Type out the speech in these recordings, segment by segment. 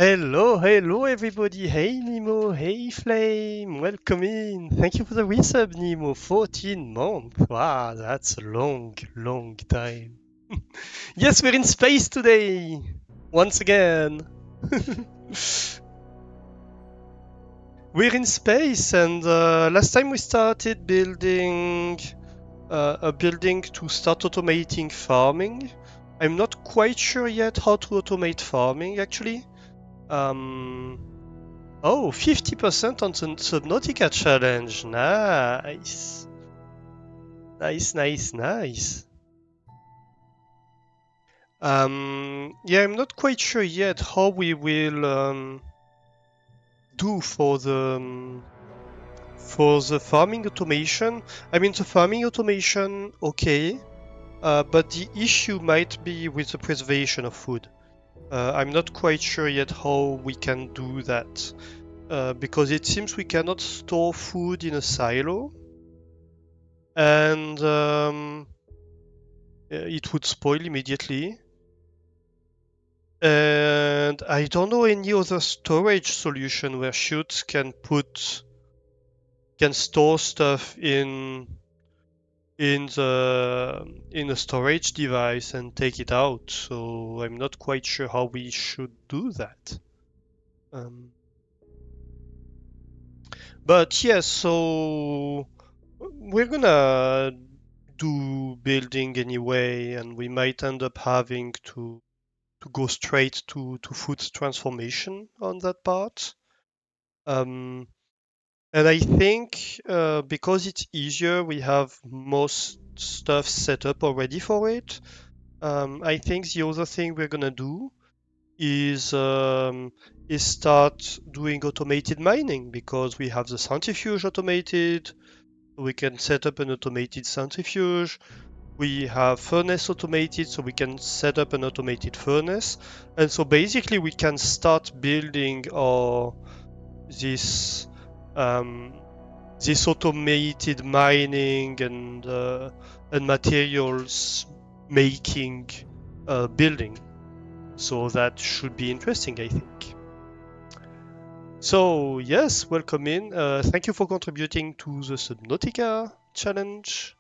Hello everybody. Hey Nemo, hey Flame, welcome in. Thank you for the resub, Nemo. 14 months. Wow, that's a long time. Yes, we're in space today. Once again. We're in space, and last time we started building a building to start automating farming. I'm not quite sure yet how to automate farming actually. Um, Oh, 50% on the Subnautica challenge. Nice. Nice. Yeah, I'm not quite sure yet how we will do for the farming automation. I mean, the farming automation, okay, but the issue might be with the preservation of food. I'm not quite sure yet how we can do that, because it seems we cannot store food in a silo. And it would spoil immediately. And I don't know any other storage solution where shoots can store stuff in a storage device and take it out. So I'm not quite sure how we should do that. Um, but yes, so we're gonna do building anyway, and we might end up having to go straight to food transformation on that part. Um, and I think because it's easier, we have most stuff set up already for it. I think the other thing we're gonna do is is start doing automated mining because we have the centrifuge automated. We can set up an automated centrifuge. We have furnace automated, so we can set up an automated furnace. And so basically we can start building this this automated mining and materials making building. So that should be interesting, I think. So yes, welcome in. Thank you for contributing to the Subnautica challenge.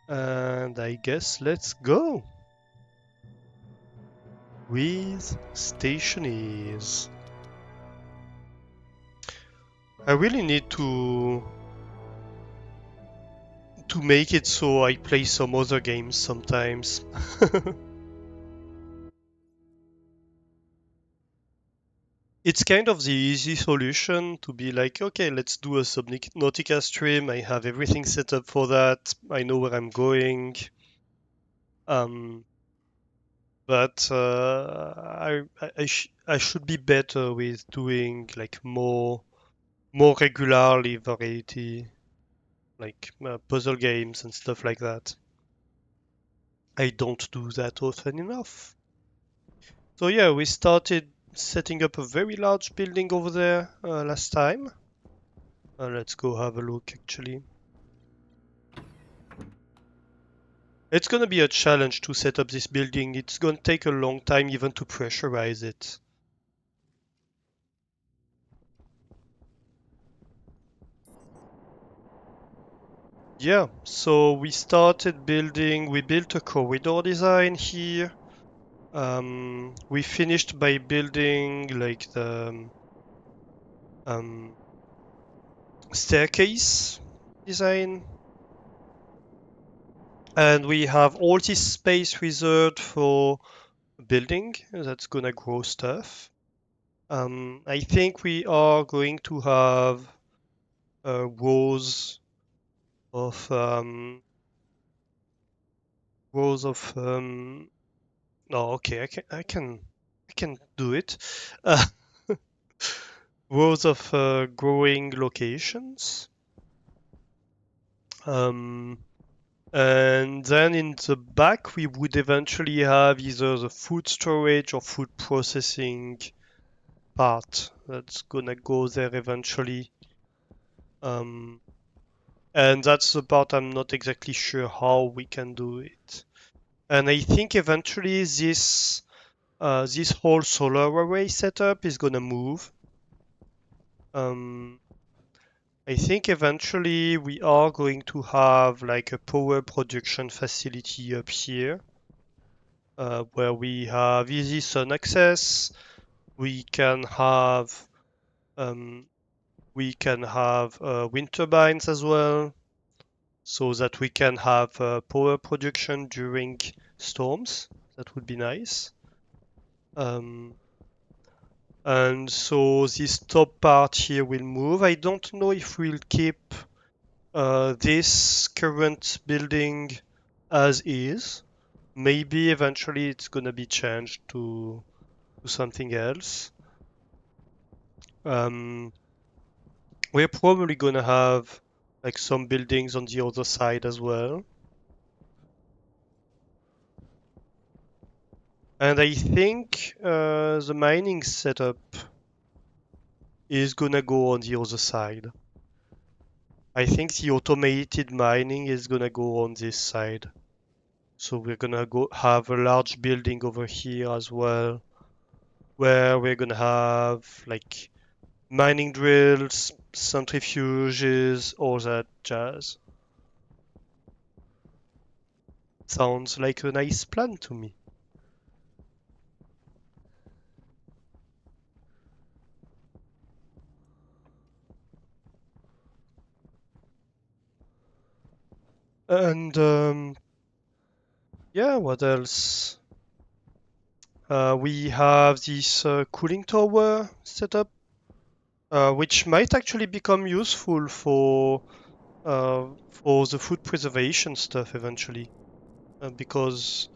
And I guess let's go with Stationeers. I really need to make it so I play some other games sometimes. It's kind of the easy solution to be like, okay, let's do a Subnautica stream. I have everything set up for that. I know where I'm going. Um, but I should be better with doing like more regularly variety, like puzzle games and stuff like that. I don't do that often enough. So yeah, we started setting up a very large building over there last time. Let's go have a look actually. It's gonna be a challenge to set up this building. It's gonna take a long time even to pressurize it. Yeah, so we started building, we built a corridor design here. We finished by building like the staircase design. And we have all this space reserved for building that's gonna grow stuff. I think we are going to have rows of rows of no, okay, I can do it. Uh, rows of growing locations. Um, and then in the back, we would eventually have either the food storage or food processing part that's gonna go there eventually. Um, and that's the part I'm not exactly sure how we can do it. And I think eventually This whole solar array setup is gonna move. Um, I think eventually we are going to have like a power production facility up here, where we have easy sun access. We can have um, wind turbines as well, so that we can have power production during storms. That would be nice. Um, and so this top part here will move. I don't know if we'll keep this current building as is. Maybe eventually it's gonna be changed to something else. Um, we're probably gonna have like some buildings on the other side as well. And I think the mining setup is gonna go on the other side. I think the automated mining is gonna go on this side. So we're gonna go have a large building over here as well, where we're gonna have like mining drills, centrifuges, all that jazz. Sounds like a nice plan to me. And yeah, what else? We have this cooling tower set up, which might actually become useful for the food preservation stuff eventually, because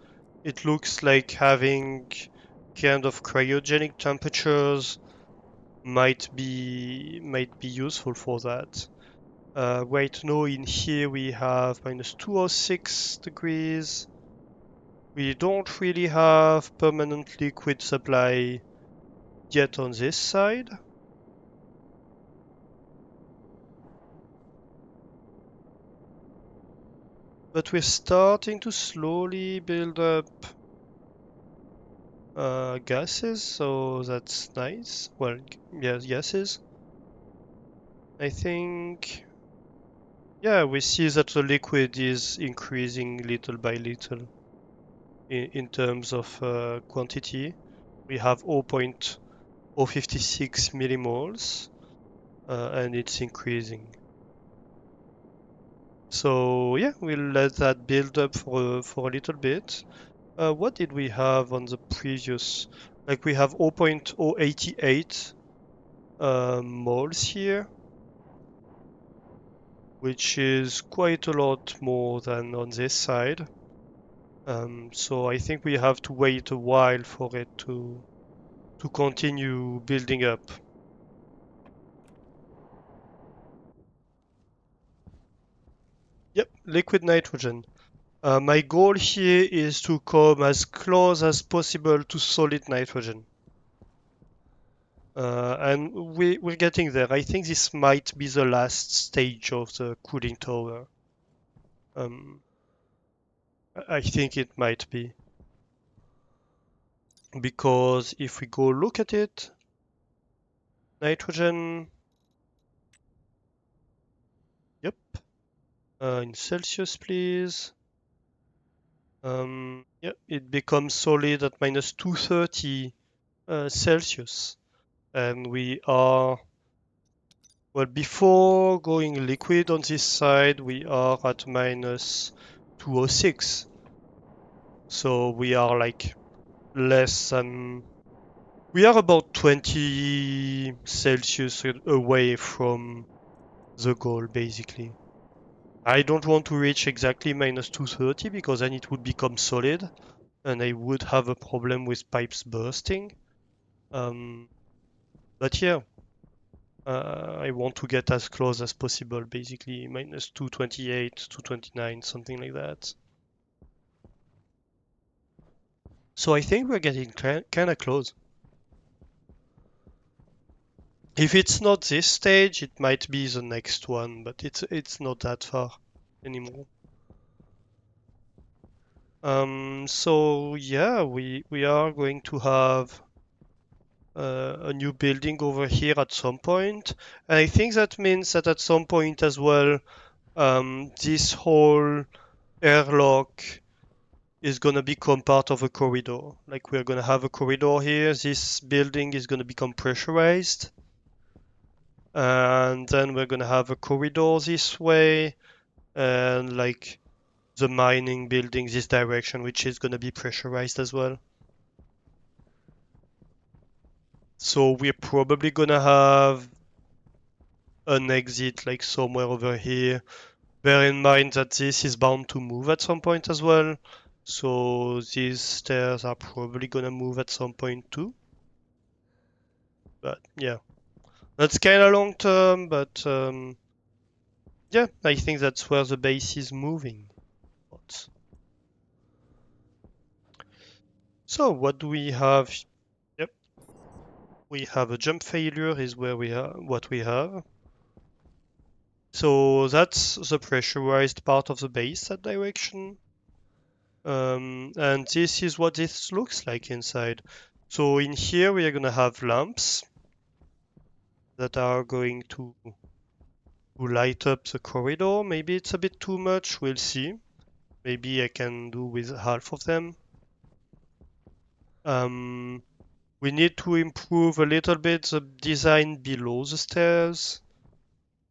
it looks like having kind of cryogenic temperatures might be useful for that. Right now in here we have minus 206 degrees. We don't really have permanent liquid supply yet on this side. But we're starting to slowly build up gases, so that's nice. Well, yes, gases. I think, yeah, we see that the liquid is increasing little by little in terms of quantity. We have 0.056 millimoles, and it's increasing. So yeah, we'll let that build up for a little bit. What did we have on the previous? Like we have 0.088 moles here, which is quite a lot more than on this side. So I think we have to wait a while for it to continue building up. Yep, liquid nitrogen. My goal here is to come as close as possible to solid nitrogen. And we're getting there. I think this might be the last stage of the cooling tower. Um, I think it might be. Because if we go look at it, nitrogen, yep, in Celsius, please. Yeah, it becomes solid at minus 230 Celsius. And we are, well, before going liquid on this side, we are at minus 206. So we are like less than, we are about 20 Celsius away from the goal, basically. I don't want to reach exactly minus 230 because then it would become solid and I would have a problem with pipes bursting. Um, but yeah, I want to get as close as possible, basically minus 228, 229, something like that. So I think we're getting kind of close. If it's not this stage, it might be the next one, but it's not that far anymore. So yeah, we are going to have a new building over here at some point, and I think that means that at some point as well, this whole airlock is gonna become part of a corridor. Like we're gonna have a corridor here. This building is gonna become pressurized, and then we're gonna have a corridor this way, and like the mining building this direction, which is gonna be pressurized as well. So we're probably gonna have an exit like somewhere over here. Bear in mind that this is bound to move at some point as well. So these stairs are probably gonna move at some point too. But yeah, that's kind of long term, but yeah, I think that's where the base is moving. So what do we have? Yep, we have a jump failure is where we are, what we have. So that's the pressurized part of the base, that direction. And this is what this looks like inside. So in here we are going to have lamps that are going to light up the corridor. Maybe it's a bit too much, we'll see. Maybe I can do with half of them. Um, we need to improve a little bit the design below the stairs,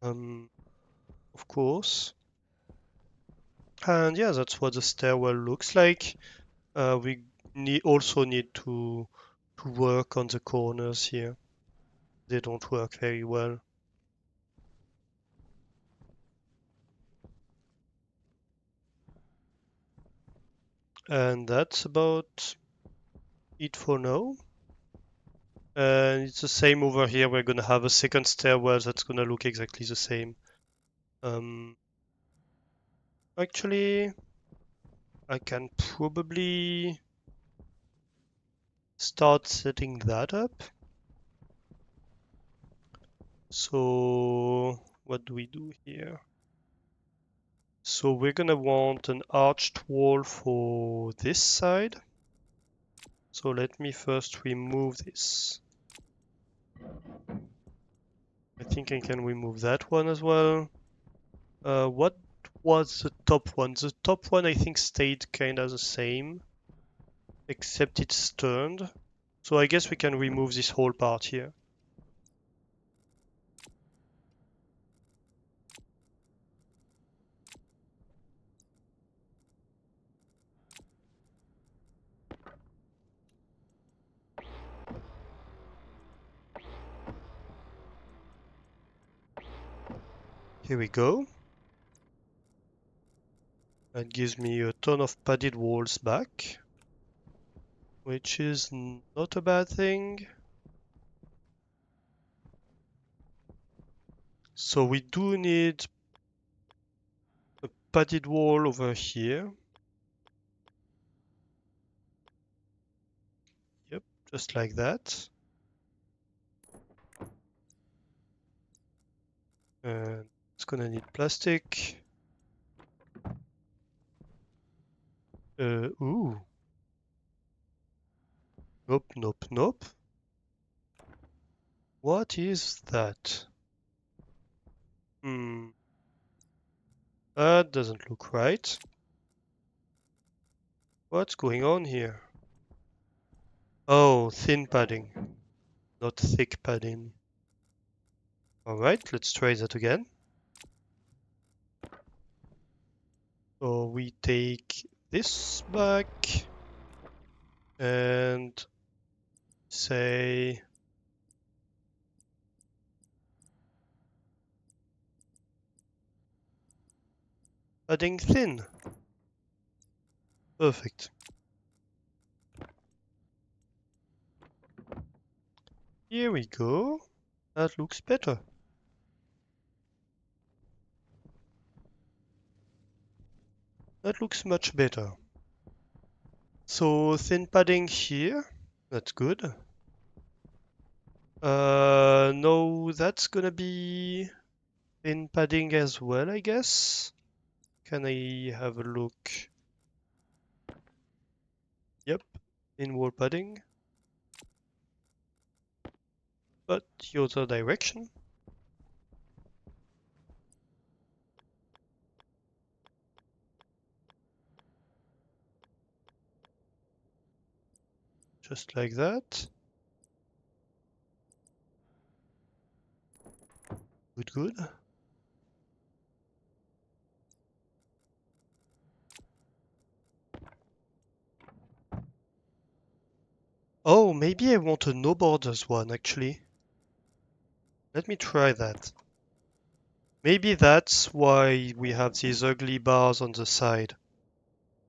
of course. And yeah, that's what the stairwell looks like. We also need to work on the corners here. They don't work very well. And that's about it for now. And it's the same over here. We're gonna have a second stairwell that's gonna look exactly the same. Um, Actually, I can probably start setting that up. So what do we do here? So we're gonna want an arched wall for this side. So let me first remove this. I think I can remove that one as well. What was the top one? The top one I think stayed kind of the same, except it's turned. So I guess we can remove this whole part here. Here we go. That gives me a ton of padded walls back, which is not a bad thing. So we do need a padded wall over here. Yep, just like that. And it's gonna need plastic. Ooh. Nope, nope, nope. What is that? Hmm. That doesn't look right. What's going on here? Oh, thin padding, not thick padding. Alright, let's try that again. So we take this back and say padding thin. Perfect. Here we go. That looks better. That looks much better. So thin padding here. That's good. No, that's gonna be thin padding as well, I guess. Can I have a look? in wall padding, but the other direction. Just like that. Good, good. Oh, maybe I want a no borders one actually. Let me try that. Maybe that's why we have these ugly bars on the side.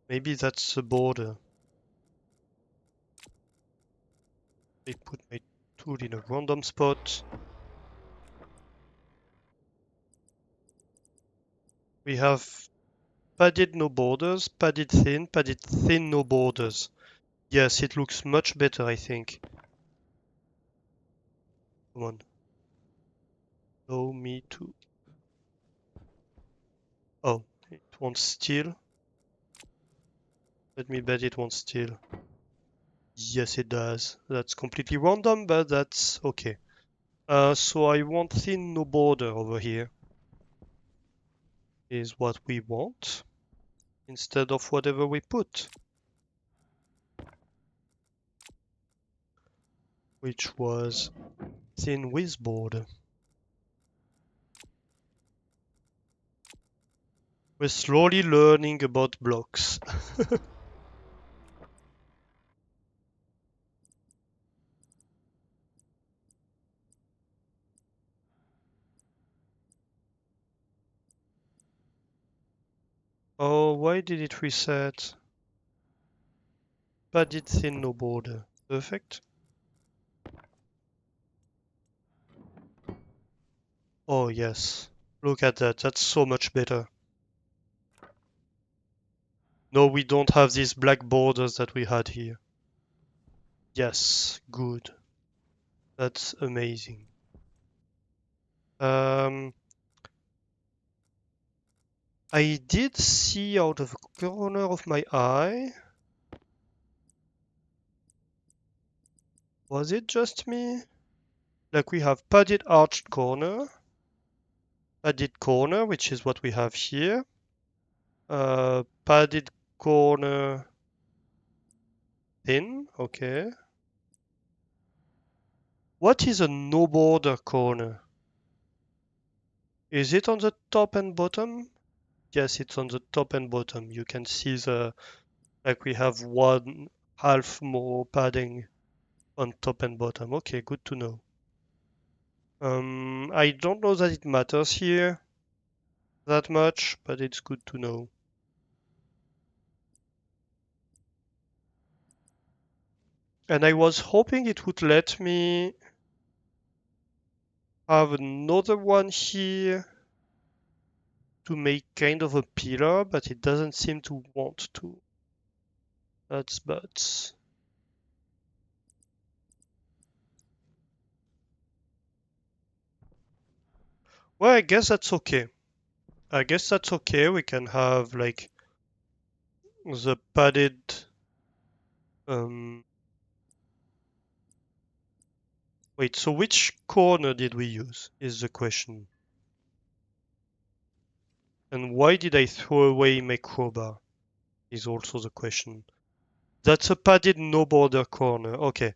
Maybe that's the border. I put my tool in a random spot. We have padded no borders, padded thin no borders. Yes, it looks much better, I think. Come on. Allow me to... Oh, it won't steal. Let me bet it won't steal. Yes, it does. That's completely random, but that's okay. So I want thin no border over here. Is what we want. Instead of whatever we put. Which was thin with border. We're slowly learning about blocks. Oh, why did it reset? Padded thin no border. Perfect. Oh yes. Look at that. That's so much better. No, we don't have these black borders that we had here. Yes, good. That's amazing. I did see out of the corner of my eye. Was it just me? Like we have padded arched corner, padded corner, which is what we have here. Padded corner thin, okay. What is a no border corner? Is it on the top and bottom? Yes, it's on the top and bottom. You can see like we have one half more padding on top and bottom. Okay, good to know. I don't know that it matters here that much, but it's good to know. And I was hoping it would let me have another one here to make kind of a pillar, but it doesn't seem to want to. That's bad. Well, I guess that's okay. I guess that's okay. We can have like the padded wait, so which corner did we use is the question. And why did I throw away my crowbar is also the question. That's a padded no border corner. Okay.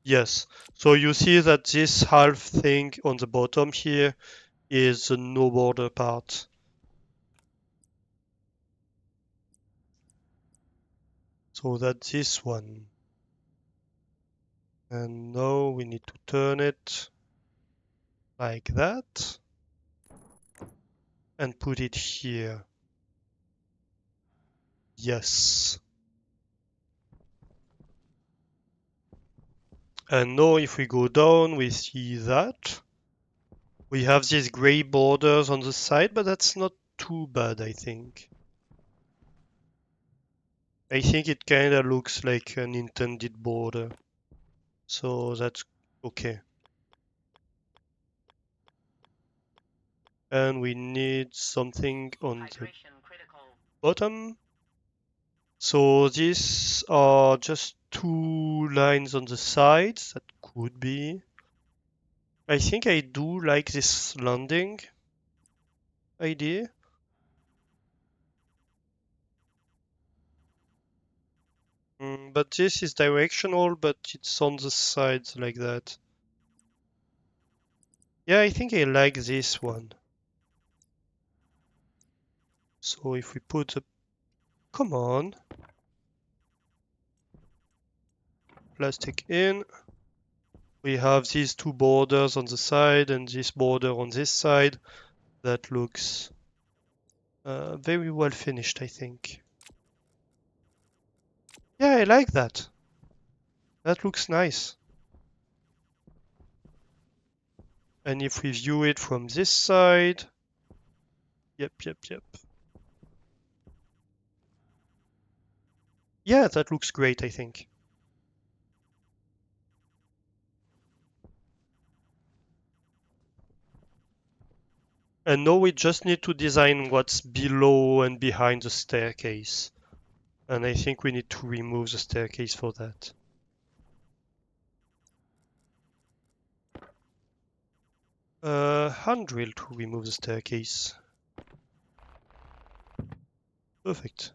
Yes. So you see that this half thing on the bottom here is the no border part. So that's this one. And now we need to turn it like that and put it here. Yes. And now if we go down, we see that. We have these gray borders on the side, but that's not too bad, I think. I think it kind of looks like an intended border. So that's okay. And we need something on the bottom. So these are just two lines on the sides. That could be. I think I do like this landing idea. But this is directional, but it's on the sides like that. Yeah, I think I like this one. So if we put a... Come on. Plastic in. We have these two borders on the side and this border on this side. That looks very well finished, I think. Yeah, I like that. That looks nice. And if we view it from this side, yep. Yeah, that looks great, I think. And now we just need to design what's below and behind the staircase. And I think we need to remove the staircase for that. Handrail to remove the staircase. Perfect.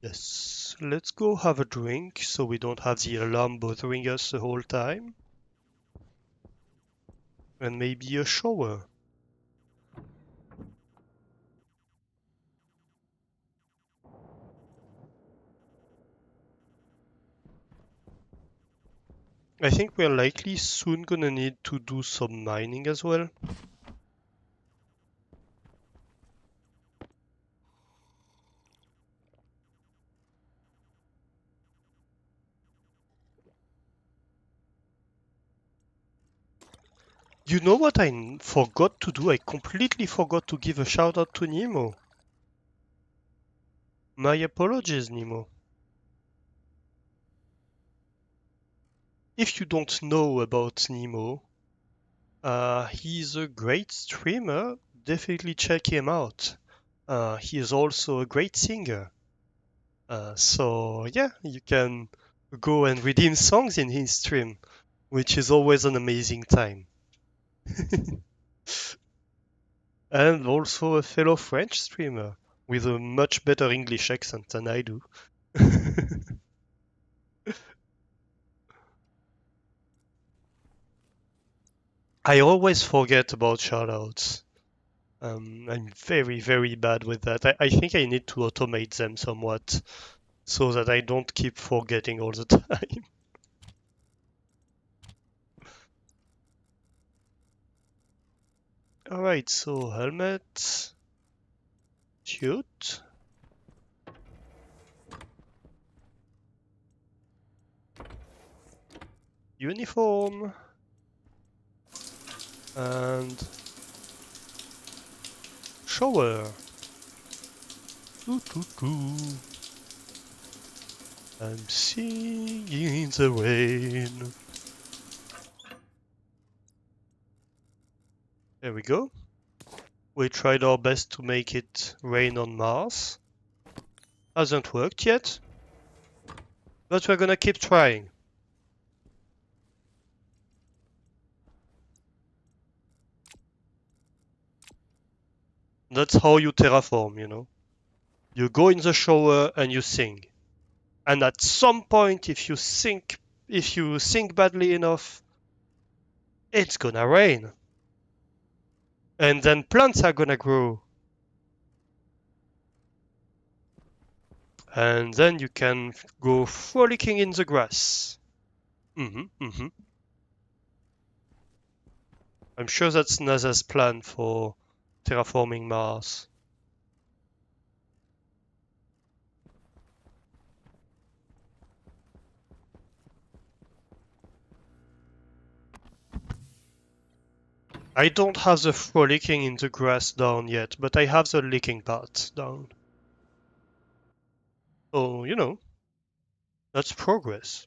Yes, let's go have a drink so we don't have the alarm bothering us the whole time. And maybe a shower. I think we're likely soon gonna need to do some mining as well. You know what I forgot to do? I completely forgot to give a shout out to Nemo. My apologies, Nemo. If you don't know about Nemo, he's a great streamer. Definitely check him out. He is also a great singer. So yeah, you can go and redeem songs in his stream, which is always an amazing time. And also a fellow French streamer with a much better English accent than I do. I always forget about shoutouts. I'm very, very bad with that. I think I need to automate them somewhat so that I don't keep forgetting all the time. Alright, so helmet, suit, uniform, and shower. Doo, doo, doo. I'm singing in the rain. There we go. We tried our best to make it rain on Mars. Hasn't worked yet, but we're gonna keep trying. That's how you terraform, you know. You go in the shower and you sing. And at some point, if you sing badly enough, it's gonna rain. And then plants are gonna grow. And then you can go frolicking in the grass. I'm sure that's NASA's plan for terraforming Mars. I don't have the frolicking in the grass down yet, but I have the licking part down. So, you know, that's progress.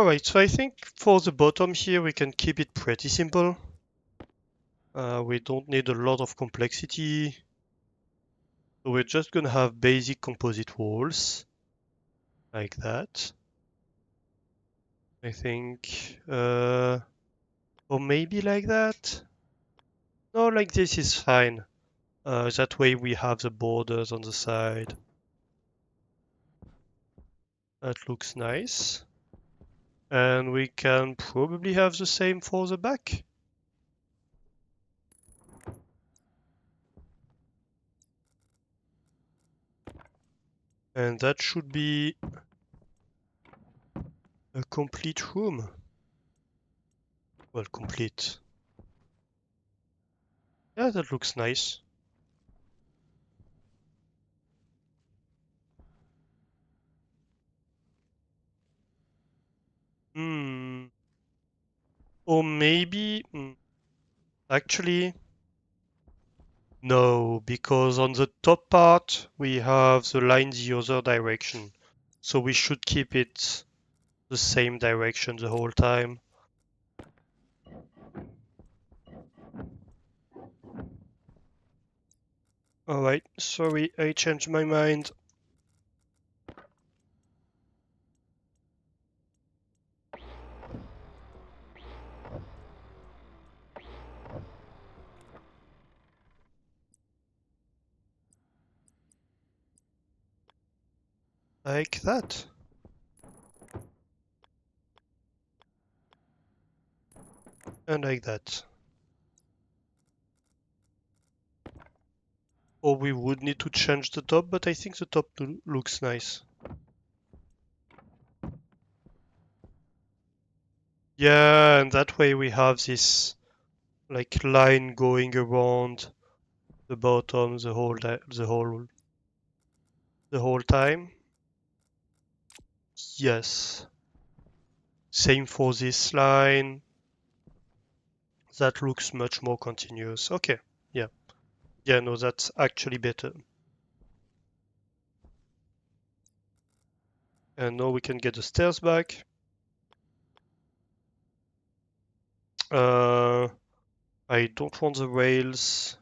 Alright, so I think for the bottom here we can keep it pretty simple. We don't need a lot of complexity. So we're just gonna have basic composite walls, like that. I think, or maybe like that. No, like this is fine. That way we have the borders on the side. That looks nice. And we can probably have the same for the back. And that should be a complete room. Well, complete. Yeah, that looks nice. Hmm. Or maybe, actually, no, because on the top part we have the line the other direction. So we should keep it the same direction the whole time. Alright, sorry, I changed my mind. Like that. And like that. Or we would need to change the top, but I think the top looks nice. Yeah, and that way we have this like line going around the bottom the whole time. Yes. Same for this line. That looks much more continuous. Okay. Yeah. Yeah, no, that's actually better. And now we can get the stairs back. Uh, I don't want the rails.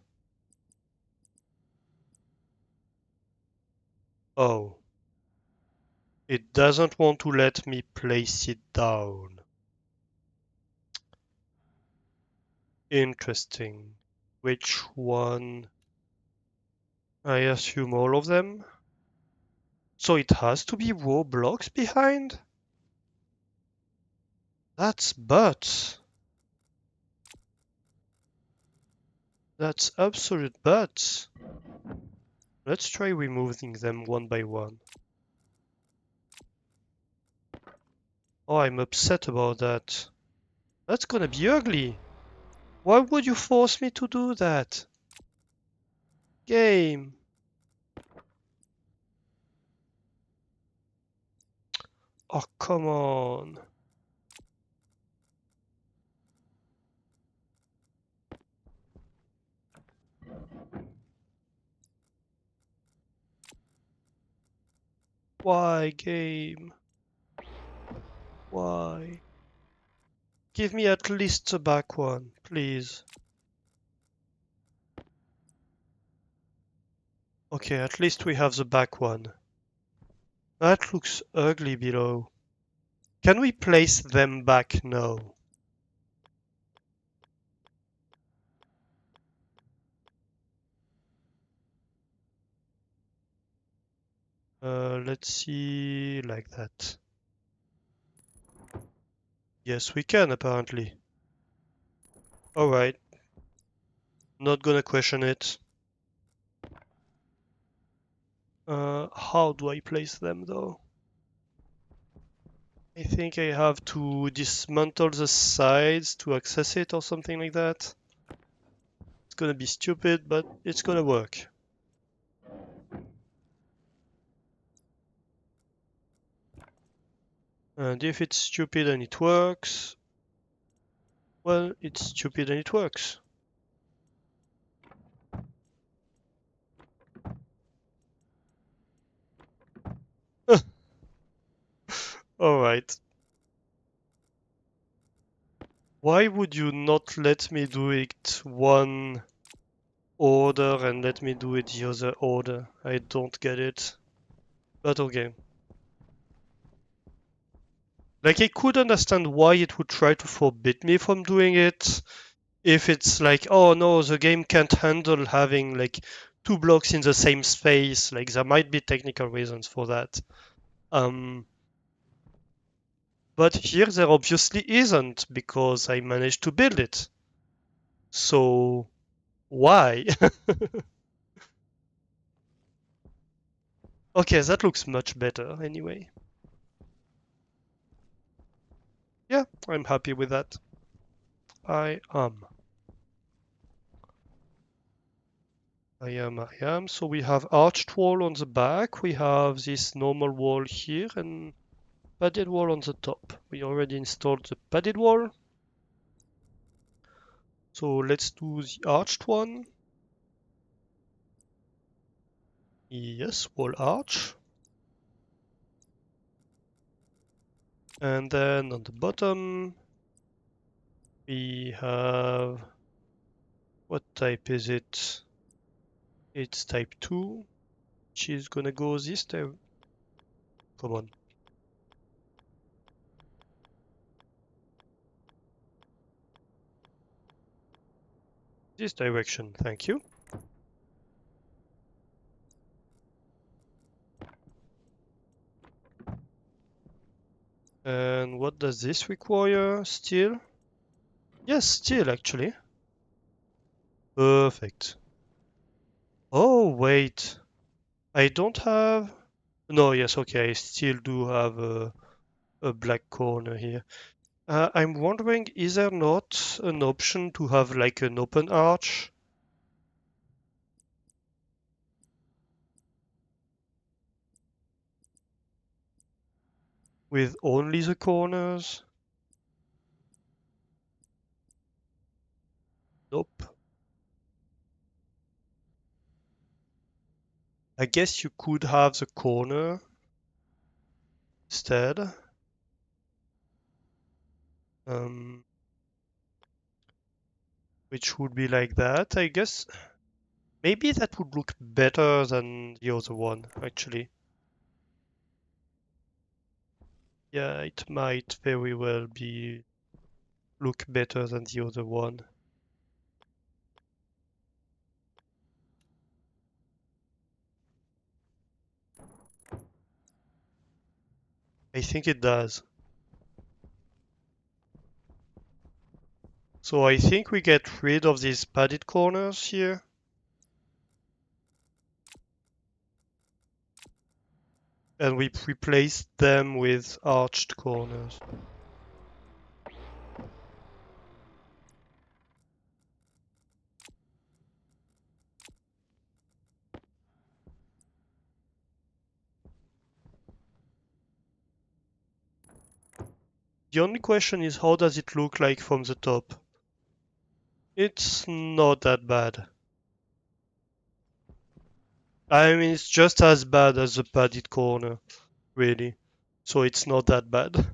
Oh. It doesn't want to let me place it down. Interesting. Which one? I assume all of them. So it has to be raw blocks behind? That's butts. That's absolute butts. Let's try removing them one by one. Oh, I'm upset about that. That's gonna be ugly. Why would you force me to do that? Game. Oh, come on. Why, game? Why? Give me at least the back one, please. Okay, at least we have the back one. That looks ugly below. Can we place them back? No. Let's see, like that. Yes, we can, apparently. Alright. Not gonna question it. How do I place them, though? I think I have to dismantle the sides to access it or something like that. It's gonna be stupid, but it's gonna work. And if it's stupid and it works, well, it's stupid and it works. Alright. Why would you not let me do it one order and let me do it the other order? I don't get it. But okay. Like, I could understand why it would try to forbid me from doing it if it's like, oh no, the game can't handle having like two blocks in the same space. Like, there might be technical reasons for that. Um, but here there obviously isn't because I managed to build it. So why? Okay, that looks much better anyway. Yeah, I'm happy with that. I am. I am. So we have arched wall on the back. We have this normal wall here and padded wall on the top. We already installed the padded wall. So let's do the arched one. Yes, wall arch. And then on the bottom, we have, what type is it? It's type 2. She's gonna go this time. Come on. This direction, thank you. And what does this require? Steel? Yes, steel actually. Perfect. Oh, wait. I don't have... No, yes, okay, I still do have a black corner here. I'm wondering, is there not an option to have like an open arch? With only the corners? Nope. I guess you could have the corner instead. Um, which would be like that, I guess. Maybe that would look better than the other one, actually. Yeah, it might very well be look better than the other one. I think it does. So I think we get rid of these padded corners here. And we replace them with arched corners. The only question is, how does it look like from the top? It's not that bad. I mean, it's just as bad as the padded corner, really. So it's not that bad.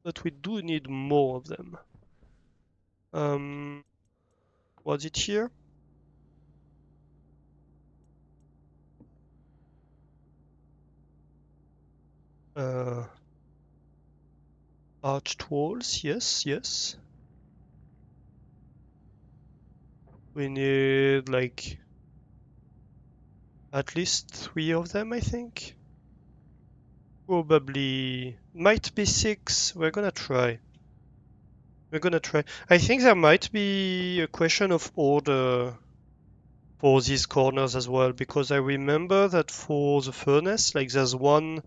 But we do need more of them. Um, was it here? Uh, arched walls, yes, yes. We need like at least 3 of them, I think. Probably might be 6. We're gonna try. We're gonna try. I think there might be a question of order for these corners as well, because I remember that for the furnace, like there's one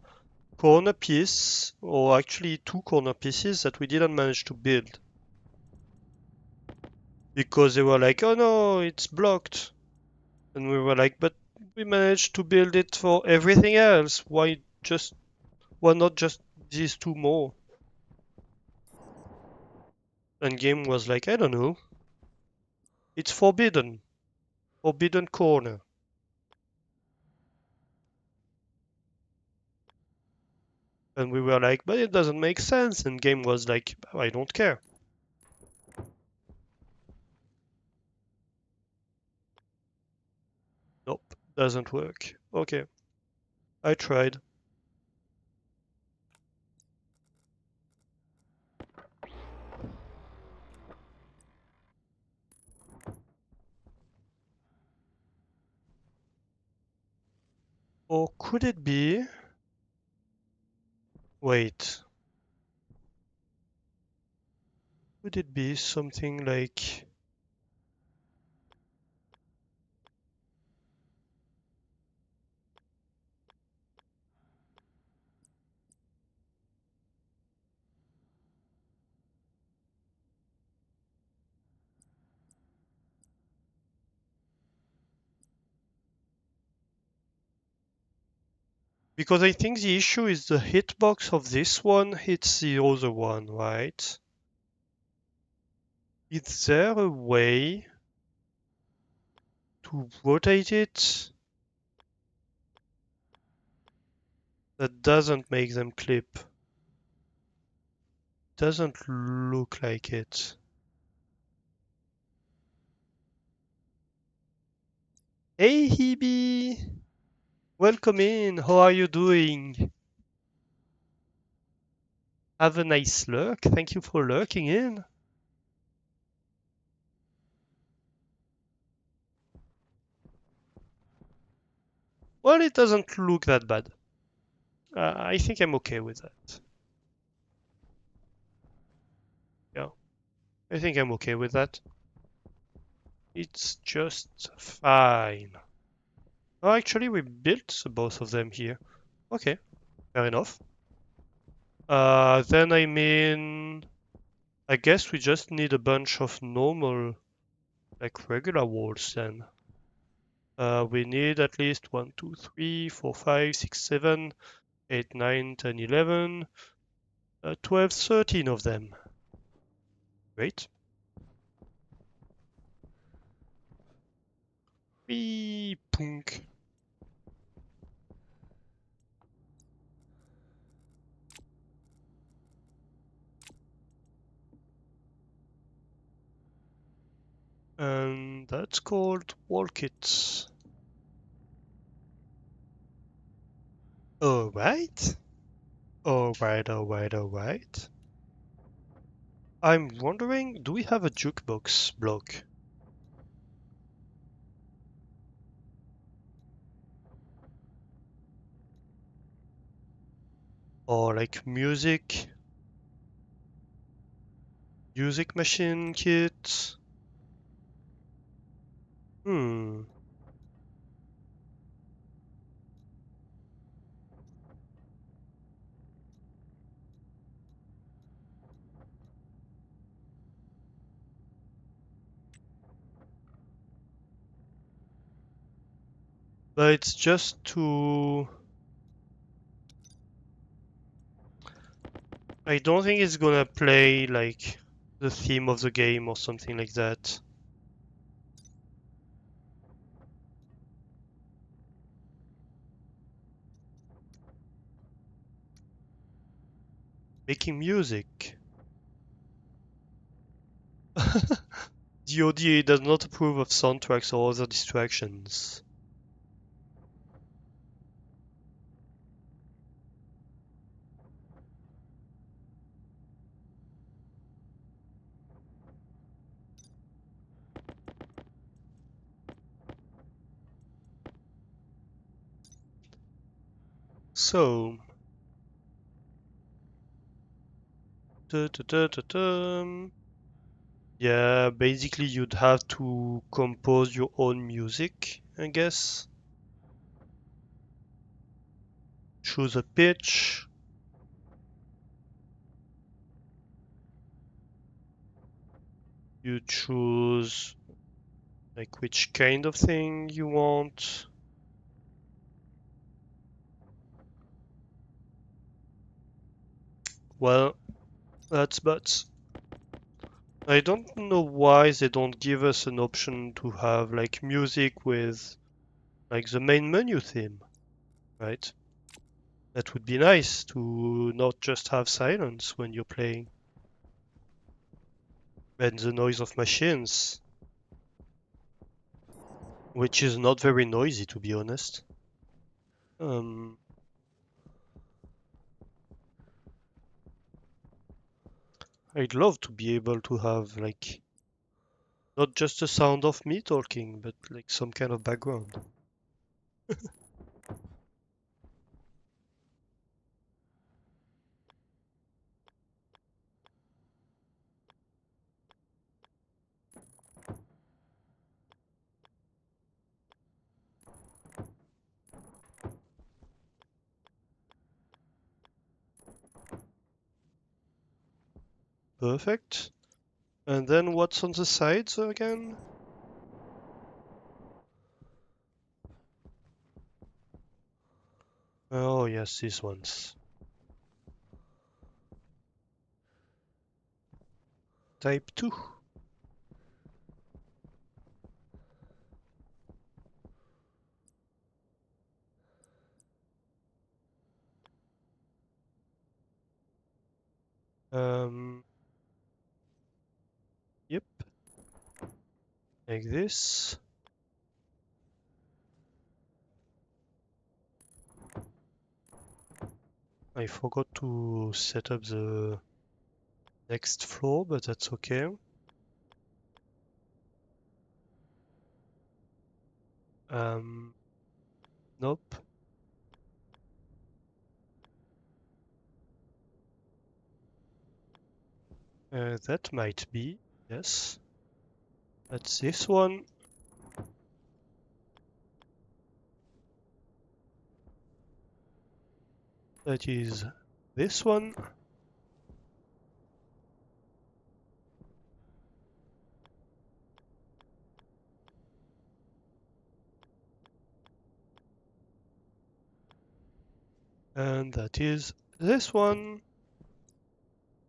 corner piece, or actually 2 corner pieces that we didn't manage to build. Because they were like, oh no, it's blocked. And we were like, but we managed to build it for everything else. Why not just these 2 more? And game was like, I don't know. It's forbidden. Forbidden corner. And we were like, but it doesn't make sense. And game was like, I don't care. Nope, doesn't work. Okay, I tried. Or could it be? Wait, could it be something like... Because I think the issue is the hitbox of this one hits the other one, right? Is there a way to rotate it that doesn't make them clip? Doesn't look like it. Hey Hebe! Welcome in, how are you doing? Have a nice lurk, thank you for lurking in. Well, it doesn't look that bad. I think I'm okay with that. Yeah, I think I'm okay with that. It's just fine. Oh, actually, we built both of them here. Okay, fair enough. Then I mean, I guess we just need a bunch of normal, like regular walls then. We need at least 1, 2, 3, 4, 5, 6, 7, 8, 9, 10, 11, 12, 13 of them. Great. Wee punk. And that's called wall kits. Alright. Alright. I'm wondering, do we have a jukebox block? Or like music machine kit? Hmm. But it's just to... I don't think it's gonna play like the theme of the game or something like that. Making music. The ODA does not approve of soundtracks or other distractions. So, yeah, basically you'd have to compose your own music, I guess. Choose a pitch. You choose like which kind of thing you want. Well, that's but I don't know why they don't give us an option to have like music with like the main menu theme, right? That would be nice to not just have silence when you're playing. And the noise of machines, which is not very noisy to be honest. Um, I'd love to be able to have like not just the sound of me talking, but like some kind of background. Perfect. And then what's on the sides again? Oh yes, these ones. Type 2. Um, yep, like this. I forgot to set up the next floor, but that's okay. Um, nope. That might be, yes. That's this one. That is this one. And that is this one.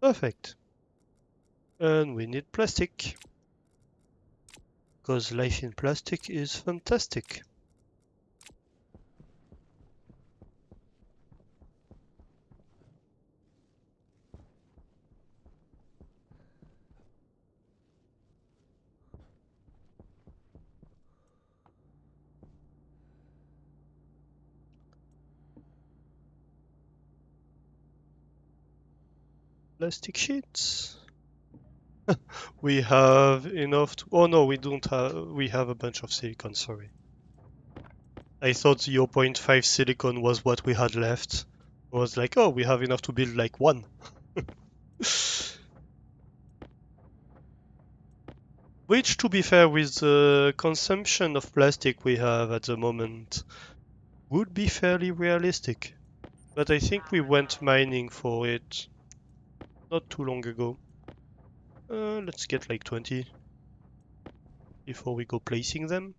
Perfect. And we need plastic. Because life in plastic is fantastic. Plastic sheets. We have enough to... Oh no, we don't have... We have a bunch of silicon, sorry. I thought 0.5 silicon was what we had left. I was like, oh, we have enough to build like one. Which, to be fair, with the consumption of plastic we have at the moment, would be fairly realistic. But I think we went mining for it not too long ago. Let's get like 20 before we go placing them.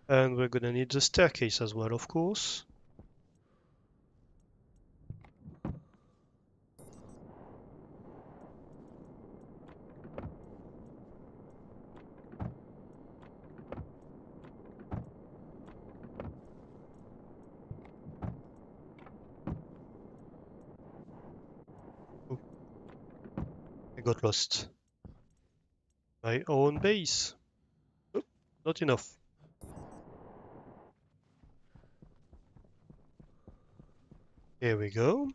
And we're gonna need the staircase as well, of course. Oh, I got lost. My own base. Oh, not enough. Here we go.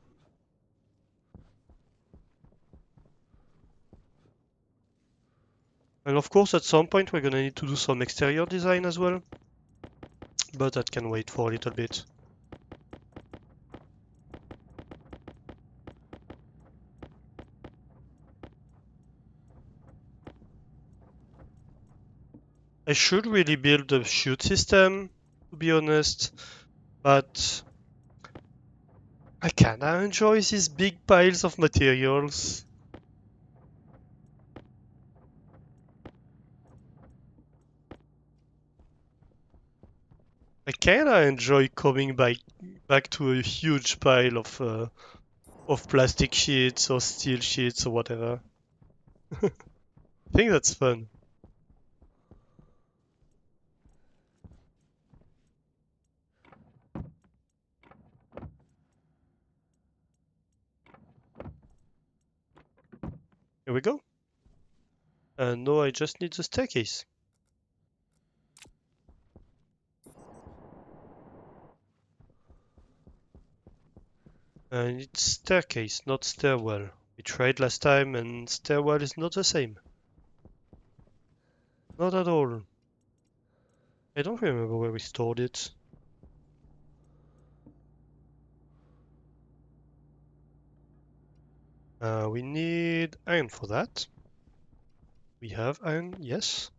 And of course, at some point, we're gonna need to do some exterior design as well. But that can wait for a little bit. I should really build a chute system, to be honest. But I kinda enjoy these big piles of materials. I kinda enjoy coming back to a huge pile of plastic sheets or steel sheets or whatever. I think that's fun. Here we go. And now I just need the staircase. And it's staircase, not stairwell. We tried last time and stairwell is not the same. Not at all. I don't remember where we stored it. We need iron for that. We have iron, yes.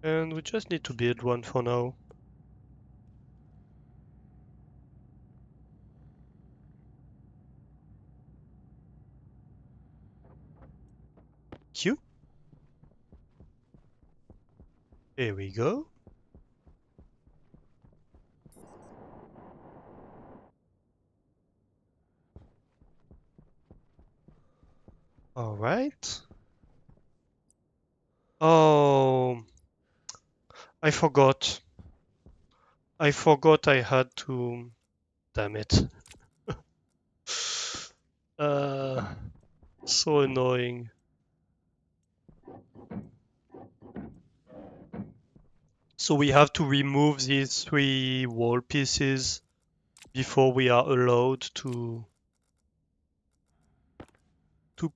And we just need to build one for now. Q. Here we go. All right. Oh, I forgot. I forgot I had to. Damn it. Uh, so annoying. So we have to remove these 3 wall pieces before we are allowed to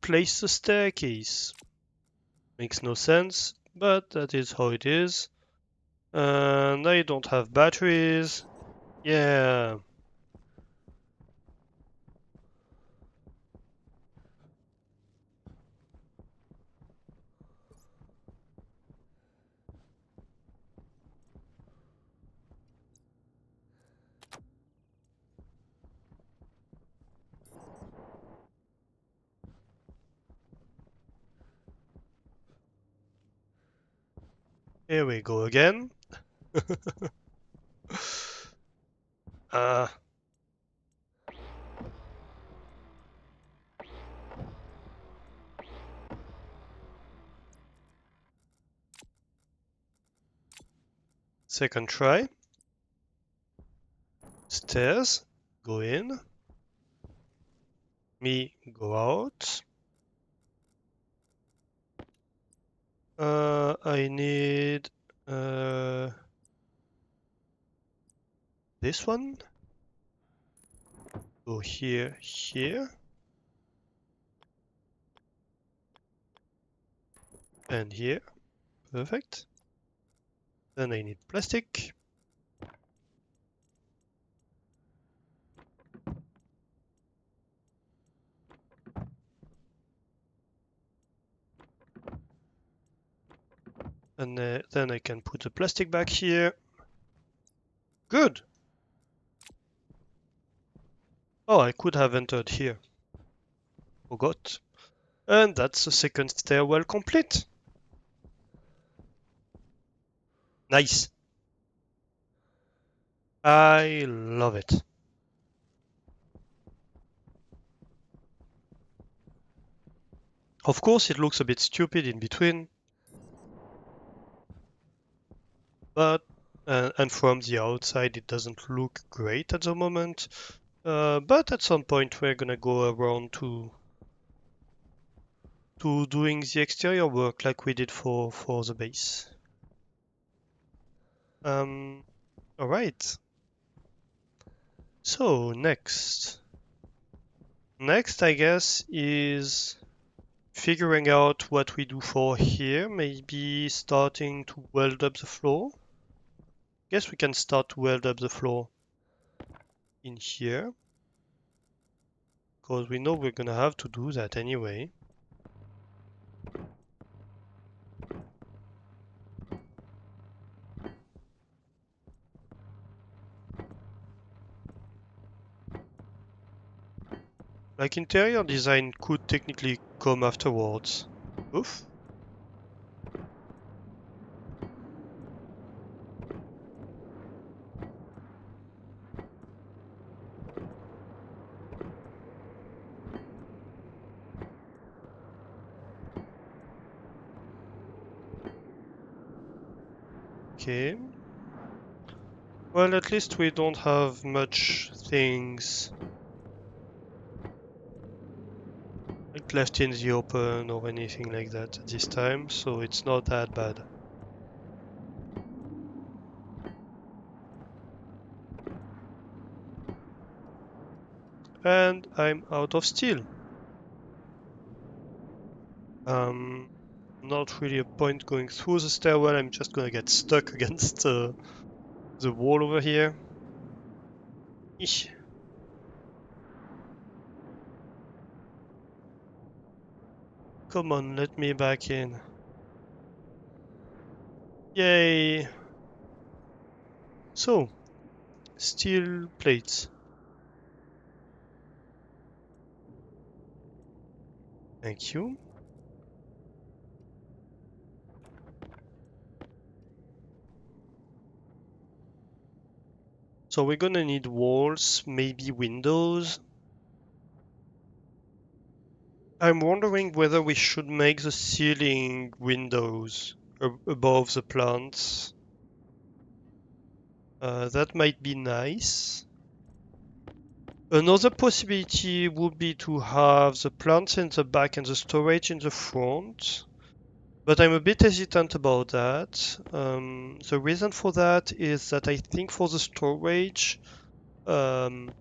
place the staircase. Makes no sense, but that is how it is. And I don't have batteries. Yeah. Here we go again. uh, Second try. Stairs. Go in. Me go out. I need this one. Go here, here. And here. Perfect. Then I need plastic. And then I can put the plastic back here. Good! Oh, I could have entered here. Forgot. And that's the second stairwell complete. Nice. I love it. Of course, it looks a bit stupid in between, but and from the outside it doesn't look great at the moment. But at some point we're gonna go around to doing the exterior work like we did for the base. All right. So next, I guess is figuring out what we do for here. Maybe starting to weld up the floor. Guess we can start to weld up the floor in here, because we know we're gonna have to do that anyway. Like interior design could technically come afterwards. Oof. Okay. Well, at least we don't have much things like left in the open or anything like that at this time, so it's not that bad. And I'm out of steel. Um, Not really a point going through the stairwell. I'm just gonna get stuck against the wall over here. Eesh. Come on, let me back in. Yay! So, steel plates. Thank you. So we're gonna need walls, maybe windows. I'm wondering whether we should make the ceiling windows above the plants. That might be nice. Another possibility would be to have the plants in the back and the storage in the front. But I'm a bit hesitant about that. The reason for that is that I think for the storage, um,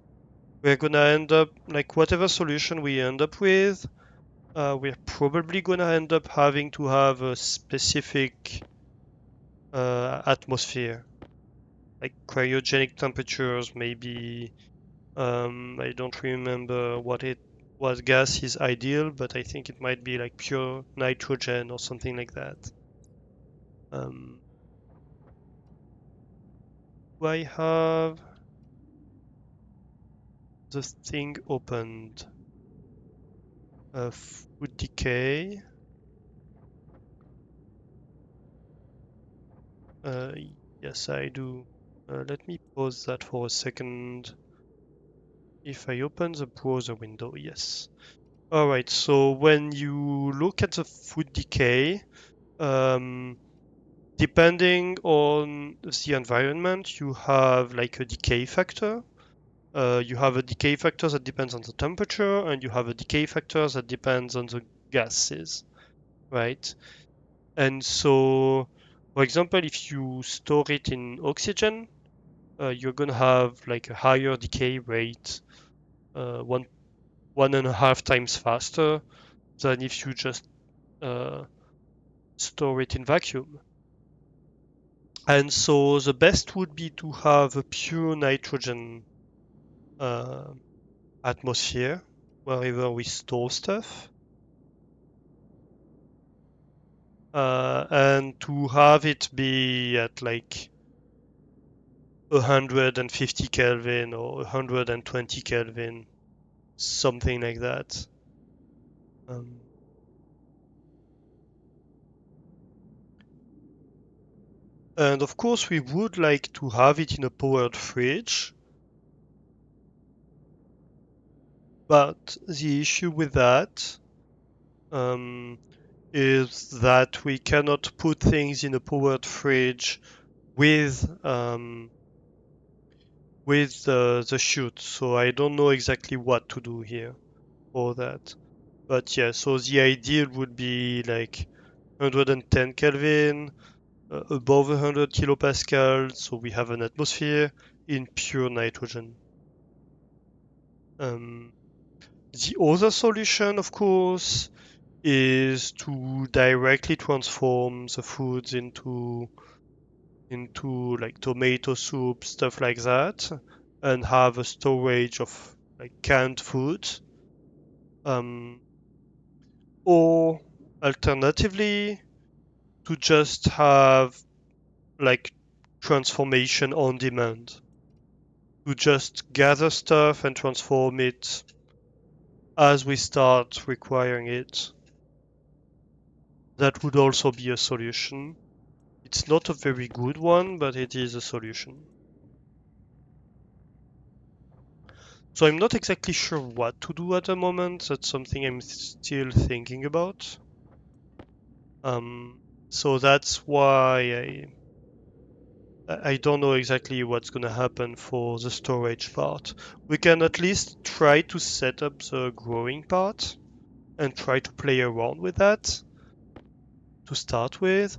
we're gonna end up, like whatever solution we end up with, we're probably gonna end up having to have a specific atmosphere, like cryogenic temperatures, maybe. I don't remember what gas is ideal, but I think it might be like pure nitrogen or something like that. Um, do I have the thing opened? Food decay. Uh, yes, I do. Let me pause that for a second. If I open the browser window, yes. Alright, so when you look at the food decay, um, depending on the environment, you have like a decay factor. You have a decay factor that depends on the temperature, and you have a decay factor that depends on the gases, right? And so, for example, if you store it in oxygen, you're gonna have like a higher decay rate, one and a half times faster than if you just uh, store it in vacuum. And so the best would be to have a pure nitrogen uh, atmosphere wherever we store stuff, and to have it be at like 150 Kelvin or 120 Kelvin, something like that. Um, and of course, we would like to have it in a powered fridge, but the issue with that um, is that we cannot put things in a powered fridge with the chute. So I don't know exactly what to do here for that. But yeah, so the ideal would be like 110 Kelvin, above 100 kilopascal, so we have an atmosphere in pure nitrogen. Um, the other solution, of course, is to directly transform the foods into like tomato soup, stuff like that, and have a storage of like canned food. Um, or alternatively, to just have like transformation on demand, to just gather stuff and transform it as we start requiring it. That would also be a solution. It's not a very good one, but it is a solution. So I'm not exactly sure what to do at the moment. That's something I'm still thinking about. So that's why I don't know exactly what's gonna happen for the storage part. We can at least try to set up the growing part and try to play around with that to start with,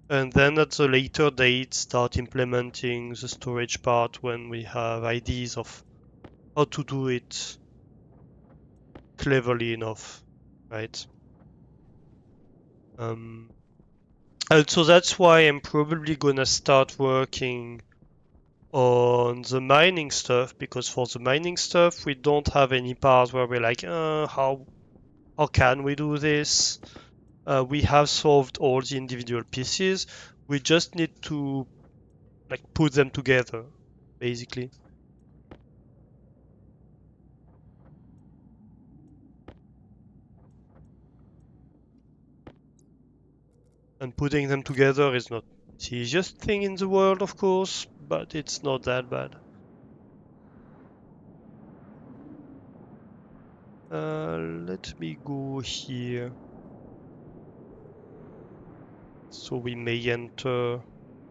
and then at the later date start implementing the storage part when we have ideas of how to do it cleverly enough, right? Um, and so that's why I'm probably gonna start working on the mining stuff, because for the mining stuff we don't have any part where we're like, how can we do this? We have solved all the individual pieces. We just need to like put them together, basically. And putting them together is not the easiest thing in the world, of course, but it's not that bad. Let me go here. So we may enter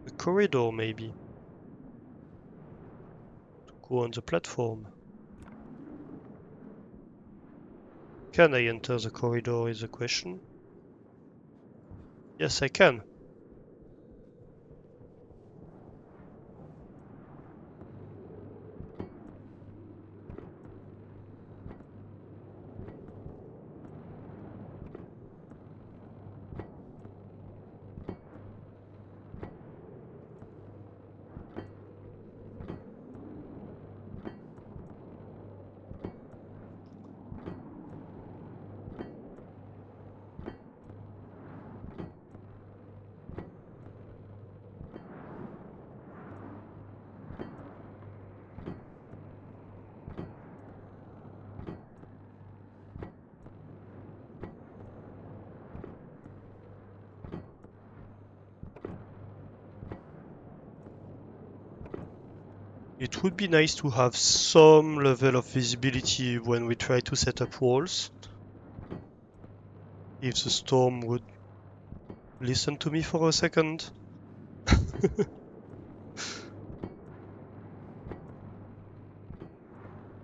the corridor, maybe, to go on the platform. Can I enter the corridor is the question. Yes, I can. It would be nice to have some level of visibility when we try to set up walls. If the storm would listen to me for a second.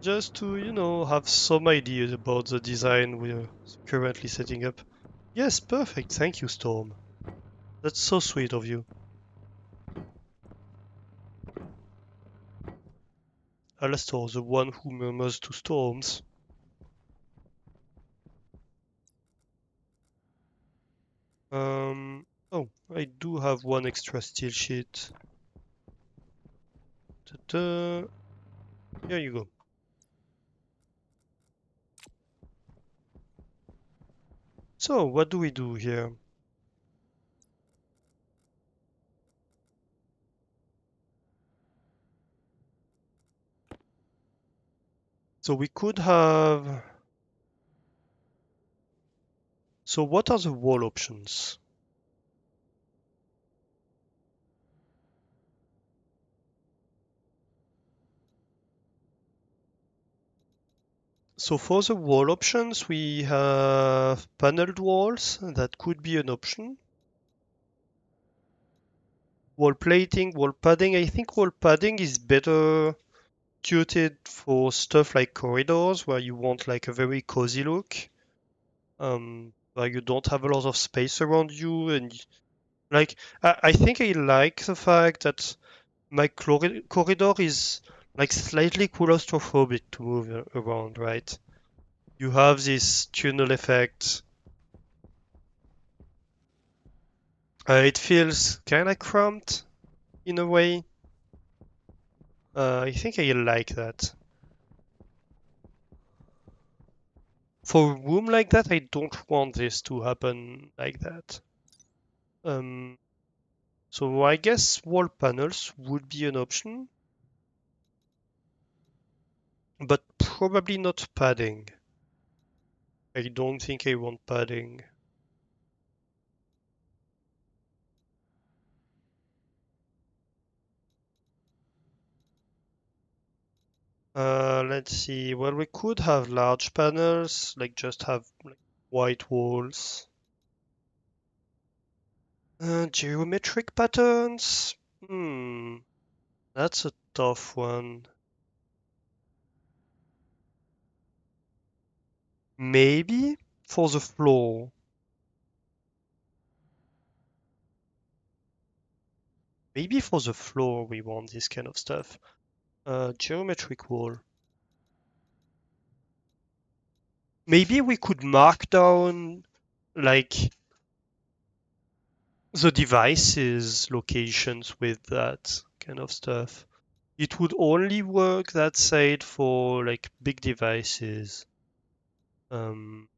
Just to, have some ideas about the design we're currently setting up. Yes, perfect. Thank you, Storm. That's so sweet of you. Alastor, the one who murmurs to storms. Oh, I do have one extra steel sheet. Ta-da. Here you go. So, what do we do here? So we could have... So what are the wall options? So for the wall options, we have paneled walls. That could be an option. Wall plating, wall padding. I think wall padding is better suited for stuff like corridors where you want like a very cozy look. Where you don't have a lot of space around you, and like I think I like the fact that my corridor is like slightly claustrophobic to move around, right? You have this tunnel effect. It feels kind of cramped in a way. I think I like that. For a room like that, I don't want this to happen like that. Um, so I guess wall panels would be an option, but probably not padding. I don't think I want padding. Let's see. Well, we could have large panels, like just have like white walls. Geometric patterns. Hmm, that's a tough one. Maybe for the floor. Maybe for the floor we want this kind of stuff. Geometric wall. Maybe we could mark down like the devices locations with that kind of stuff. It would only work that side for like big devices. Um,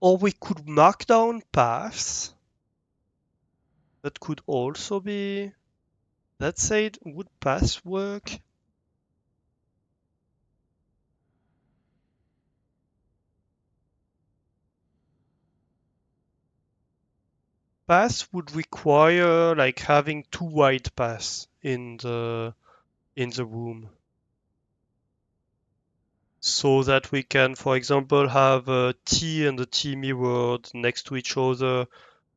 or we could mark down paths. That could also be that side. Would paths work? Paths would require like having two wide paths in the room, so that we can, for example, have a T and a T mirrored next to each other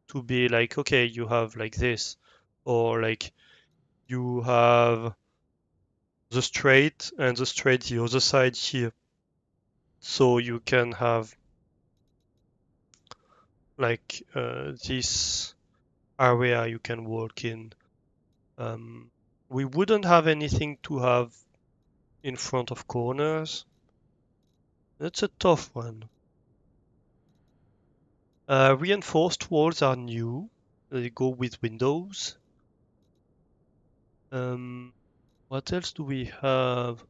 to be like, okay, you have like this, or like you have the straight and the straight the other side here, so you can have like this area you can work in. Um, we wouldn't have anything to have in front of corners. That's a tough one. Reinforced walls are new. They go with windows. Um, what else do we have?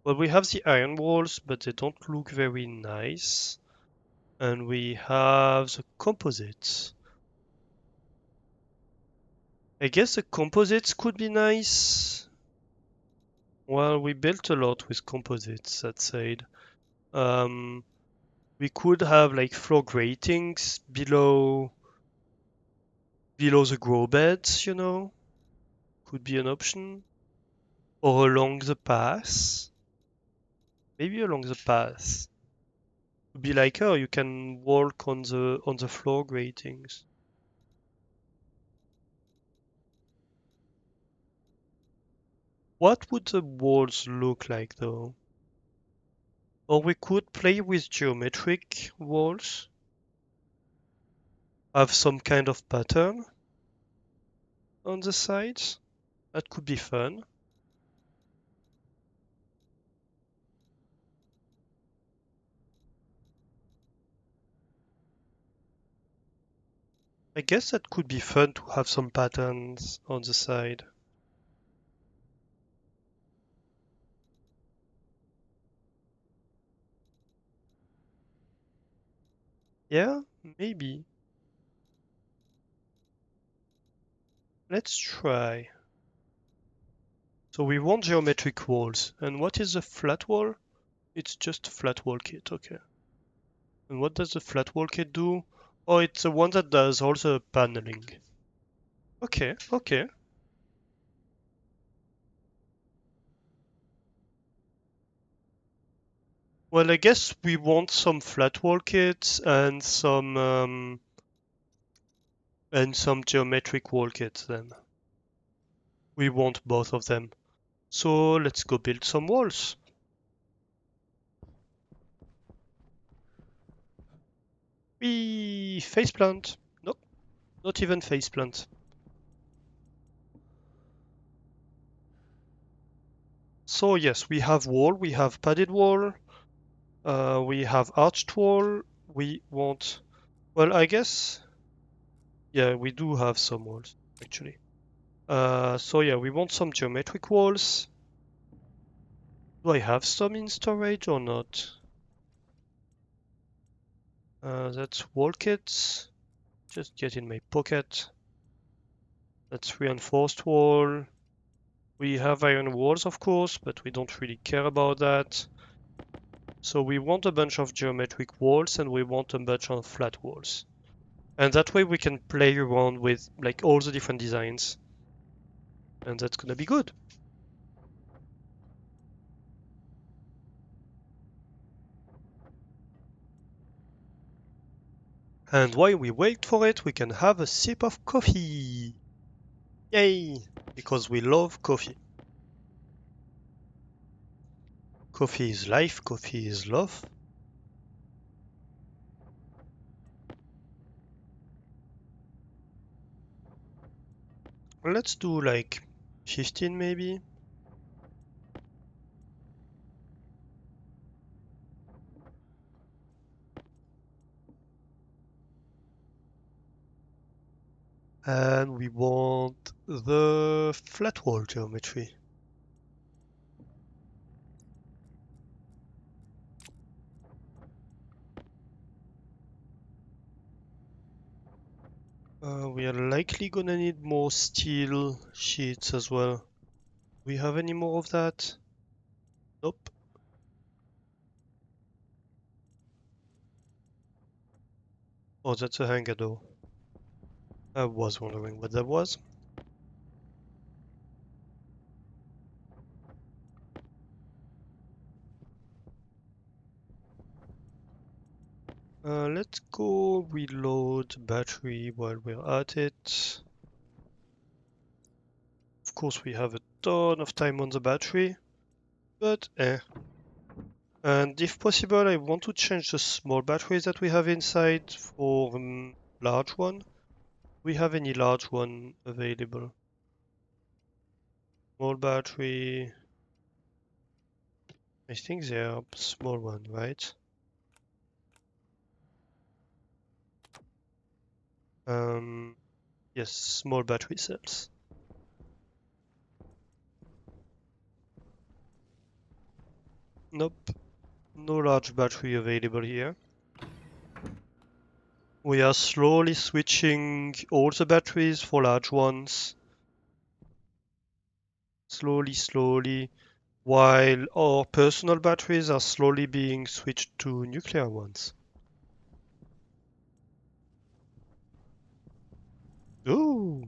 Well, we have the iron walls, but they don't look very nice. And we have the composites. I guess the composites could be nice. Well, we built a lot with composites, that said. Um, we could have like floor gratings below the grow beds, could be an option. Or along the path. Maybe along the path. Be like, oh, you can walk on the floor gratings. What would the walls look like though? Or we could play with geometric walls, have some kind of pattern on the sides. That could be fun. I guess that could be fun to have some patterns on the side. Yeah, maybe. Let's try. So we want geometric walls. And what is a flat wall? It's just a flat wall kit, okay. And what does the flat wall kit do? Oh, it's the one that does all the paneling. Okay, okay. Well, I guess we want some flat wall kits and some geometric wall kits then. We want both of them. So let's go build some walls. We faceplant. Nope, not even faceplant. So yes, we have wall, we have padded wall, we have arched wall. We want, well, I guess, yeah, we do have some walls actually. So yeah, we want some geometric walls. Do I have some in storage or not? That's wall kits. Just get in my pocket. That's reinforced wall. We have iron walls, of course, but we don't really care about that. So we want a bunch of geometric walls and we want a bunch of flat walls. And that way we can play around with like all the different designs. And that's gonna be good. And while we wait for it, we can have a sip of coffee. Yay! Because we love coffee. Coffee is life, coffee is love. Let's do like 15 maybe. And we want the flat wall geometry. We are likely gonna need more steel sheets as well. We have any more of that? Nope. Oh, that's a hanger door. I was wondering what that was. Let's go reload battery while we're at it. Of course, we have a ton of time on the battery, but eh. And if possible, I want to change the small batteries that we have inside for large one. Do we have any large one available? Small battery. I think they are small one, right? Yes, small battery cells. Nope, no large battery available here. We are slowly switching all the batteries for large ones. Slowly, while our personal batteries are slowly being switched to nuclear ones. Ooh,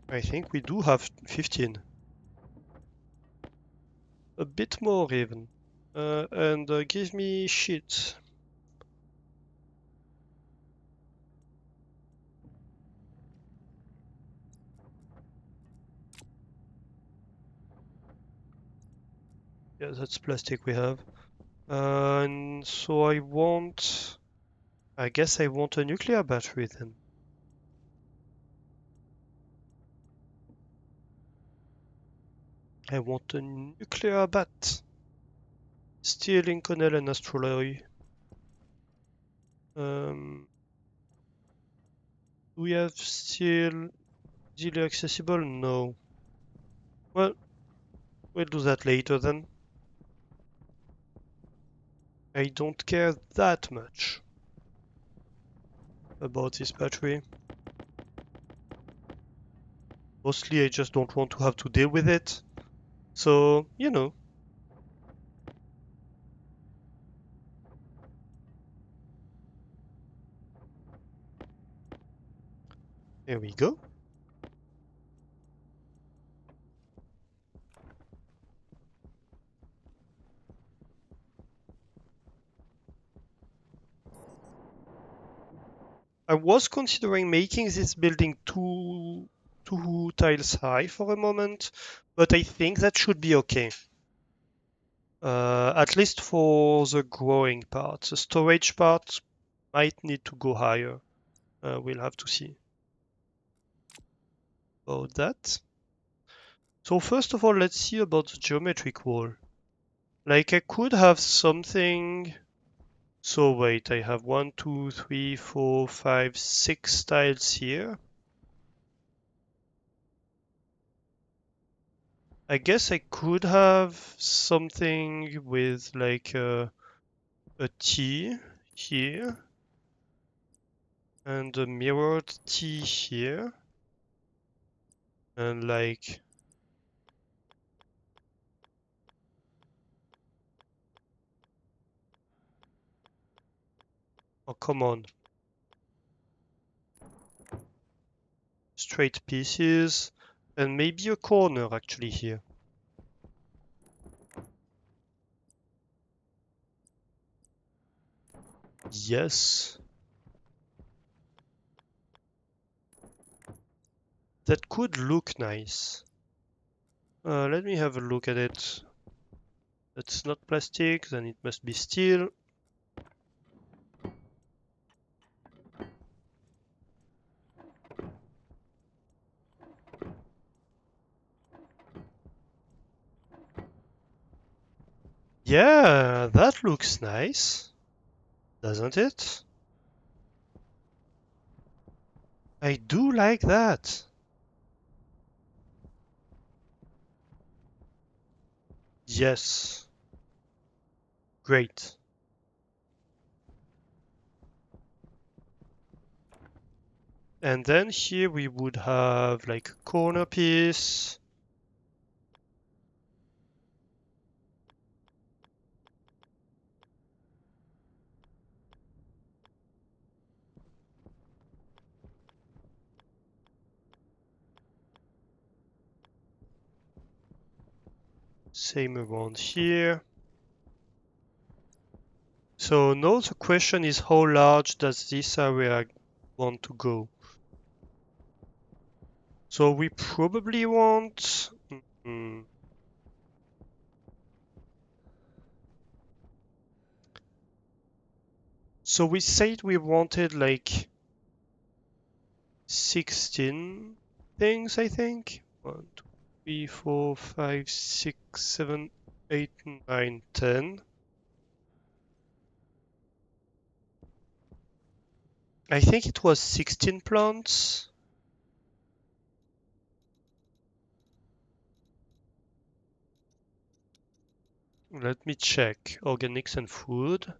I think we do have 15. A bit more even. And give me shit. Yeah, that's plastic we have. And so I guess I want a nuclear battery then. I want a nuclear bat. Steel, Inconel, and Astroloy. Um, do we have steel easily accessible? No. Well, we'll do that later then. I don't care that much about this battery. Mostly I just don't want to have to deal with it. So, you know. Here we go. I was considering making this building two tiles high for a moment, but I think that should be okay. At least for the growing part. The storage part might need to go higher. We'll have to see about that. So first of all, let's see about the geometric wall. Like I could have something. So wait, I have 1, 2, 3, 4, 5, 6 tiles here. I guess I could have something with like a T here and a mirrored T here and like, oh come on, straight pieces and maybe a corner actually here. Yes. That could look nice. Let me have a look at it. That's not plastic, then it must be steel. Yeah, that looks nice, doesn't it? I do like that. Yes, great. And then here we would have like a corner piece. Same around here. So now the question is how large does this area want to go? So we probably want... mm, so we said we wanted like 16 things, I think. 1, 2, 3, 4, 5, 6, 7, 8, 9, 10. I think it was 16 plants. Let me check. Organics and food.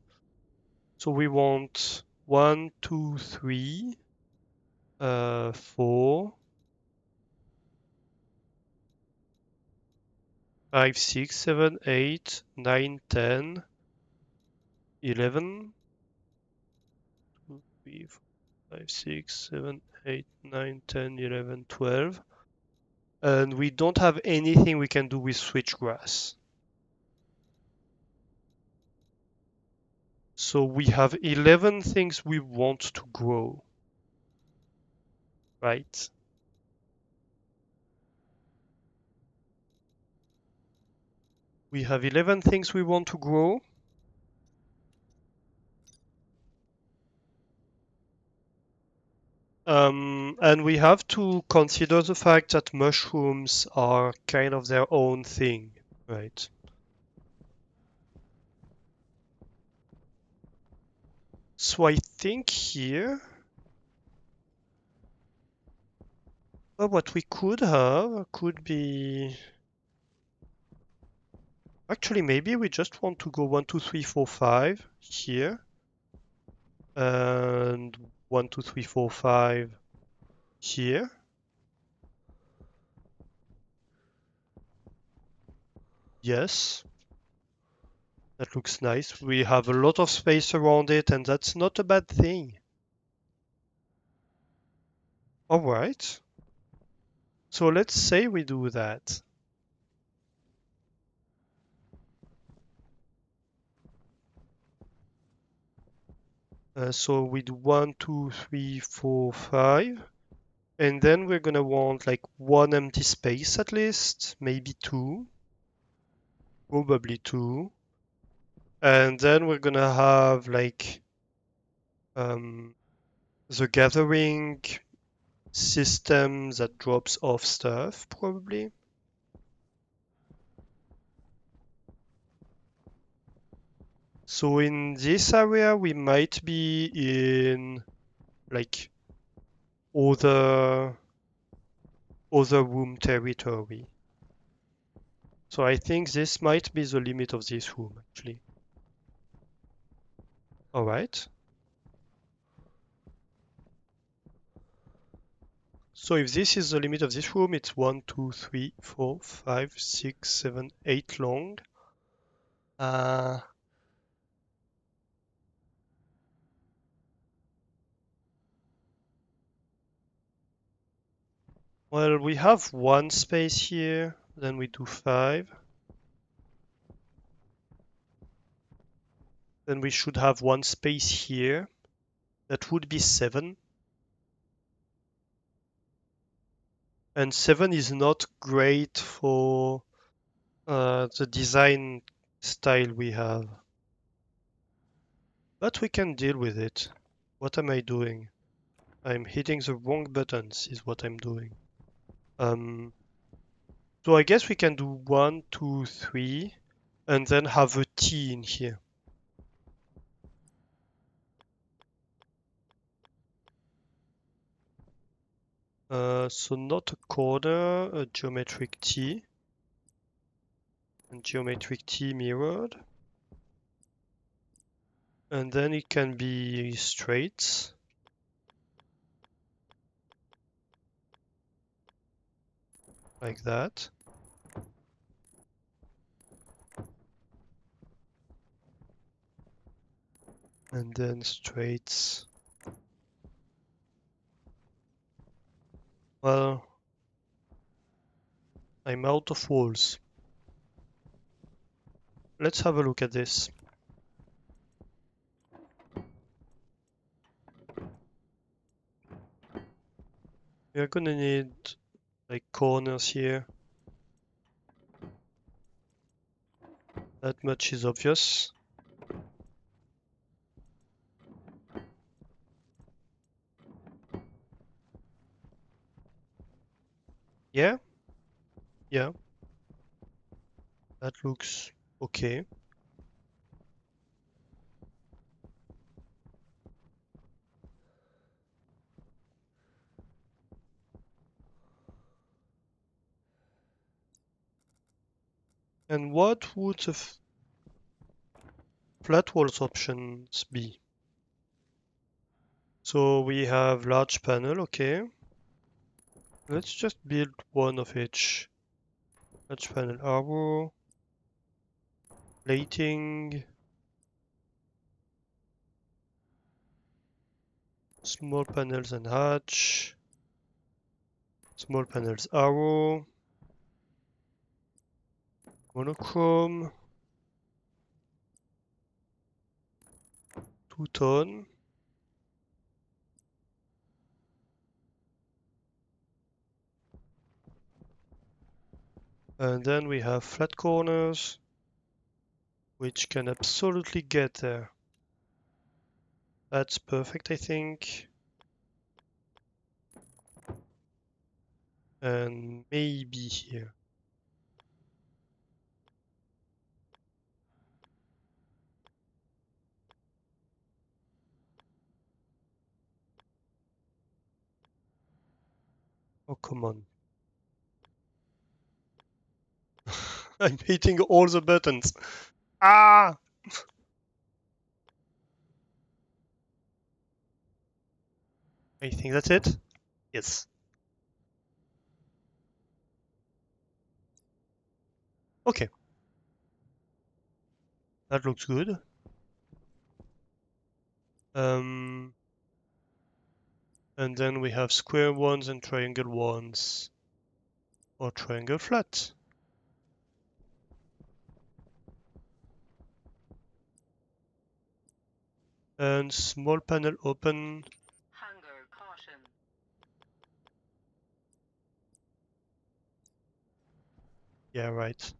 So we want 1, 2, 3, 4, 5, 6, 7, 8, 9, 10, 11, 2, 3, 4, 5, 6, 7, 8, 9, 10, 11, 12. And we don't have anything we can do with switchgrass. So we have 11 things we want to grow, right? We have 11 things we want to grow. And we have to consider the fact that mushrooms are kind of their own thing, right? So I think here, what we could have could be... Actually, maybe we just want to go 1, 2, 3, 4, 5 here. And 1, 2, 3, 4, 5 here. Yes, that looks nice. We have a lot of space around it, and that's not a bad thing. All right. So let's say we do that. So we do 1, 2, 3, 4, 5. And then we're gonna want like one empty space at least, maybe two, probably two. And then we're gonna have like um, the gathering system that drops off stuff, probably. So in this area, we might be in like other room territory. So I think this might be the limit of this room, actually. All right. So if this is the limit of this room, it's 1, 2, 3, 4, 5, 6, 7, 8 long. Uh, well, we have one space here, then we do 5. Then we should have one space here. That would be 7. And 7 is not great for the design style we have. But we can deal with it. What am I doing? I'm hitting the wrong buttons is what I'm doing. So I guess we can do 1, 2, 3, and then have a T in here. So not a corner, a geometric T, and geometric T mirrored. And then it can be straight. Like that. And then straights. Well, I'm out of walls. Let's have a look at this. We're gonna need like corners here. That much is obvious. Yeah, yeah, that looks okay. And what would the flat walls options be? So we have large panel, okay. Let's just build one of each. Large panel arrow, plating, small panels and hatch, small panels arrow, monochrome, two-tone, and then we have flat corners, which can absolutely get there. That's perfect, I think. And maybe here. Oh, come on. I'm hitting all the buttons. Ah! I think that's it. Yes. Okay. That looks good. And then we have square ones and triangle ones. Or triangle flat. And small panel open. Hunger caution. Yeah, right.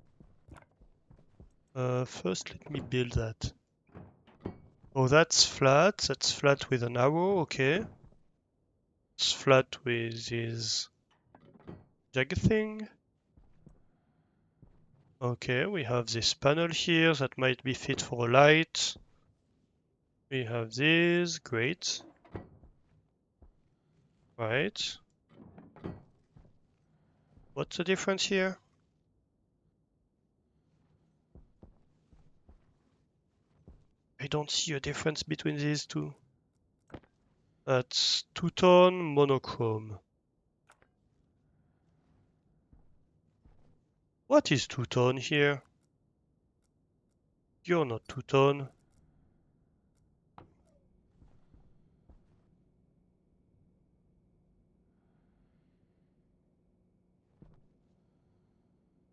First, let me build that. Oh, that's flat. That's flat with an arrow. Okay. It's flat with this jagged thing. Okay, we have this panel here that might be fit for a light. We have this. Great. Right. What's the difference here? I don't see a difference between these two. That's two-tone monochrome. What is two-tone here? You're not two-tone.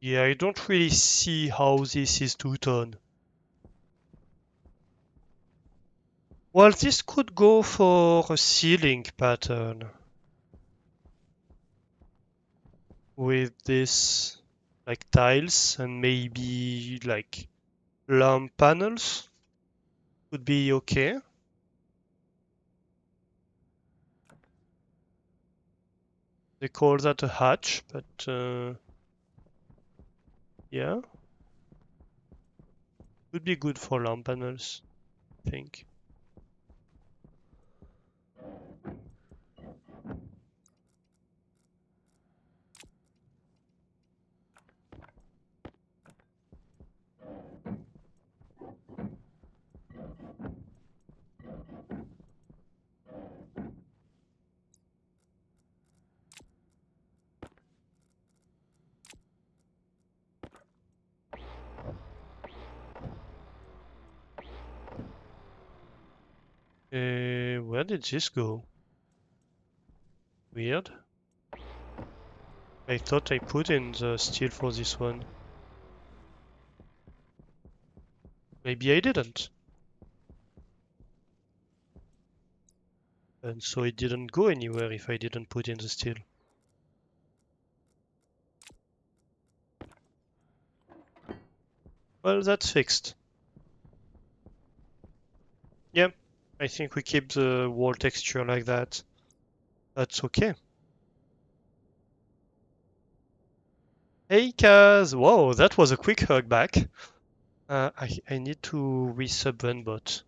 Yeah, I don't really see how this is two-tone. Well, this could go for a ceiling pattern with this like tiles and maybe like lamp panels would be okay. They call that a hatch, but yeah, would be good for lamp panels, I think. Where did this go? Weird. I thought I put in the steel for this one. Maybe I didn't. And so it didn't go anywhere if I didn't put in the steel. Well, that's fixed. Yep, I think we keep the wall texture like that. That's okay. Hey Kaz! Whoa, that was a quick hug back. I need to resub Venbot.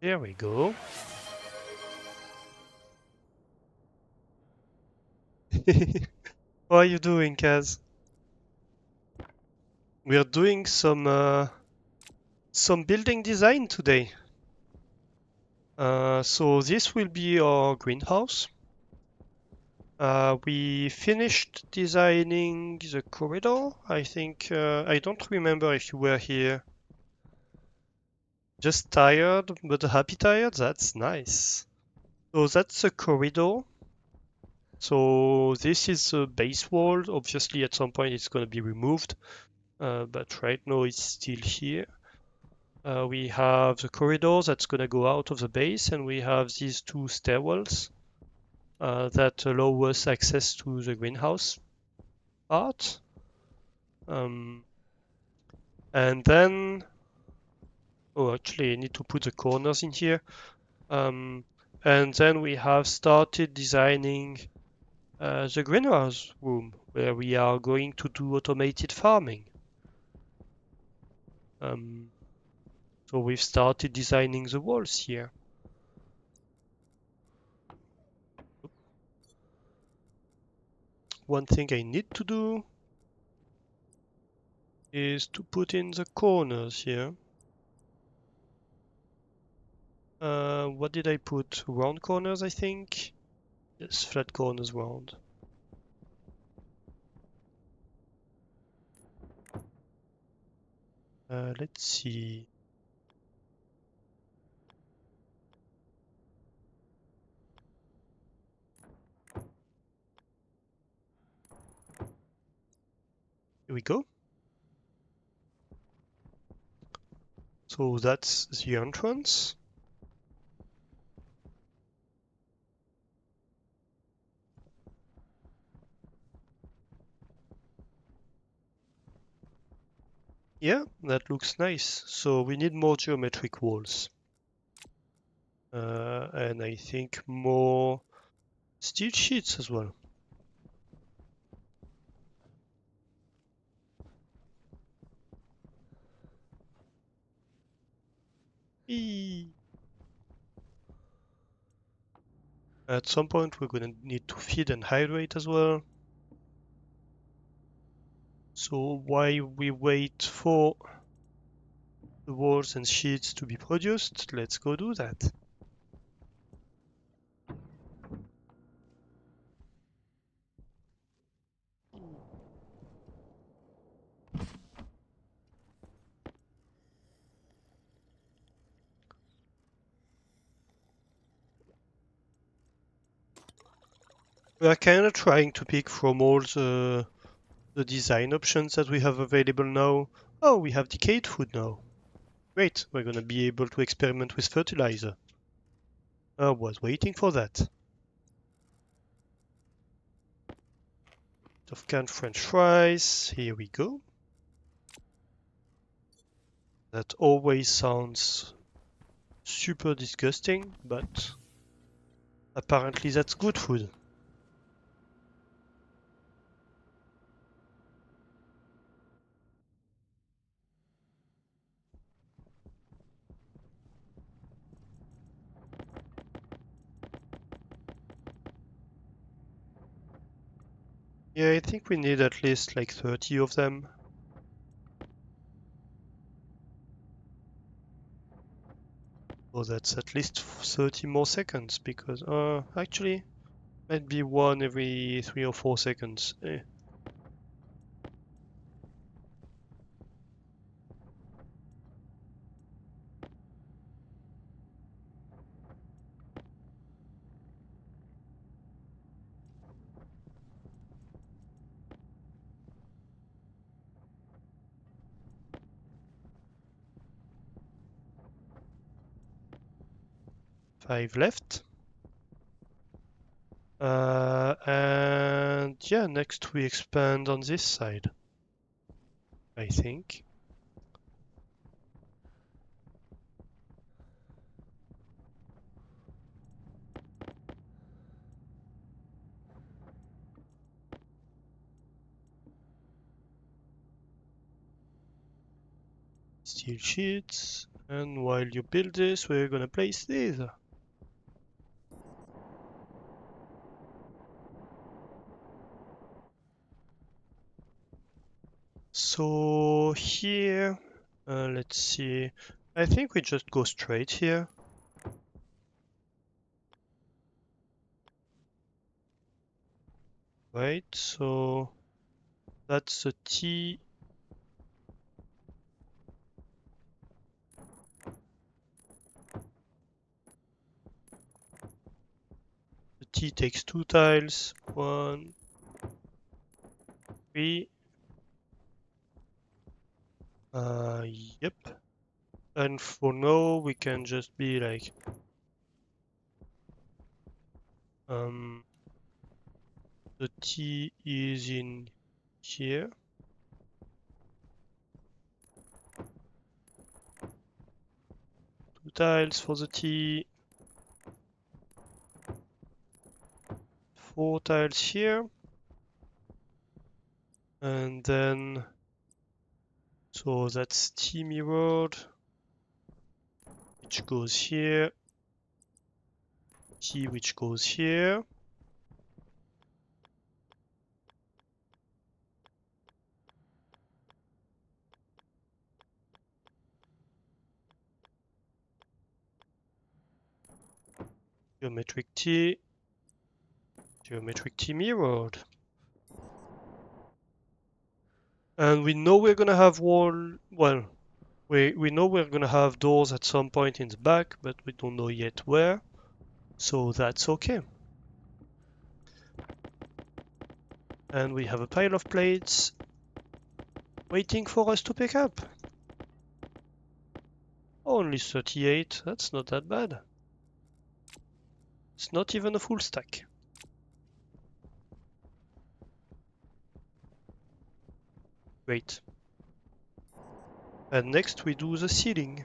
There we go. How are you doing, Kaz? We are doing some building design today. So this will be our greenhouse. We finished designing the corridor. I think I don't remember if you were here. Just tired, but happy tired. That's nice. So that's a corridor. So this is a base wall. Obviously, at some point it's going to be removed, but right now it's still here. We have the corridor that's going to go out of the base, and we have these two stairwells that allow us access to the greenhouse part. Um, and then, oh, actually, I need to put the corners in here. Um, and then we have started designing the greenhouse room where we are going to do automated farming. Um, so we've started designing the walls here. One thing I need to do is to put in the corners here. What did I put? Round corners, I think? Yes, flat corners round. Let's see. Here we go. So that's the entrance. Yeah, that looks nice. So we need more geometric walls. And I think more steel sheets as well. Eee. At some point we're gonna need to feed and hydrate as well. So while we wait for the walls and sheets to be produced, let's go do that. We are kind of trying to pick from all the design options that we have available now. Oh, we have decayed food now. Great, we're gonna be able to experiment with fertilizer. I was waiting for that. Of canned French fries, here we go. That always sounds super disgusting, but apparently that's good food. Yeah, I think we need at least like 30 of them. So that's at least 30 more seconds because actually might be one every 3 or 4 seconds. 5 left. And yeah, next we expand on this side, I think. Steel sheets. And while you build this, we're gonna place these. So here, let's see. I think we just go straight here. Right, so that's the T. The T takes 2 tiles. 1, 3. Yep. And for now, we can just be like, um, the T is in here. 2 tiles for the T. 4 tiles here. And then, so that's T mirrored, which goes here. T which goes here. Geometric T. Geometric T mirrored. And we know we're gonna have well, we know we're gonna have doors at some point in the back, but we don't know yet where. So that's okay. And we have a pile of plates waiting for us to pick up. Only 38, that's not that bad. It's not even a full stack. Great. And next we do the ceiling.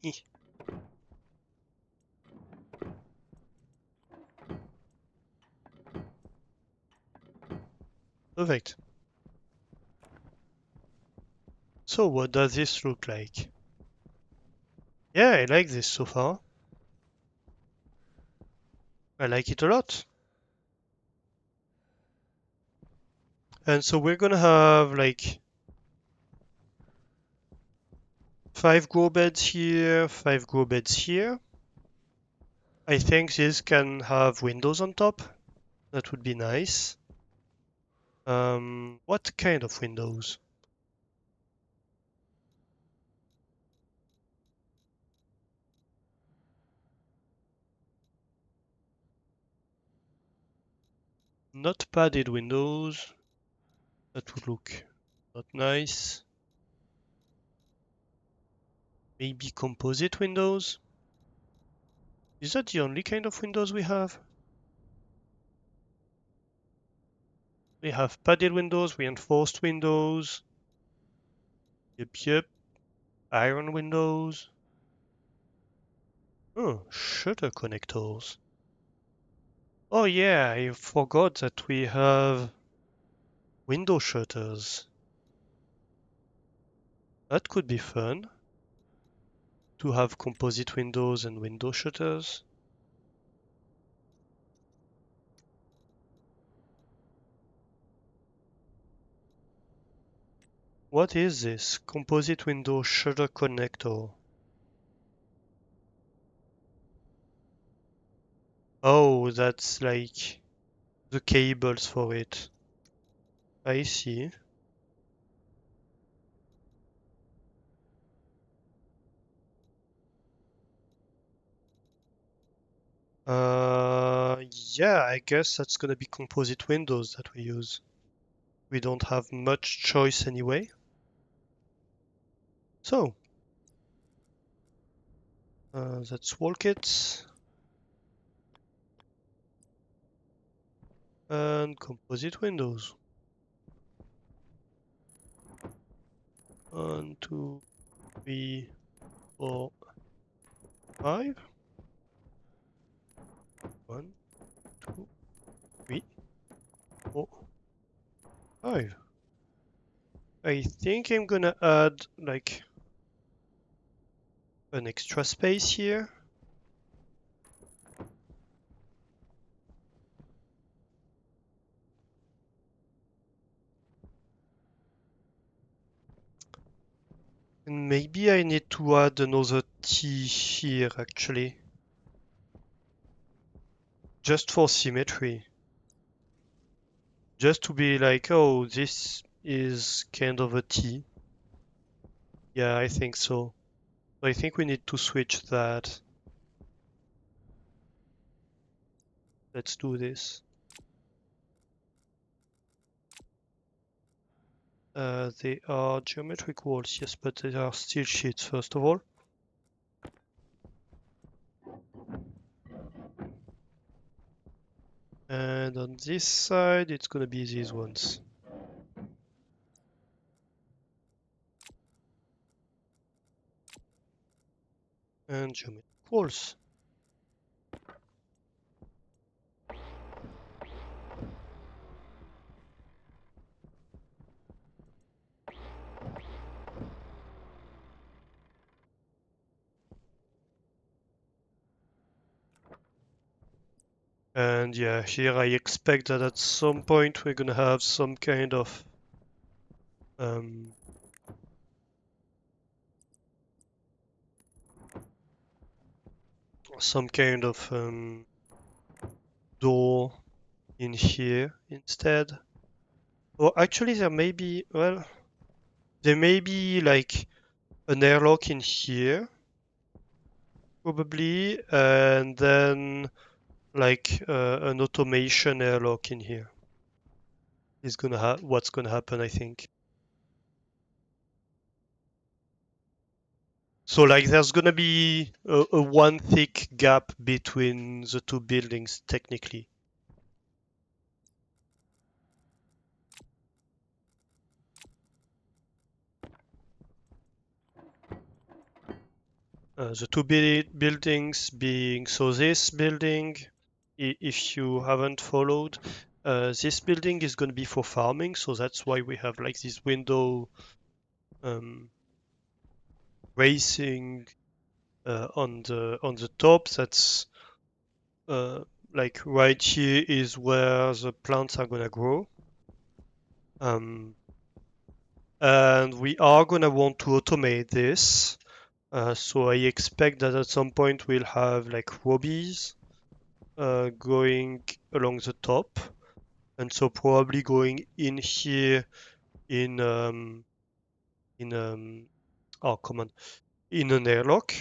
Eh, Perfect. So what does this look like? Yeah, I like this so far. I like it a lot. And so we're gonna have like 5 grow beds here, 5 grow beds here. I think this can have windows on top. That would be nice. What kind of windows? Not padded windows. That would look not nice. Maybe composite windows? Is that the only kind of windows we have? We have padded windows, reinforced windows. Yep. Iron windows. Oh, shutter connectors. Oh yeah, I forgot that we have window shutters. That could be fun to have composite windows and window shutters. What is this? Composite window shutter connector. Oh, that's like the cables for it. I see. Yeah, I guess that's gonna be composite windows that we use. We don't have much choice anyway. So, that's wall kits and composite windows. 1, 2, 3, 4, 5. 1, 2, 3, 4, 5. I think I'm gonna add like an extra space here. And maybe I need to add another T here actually. Just for symmetry. Just to be like, oh, this is kind of a T. Yeah, I think so. I think we need to switch that. Let's do this. They are geometric walls, yes, but they are steel sheets first of all. And on this side, it's gonna be these ones. And geometric walls. And yeah, here I expect that at some point we're gonna have some kind of um, door in here instead. Or actually there may be, well, there may be like an airlock in here, probably, and then like an automation airlock in here is what's gonna happen, I think. So like there's gonna be a one thick gap between the two buildings technically. The two buildings being, so this building, if you haven't followed, this building is going to be for farming, so that's why we have like this window um, racing on the top. That's like right here is where the plants are gonna grow. Um, and we are gonna want to automate this. So I expect that at some point we'll have like robies going along the top, and so probably going in here in in oh come on in an airlock,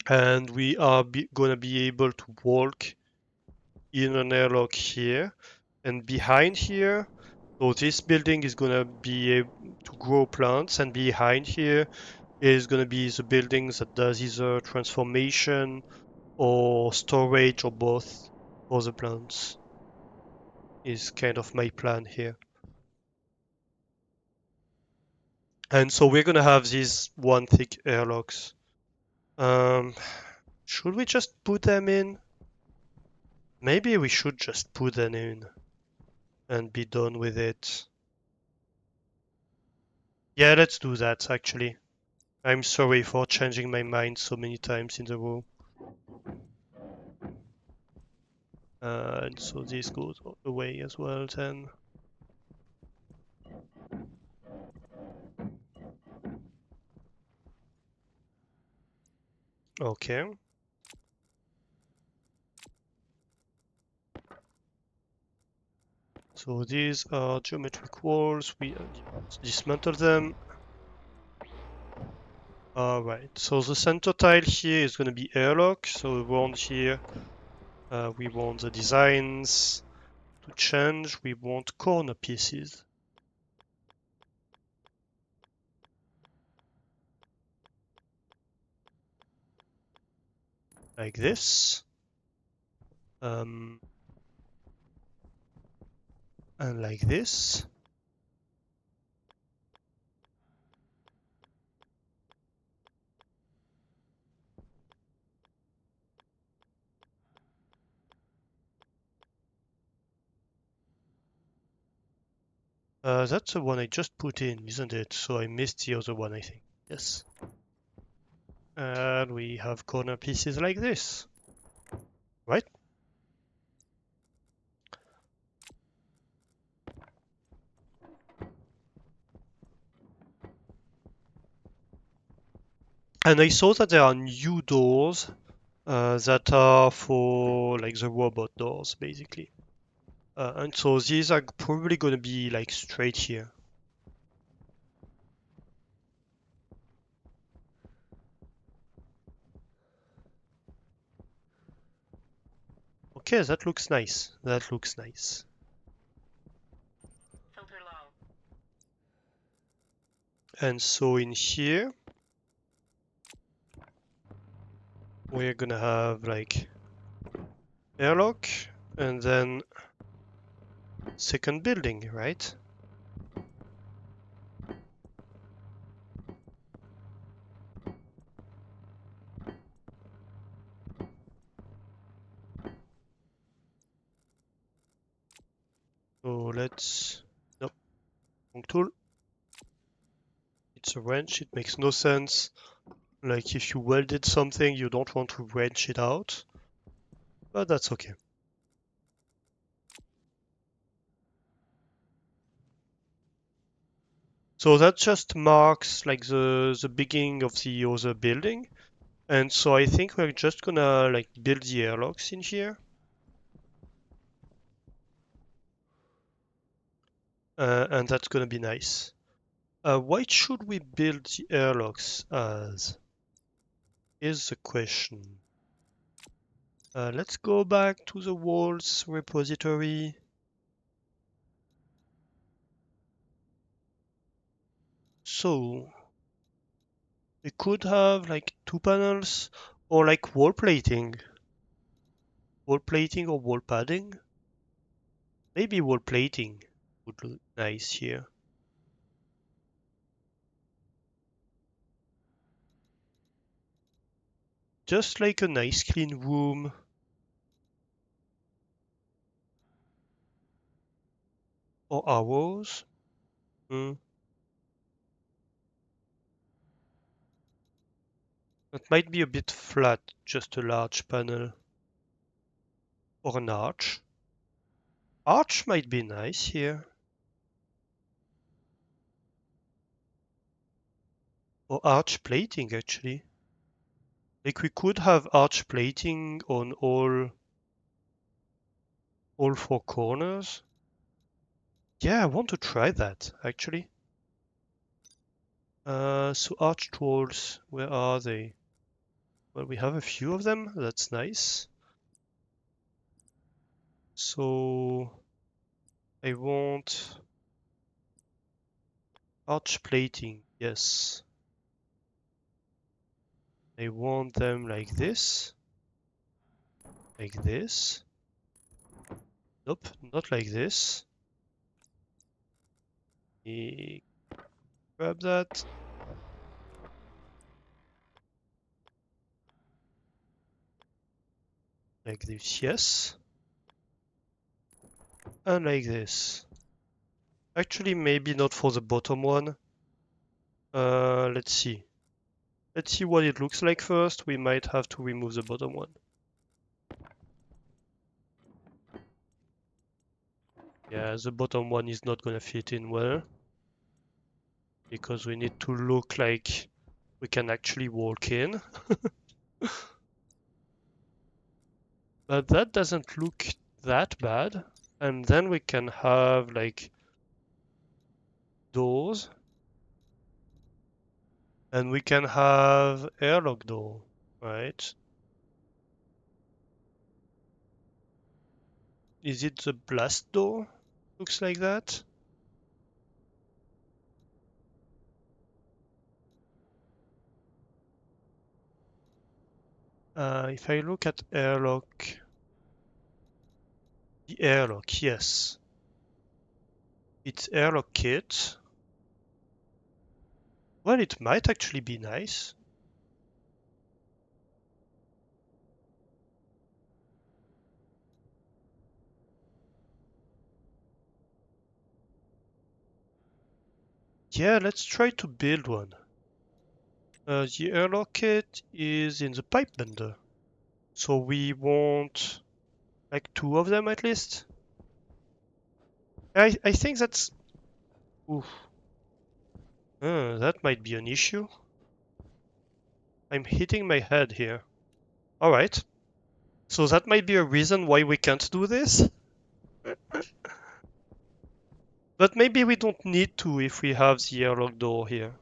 and we are gonna be able to walk in an airlock here, and behind here. So this building is gonna be able to grow plants, and behind here is gonna be the building that does either transformation or storage or both for the plants. Is kind of my plan here. And so we're gonna have these one thick airlocks. Um, should we just put them in? Maybe we should just put them in and be done with it. Yeah, let's do that actually. I'm sorry for changing my mind so many times in the row. And so this goes away as well then. Okay. So these are geometric walls. We dismantle them. Alright, so the center tile here is going to be airlock. So around here, we want the designs to change. We want corner pieces like this. Um, and like this. That's the one I just put in, isn't it? So I missed the other one, I think. Yes. And we have corner pieces like this, right? And I saw that there are new doors that are for like the robot doors, basically. And so these are probably going to be like straight here. Okay, that looks nice. That looks nice. Filter low. And so in here, we're gonna have like airlock and then second building, right? So let's, nope, wrong tool. It's a wrench, it makes no sense. Like if you welded something, you don't want to wrench it out, but that's okay. So that just marks like the beginning of the other building. And so I think we're just gonna like build the airlocks in here. And that's gonna be nice. What should we build the airlocks as? Is the question. Let's go back to the walls repository. So we could have like two panels or like wall plating or wall padding. Maybe wall plating would look nice here. Just like a nice clean room. Or arrows. Hmm. That might be a bit flat, just a large panel. Or an arch. Arch might be nice here. Or arch plating, actually. Like we could have arch plating on all four corners. Yeah, I want to try that, actually. So arch walls, where are they? Well, we have a few of them. That's nice. So I want arch plating. Yes. I want them like this. Like this. Nope, not like this. Grab that. Like this, yes. And like this. Actually, maybe not for the bottom one. Let's see. Let's see what it looks like first. We might have to remove the bottom one. Yeah, the bottom one is not gonna fit in well because we need to look like we can actually walk in. But that doesn't look that bad. And then we can have like doors. And we can have airlock door, right? Is it the blast door? Looks like that. If I look at airlock, the airlock, yes. It's airlock kit. Well, it might actually be nice. Yeah, let's try to build one. The airlock kit is in the pipe bender. So we want like two of them at least. I think that's... Oof. That might be an issue. I'm hitting my head here. Alright. So that might be a reason why we can't do this. But maybe we don't need to if we have the airlock door here.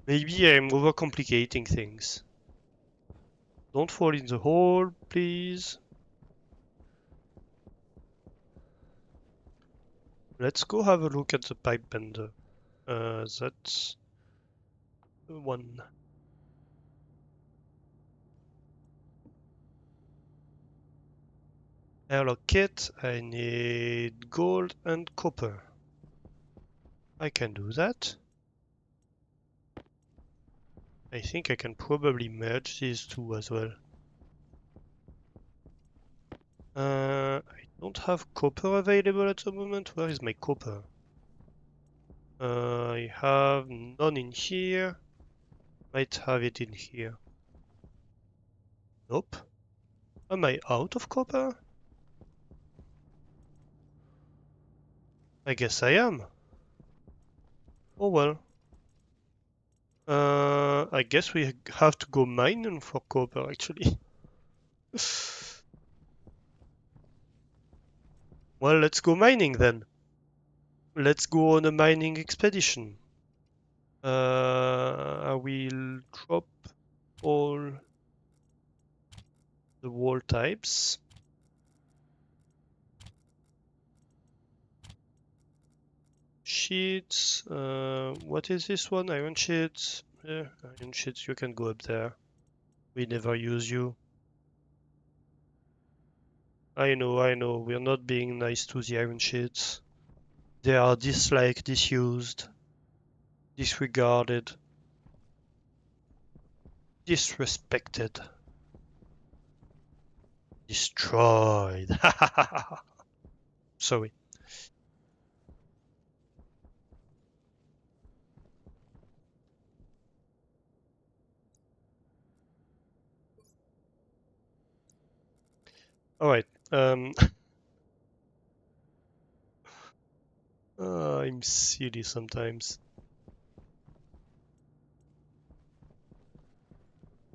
Maybe I'm overcomplicating things. Don't fall in the hole, please. Let's go have a look at the pipe bender. That's one. Airlock kit, I need gold and copper. I can do that. I think I can probably merge these two as well. I don't have copper available at the moment. Where is my copper? I have none in here. Might have it in here. Nope. Am I out of copper? I guess I am. Oh well. I guess we have to go mining for copper actually. Well, let's go mining then. Let's go on a mining expedition. I will drop all the wall types. Sheets. What is this one? Iron sheets. Yeah, iron sheets. You can go up there. We never use you. I know. We're not being nice to the iron sheets. They are disliked, disused, disregarded, disrespected, destroyed. Sorry. All right. I'm silly sometimes.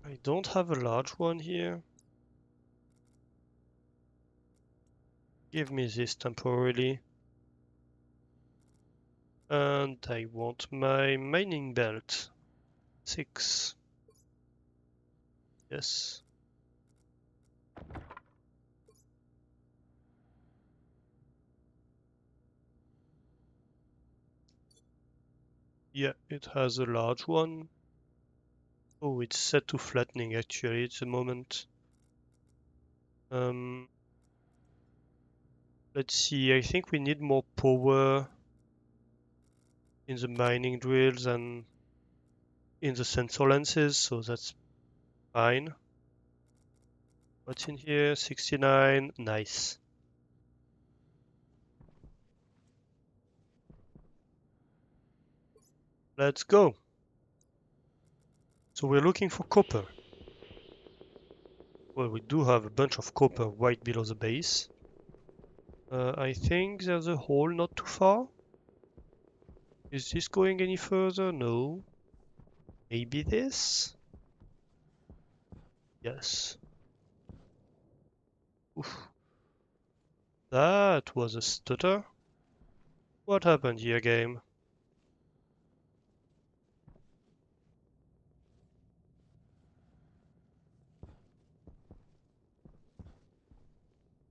I don't have a large one here. Give me this temporarily. And I want my mining belt. 6. Yes. Yeah, it has a large one. Oh, it's set to flattening actually at the moment. Um, let's see, I think we need more power in the mining drills and in the sensor lenses, so that's fine. What's in here? 69. Nice. Let's go. So we're looking for copper. Well, we do have a bunch of copper right below the base. I think there's a hole not too far. Is this going any further? No. Maybe this? Yes. Oof. That was a stutter. What happened here, game?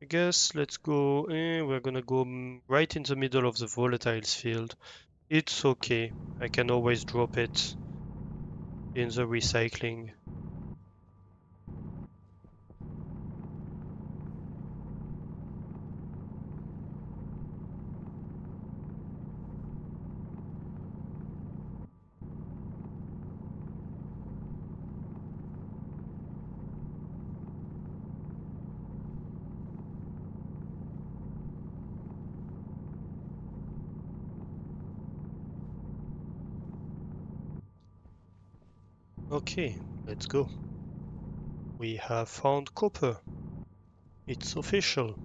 I guess let's go. We're gonna go right in the middle of the volatiles field. It's okay. I can always drop it in the recycling. Okay, let's go. We have found copper. It's official.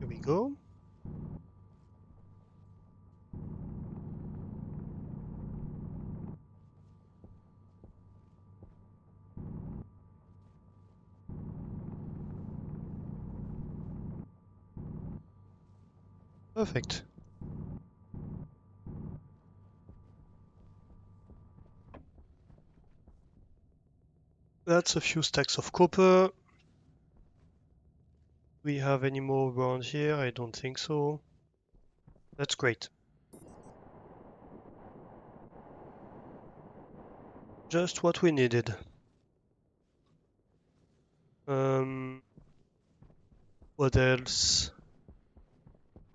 Here we go. Perfect. That's a few stacks of copper. We have any more around here? I don't think so. That's great. Just what we needed. Um, what else?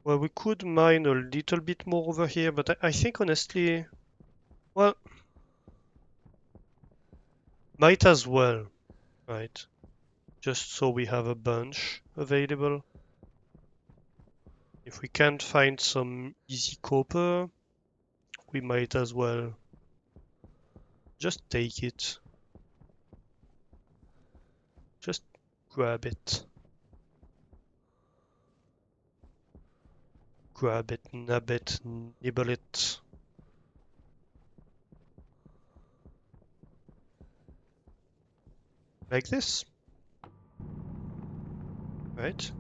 Well, we could mine a little bit more over here, but I think honestly, well, might as well, right? Just so we have a bunch available. If we can't find some easy copper, we might as well just take it. Just grab it. Grab it, nab it, nibble it. Like this, right?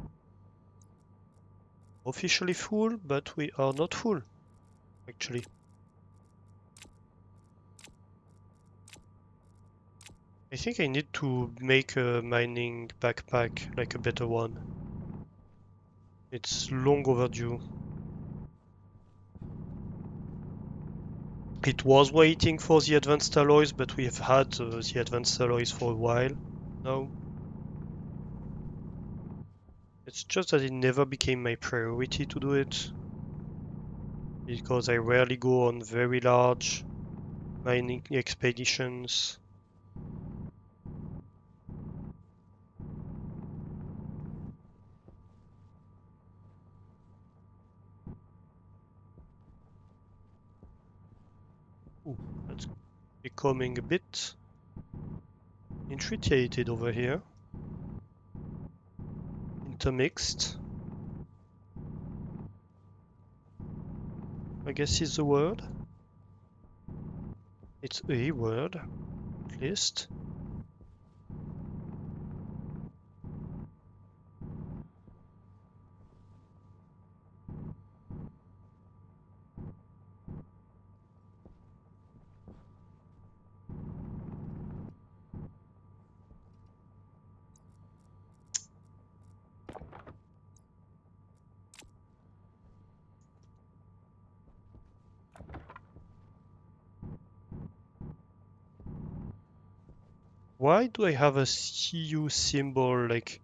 officially full, but we are not full, actually. I think I need to make a mining backpack, like a better one. It's long overdue. It was waiting for the advanced alloys, but we have had the advanced alloys for a while now. It's just that it never became my priority to do it, because I rarely go on very large mining expeditions. Ooh, that's becoming a bit intricate over here. Intermixed, I guess is the word. It's a word, at least. Why do I have a CU symbol like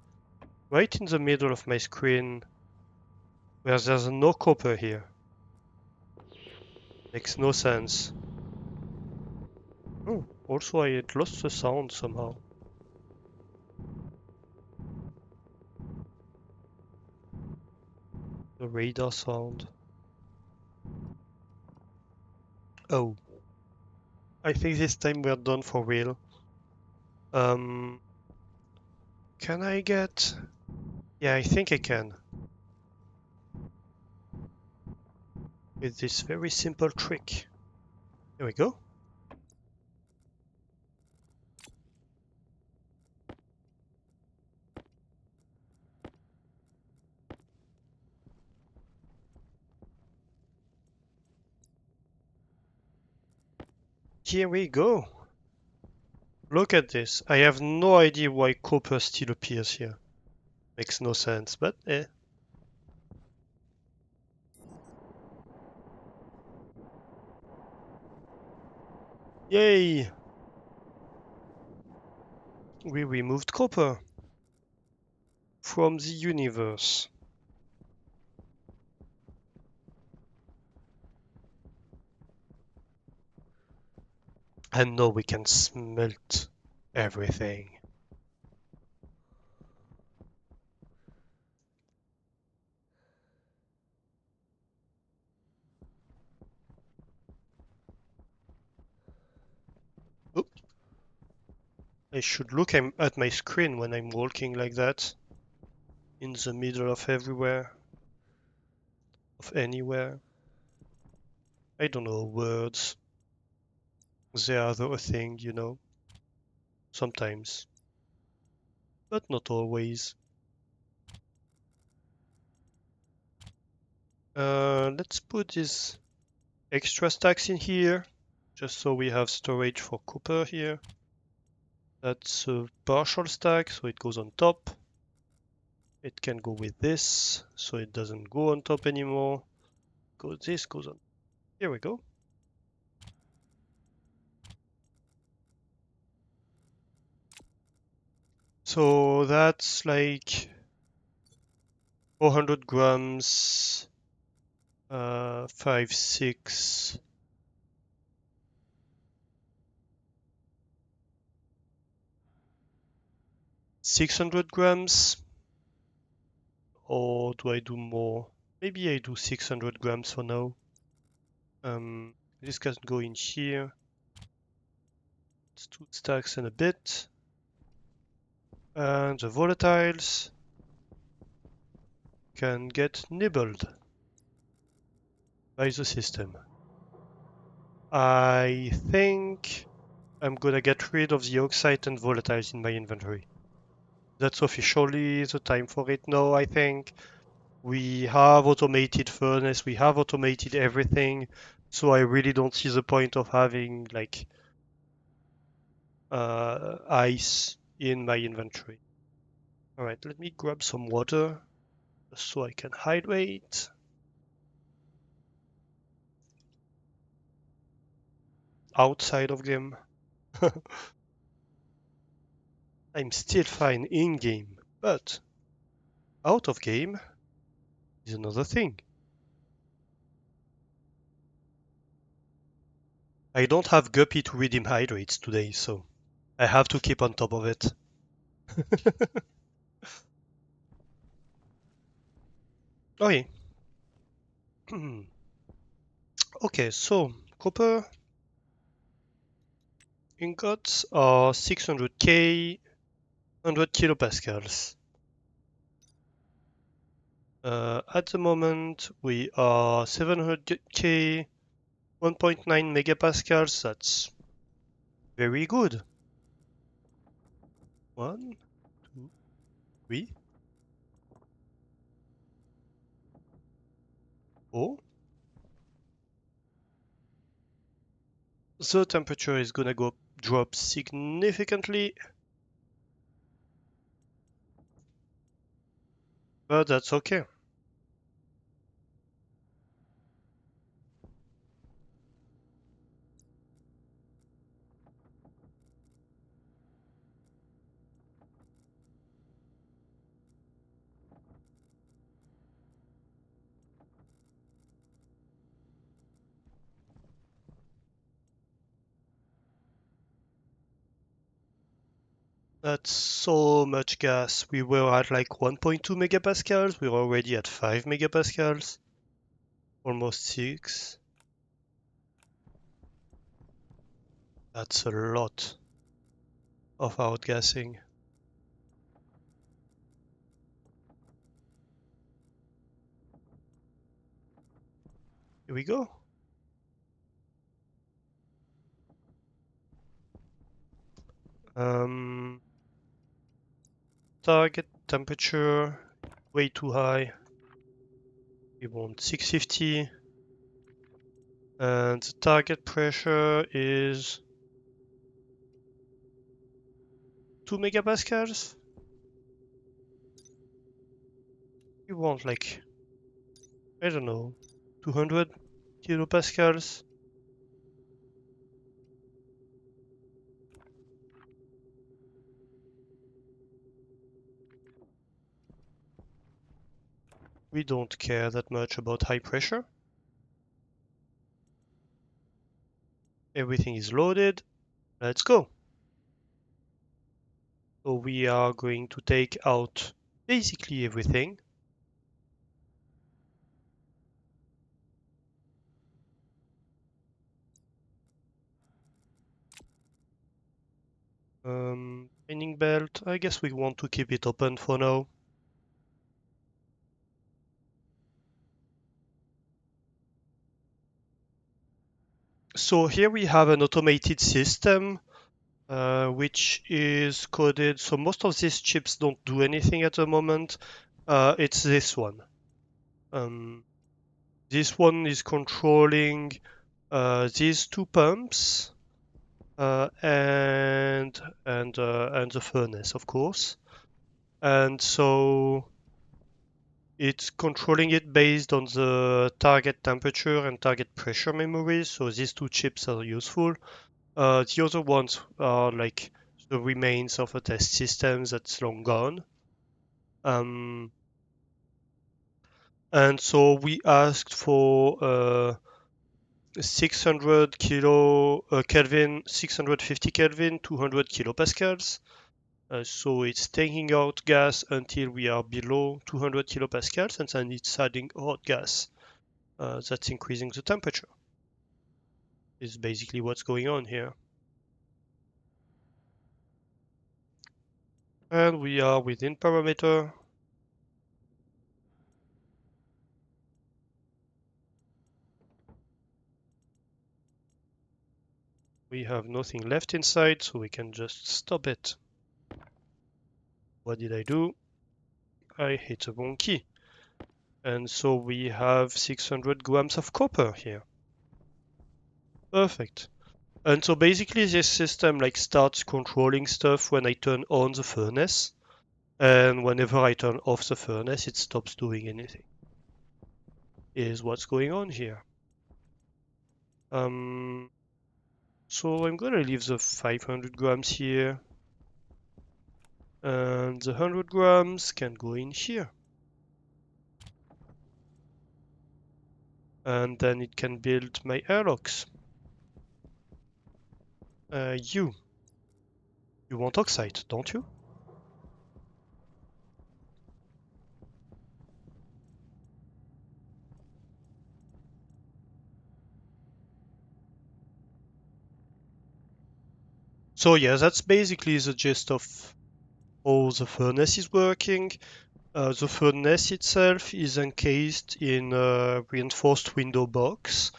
right in the middle of my screen where there's no copper here? Makes no sense. Oh, also I had lost the sound somehow. The radar sound. Oh, I think this time we're done for real. Um, can I get... Yeah, I think I can. With this very simple trick. There we go. Here we go. Look at this. I have no idea why copper still appears here. Makes no sense, but eh. Yay! We removed copper from the universe. And now we can smelt everything. Oop. I should look at my screen when I'm walking like that. In the middle of everywhere. Of anywhere. I don't know, words. They are a thing, you know. Sometimes. But not always. Let's put these extra stacks in here. Just so we have storage for copper here. That's a partial stack, so it goes on top. It can go with this, so it doesn't go on top anymore. This goes on. Here we go. So that's like 400 grams, 5, 6. 600 grams, or do I do more? Maybe I do 600 grams for now. This can go in here. It's 2 stacks and a bit. And the volatiles can get nibbled by the system. I think I'm gonna get rid of the oxide and volatiles in my inventory. That's officially the time for it now, I think. We have automated furnace, we have automated everything, so I really don't see the point of having like ice in my inventory. All right, let me grab some water so I can hydrate. Outside of game, I'm still fine in game, but out of game is another thing. I don't have Guppy to redeem hydrates today, so I have to keep on top of it. Okay. Okay, so copper ingots are 600k, 100 kilopascals. At the moment, we are 700k, 1.9 megapascals. That's very good. 1, 2, 3, 4. The temperature is gonna go drop significantly, but that's okay. That's so much gas. We were at like 1.2 megapascals. We're already at 5 megapascals, almost 6. That's a lot of outgassing. Here we go. Um, Target temperature way too high. We want 650. And the target pressure is 2 megapascals. We want like, I don't know, 200 kilopascals. We don't care that much about high pressure. Everything is loaded. Let's go. So we are going to take out basically everything. Training belt, I guess we want to keep it open for now. So here we have an automated system which is coded. So most of these chips don't do anything at the moment. It's this one. Um, this one is controlling these two pumps and the furnace, of course. And so it's controlling it based on the target temperature and target pressure memories. So these two chips are useful. The other ones are like the remains of a test system that's long gone. Um, and so we asked for 600 Kelvin, 650 Kelvin, 200 kilopascals. So it's taking out gas until we are below 200 kilopascals, and then it's adding hot gas. That's increasing the temperature. Is basically what's going on here. And we are within parameter. We have nothing left inside, so we can just stop it. What did I do? I hit the wrong key. And so we have 600 grams of copper here. Perfect. And so basically this system like starts controlling stuff when I turn on the furnace, and whenever I turn off the furnace, it stops doing anything. Is what's going on here. Um, so I'm gonna leave the 500 grams here, and the 100 grams can go in here. And then it can build my airlocks. You want oxide, don't you? So yeah, that's basically the gist of how the furnace is working. The furnace itself is encased in a reinforced window box,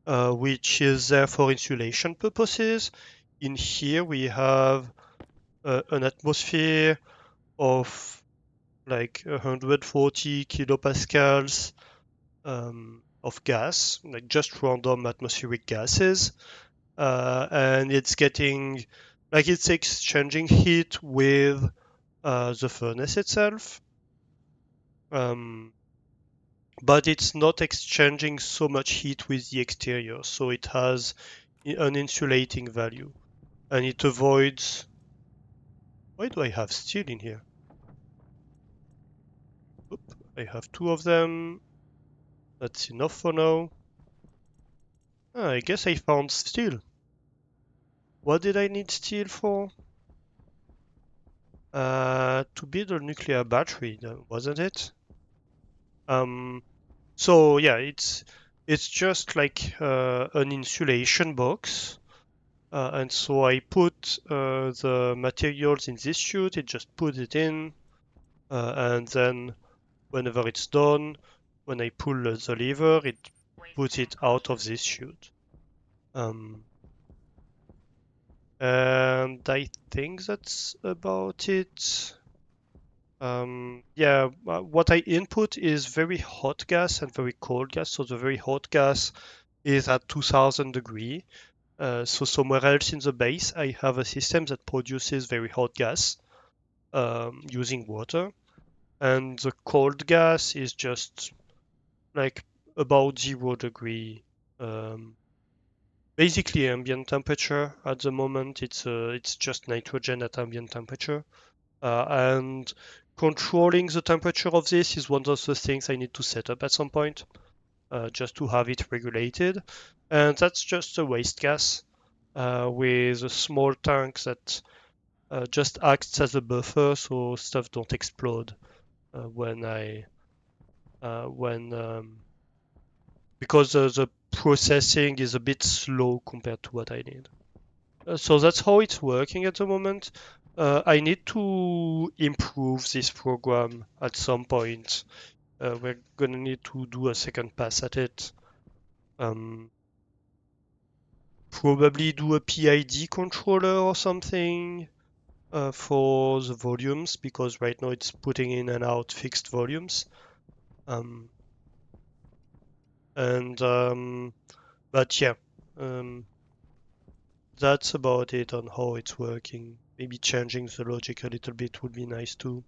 which is there for insulation purposes. In here we have an atmosphere of like 140 kilopascals of gas, like just random atmospheric gases. And it's exchanging heat with the furnace itself. Um, but it's not exchanging so much heat with the exterior, so it has an insulating value, and it avoids. Why do I have steel in here? Oop, I have two of them. That's enough for now. I guess I found steel. What did I need steel for? To build a nuclear battery, wasn't it? Um, so yeah, it's just like an insulation box. And so I put the materials in this chute, it just put it in, and then whenever it's done, when I pull the lever, it puts it out of this chute. Um, and I think that's about it. Yeah, what I input is very hot gas and very cold gas. So the very hot gas is at 2000 degree. So somewhere else in the base, I have a system that produces very hot gas using water, and the cold gas is just like about 0 degree. Um, Basically ambient temperature at the moment. It's just nitrogen at ambient temperature, and controlling the temperature of this is one of the things I need to set up at some point, just to have it regulated. And that's just a waste gas with a small tank that just acts as a buffer so stuff don't explode when I when because the processing is a bit slow compared to what I need. So that's how it's working at the moment. I need to improve this program at some point. We're gonna need to do a second pass at it. Um, Probably do a PID controller or something for the volumes, because right now it's putting in and out fixed volumes. Um, and But yeah, um, that's about it on how it's working. Maybe changing the logic a little bit would be nice too.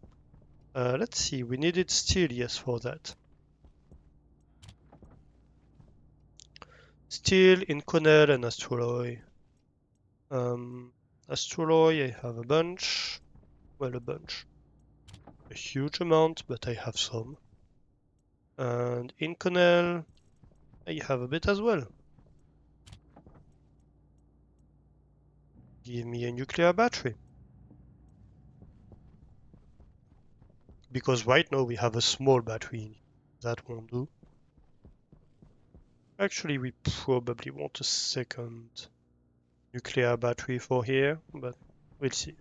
Let's see, we needed steel, yes, for that. Steel, Inconel, and Astroloy. Um, Astroloy, I have a bunch. Well, a bunch. A huge amount, but I have some. And Inconel, I have a bit as well. Give me a nuclear battery. Because right now we have a small battery. That won't do. Actually, we probably want a second nuclear battery for here, but we'll see.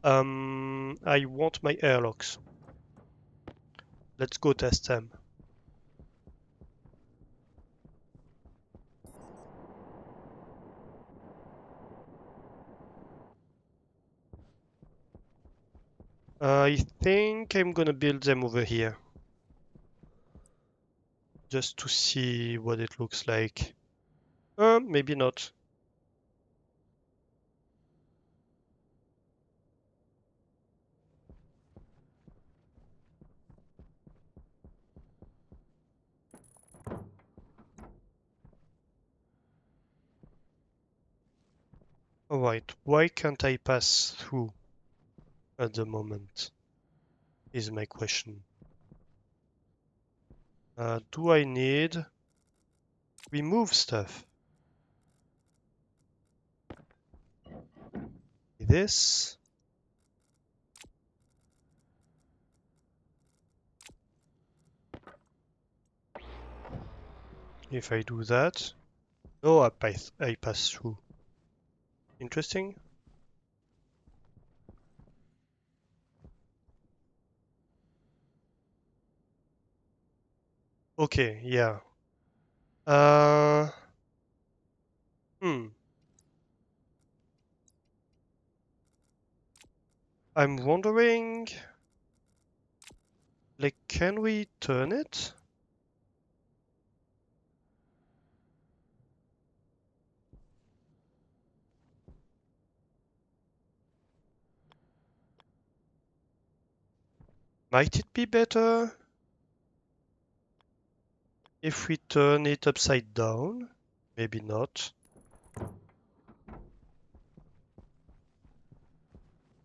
I want my airlocks. Let's go test them. I think I'm gonna build them over here, just to see what it looks like. Maybe not. Alright, why can't I pass through at the moment, is my question. Do I need remove stuff? This? If I do that, no, I pass through. Interesting. Okay, yeah. Uh, hmm. I'm wondering, like, can we turn it? Might it be better if we turn it upside down? Maybe not.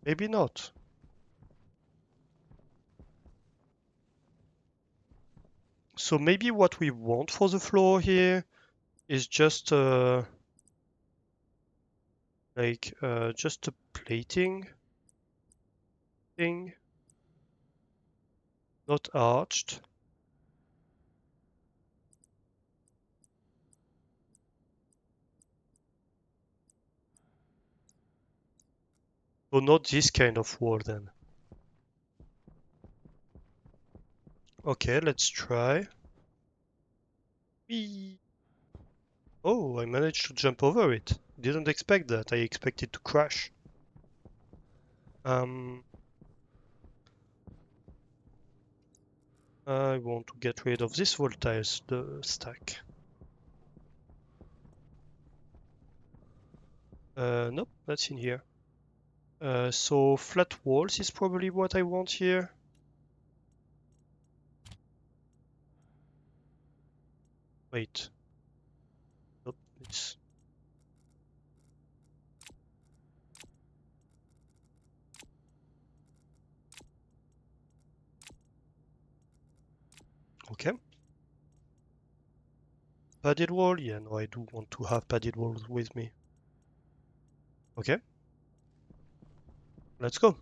Maybe not. So maybe what we want for the floor here is just just a plating thing, not arched. So not this kind of wall then. Okay, let's try. Whee! Oh, I managed to jump over it. Didn't expect that. I expected to crash. Um, I want to get rid of this voltiles, the stack. Nope, that's in here. So flat walls is probably what I want here. Wait, nope, it's okay. Padded wall? Yeah, no, I do want to have padded walls with me. Okay, let's go.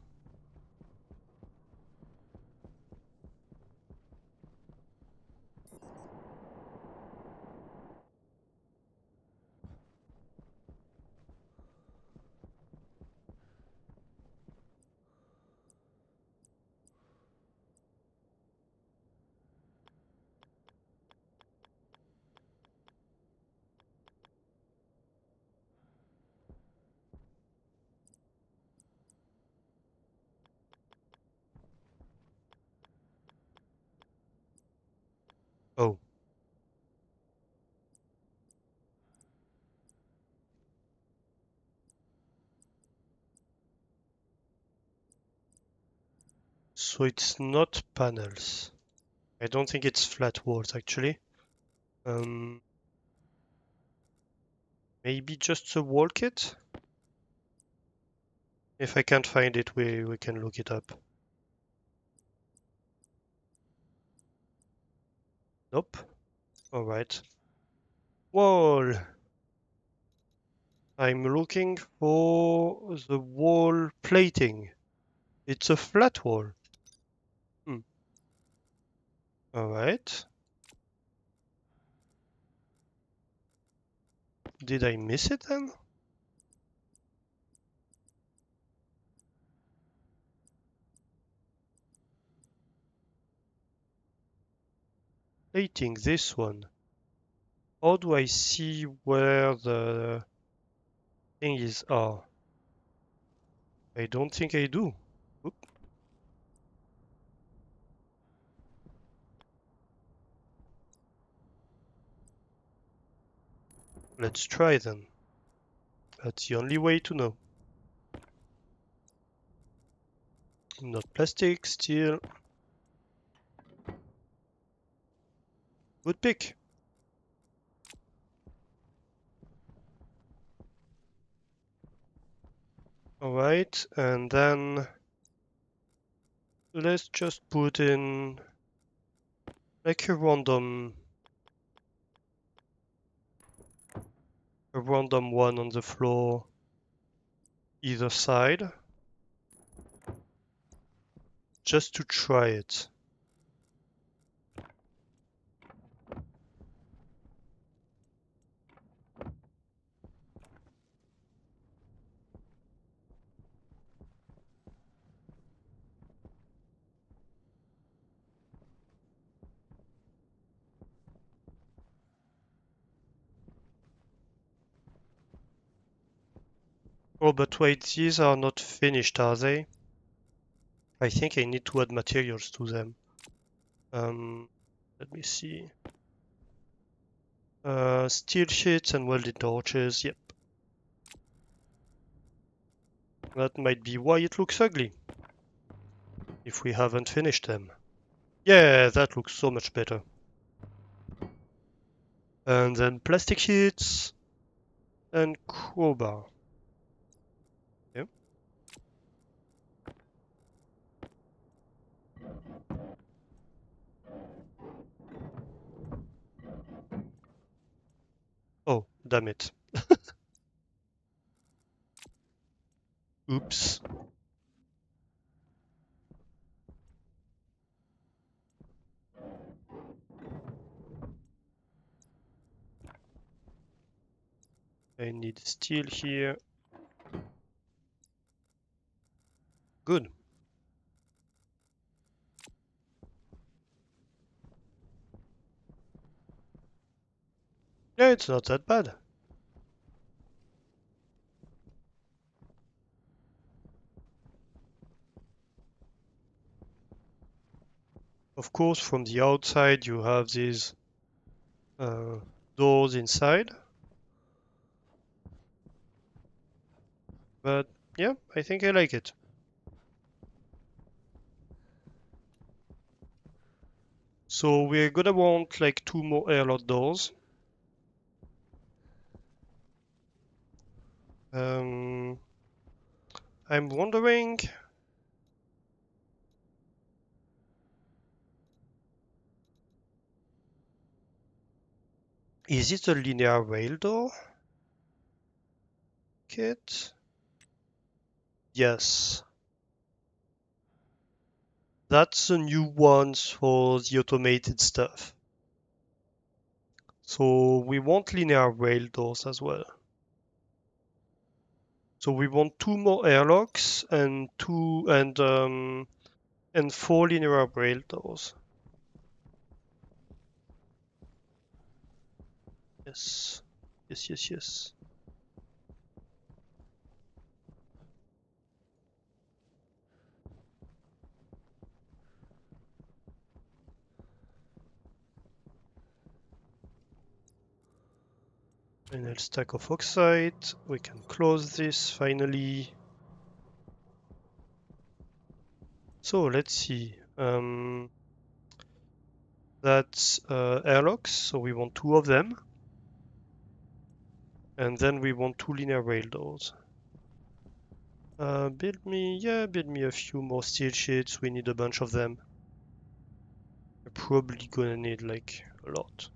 Oh, so it's not panels. I don't think it's flat walls actually. Um, Maybe just a wall kit? If I can't find it, we can look it up. Nope. Alright. Wall. I'm looking for the wall plating. It's a flat wall. Hmm. Alright. Did I miss it then? Plating this one. How do I see where the thing is? Oh, I don't think I do. Oop. Let's try then. That's the only way to know. Not plastic, steel. Good pick. Alright, and then let's just put in like a random one on the floor either side, just to try it. Oh, but wait, these are not finished, are they? I think I need to add materials to them. Let me see. Steel sheets and welded torches, yep. That might be why it looks ugly, if we haven't finished them. Yeah, that looks so much better. And then plastic sheets and crowbar. Yep. Oh, damn it. Oops. I need steel here. Good. Yeah, it's not that bad. Of course, from the outside you have these uh, doors inside. But yeah, I think I like it. So we're gonna want like 2 more airlock doors. Um, I'm wondering, is it a linear rail door kit? Yes. That's the new ones for the automated stuff. So we want linear rail doors as well. So we want 2 more airlocks and 4 linear rail doors. Yes. Yes, yes, yes. Final stack of oxide. We can close this finally. So let's see. That's airlocks, so we want 2 of them. And then we want 2 linear rail doors. Build me a few more steel sheets. We need a bunch of them. We're probably gonna need like a lot.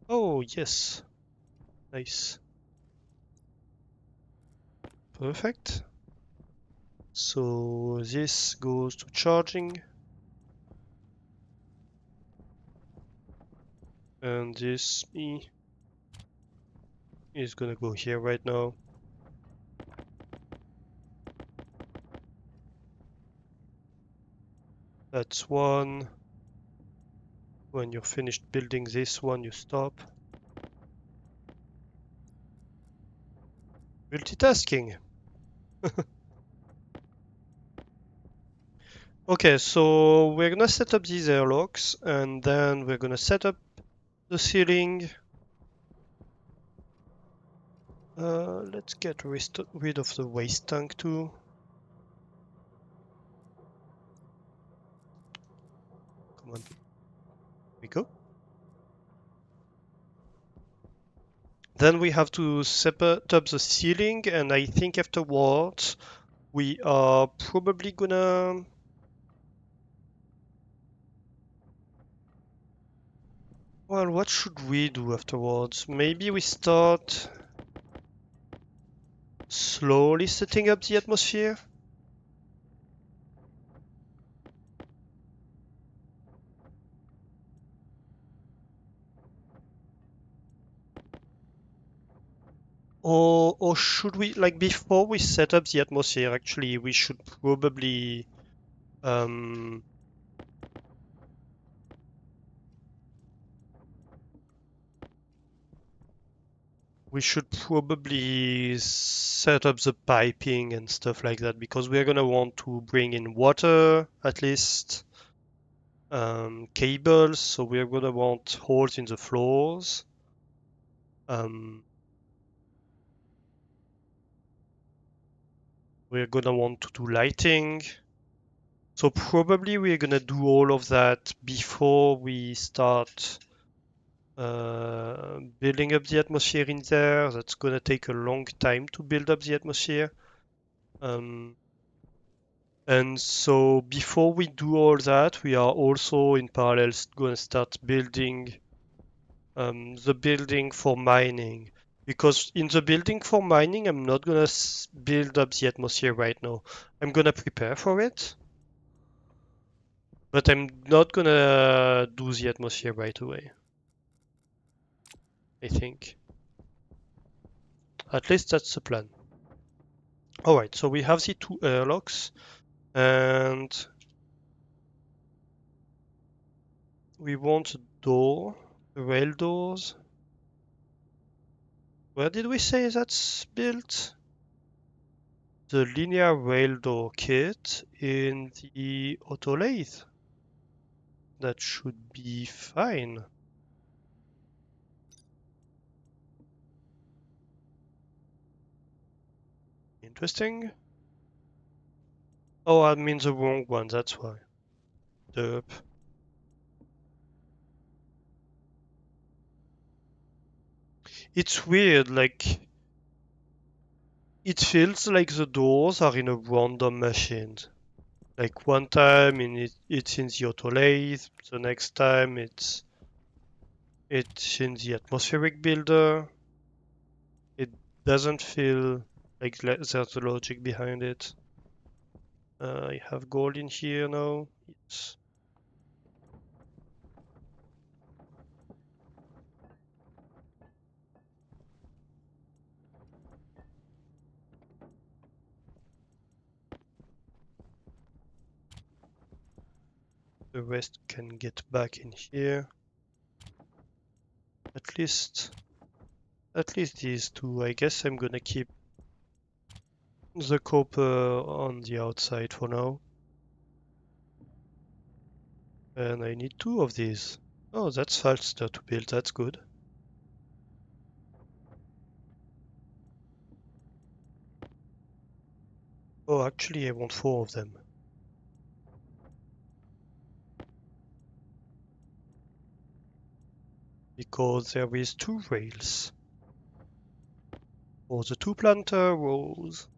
Oh, yes. Nice. Perfect. So this goes to charging. And this is gonna go here right now. That's one. When you're finished building this one, you stop. Multitasking. Okay, so we're gonna set up these airlocks and then we're gonna set up the ceiling. Let's get rid of the waste tank too. Come on, here we go. Then we have to separate up the ceiling, and I think afterwards we are probably gonna. Well, what should we do afterwards? Maybe we start slowly setting up the atmosphere? Or should we, like, before we set up the atmosphere, actually, we should probably um, set up the piping and stuff like that because we're gonna want to bring in water at least, cables, so we're gonna want holes in the floors. Um, we're gonna want to do lighting. So probably we're gonna do all of that before we start building up the atmosphere in there. That's gonna take a long time to build up the atmosphere. Um, and so before we do all that, we are also in parallel gonna start building the building for mining. Because in the building for mining, I'm not gonna build up the atmosphere right now. I'm gonna prepare for it, but I'm not gonna do the atmosphere right away, I think. At least that's the plan. Alright, so we have the two airlocks and we want a door, rail doors. Where did we say that's built? The linear rail door kit in the auto lathe. That should be fine. Interesting. Oh, I mean the wrong one, that's why. Derp. It's weird, like, it feels like the doors are in a random machine. Like one time it's in the auto lathe, the next time it's in the atmospheric builder. It doesn't feel like there's a logic behind it. I have gold in here now. Yes. The rest can get back in here. At least At least these two. I guess I'm gonna keep the copper on the outside for now. And I need two of these. Oh, that's faster to build. That's good. Oh, actually, I want four of them. Because there is two rails. For the two planter rows.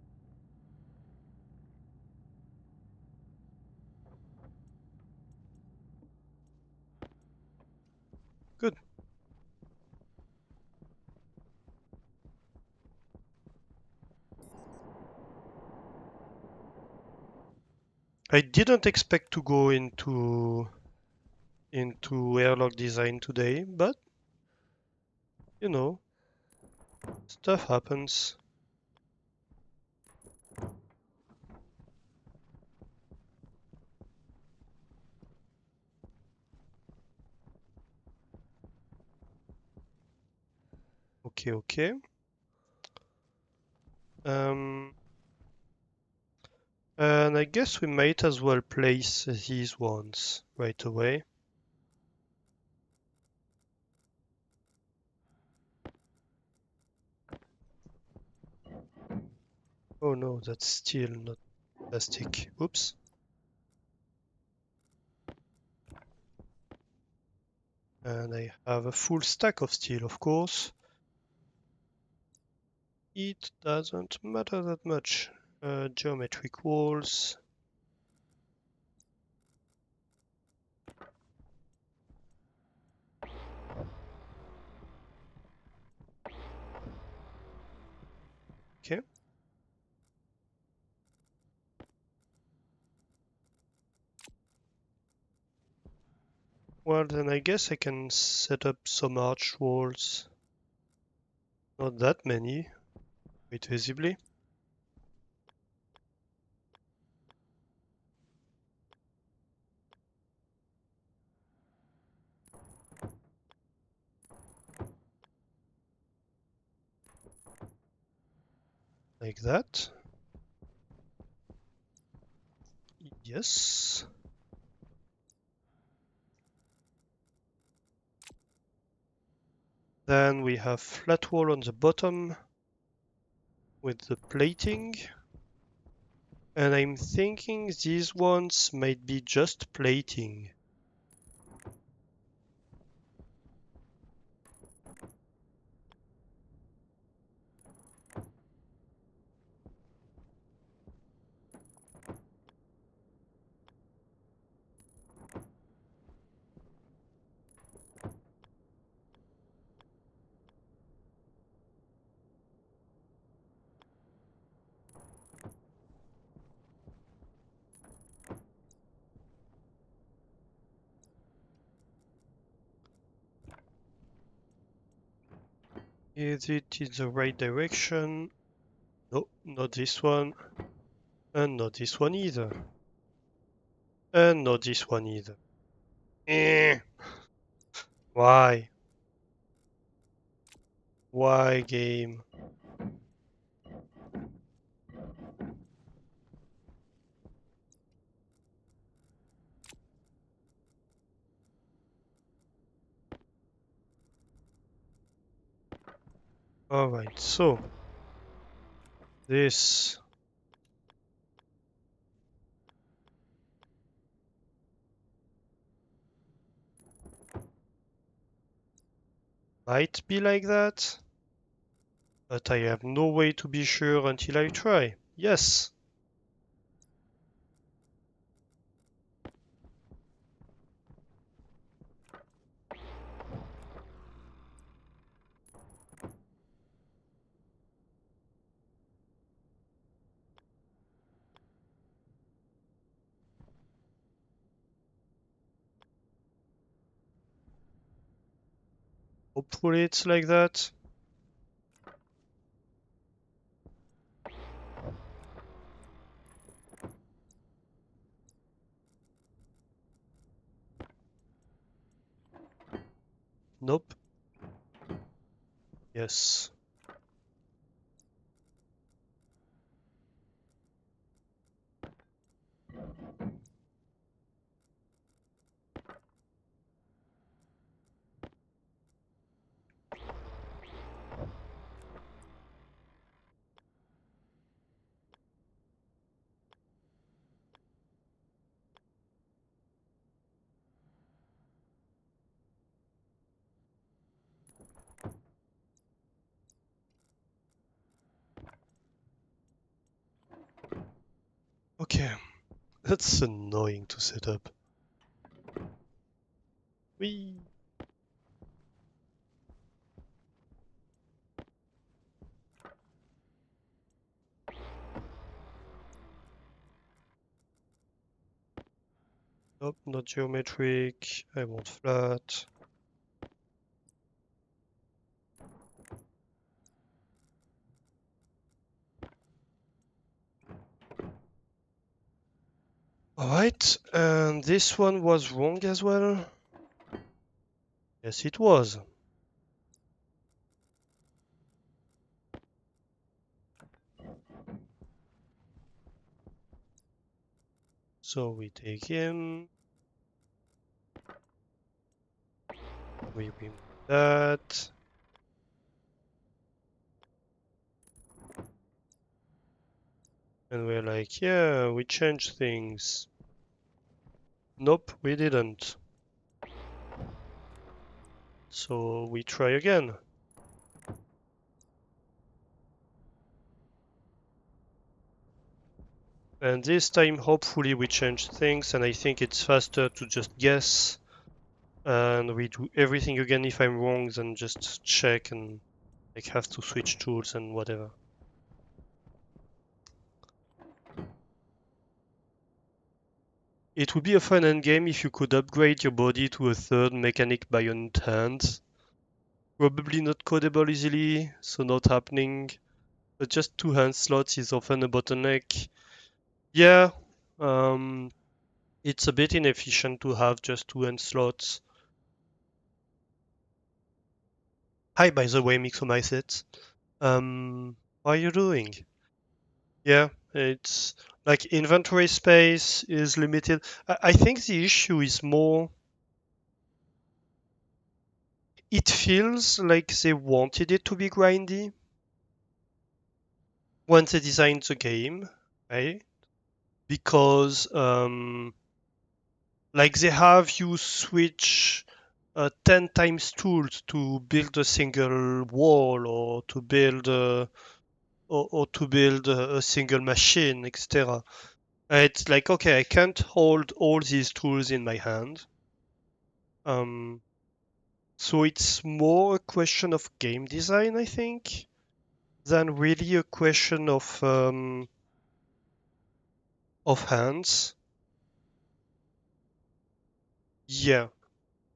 Good. I didn't expect to go into airlock design today, but you know, stuff happens. Okay, okay. Um, And I guess we might as well place these ones right away. Oh no, that's still not plastic. Oops. And I have a full stack of steel, of course. It doesn't matter that much. Geometric walls. Okay. Well, then I guess I can set up some arch walls. Not that many, quite visibly. Like that. Yes. Then we have flat wall on the bottom with the plating. And I'm thinking these ones might be just plating. Is it in the right direction? No, not this one. And not this one either. And not this one either. Eh. Why? Why, game? Alright, so this might be like that, but I have no way to be sure until I try. Yes. Hopefully it's like that. Nope. Yes. Okay. That's annoying to set up. Whee! Nope, not geometric. I want flat. Alright, and this one was wrong as well? Yes, it was. So we take him, we remove that, and we're like, yeah, we changed things. Nope, we didn't. So we try again. And this time, hopefully, we change things, and I think it's faster to just guess and we do everything again if I'm wrong, then just check and like have to switch tools and whatever. It would be a fun endgame if you could upgrade your body to a third mechanic bionic hand. Probably not codable easily, so not happening. But just two hand slots is often a bottleneck. Yeah, um, it's a bit inefficient to have just two hand slots. Hi, by the way, Mixomycet. What are you doing? Yeah, it's like inventory space is limited. I think the issue is more it feels like they wanted it to be grindy when they designed the game, right? Because like they have you switch 10 times tools to build a single wall or to build or to build a single machine, etc. It's like okay, I can't hold all these tools in my hand. Um, So it's more a question of game design, I think, than really a question of hands. Yeah.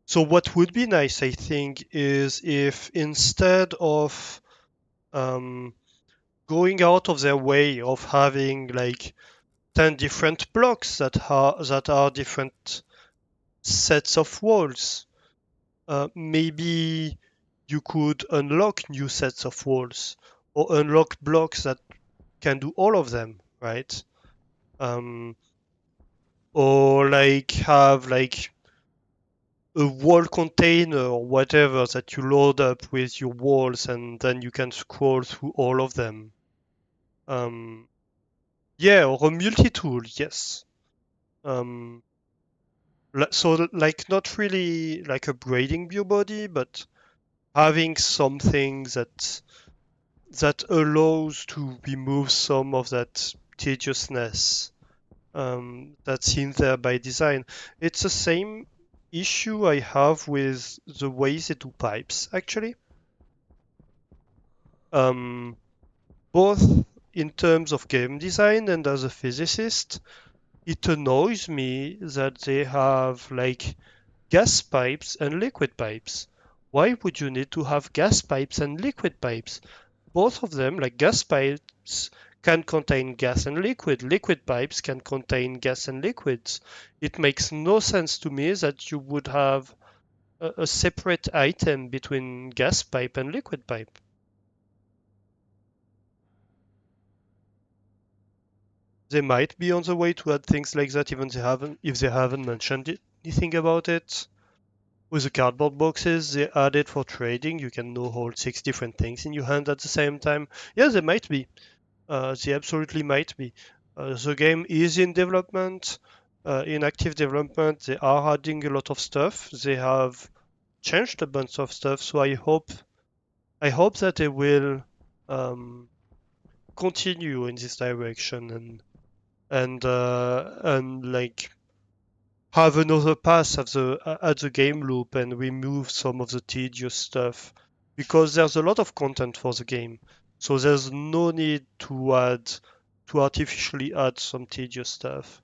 So what would be nice, I think, is if instead of um, going out of their way of having like 10 different blocks that are different sets of walls, maybe you could unlock new sets of walls or unlock blocks that can do all of them, right? Um, or like have like a wall container or whatever that you load up with your walls and then you can scroll through all of them. Um, yeah, or a multi-tool, yes. Um, so like not really like upgrading your body, but having something that allows to remove some of that tediousness that's in there by design. It's the same issue I have with the way they do pipes, actually. Um, both in terms of game design and as a physicist, it annoys me that they have like gas pipes and liquid pipes. Why would you need to have gas pipes and liquid pipes? Both of them, like gas pipes, can contain gas and liquid. Liquid pipes can contain gas and liquids. It makes no sense to me that you would have a separate item between gas pipe and liquid pipe. They might be on the way to add things like that, even if they haven't mentioned anything about it. With the cardboard boxes, they added for trading. You can now hold 6 different things in your hand at the same time. Yeah, they might be. They absolutely might be. The game is in development, in active development. They are adding a lot of stuff. They have changed a bunch of stuff. So I hope that they will um, continue in this direction and like have another pass at the game loop and remove some of the tedious stuff because there's a lot of content for the game. So there's no need to artificially add some tedious stuff.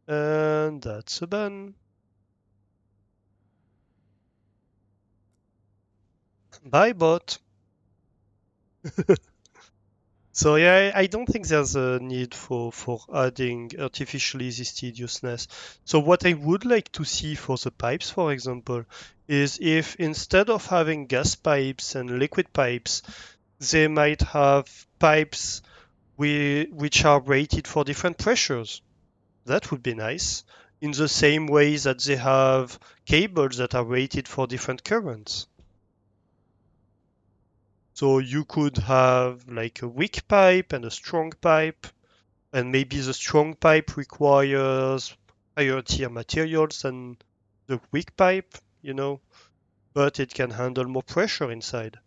And that's a ban. Bye bot. So yeah, I don't think there's a need for adding artificially this tediousness. So what I would like to see for the pipes, for example, is if instead of having gas pipes and liquid pipes, they might have pipes which are rated for different pressures. That would be nice. In the same way that they have cables that are rated for different currents. So you could have like a weak pipe and a strong pipe, and maybe the strong pipe requires higher tier materials than the weak pipe, but it can handle more pressure inside.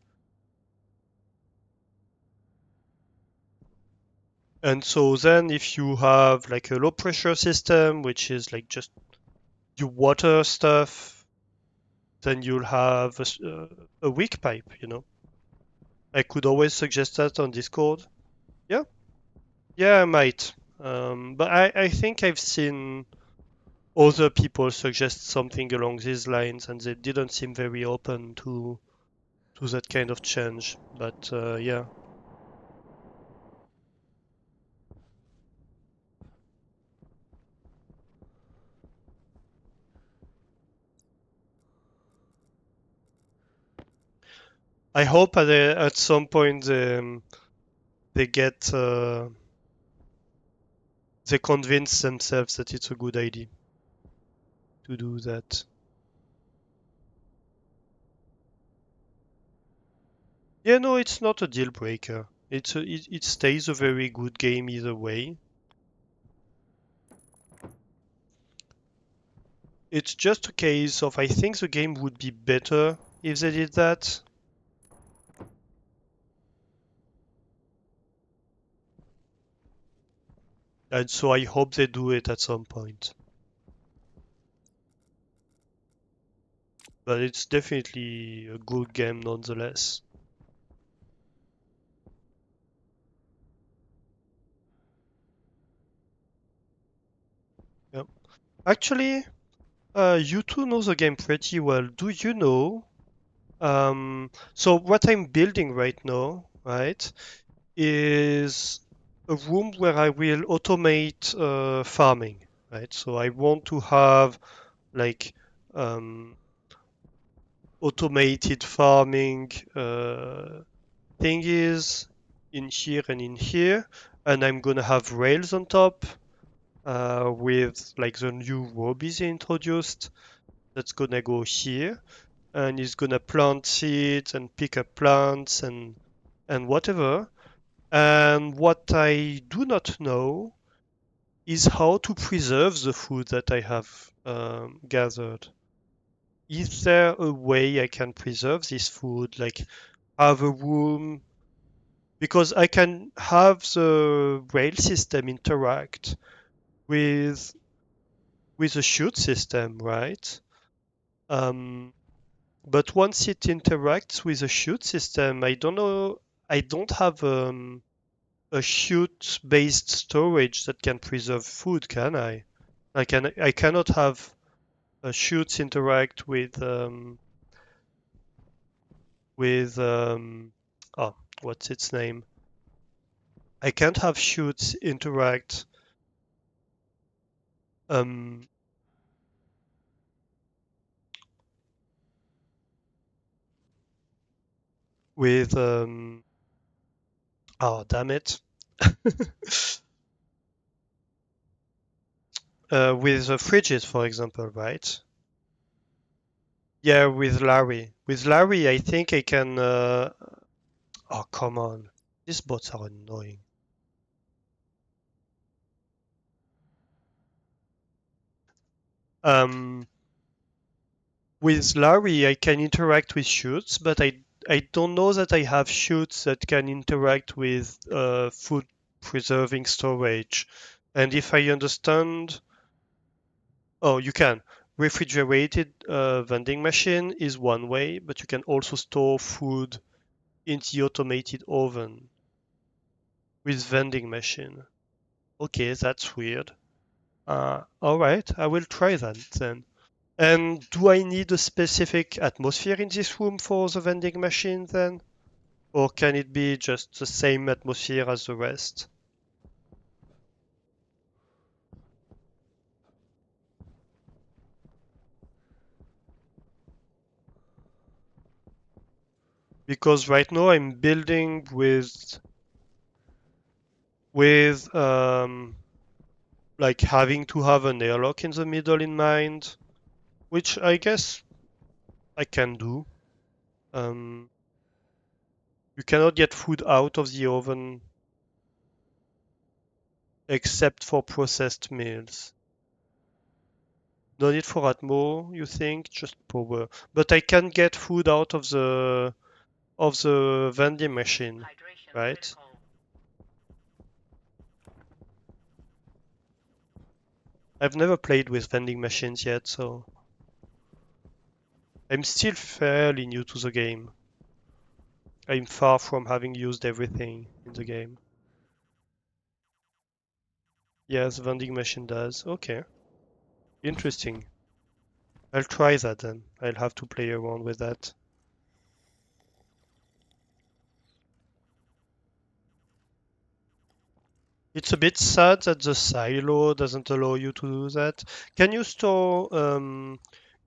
And so then if you have like a low pressure system, which is like just you water stuff, then you'll have a weak pipe. I could always suggest that on Discord. Yeah, yeah, I might. But I think I've seen other people suggest something along these lines, and they didn't seem very open to that kind of change. But yeah, I hope at some point they get they convince themselves that it's a good idea to do that. Yeah, no, it's not a deal breaker. It stays a very good game either way. It's just a case of I think the game would be better if they did that. And so I hope they do it at some point. But it's definitely a good game nonetheless. Yeah. Actually, you two know the game pretty well. Do you know? So what I'm building right now, right, is a room where I will automate farming, right? So I want to have like um, automated farming thingies in here and in here, and I'm gonna have rails on top with like the new Robies introduced. That's gonna go here, and it's gonna plant seeds and pick up plants and whatever. And what I do not know is how to preserve the food that I have gathered. Is there a way I can preserve this food, like have a room? Because I can have the rail system interact with with a chute system, right? Um, but once it interacts with a chute system, I don't know. I don't have a chute-based storage that can preserve food, can I? I cannot have chutes interact with oh, what's its name? I can't have chutes interact um with oh damn it. With fridges, for example, right? Yeah, with Larry. With Larry, I think I can. Oh, come on. These bots are annoying. Um, with Larry, I can interact with shoots, but I don't know that I have shoots that can interact with food preserving storage. And if I understand, oh, you can. Refrigerated vending machine is one way, but you can also store food in the automated oven with vending machine. Okay, that's weird. All right, I will try that then. And do I need a specific atmosphere in this room for the vending machine then? Or can it be just the same atmosphere as the rest? Because right now I'm building with with like having to have an airlock in the middle in mind, which I guess I can do. Um, you cannot get food out of the oven except for processed meals. No need for Atmo, you think? Just power. But I can get food out of the vending machine, Hydration right? critical. I've never played with vending machines yet, so I'm still fairly new to the game. I'm far from having used everything in the game. Yes, vending machine does. Okay, interesting. I'll try that then. I'll have to play around with that. It's a bit sad that the silo doesn't allow you to do that. Can you store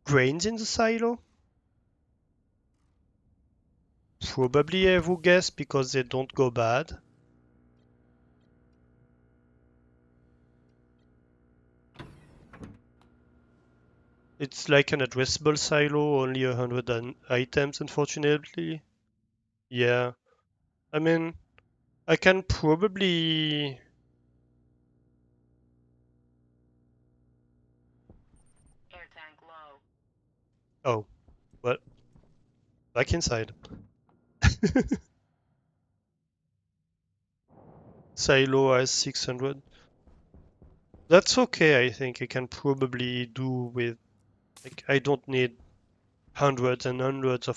grains in the silo? Probably, I would guess, because they don't go bad. It's like an addressable silo, only 100 items, unfortunately. Yeah, I mean, I can probably. Air tank low. Oh, well, back inside. Silo has 600. That's okay, I think I can probably do with. Like, I don't need hundreds and hundreds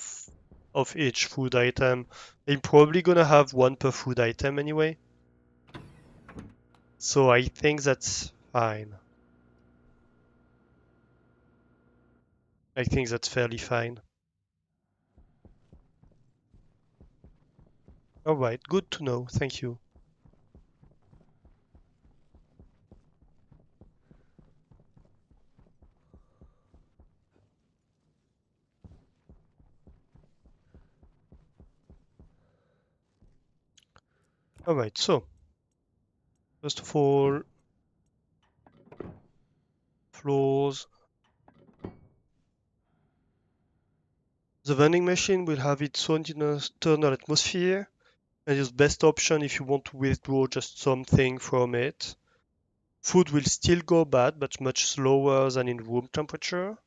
of each food item. I'm probably gonna have one per food item anyway. So I think that's fine. I think that's fairly fine. All right, good to know. Thank you. All right, so first of all, floors. The vending machine will have its own internal atmosphere and is best option if you want to withdraw just something from it. Food will still go bad, but much slower than in room temperature.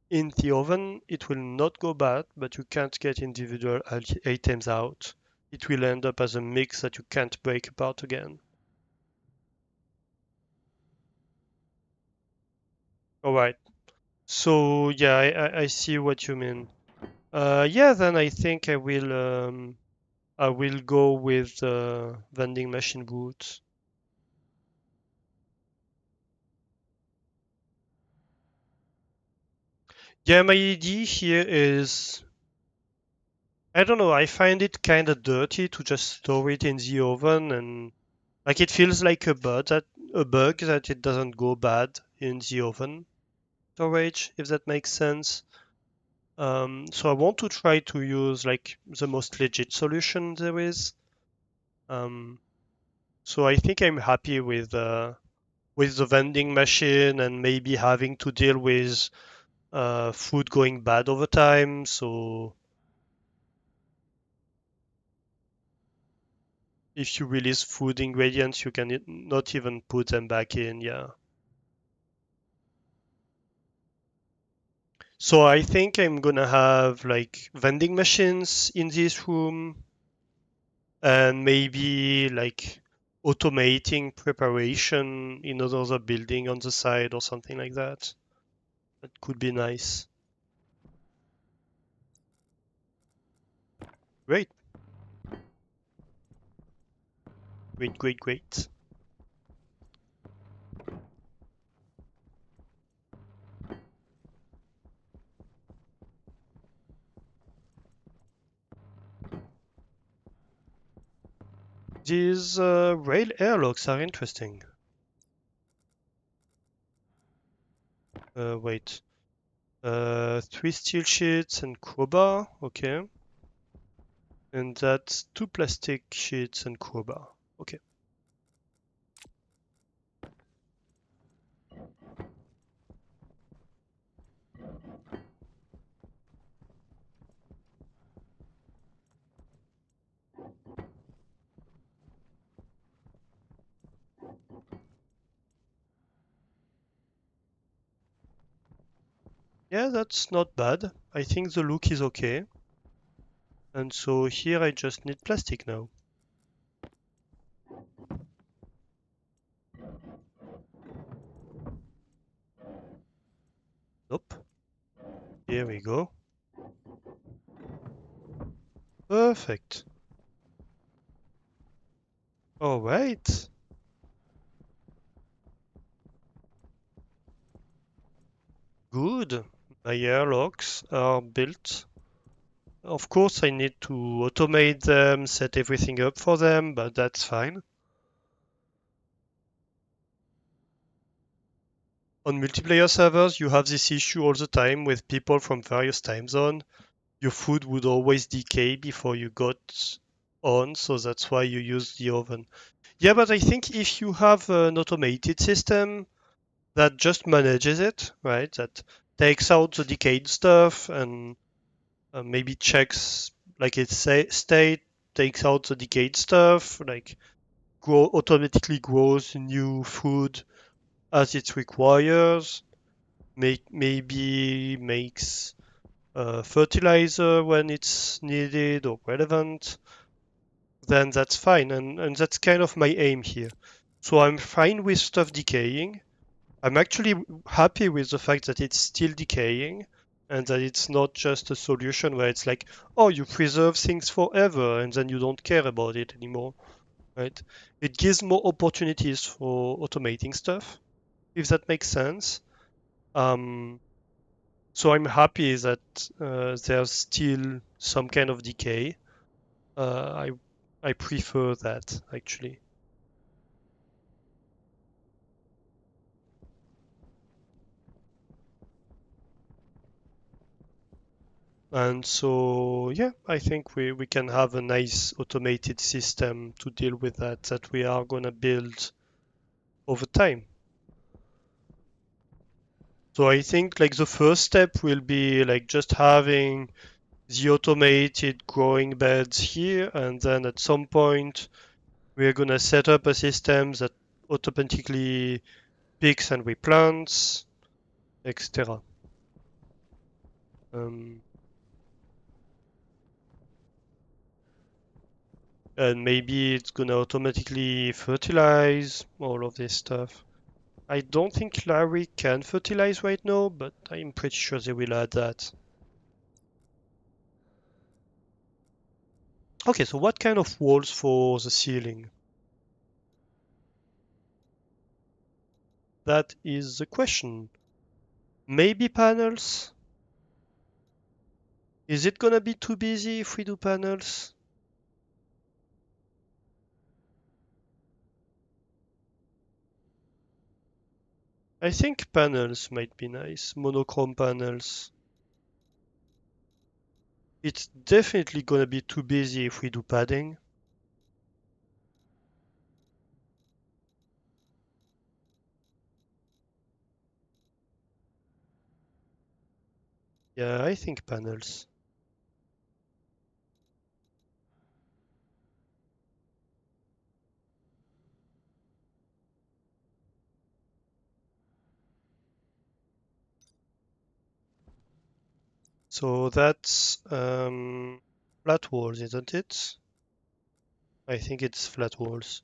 In the oven, it will not go bad, but you can't get individual items out. It will end up as a mix that you can't break apart again. All right. So yeah, I see what you mean. Yeah, then I think I will go with vending machine boots. Yeah, my idea here is I don't know. I find it kind of dirty to just store it in the oven, and like it feels like a bug that it doesn't go bad in the oven storage, if that makes sense. So I want to try to use like the most legit solution there is. Um, so I think I'm happy with the vending machine and maybe having to deal with food going bad over time. So if you release food ingredients, you can not even put them back in. Yeah. So I think I'm gonna have like vending machines in this room and maybe like automating preparation in another building on the side or something like that. That could be nice. Great, great, great, great. These rail airlocks are interesting. Wait. Three steel sheets and crowbar. Okay. And that's two plastic sheets and crowbar. Okay. Yeah, that's not bad. I think the look is okay. And so here I just need plastic now. Nope. Here we go. Perfect. All right. Good. My airlocks are built. Of course, I need to automate them, set everything up for them, but that's fine. On multiplayer servers, you have this issue all the time with people from various time zones. Your food would always decay before you got on, so that's why you use the oven. Yeah, but I think if you have an automated system that just manages it, right, that takes out the decayed stuff and maybe checks like its state, takes out the decayed stuff, like automatically grows new food as it requires, maybe makes fertilizer when it's needed or relevant, then that's fine. And that's kind of my aim here. So I'm fine with stuff decaying. I'm actually happy with the fact that it's still decaying and that it's not just a solution where it's like, oh, you preserve things forever and then you don't care about it anymore, right? It gives more opportunities for automating stuff, if that makes sense. Um, so I'm happy that there's still some kind of decay. I prefer that actually. And so, yeah, I think we can have a nice automated system to deal with that we are going to build over time. So I think like the first step will be like just having the automated growing beds here, and then at some point we're going to set up a system that automatically picks and replants, etc. Um, and maybe it's going to automatically fertilize all of this stuff. I don't think Larry can fertilize right now, but I'm pretty sure they will add that. Okay, so what kind of walls for the ceiling? That is the question. Maybe panels? Is it gonna be too busy if we do panels? I think panels might be nice. Monochrome panels. It's definitely gonna be too busy if we do padding. Yeah, I think panels. So that's flat walls, isn't it? I think it's flat walls.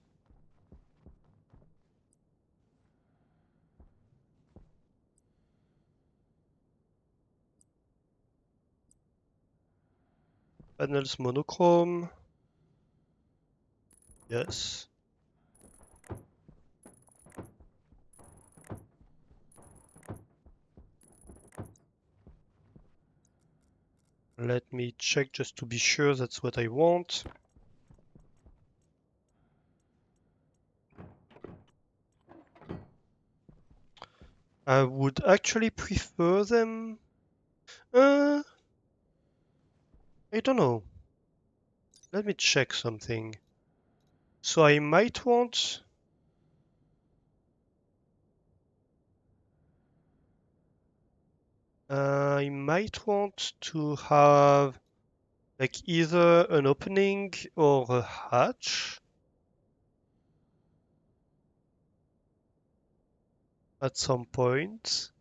Panels monochrome. Yes. Let me check just to be sure that's what I want. I would actually prefer them. Uh, I don't know. Let me check something. So I might want. I might want to have like either an opening or a hatch at some point.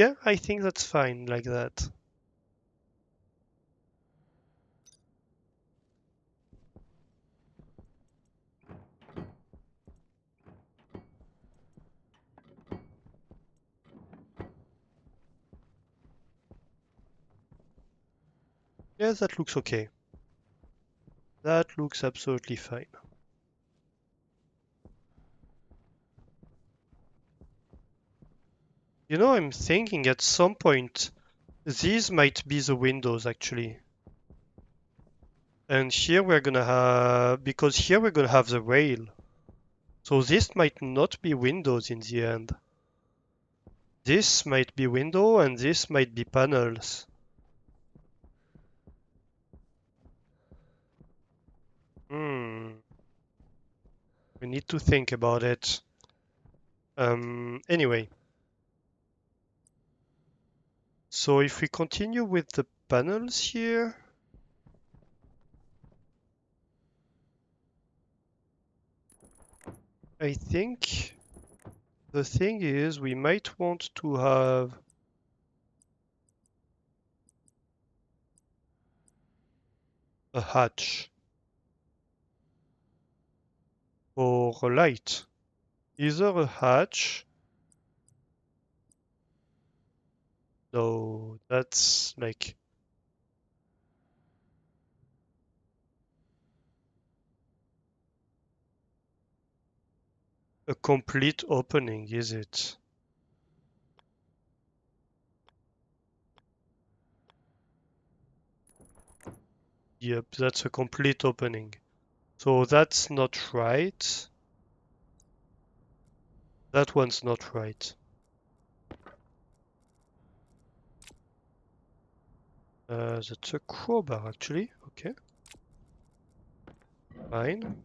Yeah, I think that's fine like that. Yeah, that looks okay. That looks absolutely fine. You know, I'm thinking at some point these might be the windows actually. And here we're gonna have, because here we're gonna have the rail. So this might not be windows in the end. This might be window and this might be panels. Hmm, we need to think about it. Anyway, so if we continue with the panels here, I think the thing is we might want to have a hatch for a light. Either a hatch. No, that's like a complete opening, is it? Yep, that's a complete opening. So that's not right. That one's not right. That's a crowbar actually. Okay, fine.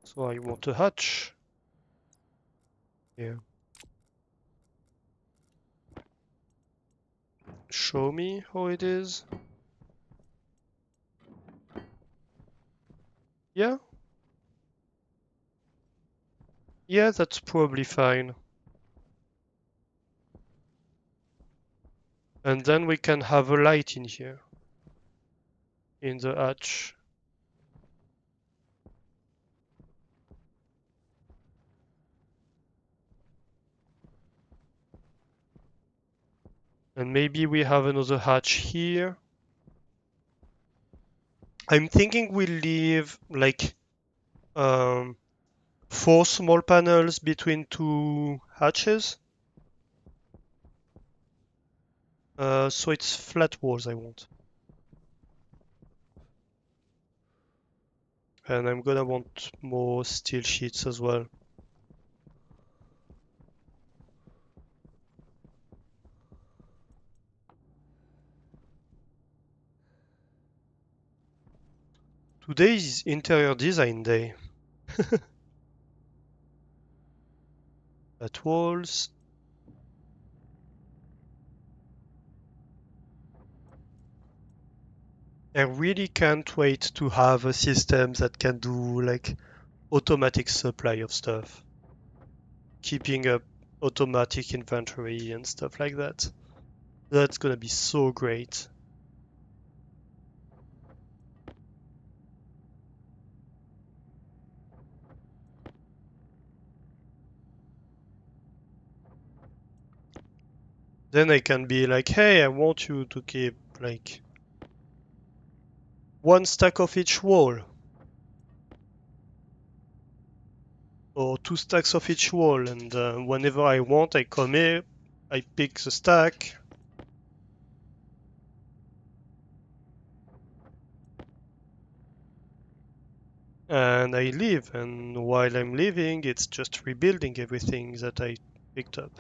So I want a hatch. Yeah. Show me how it is. Yeah, yeah, that's probably fine. And then we can have a light in here, in the hatch. And maybe we have another hatch here. I'm thinking we leave like um, 4 small panels between 2 hatches. So it's flat walls I want. And I'm gonna want more steel sheets as well. Today is interior design day. Flat walls. I really can't wait to have a system that can do like automatic supply of stuff, keeping up automatic inventory and stuff like that. That's gonna be so great. Then I can be like, hey, I want you to keep like 1 stack of each wall, or 2 stacks of each wall, and whenever I want, I come here, I pick the stack, and I leave. And while I'm leaving, it's just rebuilding everything that I picked up.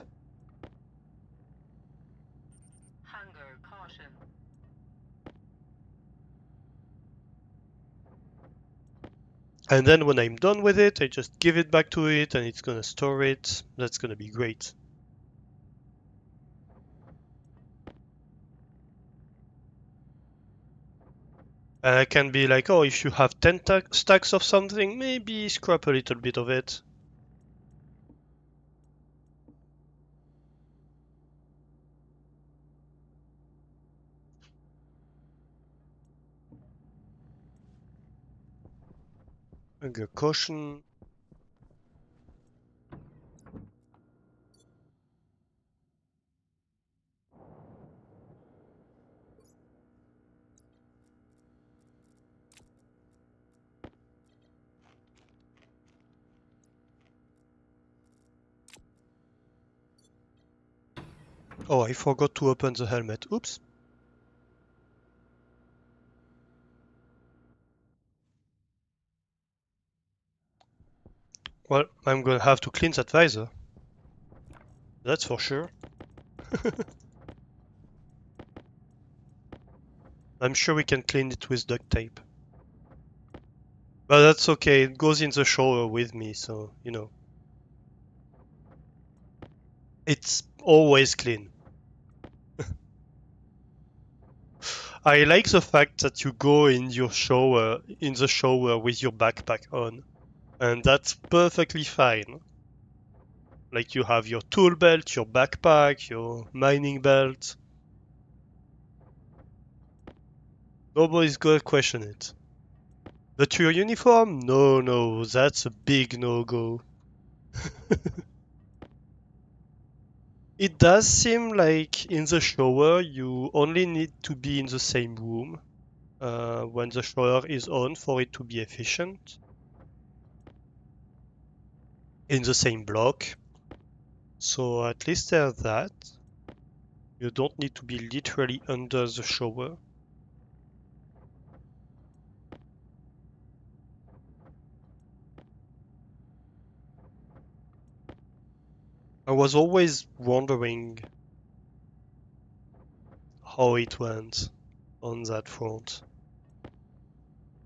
Hunger caution. And then when I'm done with it, I just give it back to it, and it's gonna store it. That's gonna be great. And I can be like, oh, if you have 10 stacks of something, maybe scrap a little bit of it. Hunger caution. Oh, I forgot to open the helmet. Oops. Well, I'm gonna have to clean that visor. That's for sure. I'm sure we can clean it with duct tape. But that's okay, it goes in the shower with me, so, you know. It's always clean. I like the fact that you go in the shower with your backpack on. And that's perfectly fine. Like you have your tool belt, your backpack, your mining belt. Nobody's gonna question it. But your uniform? No, no, that's a big no-go. It does seem like in the shower you only need to be in the same room when the shower is on for it to be efficient. In the same block. So at least there's that. You don't need to be literally under the shower. I was always wondering how it went on that front.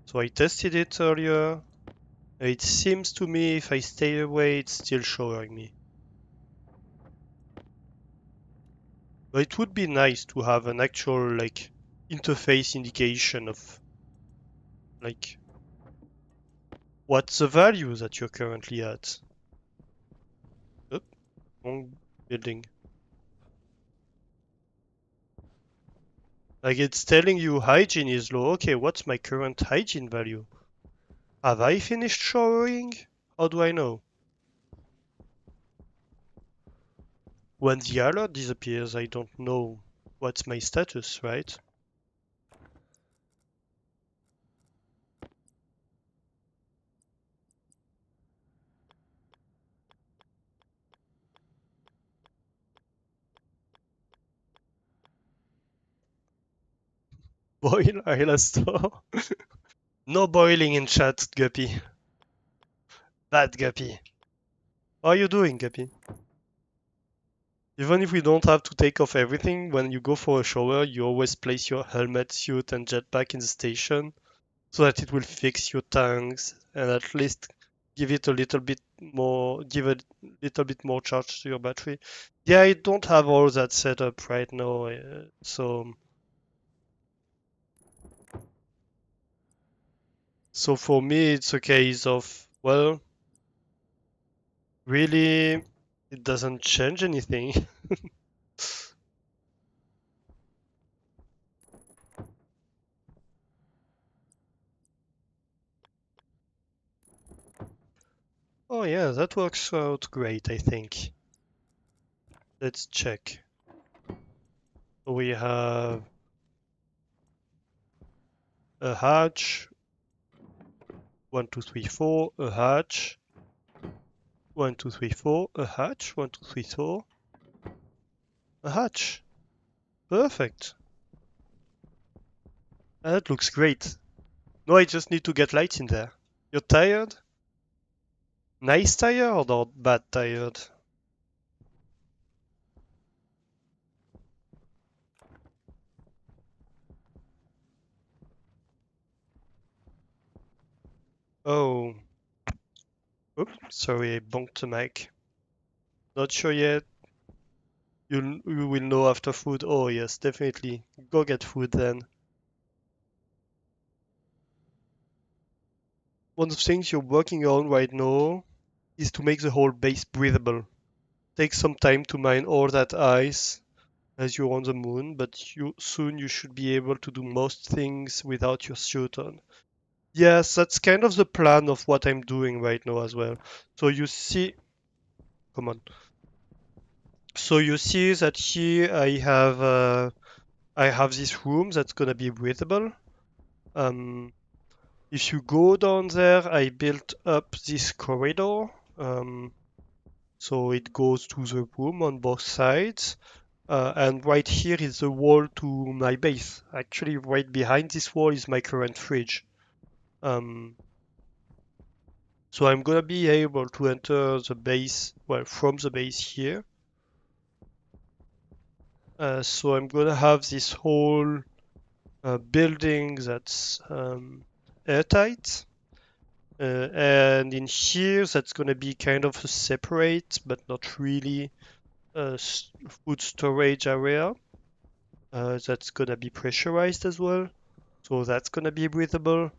So I tested it earlier. It seems to me if I stay away, it's still showing me. But it would be nice to have an actual like interface indication of like what's the value that you're currently at. Oop, wrong building. Like it's telling you hygiene is low. Okay, what's my current hygiene value? Have I finished showering? How do I know? When the alert disappears, I don't know what's my status, right? Boil, I last saw. No boiling in chat, Guppy. Bad Guppy. How are you doing, Guppy? Even if we don't have to take off everything, when you go for a shower, you always place your helmet, suit, and jetpack in the station so that it will fix your tanks and at least give it a little bit more, give a little bit more charge to your battery. Yeah, I don't have all that set up right now, so for me it's a case of, well, really, it doesn't change anything. Oh yeah, that works out great, I think. Let's check. We have a hatch, 1, 2, 3, 4, a hatch, 1, 2, 3, 4, a hatch, 1, 2, 3, 4, a hatch. Perfect. That looks great. No, I just need to get lights in there. You're tired? Nice tired or bad tired? Oh, oops, sorry, I bonked the mic. Not sure yet. You will know after food. Oh yes, definitely. Go get food then. one of the things you're working on right now is to make the whole base breathable. Take some time to mine all that ice as you're on the moon, but you should be able to do most things without your suit on. Yes, that's kind of the plan of what I'm doing right now as well. So you see, come on. So you see that here I have this room that's gonna be breathable. Um, if you go down there, I built up this corridor. Um, so it goes to the room on both sides. And right here is the wall to my base. Actually, right behind this wall is my current fridge. Um, so I'm gonna be able to enter the base, well, from the base here. So I'm gonna have this whole building that's airtight. And in here, that's gonna be kind of a separate, but not really, food storage area. That's gonna be pressurized as well. So that's gonna be breathable.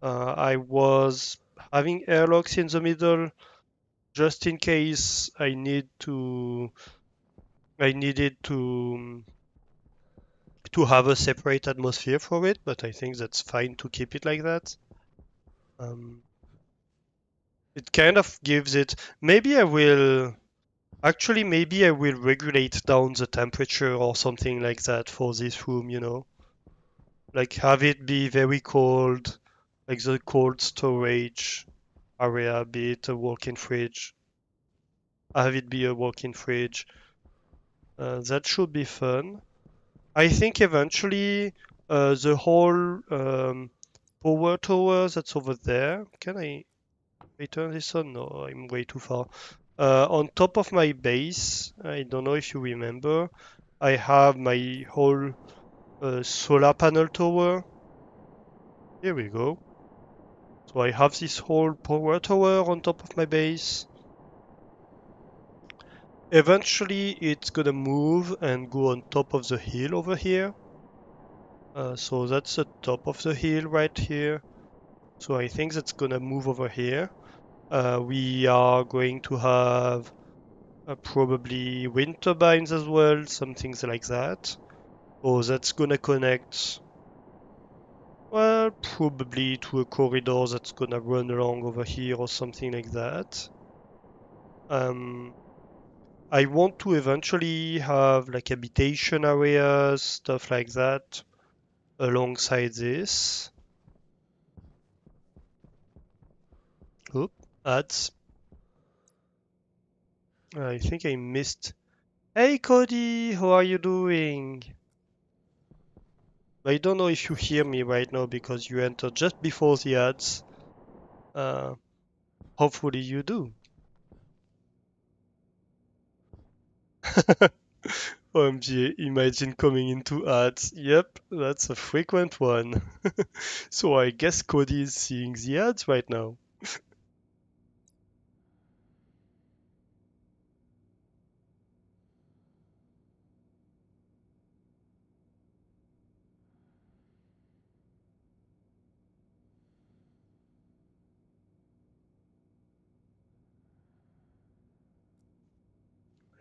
I was having airlocks in the middle just in case I needed to have a separate atmosphere for it, but I think that's fine to keep it like that. Um, it kind of gives it. Maybe I will regulate down the temperature or something like that for this room. Like have it be very cold, like the cold storage area, be it a walk-in fridge. Have it be a walk-in fridge. That should be fun. I think eventually the whole power tower that's over there. Can I turn this on? No, I'm way too far. On top of my base, I don't know if you remember, I have my whole solar panel tower. Here we go. So I have this whole power tower on top of my base. Eventually, it's gonna move and go on top of the hill over here. So that's the top of the hill right here. So I think that's gonna move over here. We are going to have probably wind turbines as well, some things like that. So that's gonna connect, well, probably to a corridor that's gonna run along over here or something like that. Um, I want to eventually have like habitation areas, stuff like that, alongside this. Oop, ads. I think I missed. Hey Cody, how are you doing? I don't know if you hear me right now because you entered just before the ads. Uh, hopefully you do. OMG, imagine coming into ads. Yep, that's a frequent one. So I guess Cody is seeing the ads right now.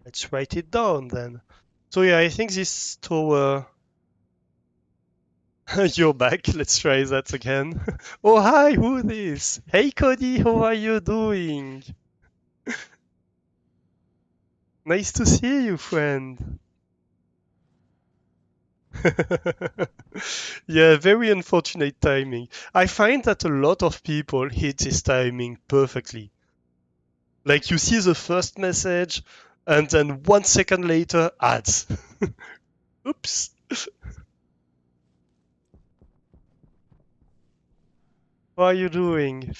Let's write it down then. So yeah, I think this tower. You're back. Let's try that again. Oh hi, who is this? Hey Cody, how are you doing? Nice to see you, friend. Yeah, very unfortunate timing. I find that a lot of people hit this timing perfectly. Like you see the first message, and then 1 second later, ads. Oops. How are you doing?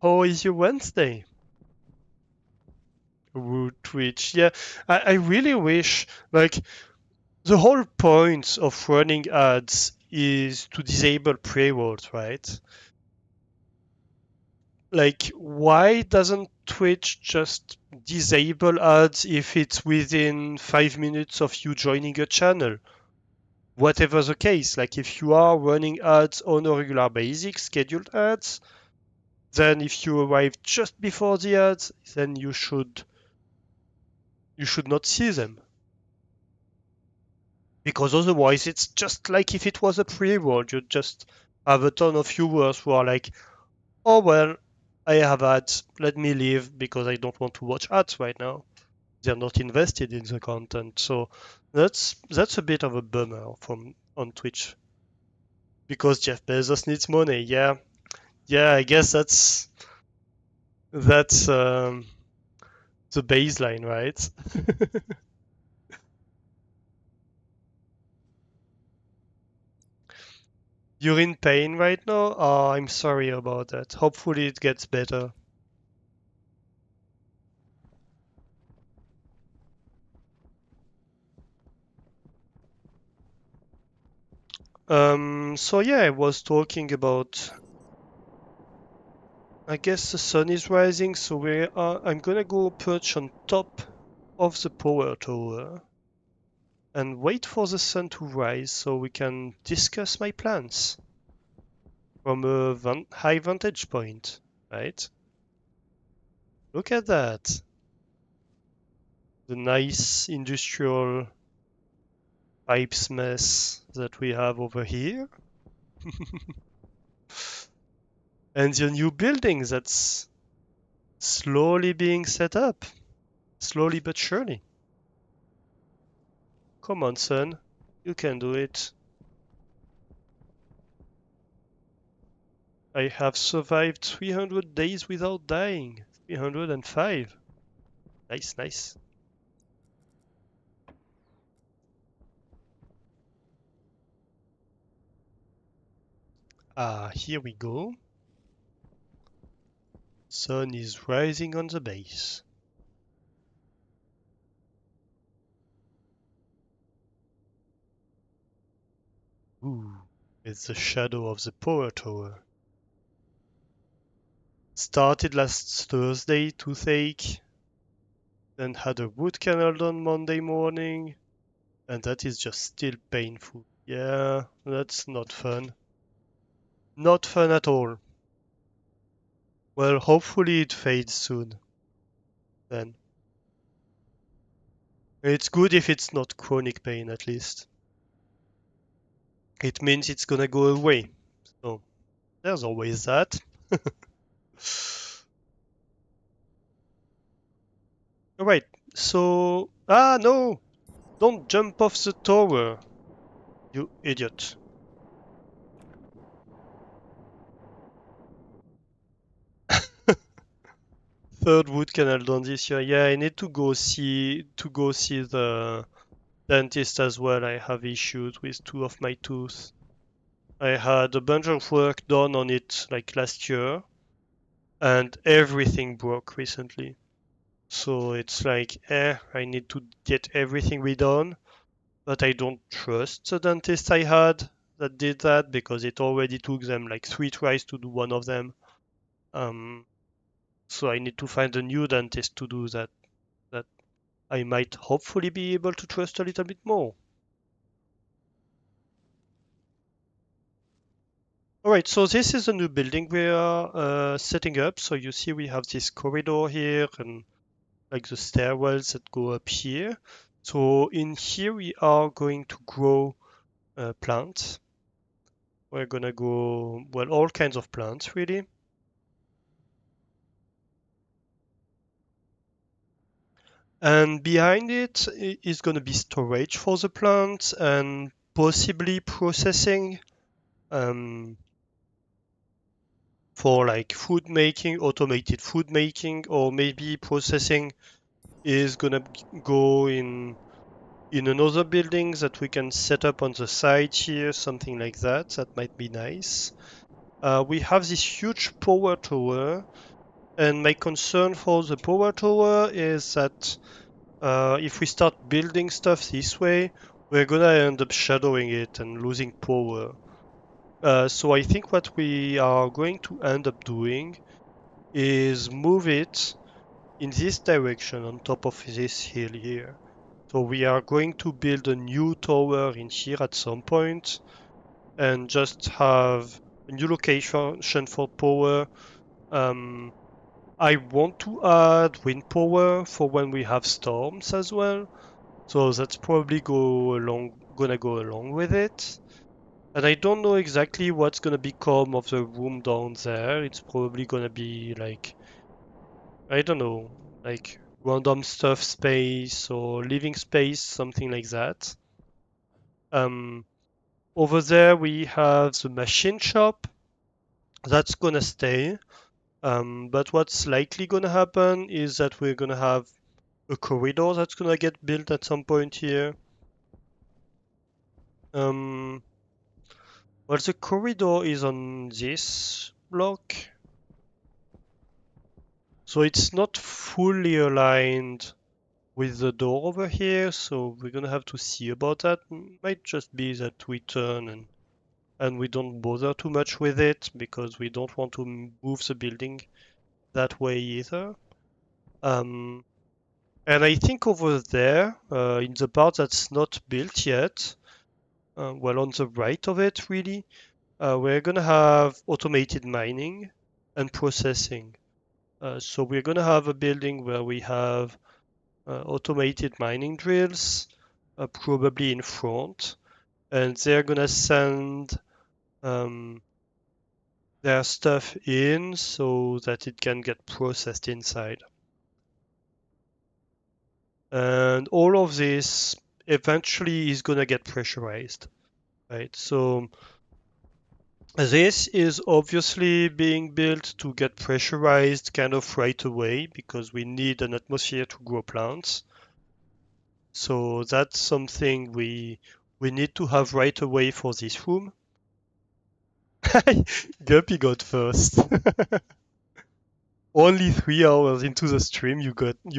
How is your Wednesday? Ooh, Twitch. Yeah, I really wish, like, the whole point of running ads is to disable pre-rolls, right? Like, why doesn't Twitch just disable ads if it's within 5 minutes of you joining a channel? whatever the case, like if you are running ads on a regular basis, scheduled ads, then if you arrive just before the ads, then you should not see them. Because otherwise it's just like if it was a pre-roll, you just have a ton of viewers who are like, oh well, I have ads, let me leave because I don't want to watch ads right now. They're not invested in the content. So that's a bit of a bummer from on Twitch. Because Jeff Bezos needs money. Yeah. Yeah, I guess that's the baseline, right? You're in pain right now? Oh, I'm sorry about that. Hopefully it gets better. So yeah, I was talking about, I guess the sun is rising, so I'm gonna go perch on top of the power tower and wait for the sun to rise so we can discuss my plans from a high vantage point, right? Look at that. The nice industrial pipes mess that we have over here. And the new building that's slowly being set up. Slowly but surely. Come on, son. You can do it. I have survived 300 days without dying. 305. Nice, nice. Ah, here we go. Sun is rising on the base. Ooh, it's the shadow of the power tower. Started last Thursday, toothache, then had a root canal done Monday morning, and that is just still painful. Yeah, that's not fun. Not fun at all. Well, hopefully it fades soon, then. It's good if it's not chronic pain, at least. It means it's gonna go away. So, there's always that. Alright, so. Ah, no! Don't jump off the tower, you idiot. Third root canal done this year. Yeah, I need to go see the dentist as well. I have issues with two of my teeth. I had a bunch of work done on it like last year, and everything broke recently. So it's like, I need to get everything redone, but I don't trust the dentist I had that did that because it already took them like 3 tries to do one of them. Um, so I need to find a new dentist to do that I might hopefully be able to trust a little bit more. All right, so this is a new building we are setting up. So you see we have this corridor here and like the stairwells that go up here. So in here we are going to grow plants. We're gonna go, well, all kinds of plants really. And behind it is gonna be storage for the plants and possibly processing um, for like food making, automated food making, or maybe processing is gonna go in another building that we can set up on the side here, something like that. That might be nice. We have this huge power tower, and my concern for the power tower is that if we start building stuff this way, we're gonna end up shadowing it and losing power. So I think what we are going to end up doing is move it in this direction on top of this hill here. So we are going to build a new tower in here at some point and just have a new location for power. Um, I want to add wind power for when we have storms as well. So that's probably gonna go along with it. And I don't know exactly what's gonna become of the room down there. It's probably gonna be like, I don't know, like random stuff space or living space, something like that. Um, Over there we have the machine shop. That's gonna stay. But what's likely gonna happen is that we're gonna have a corridor that's gonna get built at some point here. Um, well, the corridor is on this block, so it's not fully aligned with the door over here, so we're gonna have to see about that. Might just be that we turn and we don't bother too much with it because we don't want to move the building that way either. Um, and I think over there, in the part that's not built yet, well, on the right of it, really, we're gonna have automated mining and processing. So we're gonna have a building where we have automated mining drills, probably in front, and they're gonna send um, their stuff in so that it can get processed inside. And all of this eventually is gonna get pressurized, right? So this is obviously being built to get pressurized kind of right away because we need an atmosphere to grow plants. So that's something we need to have right away for this room. Guppy got first. Only 3 hours into the stream, you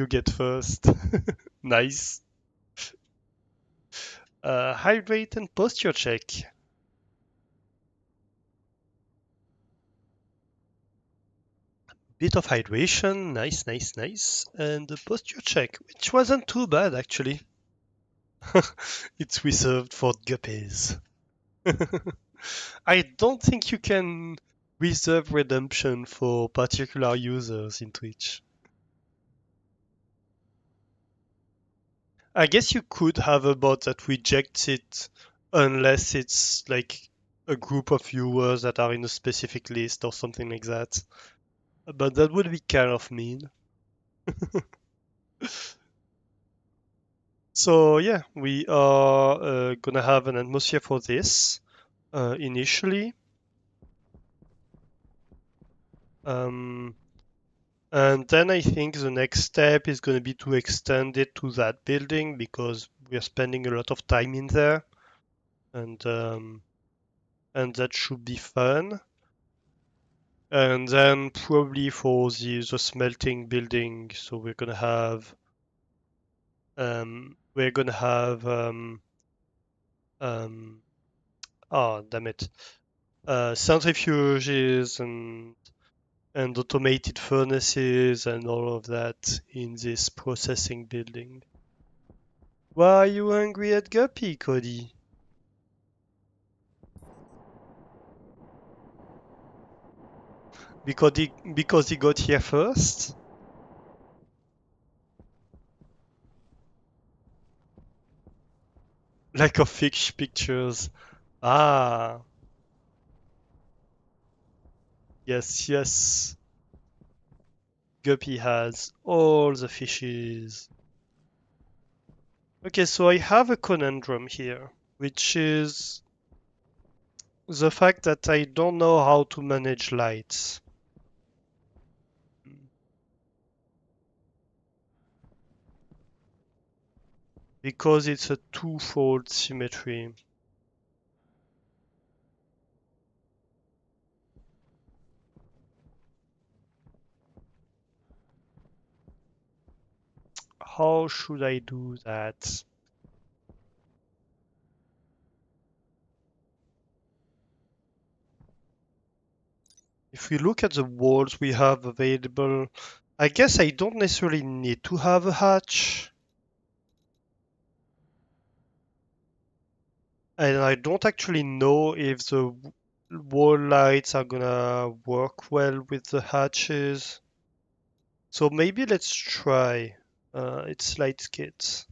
get first. Nice. Hydrate and posture check. Bit of hydration, nice, nice, nice, and a posture check, which wasn't too bad actually. It's reserved for guppies. I don't think you can reserve redemption for particular users in Twitch. I guess you could have a bot that rejects it unless it's like a group of viewers that are in a specific list or something like that. But that would be kind of mean. So yeah, we are gonna have an atmosphere for this initially. Um, And then I think the next step is going to be to extend it to that building because we are spending a lot of time in there, and um, and that should be fun. And then probably for the smelting building, so we're gonna have um, oh damn it, centrifuges and automated furnaces and all of that in this processing building. Why are you angry at Guppy, Cody? Because he got here first? Lack of fish pictures. Ah, yes, yes. Guppy has all the fishes. Okay, so I have a conundrum here, which is the fact that I don't know how to manage lights. Because it's a twofold symmetry. How should I do that? If we look at the walls we have available, I guess I don't necessarily need to have a hatch. And I don't actually know if the wall lights are gonna work well with the hatches. So maybe let's try. It's light kits.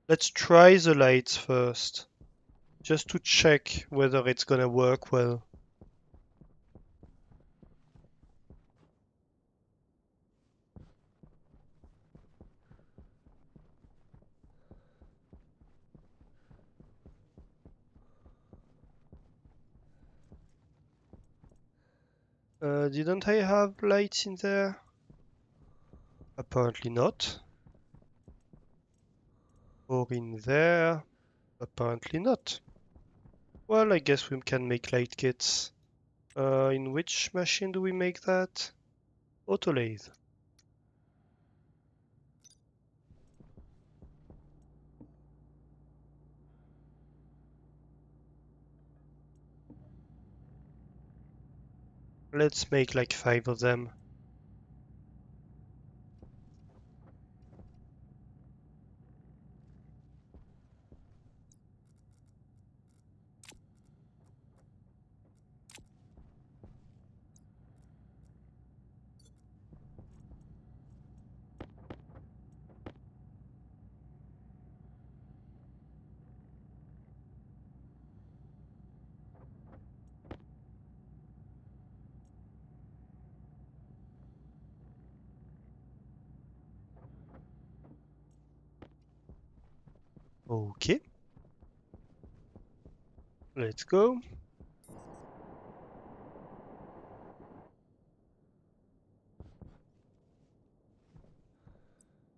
Let's try the lights first, just to check whether it's gonna work well. Didn't I have lights in there? Apparently not. Or in there? Apparently not. Well, I guess we can make light kits. In which machine do we make that? Autolathe. Let's make like 5 of them. Okay, let's go.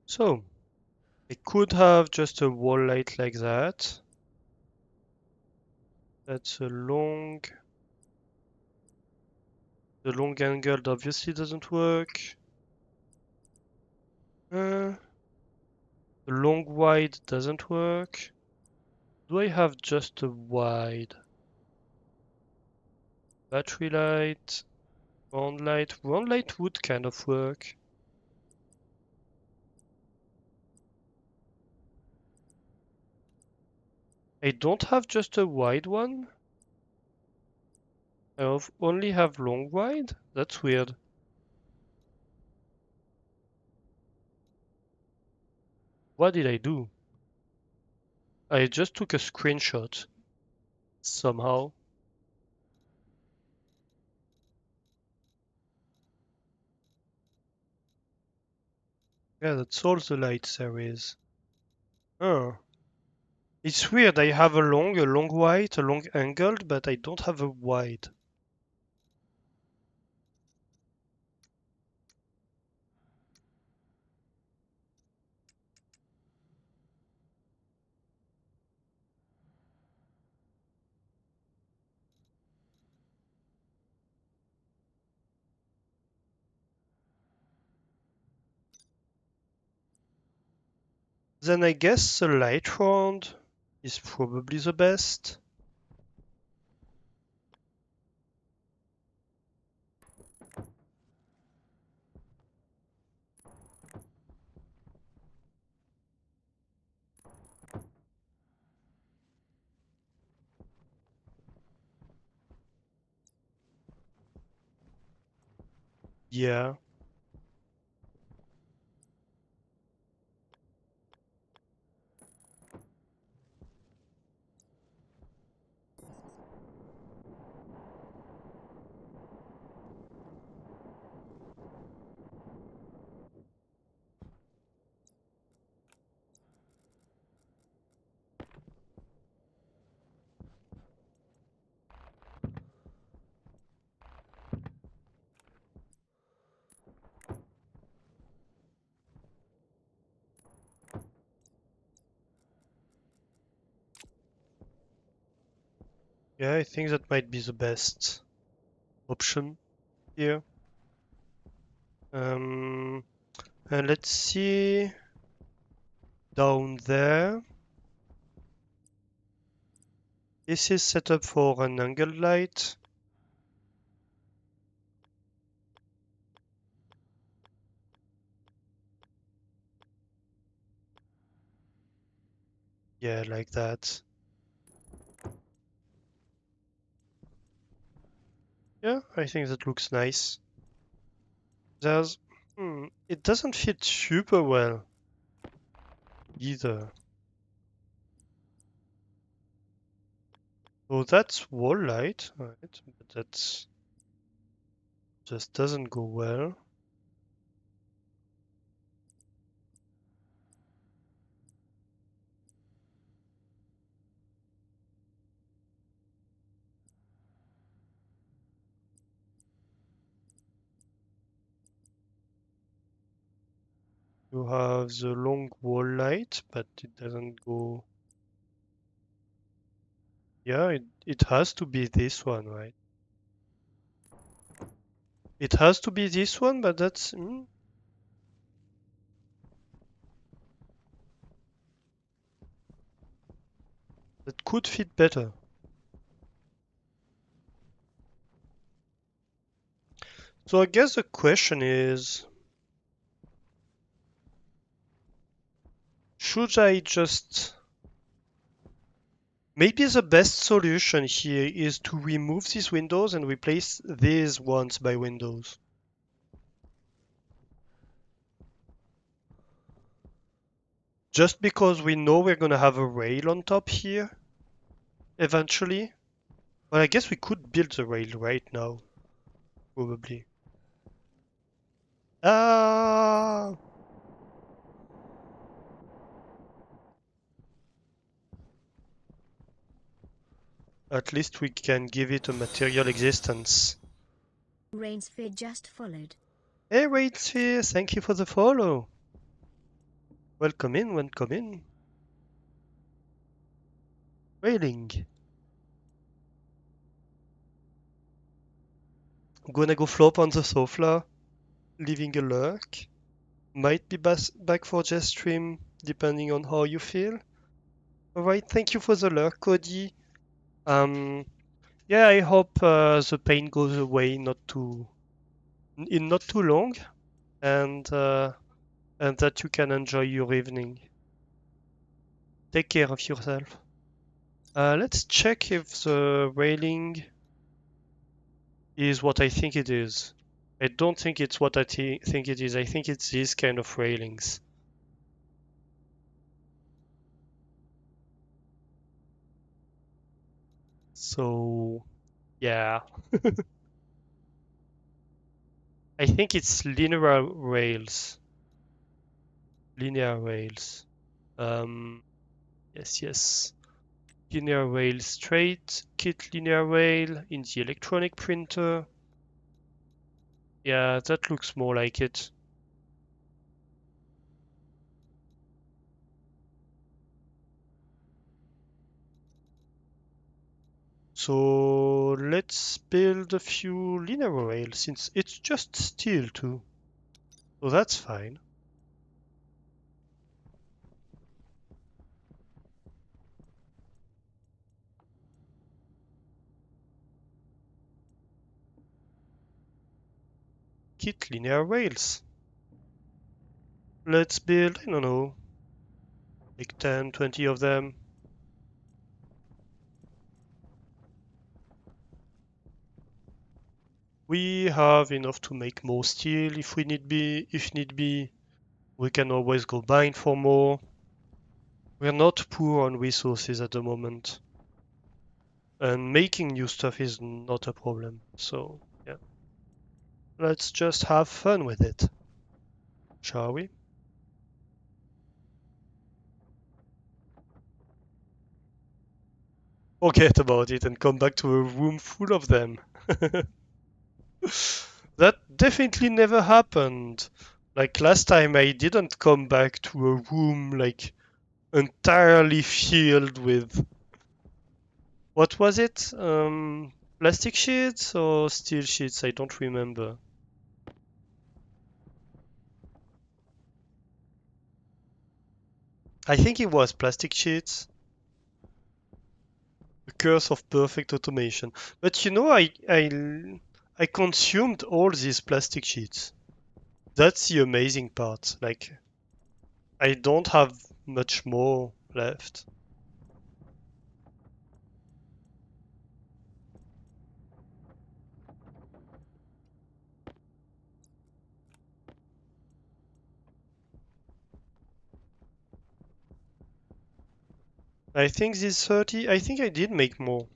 So, I could have just a wall light like that. That's a long... The long angled obviously doesn't work. The long wide doesn't work. Do I have just a wide? Battery light, round light. Round light would kind of work. I don't have just a wide one. Only have long wide? That's weird. What did I do? I just took a screenshot. Somehow. Yeah, that's all the lights there is. Oh. It's weird, I have a long wide, a long angled, but I don't have a wide. Then I guess the light round is probably the best. Yeah. Yeah, I think that might be the best option here. Um, and let's see down there. This is set up for an angled light. Yeah, like that. Yeah, I think that looks nice. There's, it doesn't fit super well either. So that's wall light, right? But that's just doesn't go well. You have the long wall light, but it doesn't go. Yeah, it has to be this one, right? It has to be this one, but that could fit better. So I guess the question is, should I just... Maybe the best solution here is to remove these windows and replace these ones by windows. Just because we know we're gonna have a rail on top here, eventually. Well, I guess we could build the rail right now, probably. Ah, at least we can give it a material existence. Rainsphere just followed. Hey, Raidsphere, thank you for the follow. Welcome in, welcome in. Railing. I'm gonna go flop on the sofa, leaving a lurk. Might be back for just stream, depending on how you feel. Alright, thank you for the lurk, Cody. Yeah, I hope the pain goes away in not too long, and that you can enjoy your evening. Take care of yourself. Let's check if the railing is what I think it is. I don't think it's what I think it is. I think it's these kind of railings. So, yeah. I think it's linear rails. Linear rails. Yes, yes. Linear rail straight, kit linear rail in the electronic printer. Yeah, that looks more like it. So let's build a few linear rails since it's just steel too. So that's fine. Kit linear rails. Let's build, I don't know, like 10, 20 of them. We have enough to make more steel if need be. We can always go mine for more. We're not poor on resources at the moment. And making new stuff is not a problem. So, yeah. Let's just have fun with it. Shall we? Forget about it and come back to a room full of them. That definitely never happened. Like last time I didn't come back to a room like entirely filled with... What was it? Plastic sheets or steel sheets? I don't remember. I think it was plastic sheets. The curse of perfect automation. But you know, I consumed all these plastic sheets. That's the amazing part. Like, I don't have much more left. I think this 30, I think I did make more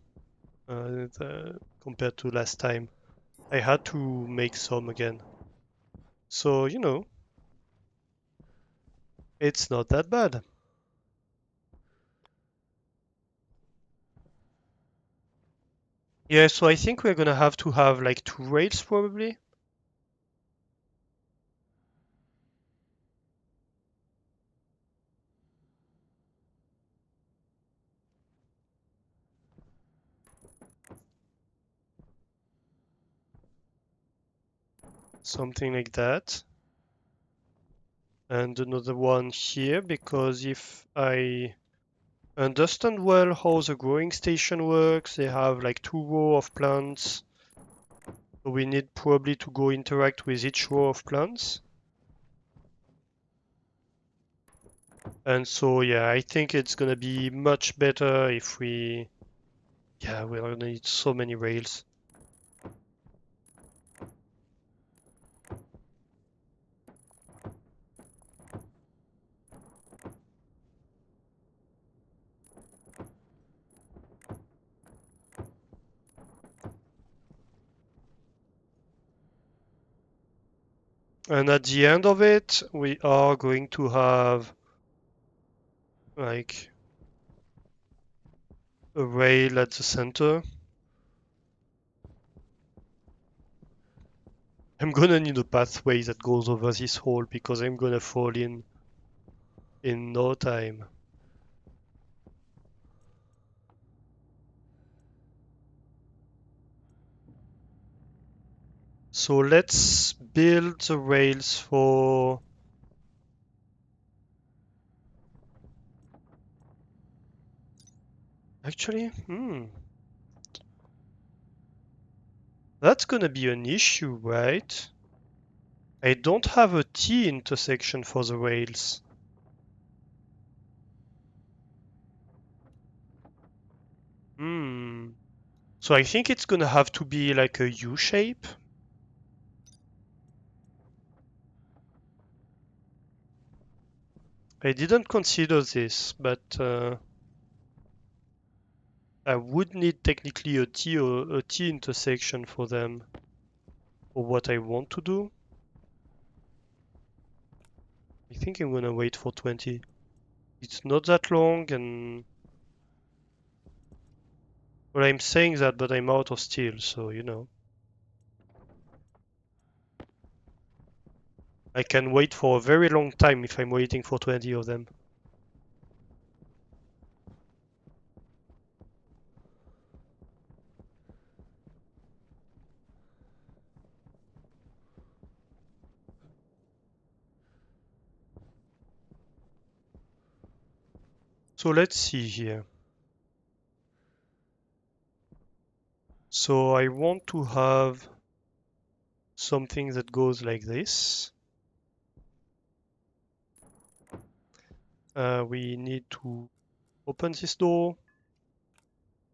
compared to last time. I had to make some again. So, it's not that bad. Yeah, so I think we're gonna have to have like 2 rails probably. Something like that. And another one here, because if I understand well how the growing station works, they have like 2 rows of plants. So we need probably to go interact with each row of plants. And so, yeah, I think it's gonna be much better if we... Yeah, we're gonna need so many rails. And at the end of it, we are going to have like a rail at the center. I'm gonna need a pathway that goes over this hole because I'm gonna fall in no time. So let's build the rails for... Actually, that's gonna be an issue, right? I don't have a T intersection for the rails. Hmm. So I think it's gonna have to be like a U shape. I didn't consider this, but I would need technically a T or a T intersection for them for what I want to do. I think I'm gonna wait for 20. It's not that long, and well, I'm saying that, but I'm out of steel, so I can wait for a very long time if I'm waiting for 20 of them. So let's see here. So I want to have something that goes like this. We need to open this door.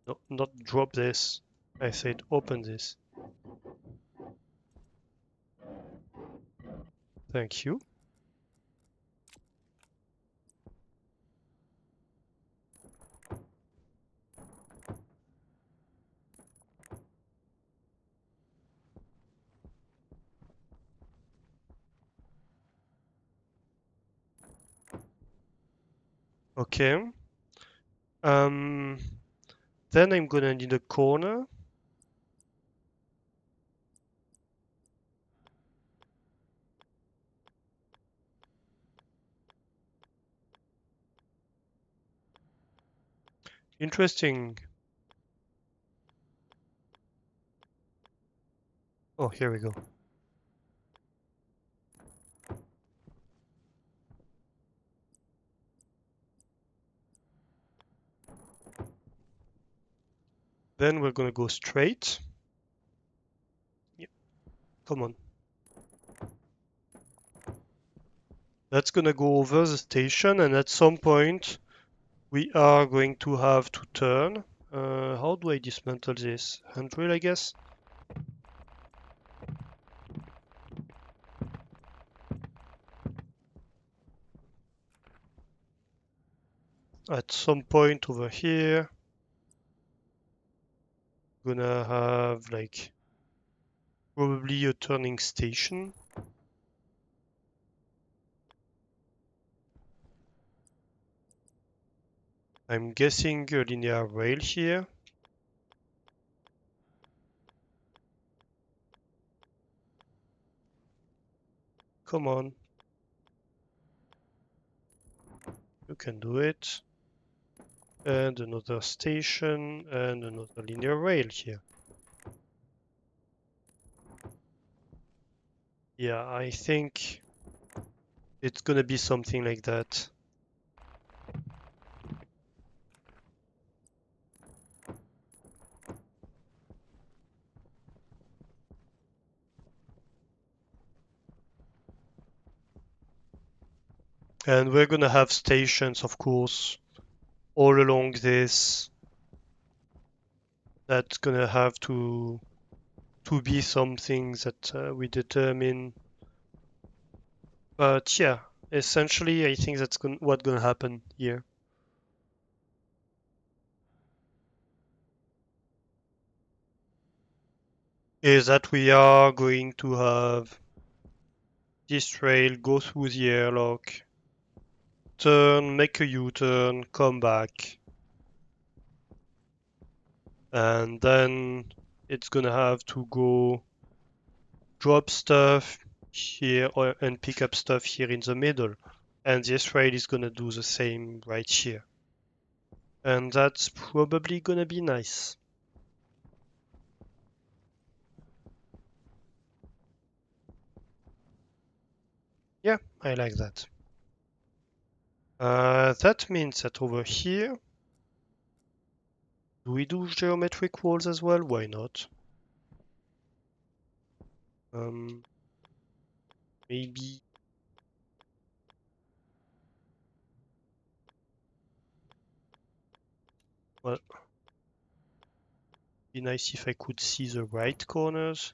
No, not drop this. I said open this. Thank you. Okay. Um, then I'm gonna need a corner. Interesting. Oh, here we go. Then we're gonna go straight. Yep. Come on. That's gonna go over the station, and at some point we are going to have to turn. How do I dismantle this? Handrail, I guess? at some point over here, gonna have like probably a turning station. I'm guessing a linear rail here. Come on. You can do it. And another station and another linear rail here. Yeah, I think it's gonna be something like that. And we're gonna have stations, of course, all along this. That's gonna have to be something that we determine. But yeah, essentially, I think that's what's gonna happen here. Is that we are going to have this trail go through the airlock, turn, make a U-turn, come back, and then it's gonna have to go drop stuff here and pick up stuff here in the middle. And this rail is gonna do the same right here. And that's probably gonna be nice. Yeah, I like that. That means that over here, do we do geometric walls as well? Why not? Um, maybe. Well, be nice if I could see the right corners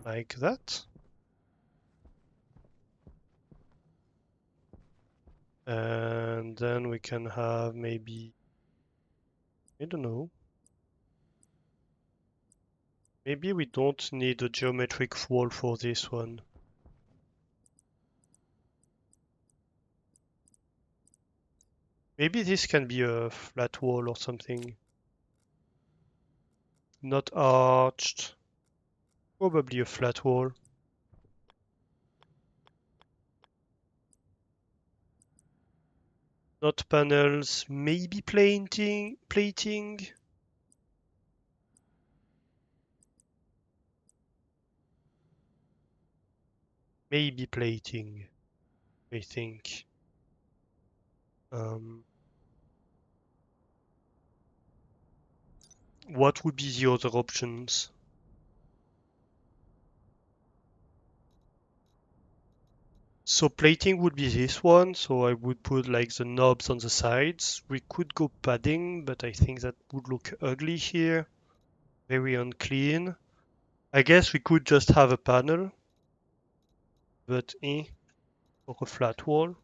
like that. And then we can have maybe, I don't know, maybe we don't need a geometric wall for this one. Maybe this can be a flat wall or something. Not arched. Probably a flat wall. Not panels. Maybe plating. Maybe plating, I think. Um, what would be the other options? So plating would be this one, so I would put like the knobs on the sides. We could go padding, but I think that would look ugly here. Very unclean. I guess we could just have a panel, but or a flat wall.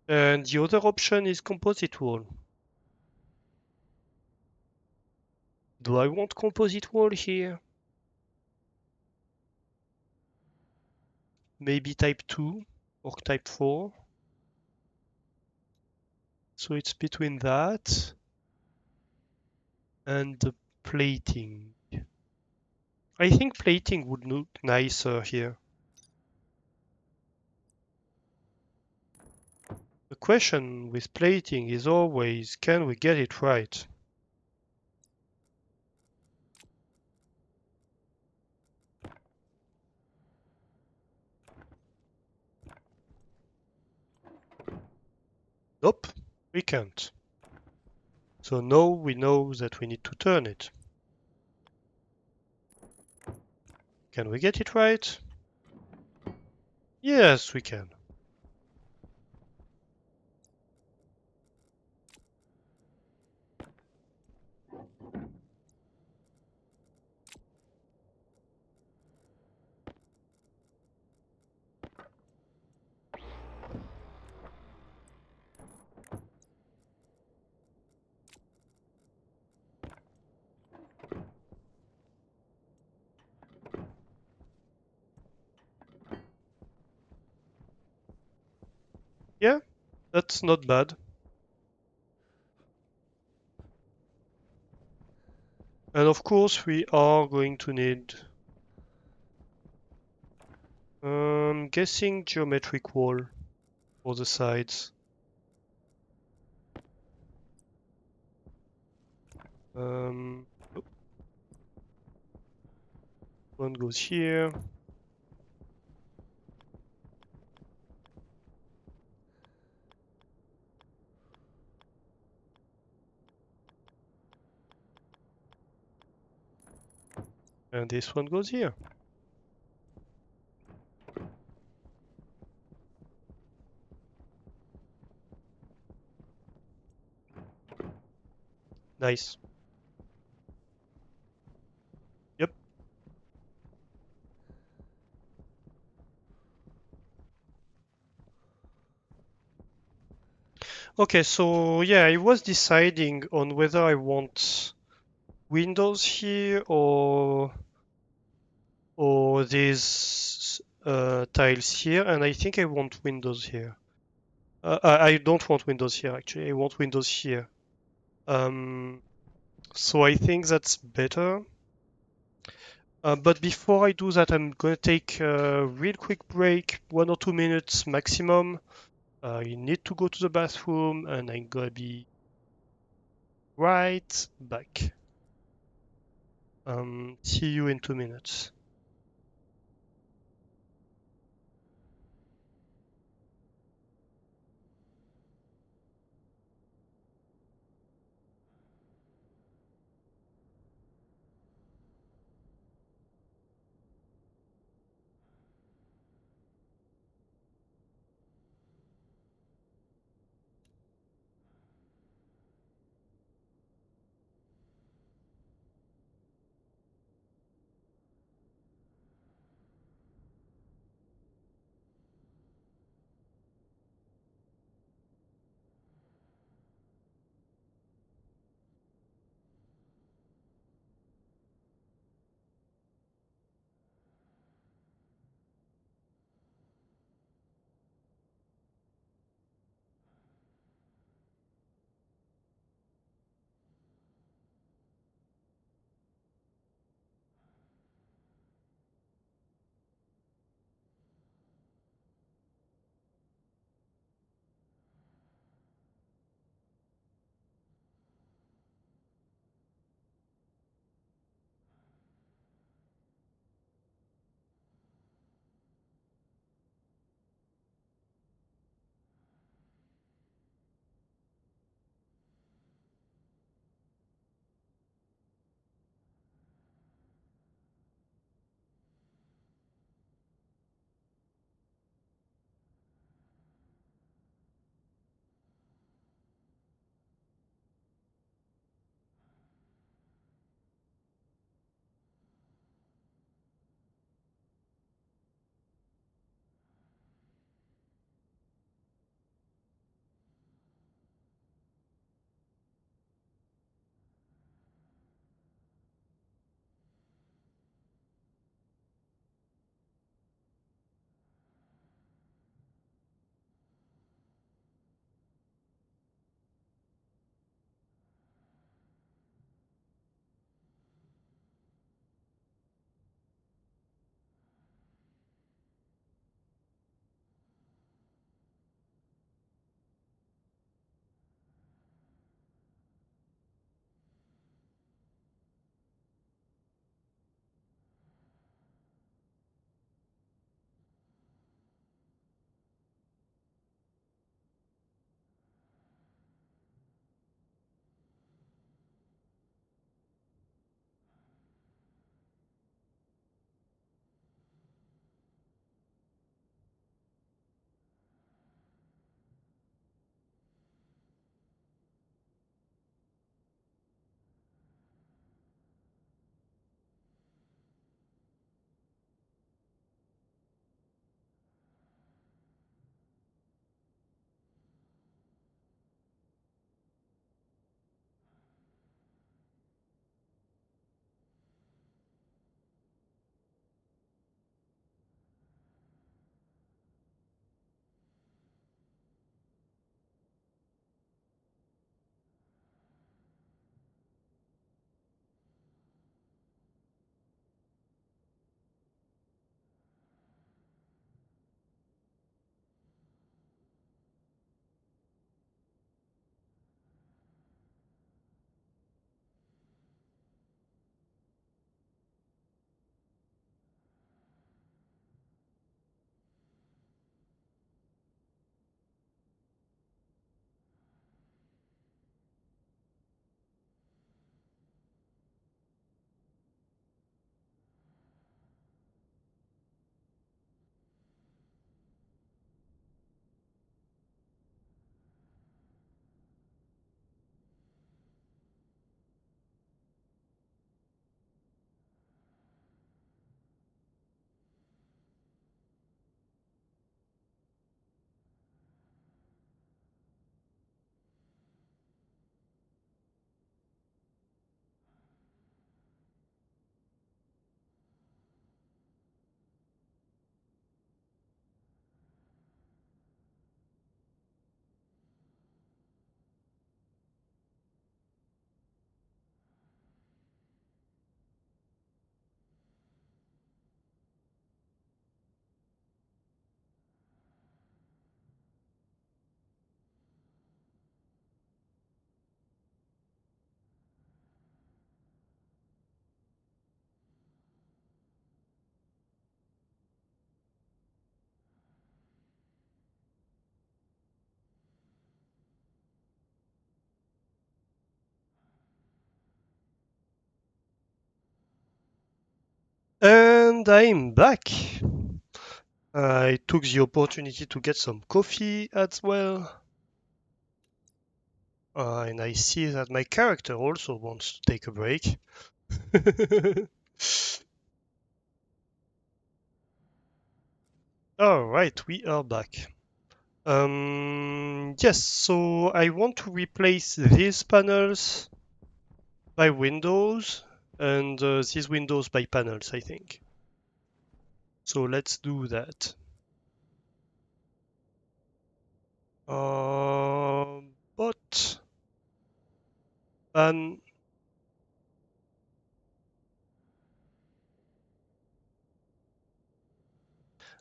And the other option is composite wall. Do I want composite wall here? Maybe type 2 or type 4. So it's between that and the plating. I think plating would look nicer here. The question with plating is always, can we get it right? Nope, we can't. So now we know that we need to turn it. Can we get it right? Yes, we can. That's not bad. And of course, we are going to need, guessing geometric wall for the sides. Um, One goes here. And this one goes here. Nice. Yep. Okay, so yeah, I was deciding on whether I want windows here or these tiles here, and I think I want windows here. I don't want windows here actually. I want windows here. Um, so I think that's better. But before I do that, I'm gonna take a real quick break, 1 or 2 minutes maximum. I need to go to the bathroom, and I'm gonna be right back. See you in 2 minutes. And I'm back. I took the opportunity to get some coffee as well. And I see that my character also wants to take a break. Alright, we are back. Yes, so I want to replace these panels by windows and these windows by panels, I think. So let's do that. But ban.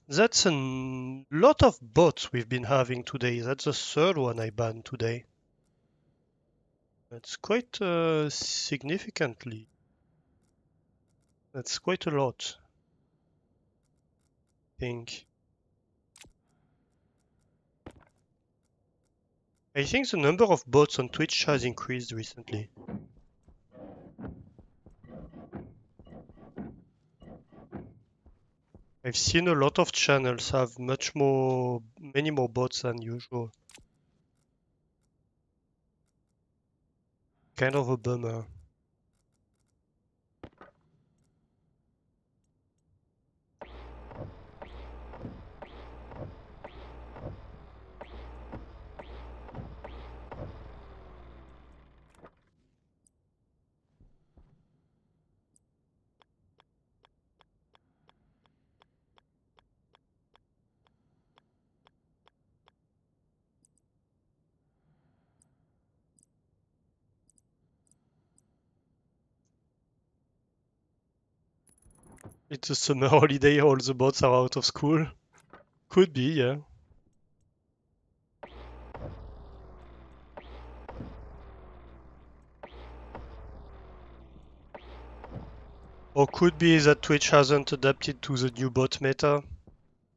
That's a lot of bots we've been having today. That's the third one I banned today. That's quite significantly. That's quite a lot, I think. I think the number of bots on Twitch has increased recently. I've seen a lot of channels have many more bots than usual. Kind of a bummer. It's a summer holiday, all the bots are out of school. Could be, yeah. Or could be that Twitch hasn't adapted to the new bot meta,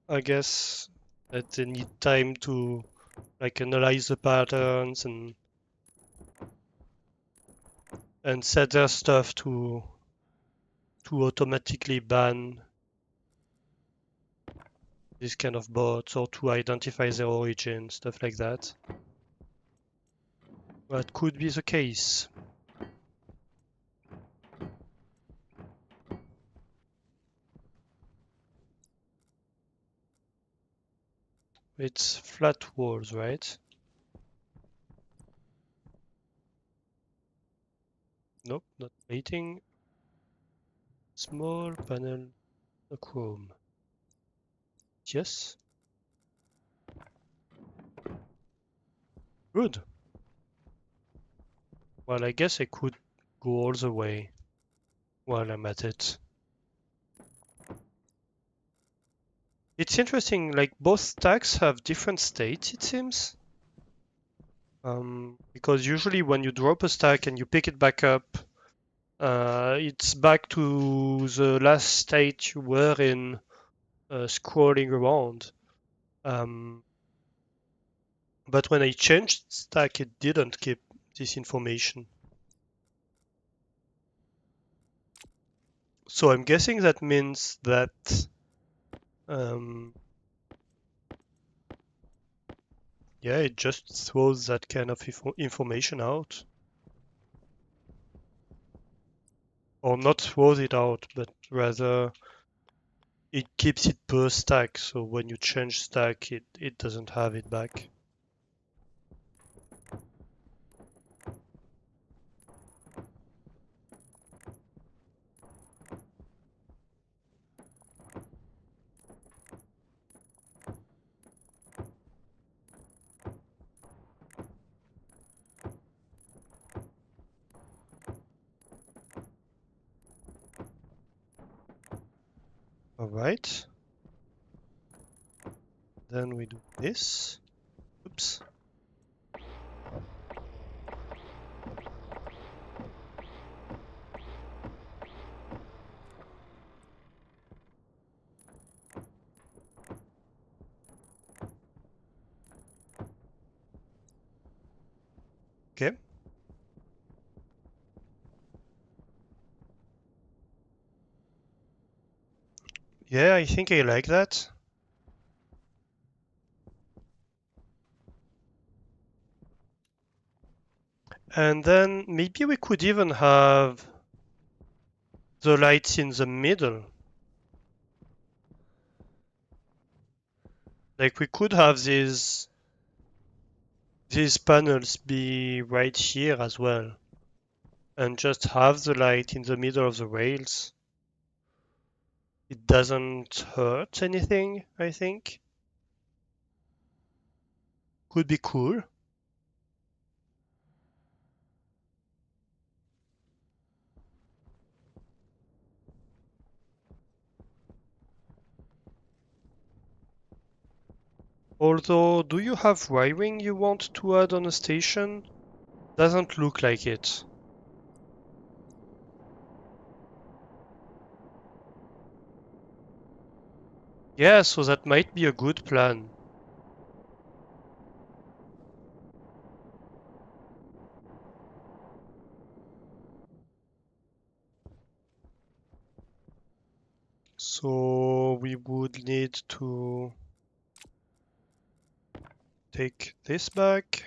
I guess. That they need time to like analyze the patterns and set their stuff to automatically ban this kind of bots or to identify their origin, stuff like that. That could be the case. It's flat walls, right? Nope, not plating. Small panel chrome. Yes. Good. Well, I guess I could go all the way while I'm at it. It's interesting, like both stacks have different states, it seems. Because usually when you drop a stack and you pick it back up, it's back to the last state you were in, scrolling around. But when I changed stack, it didn't keep this information. So I'm guessing that means that um, yeah, it just throws that kind of information out. Or not throws it out, but rather it keeps it per stack. So when you change stack, it doesn't have it back. All right. Then we do this. Oops. Okay. Yeah, I think I like that. And then maybe we could even have the lights in the middle. Like we could have these panels be right here as well, and just have the light in the middle of the rails. It doesn't hurt anything, I think. Could be cool. Although, do you have wiring you want to add on a station? Doesn't look like it. Yeah, so that might be a good plan. So we would need to take this back,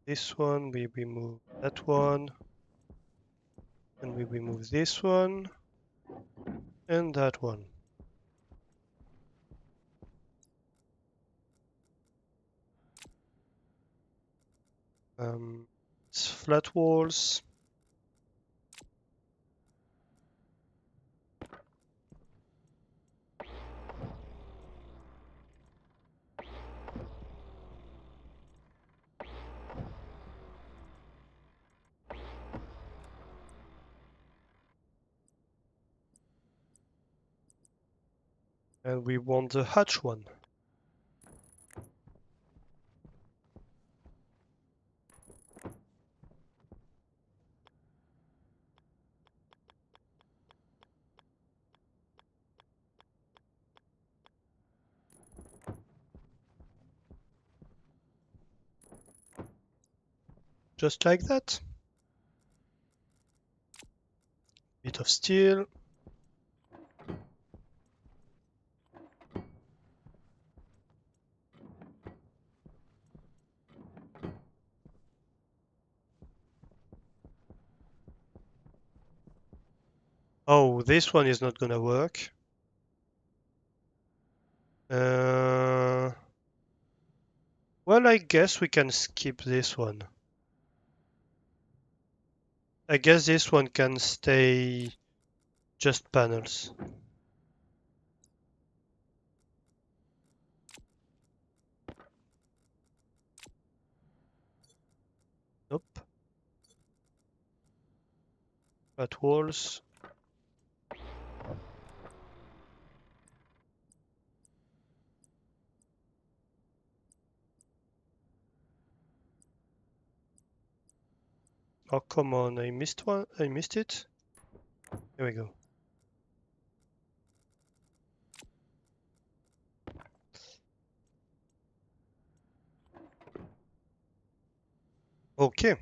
this one, we remove that one, and we remove this one, and that one. It's flat walls. And we want the hatch one. Just like that. Bit of steel. Oh, this one is not gonna work. Well, I guess we can skip this one. I guess this one can stay just panels. Nope. Flat walls. Oh, come on, I missed one. I missed it. Here we go. Okay.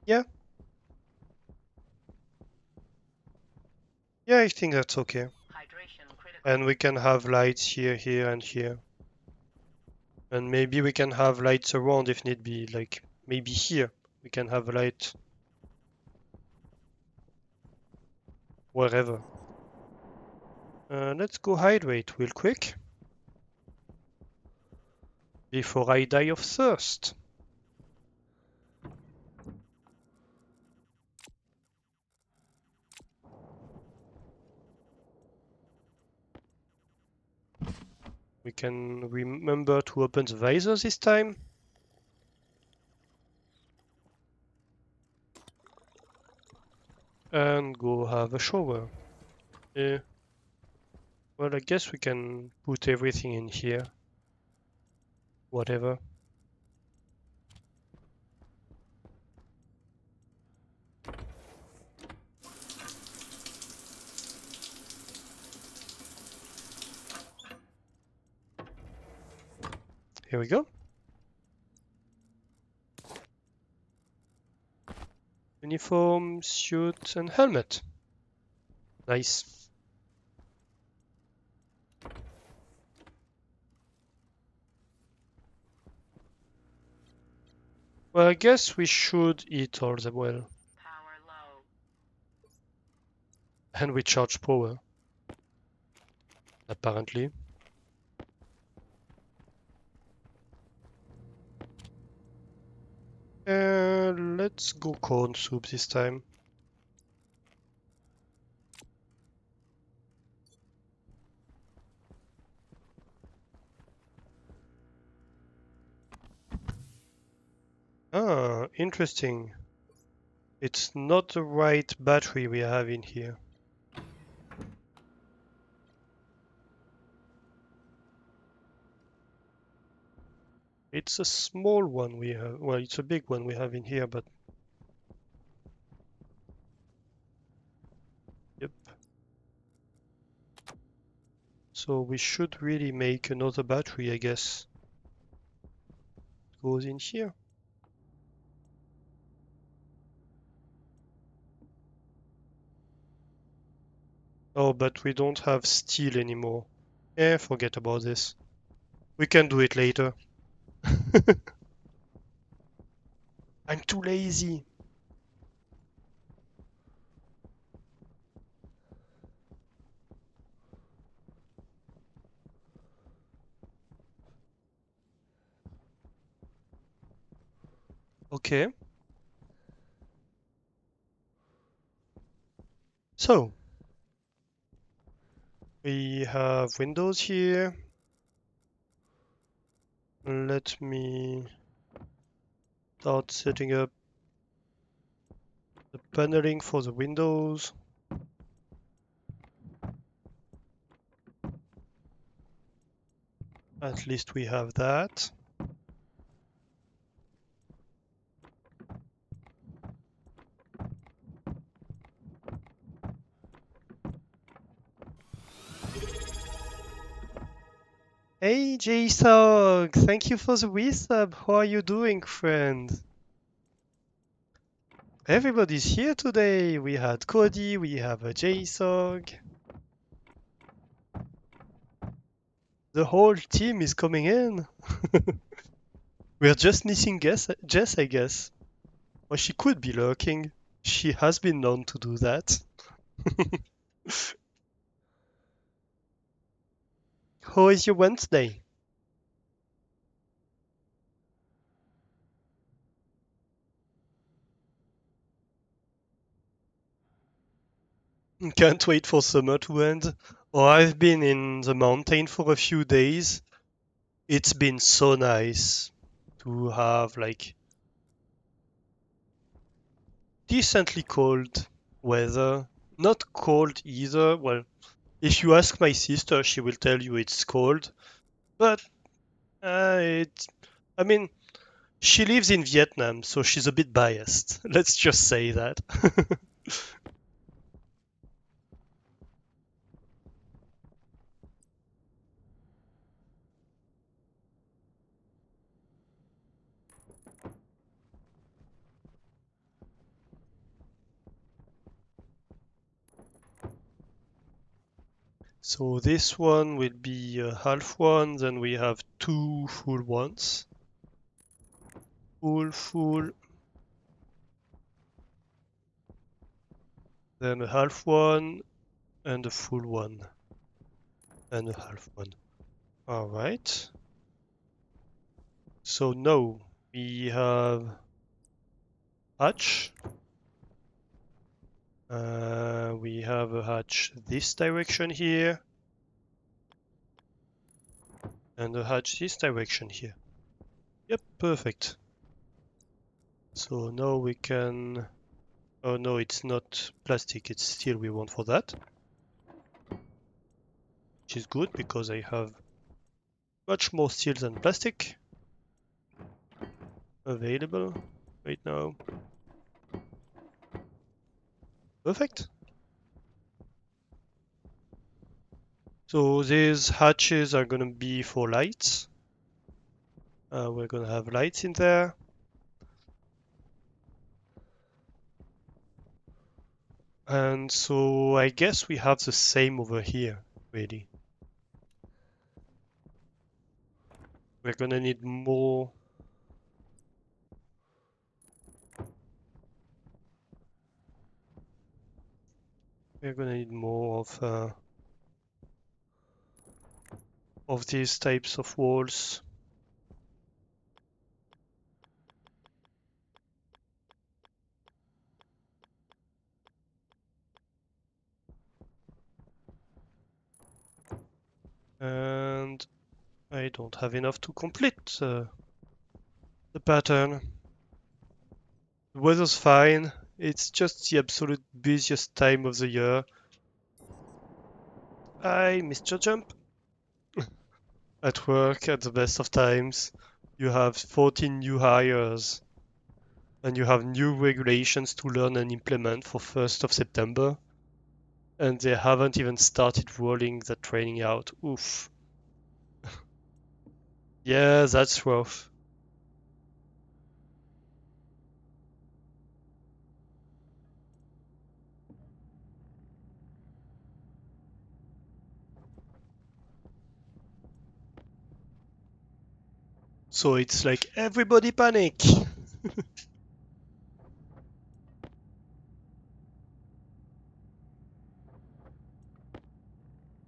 Yeah. Yeah, I think that's okay. Hydration critical. And we can have lights here, here, and here. And maybe we can have lights around if need be. Like, maybe here. We can have a light wherever. Let's go hydrate real quick. Before I die of thirst. We can remember to open the visor this time. And go have a shower. Well, I guess we can put everything in here. Whatever. Here we go. Uniform, suit, and helmet. Nice. Well, I guess we should eat all the well. Power low. And we charge power. Apparently. Let's go corn soup this time. Ah, interesting. It's not the right battery we have in here. It's a small one we have. Well, it's a big one we have in here, but yep. So we should really make another battery, I guess. Goes in here. Oh, but we don't have steel anymore. Eh, forget about this. We can do it later. I'm too lazy. Okay. So, we have windows here. Let me start setting up the paneling for the windows. At least we have that. Hey JSOG, thank you for the resub. How are you doing, friend? Everybody's here today. We had Cody, we have a JSOG. The whole team is coming in. We're just missing Jess, I guess. Well, she could be lurking. She has been known to do that. How is your Wednesday? Can't wait for summer to end. Oh, I've been in the mountain for a few days. It's been so nice to have like decently cold weather. Not cold either. Well, if you ask my sister, she will tell you it's cold. But it, I mean, she lives in Vietnam, so she's a bit biased. Let's just say that. So this one will be a half one, then we have two full ones. Full, then a half one, and a full one, and a half one. All right. So no, we have hatch. We have a hatch this direction here, and a hatch this direction here. Yep, perfect. So now we can... Oh no, it's not plastic, it's steel we want for that. Which is good because I have much more steel than plastic available right now. Perfect. So these hatches are gonna be for lights. We're gonna have lights in there. And so I guess we have the same over here, really. We're gonna need more. We're gonna need more of these types of walls. And I don't have enough to complete the pattern. The weather's fine. It's just the absolute busiest time of the year. I missed your jump. At work, at the best of times, you have 14 new hires and you have new regulations to learn and implement for 1st of September. And they haven't even started rolling that training out. Oof. Yeah, that's rough. So it's like everybody panic.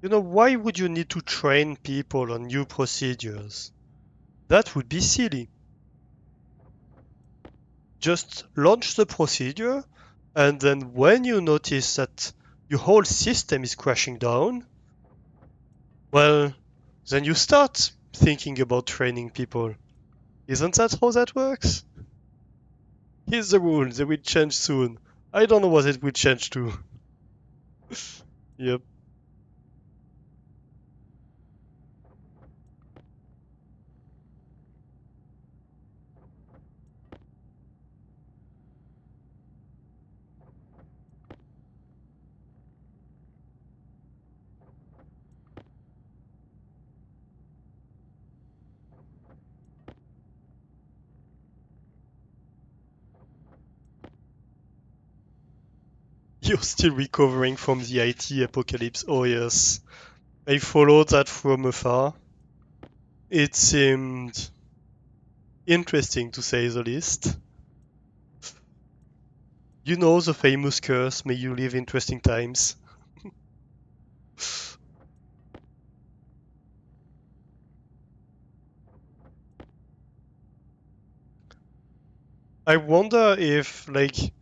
Why would you need to train people on new procedures? That would be silly. Just launch the procedure, and then when you notice that your whole system is crashing down, well, then you start thinking about training people. Isn't that how that works? Here's the rule, they will change soon. I don't know what it will change to. Yep. You're still recovering from the IT apocalypse. Oh, yes. I followed that from afar. It seemed interesting to say the least. You know the famous curse, may you live interesting times. I wonder if, like,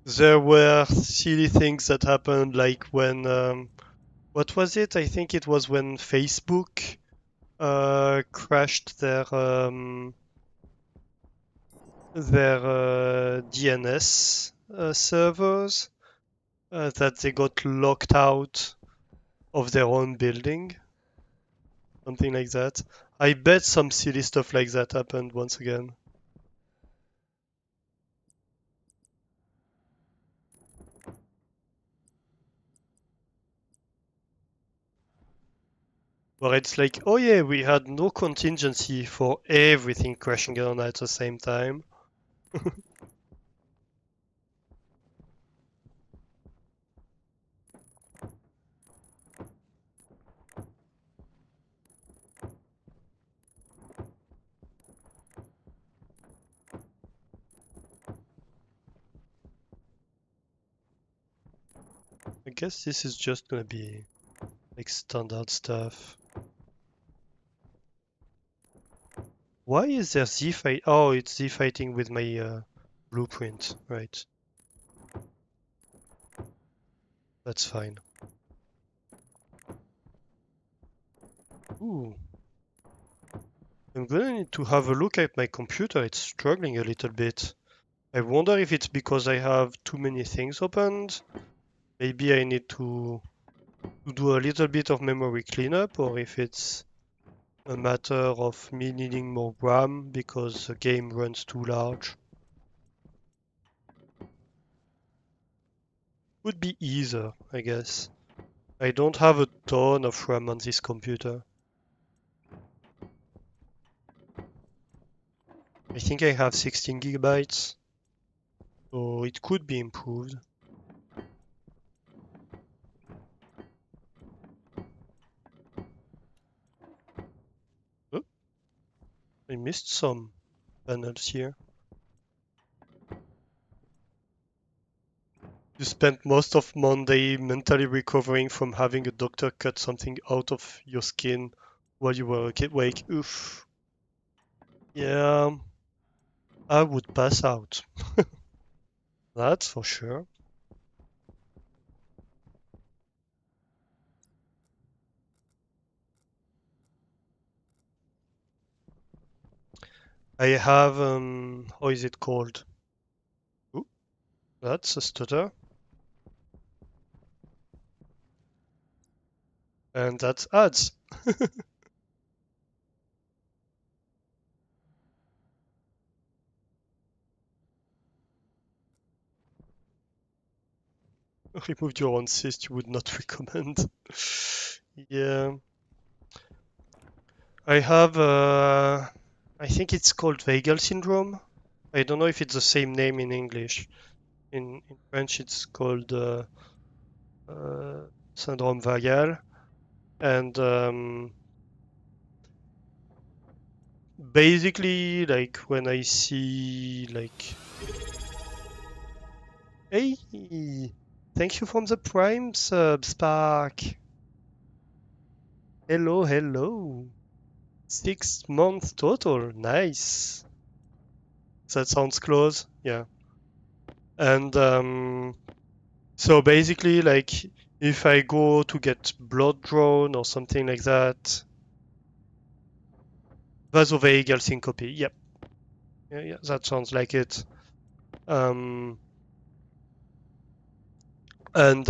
there were silly things that happened, like when, what was it? I think it was when Facebook crashed their DNS servers, that they got locked out of their own building, something like that. I bet some silly stuff like that happened once again. Where it's like, oh yeah, we had no contingency for everything crashing down at the same time. I guess this is just gonna be like standard stuff. Why is there Z fight? Oh, it's Z fighting with my blueprint, right? That's fine. Ooh, I'm gonna need to have a look at my computer. It's struggling a little bit. I wonder if it's because I have too many things opened. Maybe I need to do a little bit of memory cleanup, or if it's a matter of me needing more RAM because the game runs too large. Would be either, I guess. I don't have a ton of RAM on this computer. I think I have 16 gigabytes, so it could be improved. I missed some panels here. You spent most of Monday mentally recovering from having a doctor cut something out of your skin while you were awake. Oof. Yeah, I would pass out. That's for sure. I have how is it called? Ooh, that's a stutter. And that's ads. Removed your own cyst you would not recommend. Yeah. I have I think it's called vagal syndrome. I don't know if it's the same name in English. In French, it's called uh, syndrome vagal, and basically, like when I see like, hey, thank you from the Prime sub, Spark. Hello, hello. 6 months total. Nice. That sounds close. Yeah. And so basically, like if I go to get blood drawn or something like that, vasovagal syncope. Yep. Yeah, yeah, that sounds like it. Um, and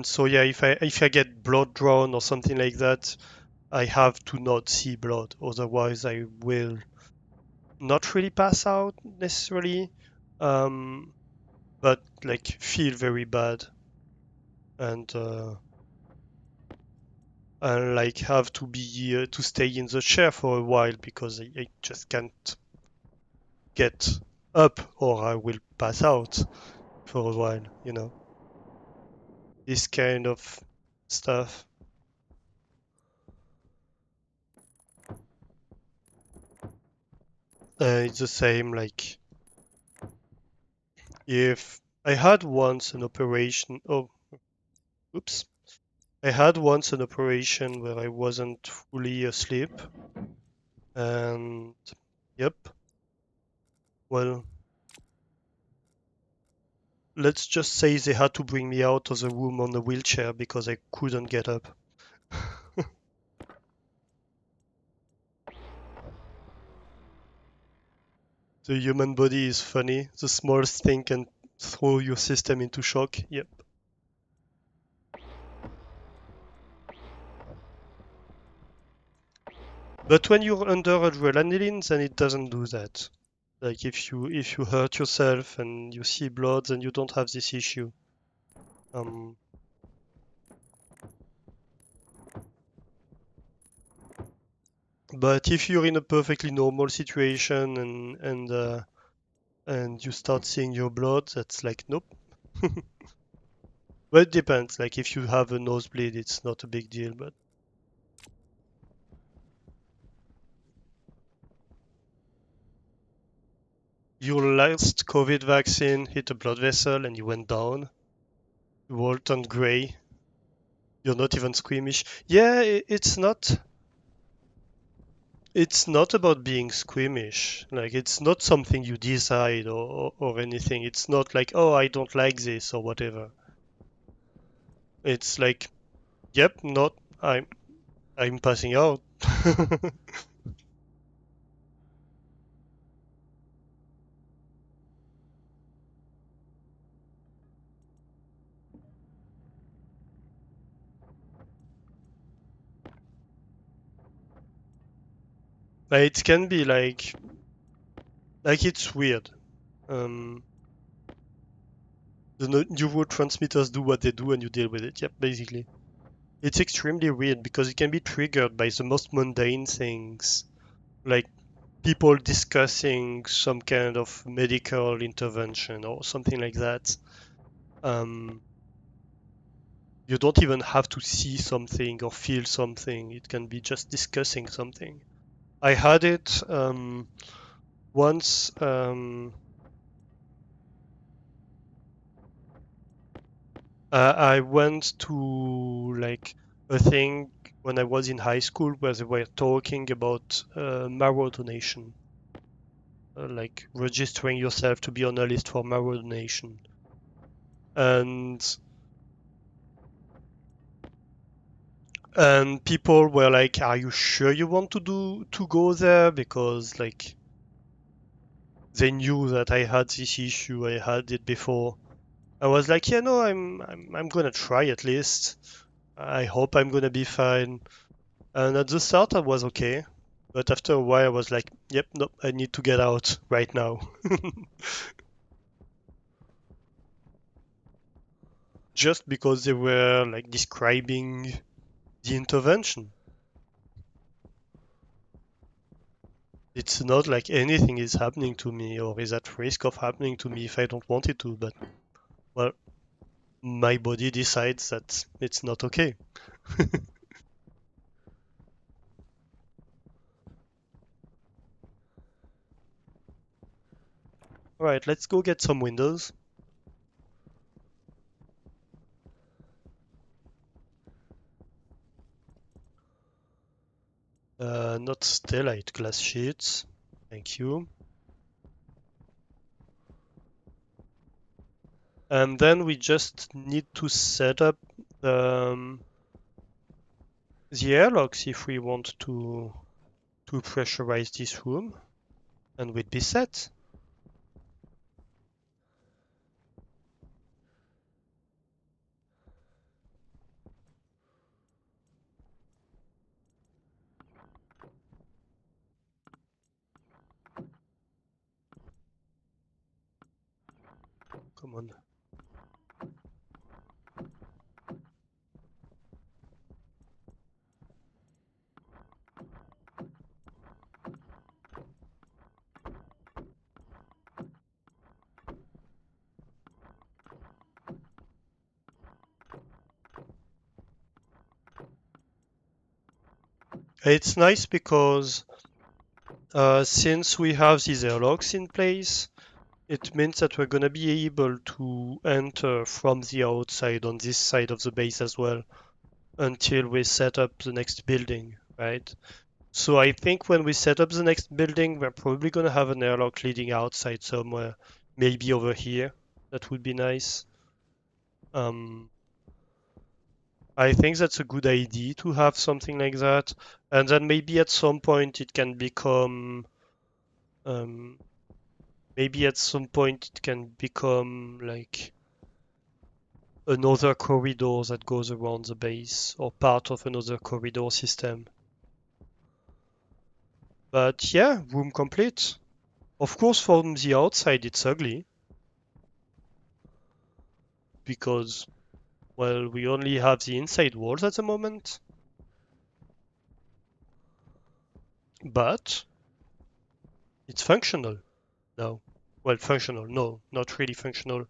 so yeah, if I get blood drawn or something like that, I have to not see blood, otherwise I will not really pass out necessarily, um, but like feel very bad and like have to be to stay in the chair for a while because I just can't get up or I will pass out for a while, this kind of stuff. It's the same, like if I had once an operation. Oh, oops. I had once an operation where I wasn't fully asleep, and yep. Well, let's just say they had to bring me out of the room on a wheelchair because I couldn't get up. The human body is funny. The smallest thing can throw your system into shock. Yep. But when you're under adrenaline, then it doesn't do that. Like if you hurt yourself and you see blood, then you don't have this issue. Um, but if you're in a perfectly normal situation and you start seeing your blood, that's like nope. But it depends. Like if you have a nosebleed, it's not a big deal. But your last COVID vaccine hit a blood vessel and you went down. The world turned gray. You're not even squeamish. Yeah, it's not. It's not about being squeamish. Like it's not something you decide or anything. It's not like, oh, I don't like this or whatever. It's like, yep, not I'm passing out. It can be like it's weird. Um, the neurotransmitters do what they do and you deal with it. Yep, basically. It's extremely weird because it can be triggered by the most mundane things, like people discussing some kind of medical intervention or something like that. Um, you don't even have to see something or feel something. It can be just discussing something. I had it once. I went to like a thing when I was in high school where they were talking about marrow donation, like registering yourself to be on a list for marrow donation. And people were like, "Are you sure you want to go there?" Because like they knew that I had this issue, I had it before. I was like, "Yeah, no, I'm gonna try at least. I hope I'm gonna be fine." And at the start, I was okay. But after a while, I was like, yep, no, I need to get out right now. Just because they were like describing the intervention. It's not like anything is happening to me or is at risk of happening to me if I don't want it to, but well, my body decides that it's not okay. All right, let's go get some windows. Not stellite glass sheets. Thank you. And then we just need to set up the airlocks if we want to pressurize this room, and we'd be set. Come on. It's nice because since we have these airlocks in place, it means that we're going to be able to enter from the outside on this side of the base as well until we set up the next building, right? So I think when we set up the next building, we're probably going to have an airlock leading outside somewhere, maybe over here. That would be nice. Um, I think that's a good idea to have something like that. And then maybe at some point it can become, um, maybe at some point it can become like another corridor that goes around the base or part of another corridor system. But yeah, room complete. Of course, from the outside it's ugly because, well, we only have the inside walls at the moment. But it's functional now. Well, functional, no, not really functional.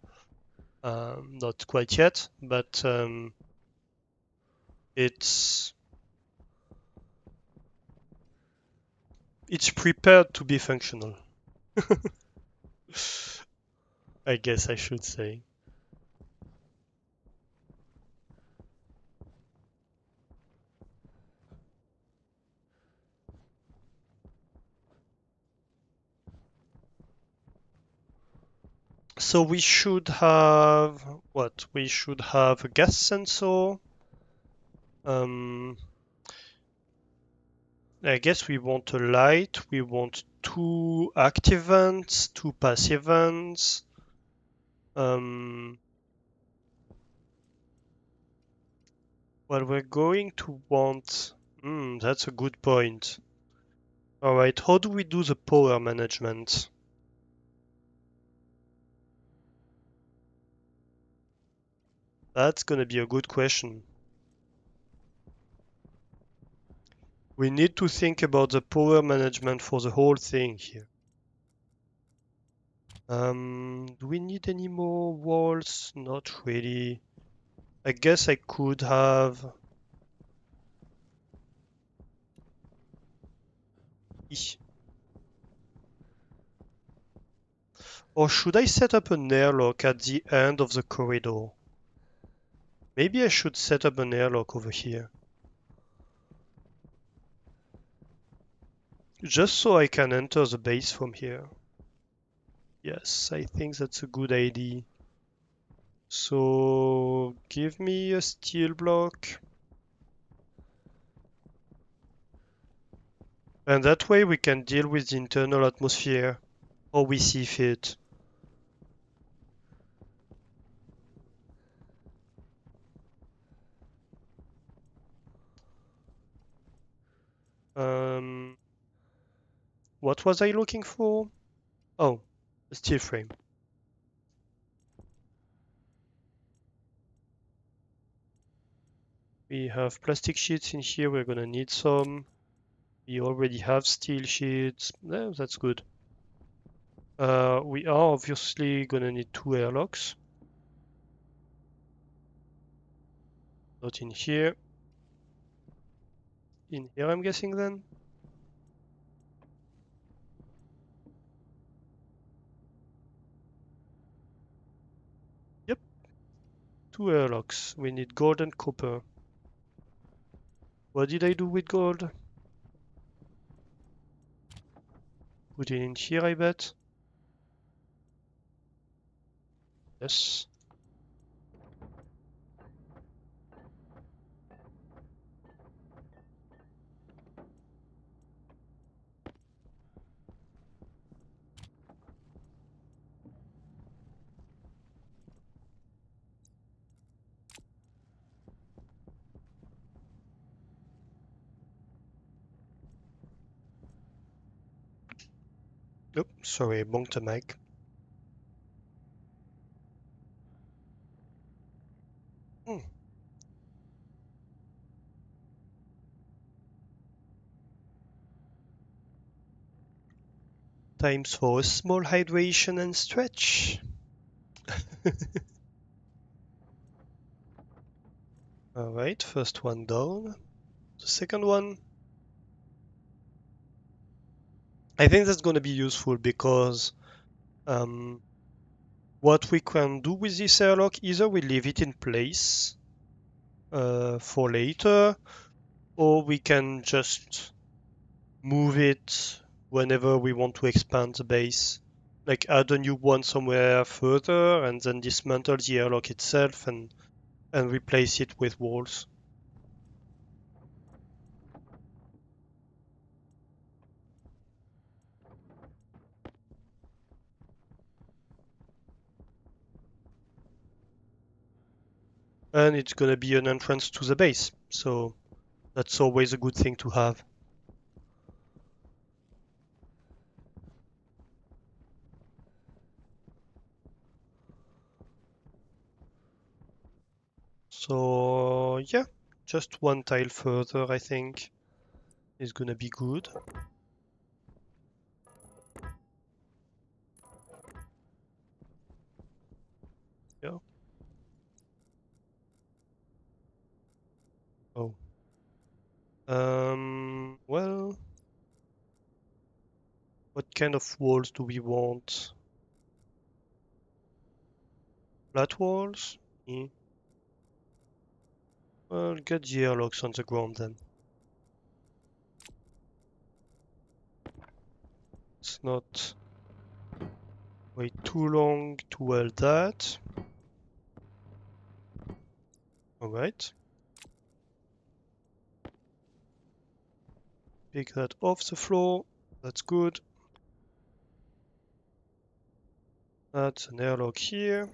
Not quite yet, but it's it's prepared to be functional. I guess I should say. So we should have what? We should have a gas sensor. Um, I guess we want a light. We want two active vents, two passive vents. Um, well, we're going to want. That's a good point. All right, how do we do the power management? That's gonna be a good question. We need to think about the power management for the whole thing here. Do we need any more walls? Not really. I guess I could have. Eesh. Or should I set up an airlock at the end of the corridor? Maybe I should set up an airlock over here. Just so I can enter the base from here. Yes, I think that's a good idea. So give me a steel block. And that way we can deal with the internal atmosphere how we see fit. Um, what was I looking for? Oh, a steel frame. We have plastic sheets in here, we're gonna need some. We already have steel sheets. That's good. We are obviously gonna need two airlocks. Not in here. In here, I'm guessing then. Yep, two airlocks. We need gold and copper. What did I do with gold? Put it in here, I bet. Yes. Nope, sorry, I bonked the mic. Hmm. Times for a small hydration and stretch. Alright, first one down. The second one. I think that's gonna be useful because what we can do with this airlock, either we leave it in place for later, or we can just move it whenever we want to expand the base. Like add a new one somewhere further and then dismantle the airlock itself and replace it with walls. And it's gonna be an entrance to the base, so that's always a good thing to have. So yeah, just one tile further I think is gonna be good. Yeah. Oh. Well, what kind of walls do we want? Flat walls? Yeah. Well, get the airlocks on the ground then. It's not wait too long to weld that. Alright. Pick that off the floor. That's good. That's an airlock here.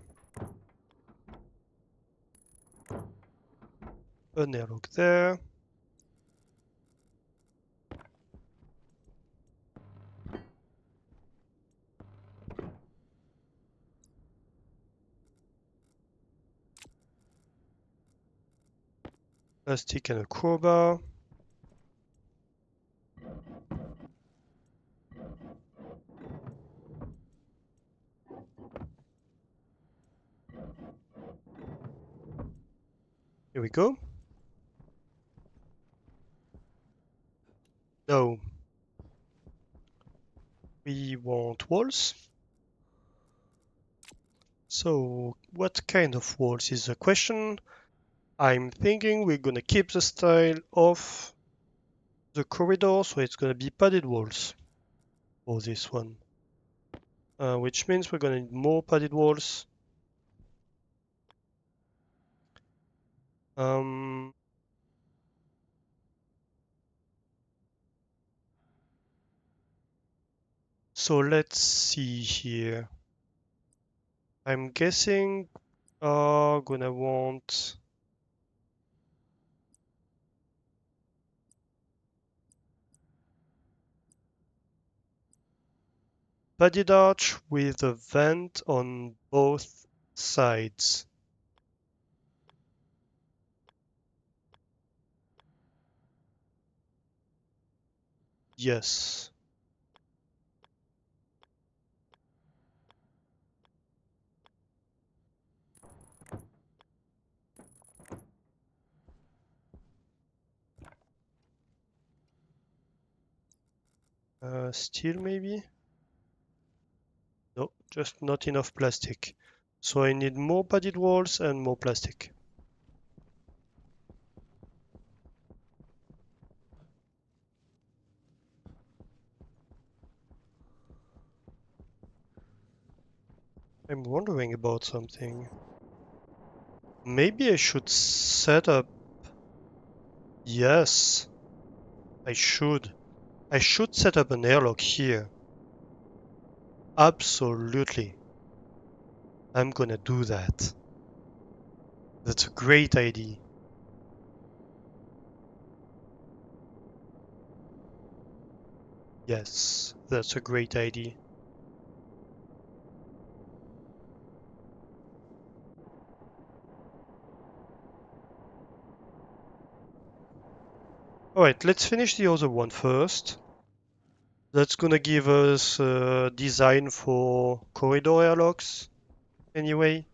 An airlock there. Plastic and a crowbar. Here we go. No. We want walls. So what kind of walls is the question? I'm thinking we're gonna keep the style of the corridor, so it's gonna be padded walls for this one. Which means we're gonna need more padded walls. Um, so let's see here. I'm guessing gonna want padded arch with a vent on both sides. Yes. Steel maybe? No, just not enough plastic. So I need more padded walls and more plastic. I'm wondering about something. Maybe I should set up. Yes, I should. I should set up an airlock here. Absolutely. I'm gonna do that. That's a great idea. Yes, that's a great idea. Alright, let's finish the other one first. That's gonna give us design for corridor airlocks anyway.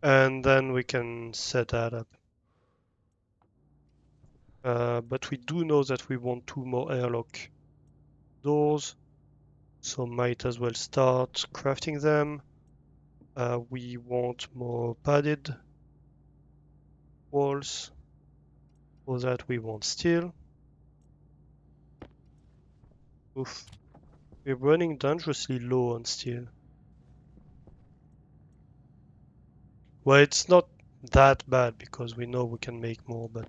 And then we can set that up. But we do know that we want two more airlock doors, so might as well start crafting them. We want more padded walls. For that we want steel. Oof. We're running dangerously low on steel. Well, it's not that bad because we know we can make more, but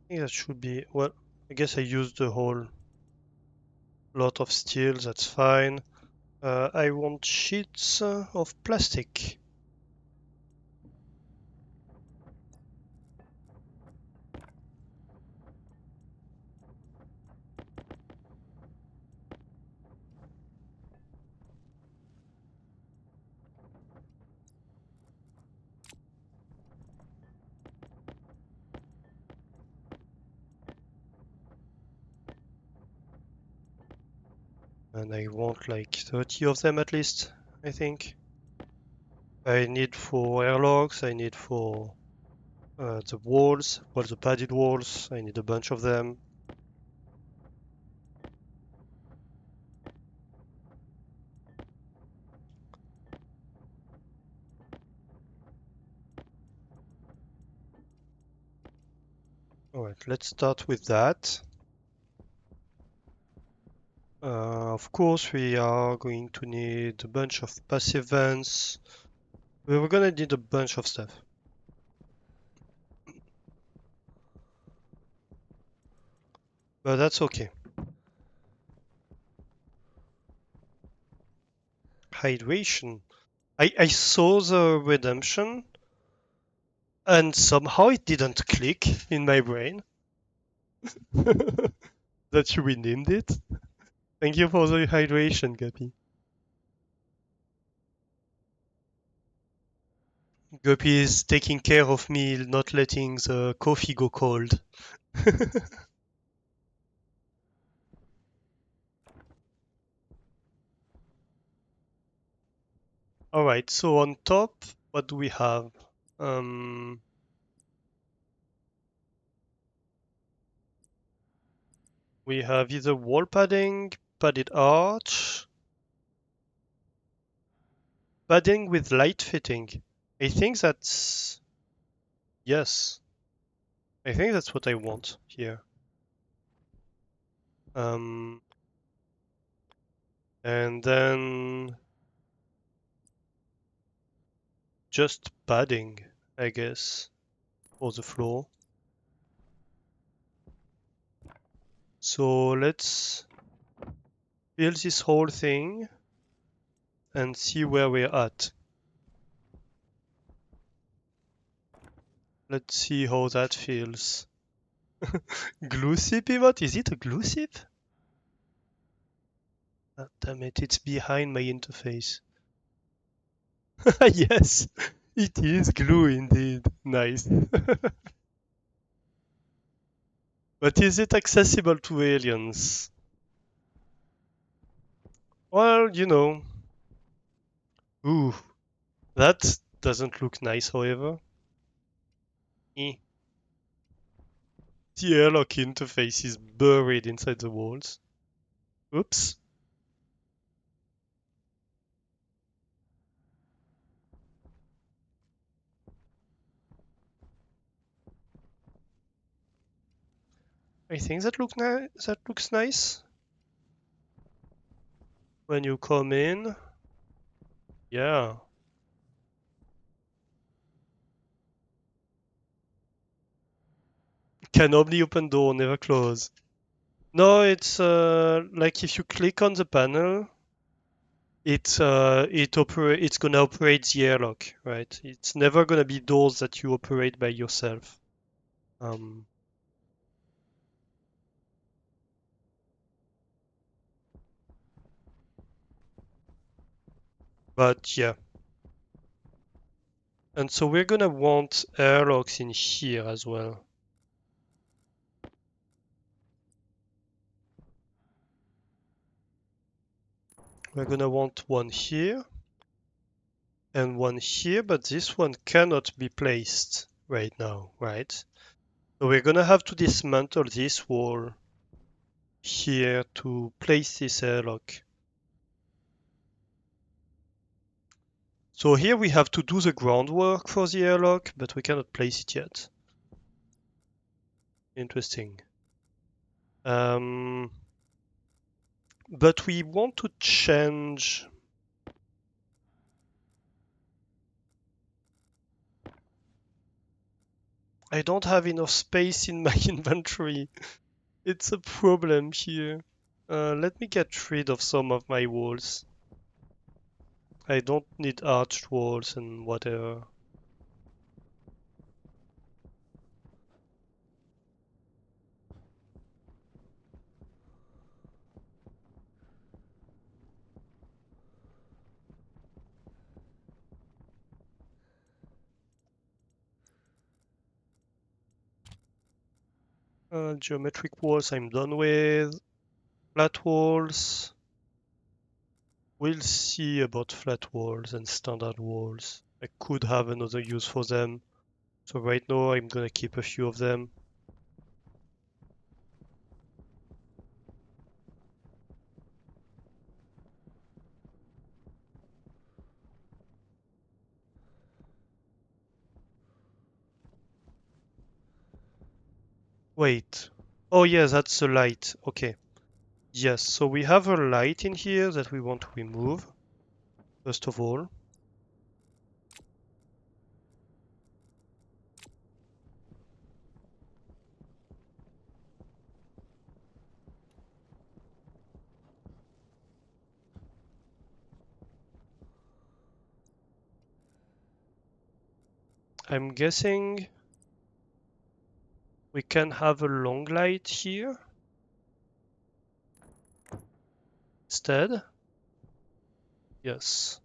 I think that should be, well, I guess I used the whole lot of steel, that's fine. I want sheets of plastic. And I want like 30 of them at least, I think. I need for airlocks, I need for the walls, well, the padded walls, I need a bunch of them. Alright, let's start with that. Of course, we are going to need a bunch of passive vents. We're gonna need a bunch of stuff. But that's okay. hydration. I saw the redemption and somehow it didn't click in my brain that you renamed it. Thank you for the hydration, Guppy. Guppy is taking care of me, not letting the coffee go cold. Alright, so on top, what do we have? Um, we have either wall padding, padded arch, padding with light fitting. I think that's... Yes, I think that's what I want here. Um, and then just padding, I guess, for the floor. So let's build this whole thing and see where we're at. Let's see how that feels. Glue zip emote? Is it a glue zip? Ah, damn it, it's behind my interface. Yes, it is glue indeed. Nice. But is it accessible to aliens? Well, you know. Ooh, that doesn't look nice, however. Eh. The airlock interface is buried inside the walls. Oops. I think that looks nice. When you come in, yeah. Can only open door, never close. No, it's like if you click on the panel, it's gonna operate the airlock, right? It's never gonna be doors that you operate by yourself. Um, but yeah. And so we're gonna want airlocks in here as well. We're gonna want one here and one here, but this one cannot be placed right now, right? So we're gonna have to dismantle this wall here to place this airlock. So here we have to do the groundwork for the airlock, but we cannot place it yet. Interesting. Um, but we want to change. I don't have enough space in my inventory. It's a problem here. Let me get rid of some of my walls. I don't need arched walls and whatever. Geometric walls I'm done with. Flat walls. We'll see about flat walls and standard walls. I could have another use for them. So right now I'm gonna keep a few of them. Wait. Oh yeah, that's the light. Okay. Yes, so we have a light in here that we want to remove, first of all. I'm guessing we can have a long light here instead. Yes.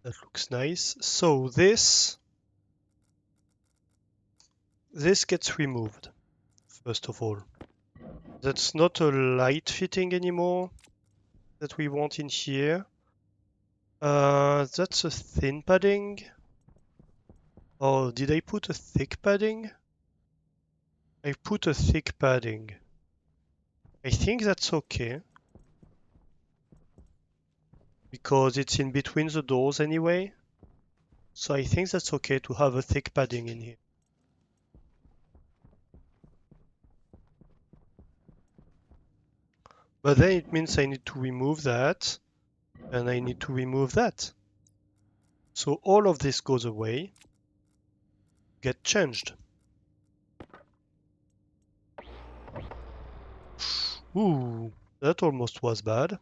That looks nice. So this gets removed, first of all. That's not a light fitting anymore that we want in here. That's a thin padding. Oh, did I put a thick padding? I put a thick padding. I think that's okay because it's in between the doors anyway. So I think that's okay to have a thick padding in here. But then it means I need to remove that and I need to remove that. So all of this goes away, get changed. Ooh, that almost was bad.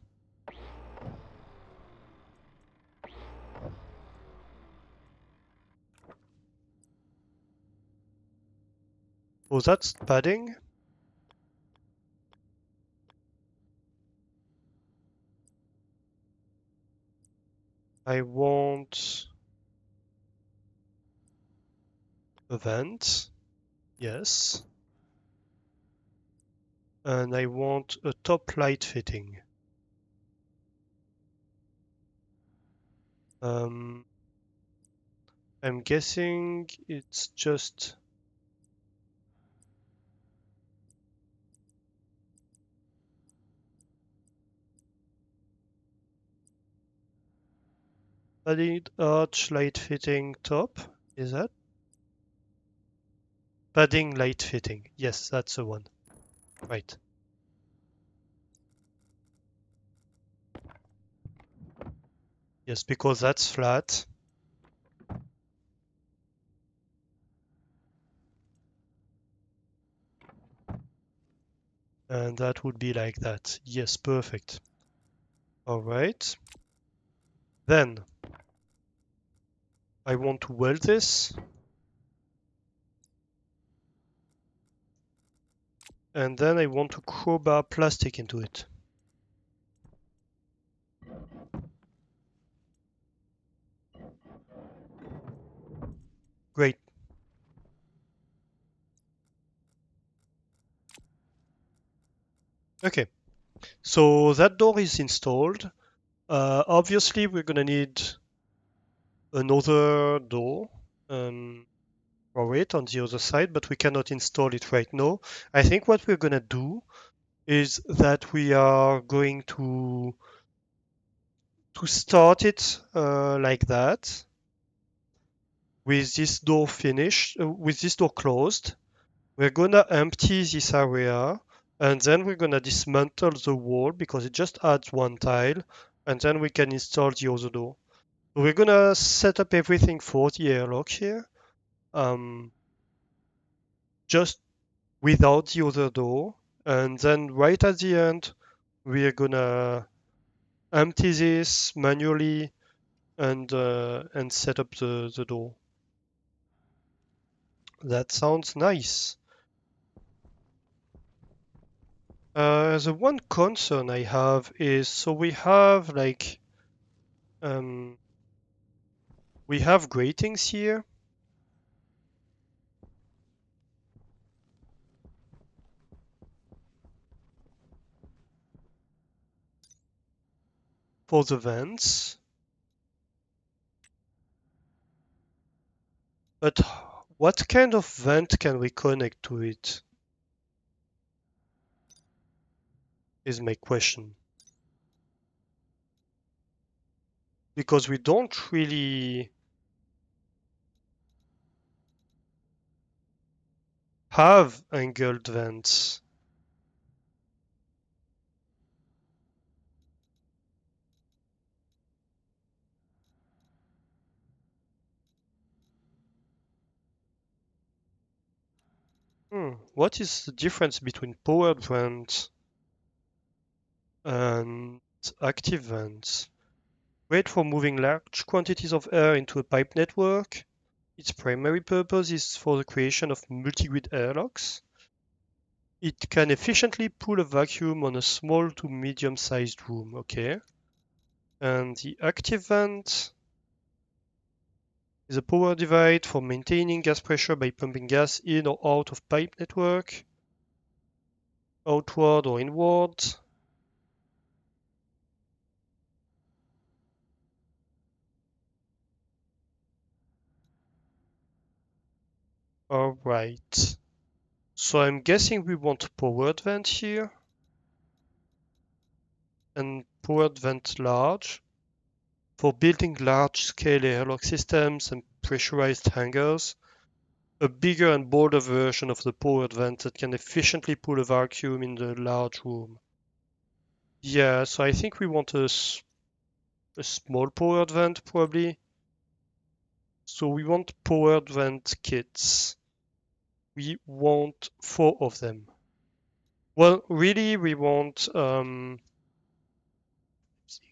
Oh, that's padding. I want a vent. Yes. And I want a top light fitting. Um, I'm guessing it's just padded arch light fitting top. Is that? Padding light fitting. Yes, that's the one. Right. Yes, because that's flat. And that would be like that. Yes, perfect. All right. Then I want to weld this. And then I want to crowbar plastic into it. Great. Okay. So that door is installed. Obviously, we're gonna need another door for it on the other side, but we cannot install it right now. I think what we're gonna do is that we are going to start it like that with this door finished, with this door closed. We're gonna empty this area and then we're gonna dismantle the wall because it just adds one tile and then we can install the other door. So we're gonna set up everything for the airlock here, just without the other door. And then right at the end, we're gonna empty this manually and set up the door. That sounds nice. The one concern I have is so um, we have gratings here for the vents, but what kind of vent can we connect to it is my question. Because we don't really have angled vents. What is the difference between powered vents and active vents? Great for moving large quantities of air into a pipe network. Its primary purpose is for the creation of multi-grid airlocks. It can efficiently pull a vacuum on a small to medium-sized room. Okay. And the active vent is a power divide for maintaining gas pressure by pumping gas in or out of pipe network, outward or inward. All right. So I'm guessing we want powered vent here and powered vent large for building large-scale airlock systems and pressurized hangars. A bigger and bolder version of the powered vent that can efficiently pull a vacuum in the large room. Yeah, so I think we want a small powered vent probably. So we want powered vent kits. We want 4 of them. Well, really, we want 6,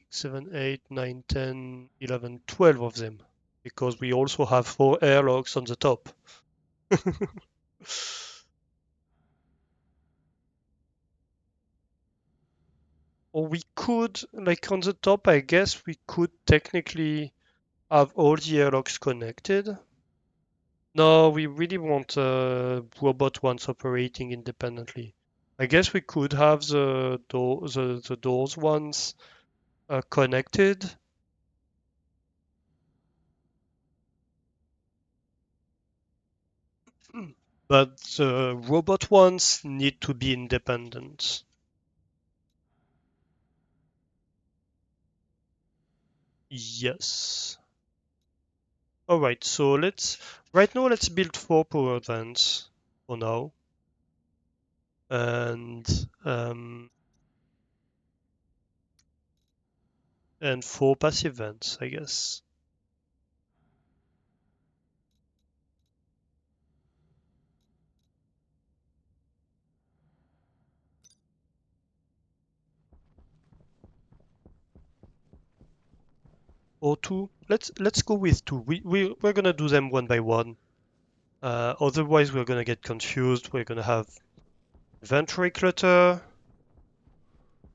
7, 8, 9, 10, 11, 12 of them because we also have 4 airlocks on the top. Or we could, like on the top, I guess we could technically have all the airlocks connected. No, we really want robot ones operating independently. I guess we could have the doors ones connected. But the robot ones need to be independent. Yes. Alright, so right now let's build 4 power vents for now. And um, and 4 passive vents, I guess. Or 2. Let's go with 2. We're gonna do them one by one. Otherwise we're gonna get confused. We're gonna have inventory clutter.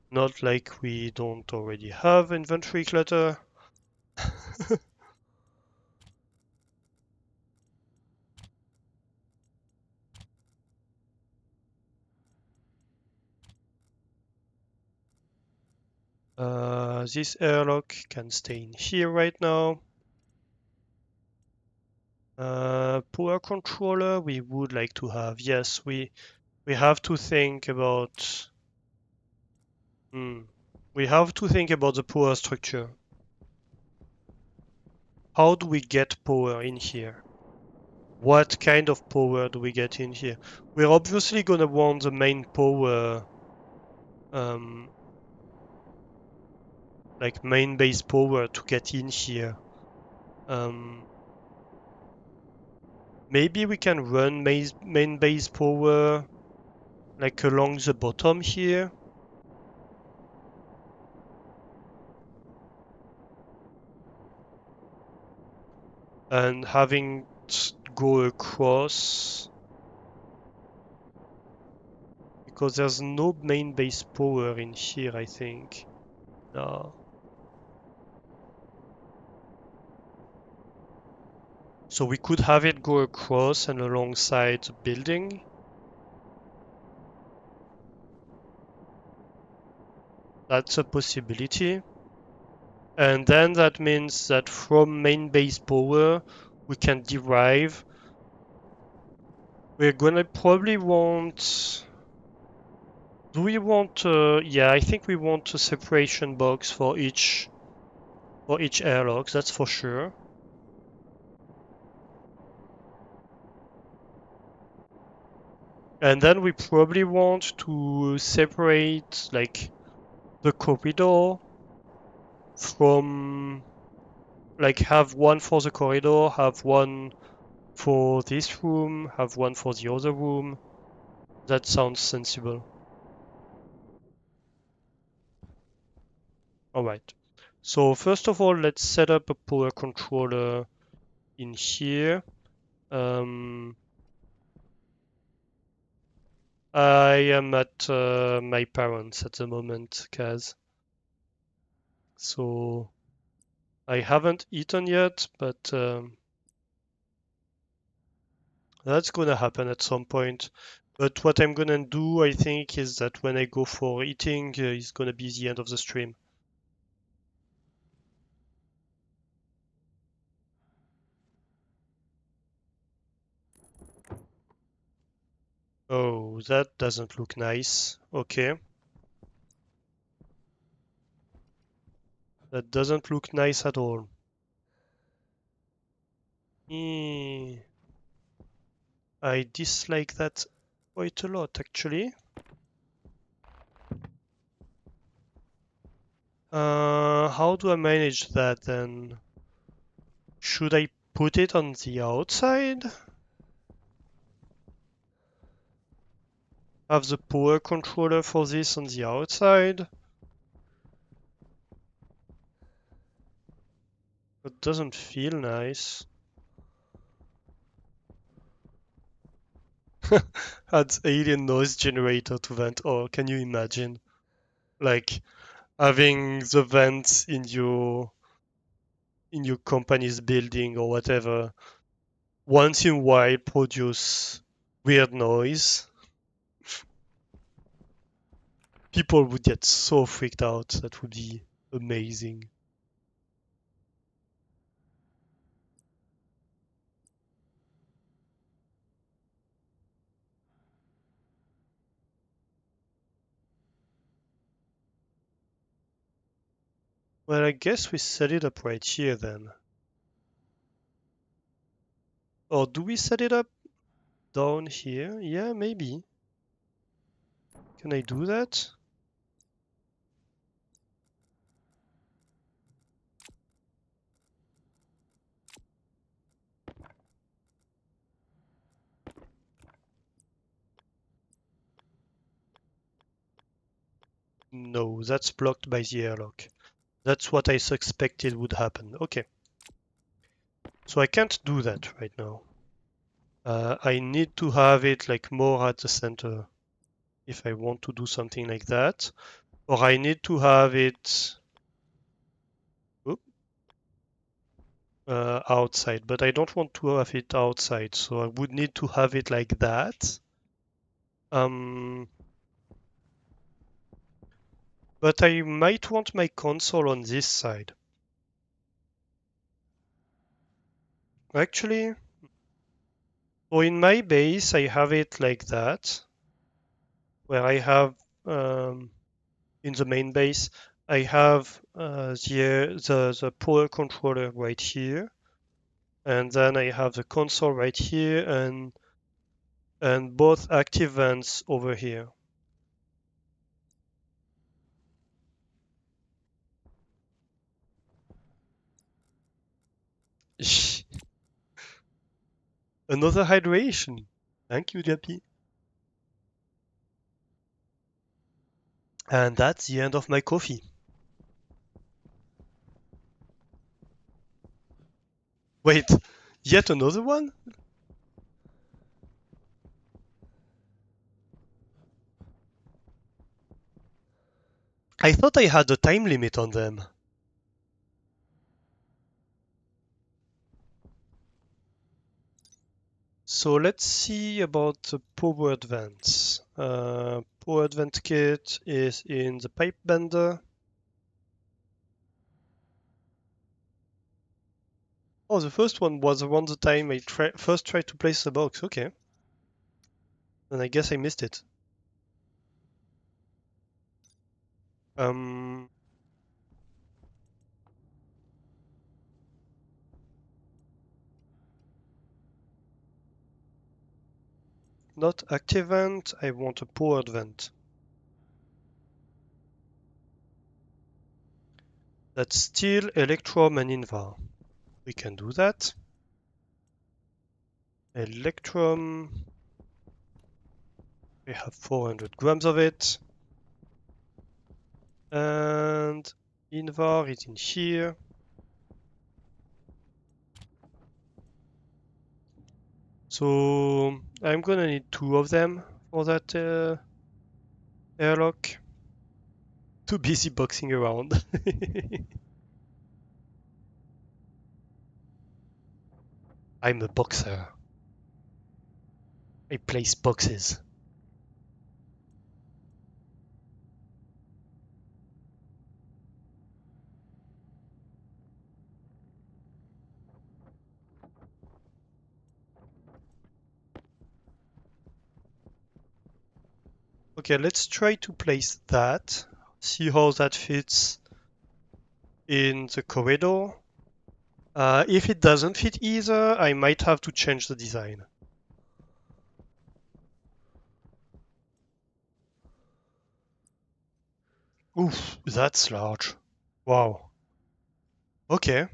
Not like we don't already have inventory clutter. This airlock can stay in here right now. Power controller we would like to have. Yes, we have to think about we have to think about the power structure. How do we get power in here? What kind of power do we get in here? We're obviously gonna want the main power, um, like main base power to get in here. Um, Maybe we can run main base power like along the bottom here. And having go across because there's no main base power in here, I think. No. So we could have it go across and alongside the building. That's a possibility. And then that means that from main base power, we can derive. We're gonna probably want. Do we want? Yeah, I think we want a separation box for each airlock. That's for sure. And then we probably want to separate like the corridor from like have one for the corridor, have one for this room, have one for the other room. That sounds sensible. All right. So first of all, let's set up a power controller in here. I am at my parents at the moment, Kaz. So I haven't eaten yet, but that's gonna happen at some point. But what I'm gonna do, I think, is that when I go for eating, it's gonna be the end of the stream. Oh, that doesn't look nice. Okay. That doesn't look nice at all. Eh, I dislike that quite a lot, actually. How do I manage that then? Should I put it on the outside? Have the power controller for this on the outside? It doesn't feel nice. Adds alien noise generator to vent. Oh, can you imagine? Like having the vents in your company's building or whatever once in a while produce weird noise. People would get so freaked out. That would be amazing. Well, I guess we set it up right here then. Or do we set it up down here? Yeah, maybe. Can I do that? No, that's blocked by the airlock. That's what I suspected would happen. Okay. So I can't do that right now. I need to have it like more at the center if I want to do something like that. Or I need to have it outside, but I don't want to have it outside, so I would need to have it like that. Um, but I might want my console on this side. Actually, so in my base, I have it like that, where I have in the main base, I have the power controller right here, and then I have the console right here, and both active vents over here. Another hydration. Thank you, Jappy. And that's the end of my coffee. Wait, yet another one? I thought I had a time limit on them. So let's see about the powered vents. Powered vent kit is in the pipe bender. Oh, the first one was around the time I first tried to place the box. Okay. Then I guess I missed it. Um, Not active vent, I want a powered vent. That's still Electrum and Invar. We can do that. Electrum, we have 400 grams of it. And Invar is in here. So I'm gonna need 2 of them for that airlock. Too busy boxing around. I'm a boxer. I place boxes. Okay, let's try to place that. See how that fits in the corridor. If it doesn't fit either, I might have to change the design. Oof, that's large. Wow. Okay.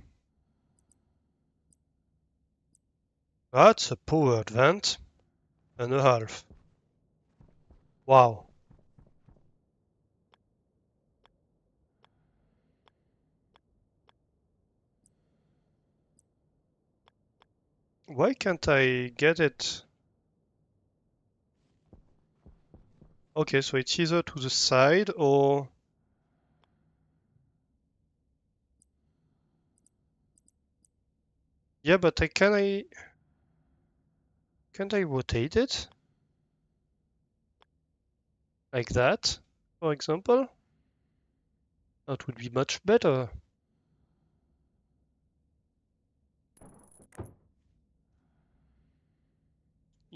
That's a powered vent and a half. Wow. Why can't I get it? Okay, so it's either to the side or... Yeah, but can't I rotate it? Like that, for example? That would be much better.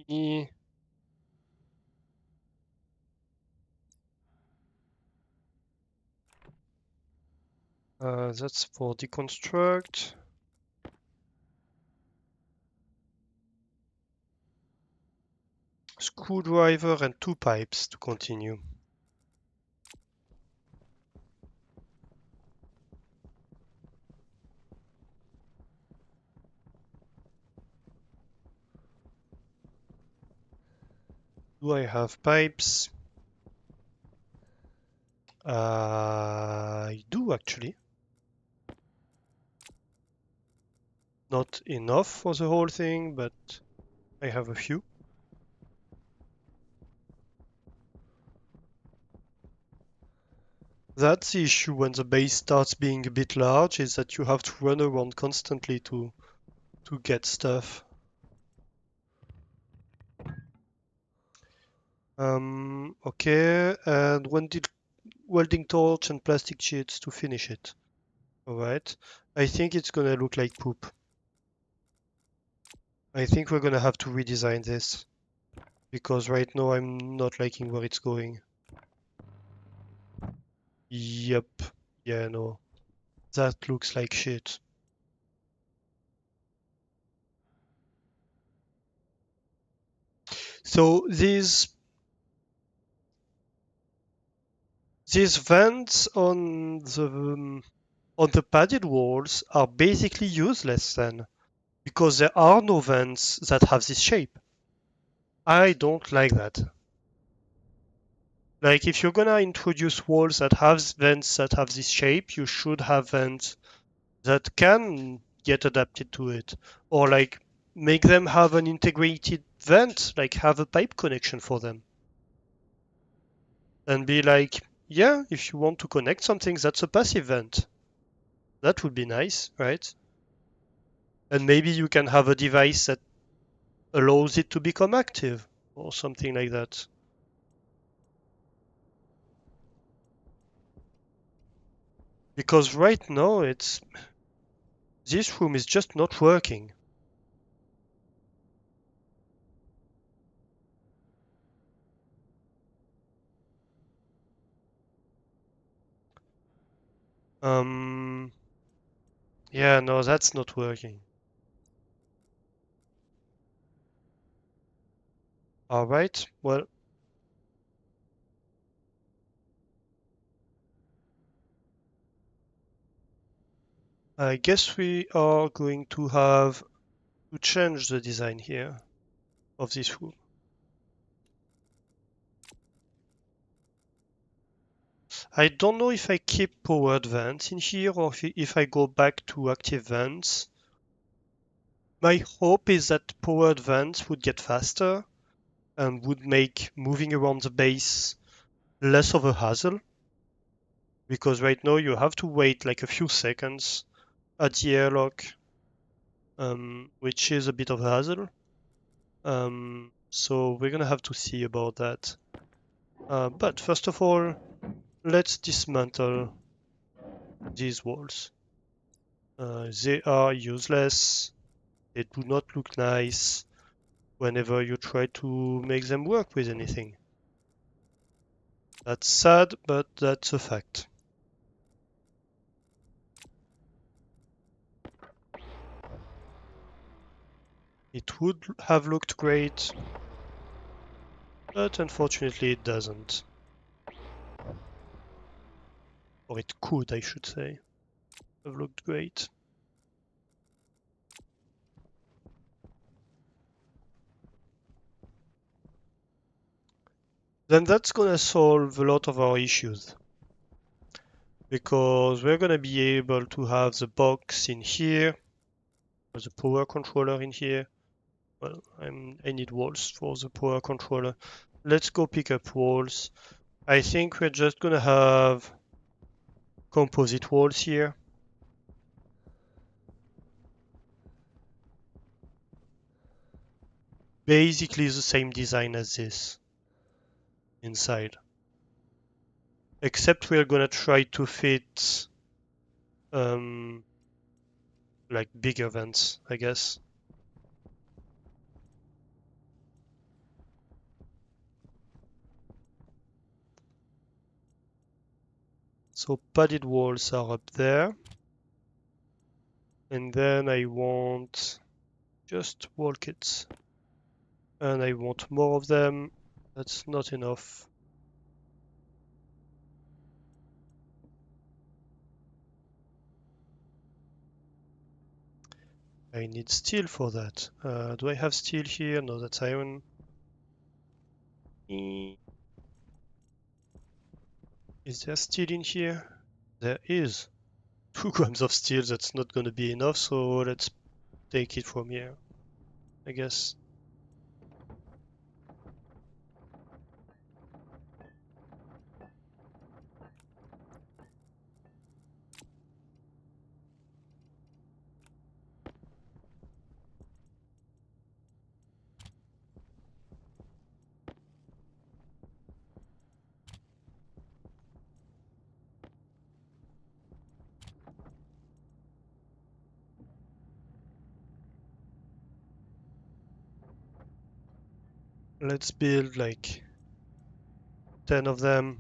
E that's for deconstruct. Screwdriver and 2 pipes to continue. Do I have pipes? I do actually. Not enough for the whole thing, but I have a few. That's the issue when the base starts being a bit large, is that you have to run around constantly to get stuff. Okay, and when did welding torch and plastic sheets to finish it? Alright. I think it's gonna look like poop. I think we're gonna have to redesign this, because right now I'm not liking where it's going. Yep. Yeah, no. That looks like shit. So these vents on the padded walls are basically useless then, because there are no vents that have this shape. I don't like that. Like, if you're gonna introduce walls that have vents that have this shape, you should have vents that can get adapted to it. Or like make them have an integrated vent, like have a pipe connection for them. And be like, yeah, if you want to connect something, that's a passive vent. That would be nice, right? And maybe you can have a device that allows it to become active or something like that. Because right now this room is just not working. Um yeah, no, that's not working. Alright, well, I guess we are going to have to change the design here of this room. I don't know if I keep powered vents in here or if I go back to active vents. My hope is that powered vents would get faster and would make moving around the base less of a hassle. Because right now you have to wait like a few seconds at the airlock, which is a bit of a hassle. So we're gonna have to see about that. But first of all, let's dismantle these walls. They are useless. They do not look nice whenever you try to make them work with anything. That's sad, but that's a fact. It would have looked great, but unfortunately it doesn't. Or it could, I should say, have looked great. Then that's gonna solve a lot of our issues. Because we're gonna be able to have the box in here, or the power controller in here. Well, I need walls for the power controller. Let's go pick up walls. I think we're just gonna have composite walls here. Basically the same design as this inside. Except we're gonna try to fit um, like bigger vents, I guess. So padded walls are up there. And then I want just wall kits. And I want more of them. That's not enough. I need steel for that. Do I have steel here? No, that's iron. Is there steel in here? There is. 2 grams of steel, that's not gonna be enough, so let's take it from here, I guess. Let's build like 10 of them.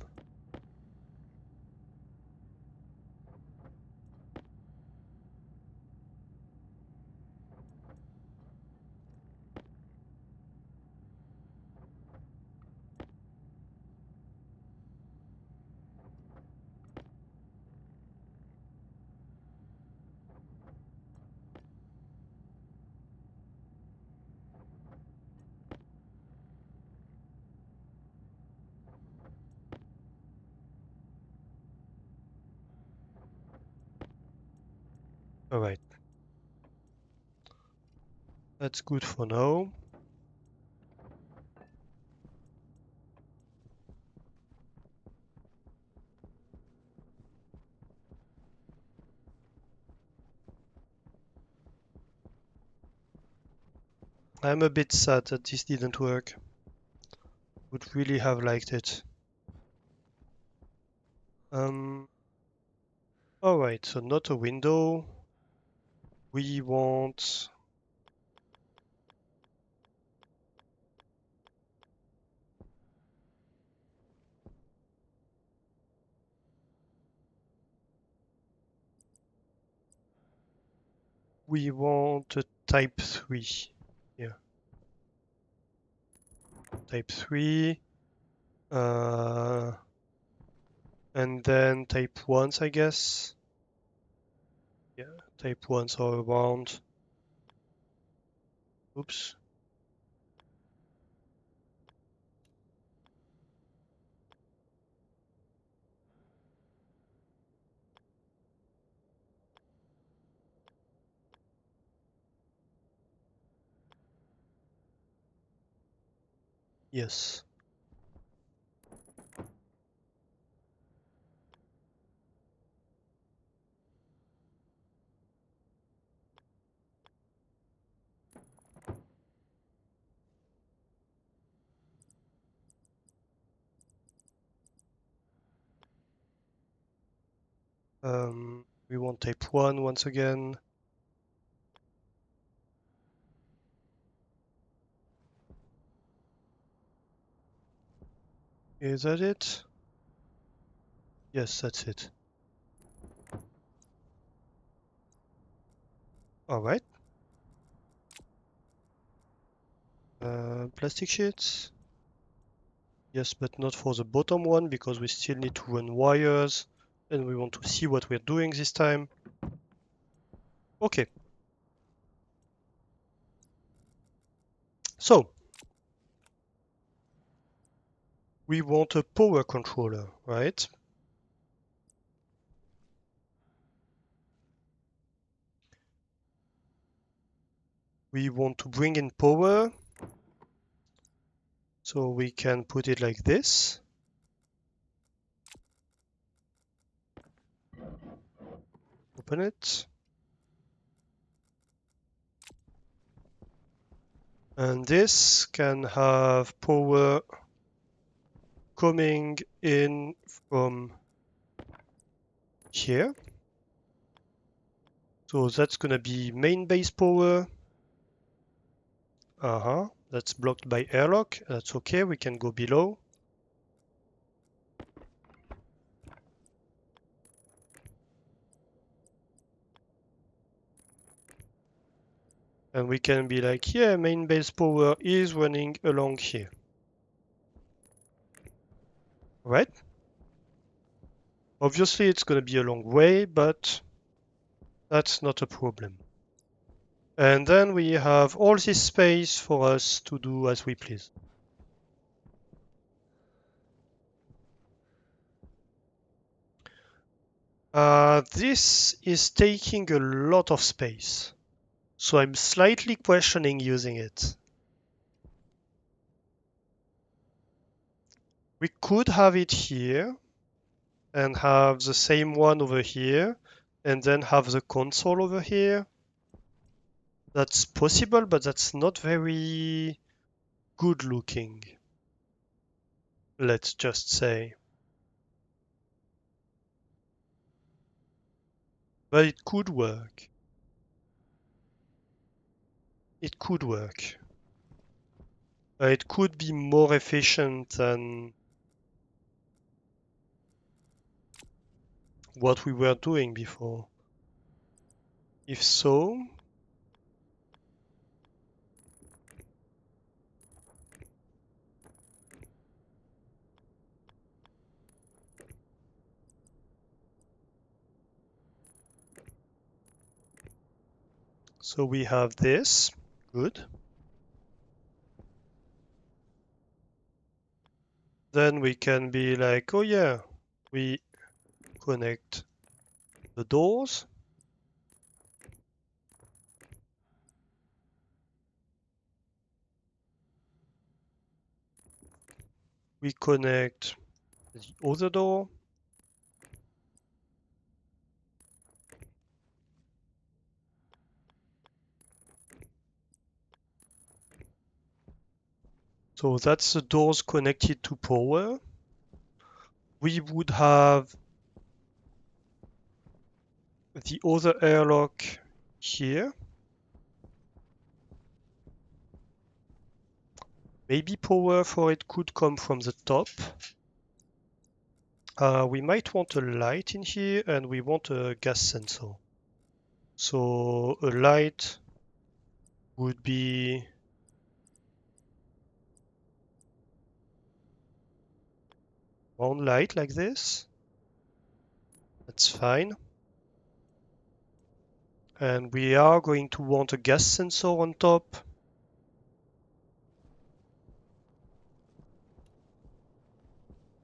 Alright, that's good for now. I'm a bit sad that this didn't work. Would really have liked it. Um, alright, so not a window. We want a type 3 here. Type 3. And then type 1s, I guess. Yeah, type 1s are around. Oops. Yes. We want tape 1 once again. Is that it? Yes, that's it. All right. Plastic sheets. Yes, but not for the bottom one because we still need to run wires and we want to see what we're doing this time. Okay. So, we want a power controller, right? We want to bring in power, so we can put it like this. Open it. And this can have power coming in from here. So that's gonna be main base power. That's blocked by airlock. That's okay, we can go below. And we can be like, yeah, main base power is running along here. Right? Obviously it's gonna be a long way, but that's not a problem. And then we have all this space for us to do as we please. This is taking a lot of space, so I'm slightly questioning using it. We could have it here and have the same one over here and then have the console over here. That's possible, but that's not very good looking, let's just say. But it could work. It could work. It could be more efficient than what we were doing before. If so, so we have this. Good. Then we can be like, oh yeah, we connect the doors. We connect the other door. So that's the doors connected to power. We would have the other airlock here. Maybe power for it could come from the top. We might want a light in here and we want a gas sensor. So a light would be one light like this. That's fine. And we are going to want a gas sensor on top.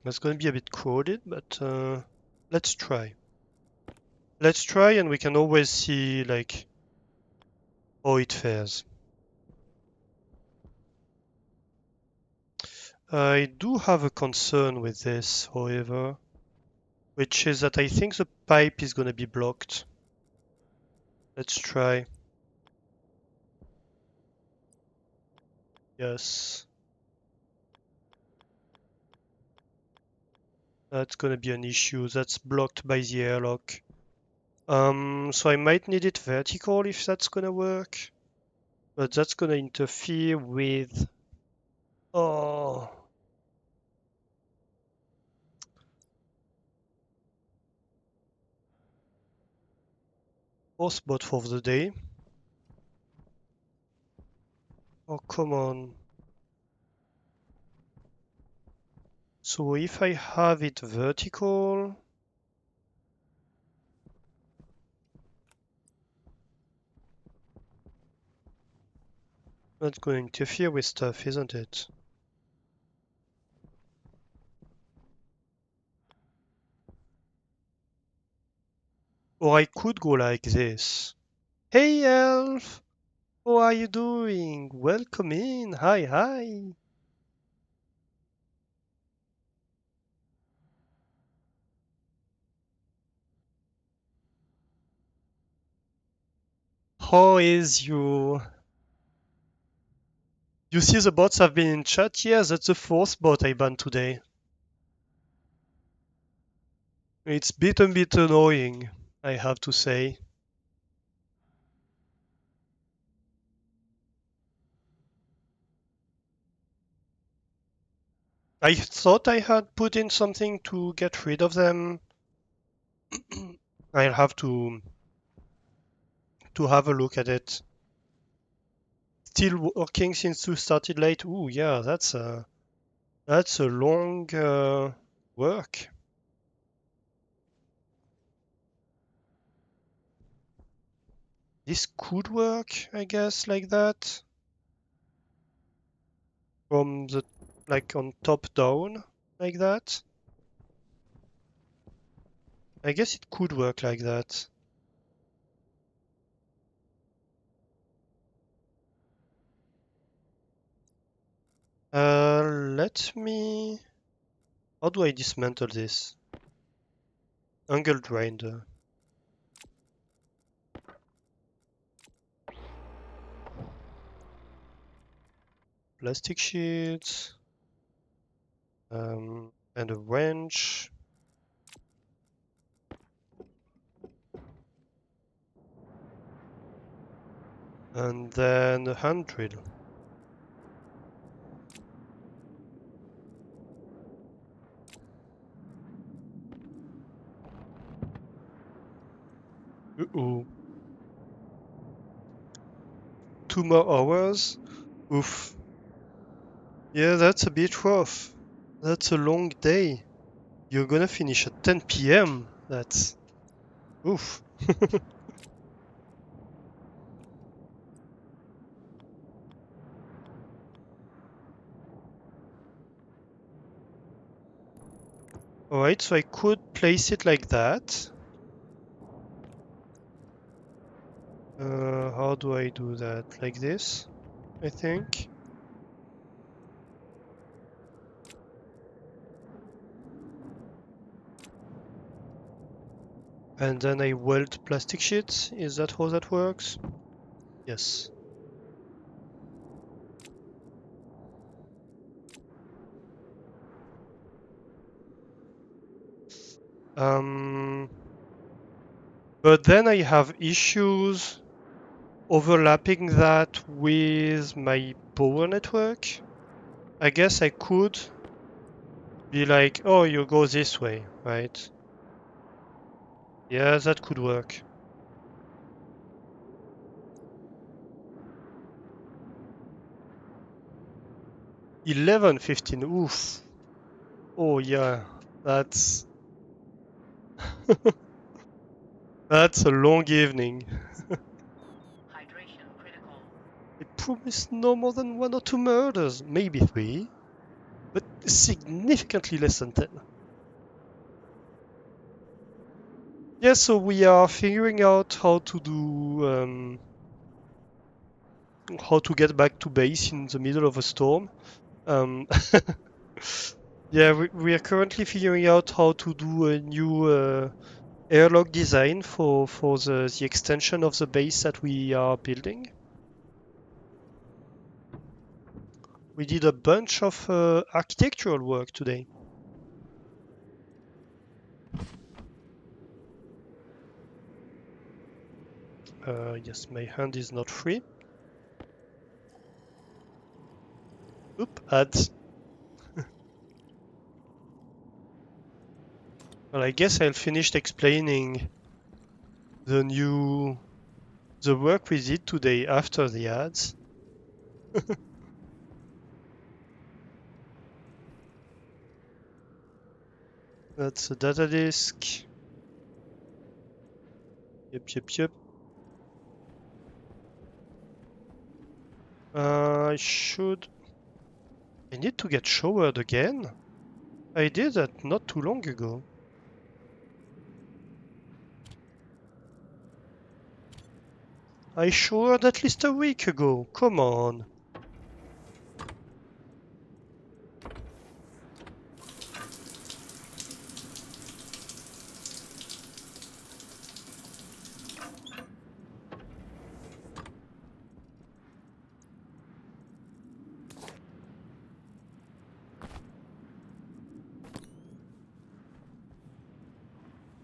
That's going to be a bit crowded, but let's try. Let's try and we can always see like how it fares. I do have a concern with this, however, which is that I think the pipe is gonna be blocked. Let's try. Yes. That's gonna be an issue. That's blocked by the airlock. So I might need it vertical if that's gonna work. But that's gonna interfere with... Oh, fourth spot for the day. Oh, come on. So if I have it vertical, that's going to interfere with stuff, isn't it? Or I could go like this. Hey, Elf! How are you doing? Welcome in. Hi, hi. How is you? You see the bots have been in chat? Yeah, that's the fourth bot I banned today. It's a bit annoying, I have to say. I thought I had put in something to get rid of them. I'll have to have a look at it. Still working since you started late. Ooh, yeah, that's a long work. This could work, I guess, like that. From the like on top down, like that. I guess it could work like that. Let me. How do I dismantle this? Angle grinder. Plastic sheets. And a wrench. And then a hand drill. Uh-oh. 2 more hours? Oof. Yeah, that's a bit rough. That's a long day. You're gonna finish at 10 p.m. That's... Oof. Alright, so I could place it like that. How do I do that? Like this, I think. And then I weld plastic sheets. Is that how that works? Yes. Um, but then I have issues overlapping that with my power network. I guess I could be like, oh, you go this way, right? Yeah, that could work. 11:15. Oof. Oh yeah, that's that's a long evening. Hydration critical. I promise no more than 1 or 2 murders, maybe 3, but significantly less than 10. Yeah, so we are figuring out how to get back to base in the middle of a storm. Um, Yeah, we are currently figuring out how to do a new airlock design for the extension of the base that we are building. We did a bunch of architectural work today. Yes, my hand is not free. Oop, ads. Well, I guess I'll finish explaining the work we did today after the ads. That's a data disk. Yep. I should. I need to get showered again. I did that not too long ago. I showered at least a week ago. Come on.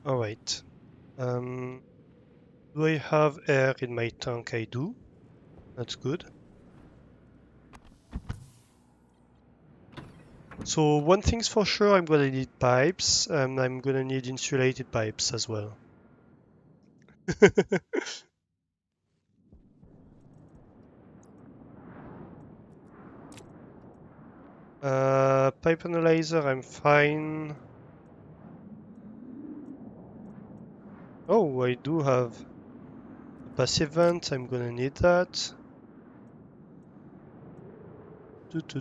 Alright. Do I have air in my tank? I do. That's good. So one thing's for sure, I'm gonna need pipes, and I'm gonna need insulated pipes as well. Pipe analyzer, I'm fine. Oh, I do have a passive vent, I'm gonna need that.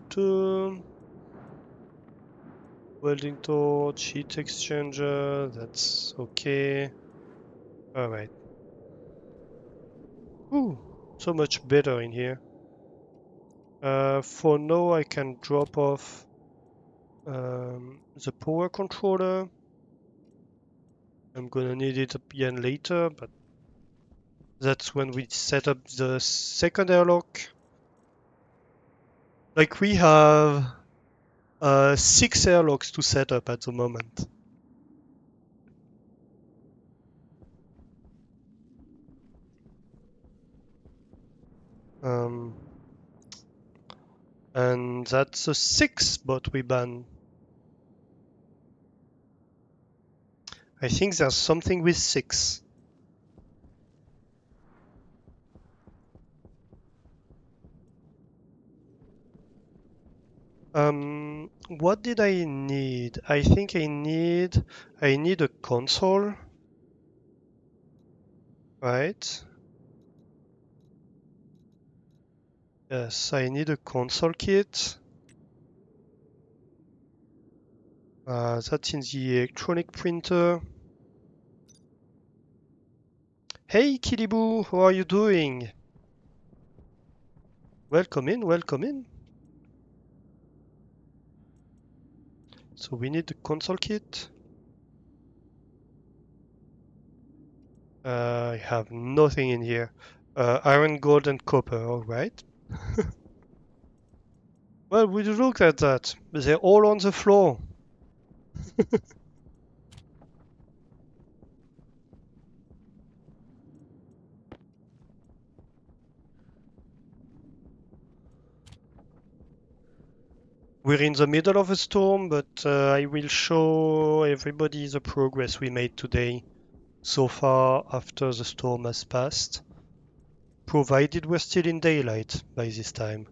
Doo. Welding torch, heat exchanger, that's okay. Alright. Ooh, so much better in here. For now, I can drop off the power controller. I'm gonna need it again later, but that's when we set up the second airlock. Like we have 6 airlocks to set up at the moment. Um, and that's the 6th bot we banned. I think there's something with 6. What did I need? I think I need a console, right? Yes, I need a console kit. That's in the electronic printer. Hey, Kidiboo, how are you doing? Welcome in, welcome in. So we need the console kit. I have nothing in here. Iron, gold, and copper, alright. Well, we look at that. They're all on the floor. We're in the middle of a storm, but I will show everybody the progress we made today so far after the storm has passed, provided we're still in daylight by this time,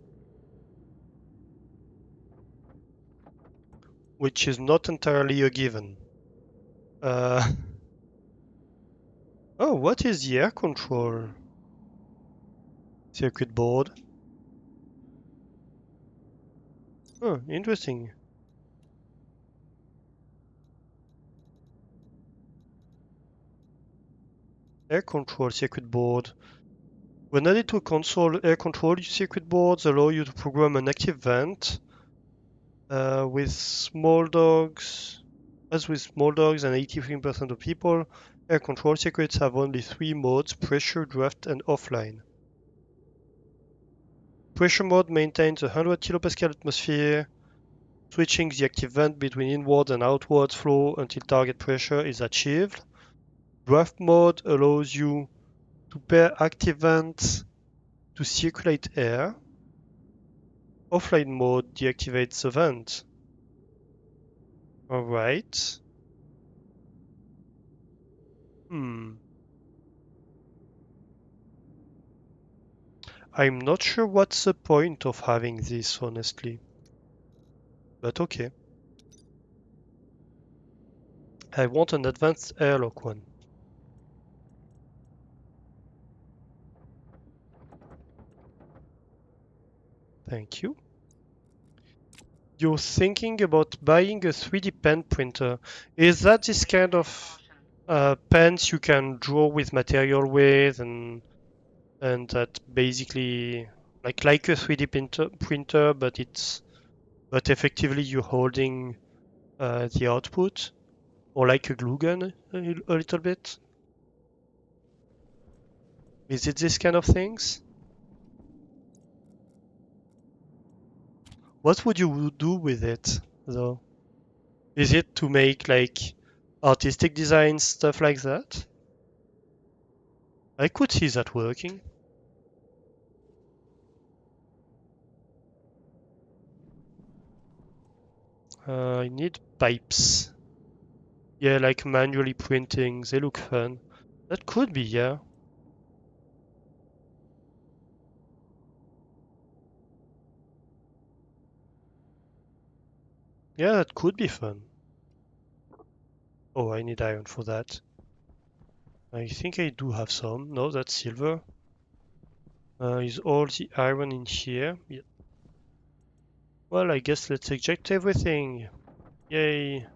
which is not entirely a given. Uh, oh, what is the air control circuit board? Oh, interesting. Air control circuit board. When added to a console, air control circuit boards allow you to program an active vent With small dogs, as with small dogs and 83% of people, air control circuits have only three modes: pressure, draft, and offline. Pressure mode maintains a 100 kilopascal atmosphere, switching the active vent between inward and outward flow until target pressure is achieved. Draft mode allows you to pair active vents to circulate air. Offline mode deactivates the vent. Alright. Hmm. I'm not sure what's the point of having this, honestly. But okay. I want an advanced airlock one. Thank you. You're thinking about buying a 3D pen printer. Is that this kind of pens you can draw with material with and that basically like a 3D printer, but but effectively you're holding the output, or like a glue gun a little bit? Is it this kind of things? What would you do with it, though? Is it to make like artistic design stuff like that? I could see that working. I need pipes. Yeah, like manually printing. They look fun. That could be, yeah. Yeah, that could be fun. Oh, I need iron for that. I think I do have some. No, that's silver. Is all the iron in here? Yeah. Well, I guess let's eject everything. Yay.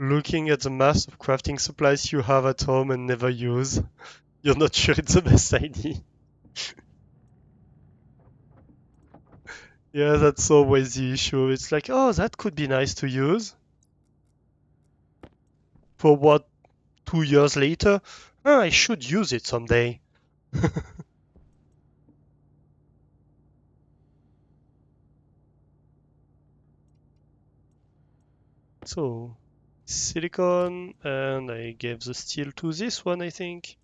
Looking at the mass of crafting supplies you have at home and never use, you're not sure it's the best idea. Yeah, that's always the issue. It's like, oh, that could be nice to use. For what, 2 years later? Oh, I should use it someday. So, silicon, and I gave the steel to this one, I think.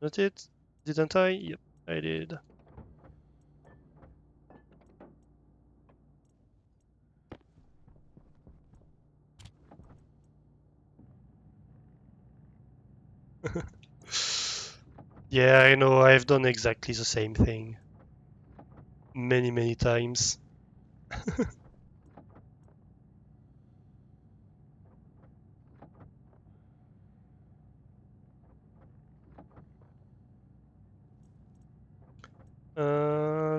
Not it? Didn't I? Yep, I did. Yeah, I know, I've done exactly the same thing. Many, many times.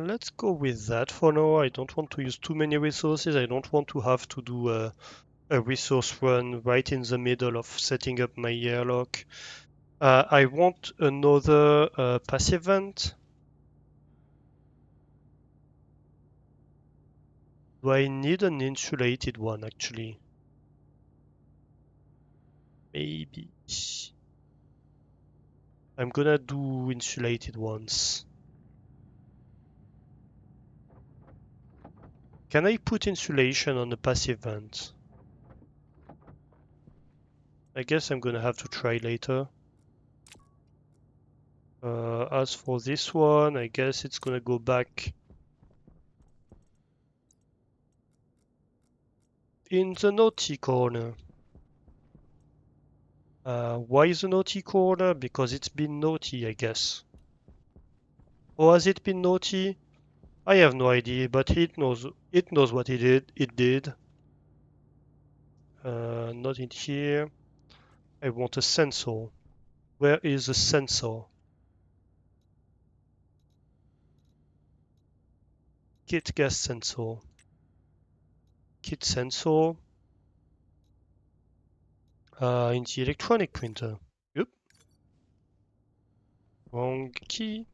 Let's go with that for now. I don't want to use too many resources. I don't want to have to do a resource run right in the middle of setting up my airlock. I want another passive vent. Do I need an insulated one actually? Maybe. I'm gonna do insulated ones. Can I put insulation on the passive vent? I guess I'm gonna have to try later. As for this one, I guess it's gonna go back in the naughty corner. Why is the naughty corner? Because it's been naughty, I guess. Or has it been naughty? I have no idea, but it knows what it did. Not in here. I want a sensor. Where is the sensor? Kit gas sensor. Kit sensor. In the electronic printer. Yep. Wrong key.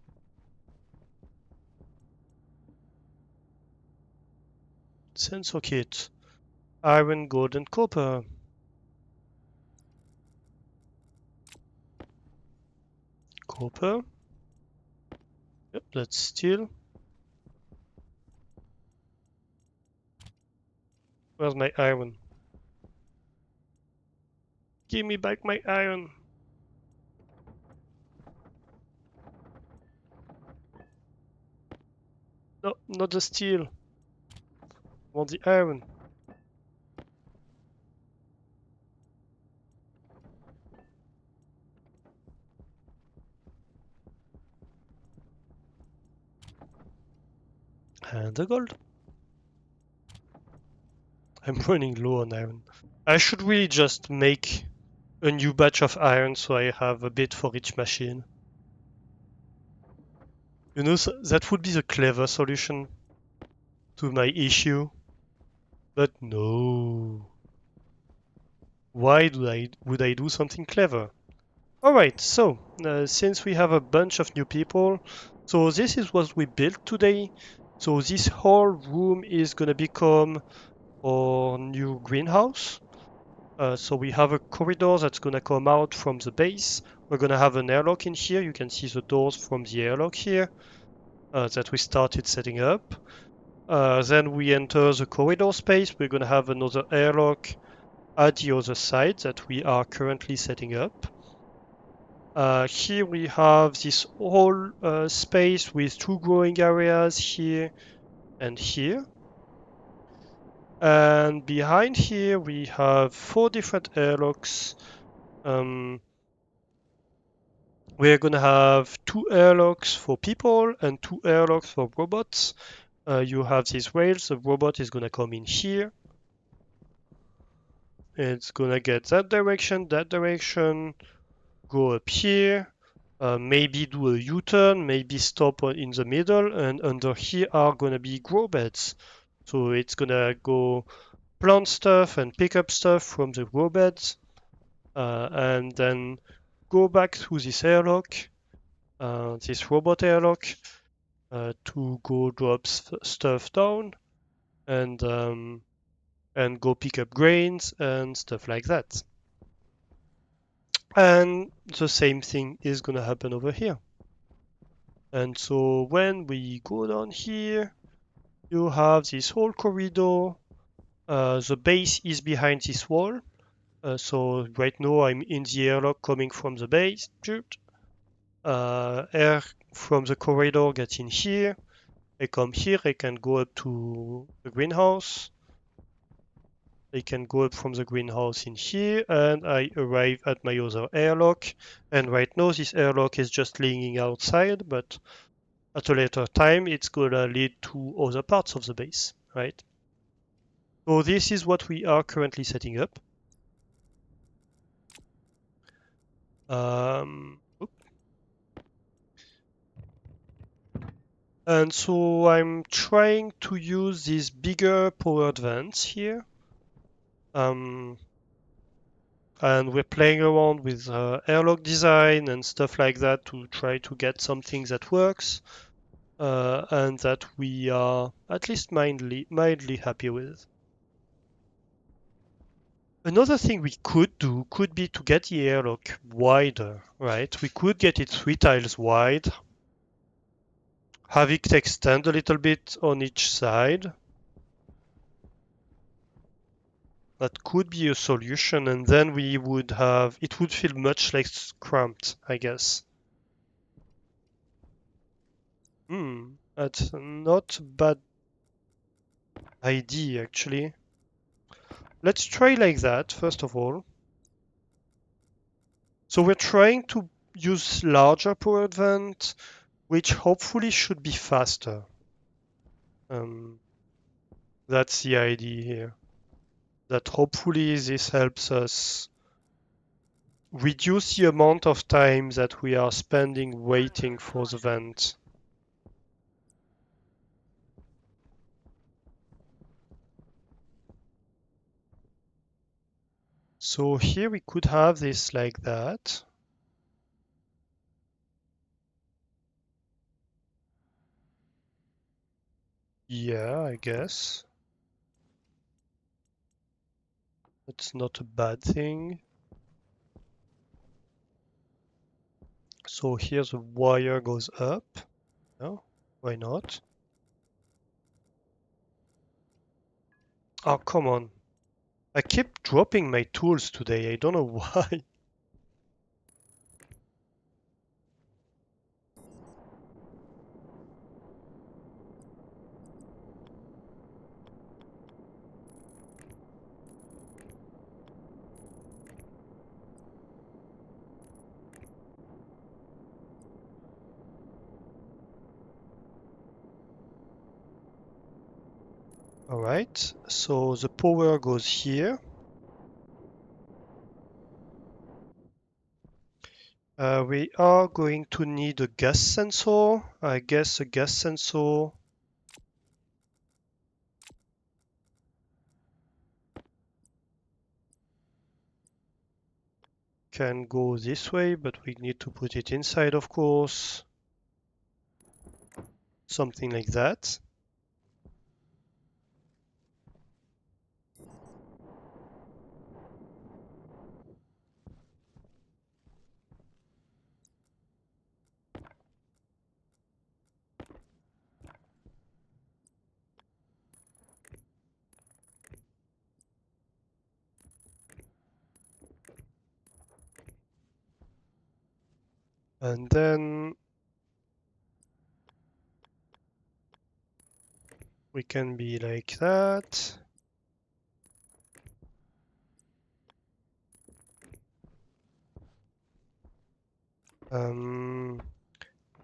Sensor kit. Iron, gold, and copper. Copper. Yep, that's steel. Where's my iron? Give me back my iron. No, not the steel. I want the iron. And the gold. I'm running low on iron. I should really just make a new batch of iron so I have a bit for each machine. You know, that would be the clever solution to my issue. But no. Why would I do something clever? Alright, so since we have a bunch of new people, so this is what we built today. So this whole room is gonna become our new greenhouse. So we have a corridor that's gonna come out from the base. We're gonna have an airlock in here. You can see the doors from the airlock here that we started setting up. Then we enter the corridor space. We're gonna have another airlock at the other side that we are currently setting up. Here we have this whole space with two growing areas here and here. And behind here we have 4 different airlocks. We're gonna have 2 airlocks for people and 2 airlocks for robots. You have these rails, the robot is gonna come in here. It's gonna get that direction, go up here, maybe do a U-turn, maybe stop in the middle, and under here are gonna be grow beds. So it's gonna go plant stuff and pick up stuff from the grow beds, and then go back to this airlock, this robot airlock, to go drop stuff down and go pick up grains and stuff like that. And the same thing is gonna happen over here. And so when we go down here, you have this whole corridor. The base is behind this wall. So right now I'm in the airlock coming from the base. Air from the corridor gets in here. I come here, I can go up to the greenhouse. I can go up from the greenhouse in here, and I arrive at my other airlock. And right now this airlock is just laying outside, but at a later time it's gonna lead to other parts of the base, right? So this is what we are currently setting up. And so I'm trying to use these bigger powered vents here. And we're playing around with airlock design and stuff like that to try to get something that works and that we are at least mildly happy with. Another thing we could do could be to get the airlock wider, right? We could get it 3 tiles wide, have it extend a little bit on each side. That could be a solution, and then we would have it would feel much less cramped, I guess. That's not a bad idea actually. Let's try like that first of all. So we're trying to use larger powered vent, which hopefully should be faster. That's the idea here. That hopefully this helps us reduce the amount of time that we are spending waiting for the vent. So here we could have this like that. Yeah, I guess. It's not a bad thing. So here the wire goes up. No, why not? Oh, come on. I keep dropping my tools today. I don't know why. All right, so the power goes here. We are going to need a gas sensor. I guess a gas sensor can go this way, but we need to put it inside, of course. Something like that. And then we can be like that.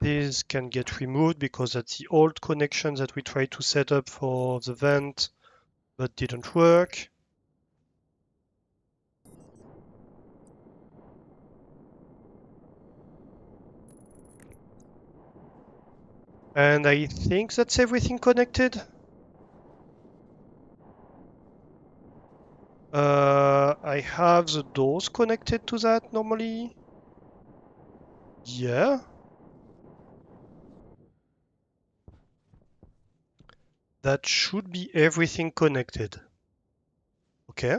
These can get removed because that's the old connection that we tried to set up for the vent, but didn't work. And I think that's everything connected. I have the doors connected to that normally. Yeah, that should be everything connected. Okay,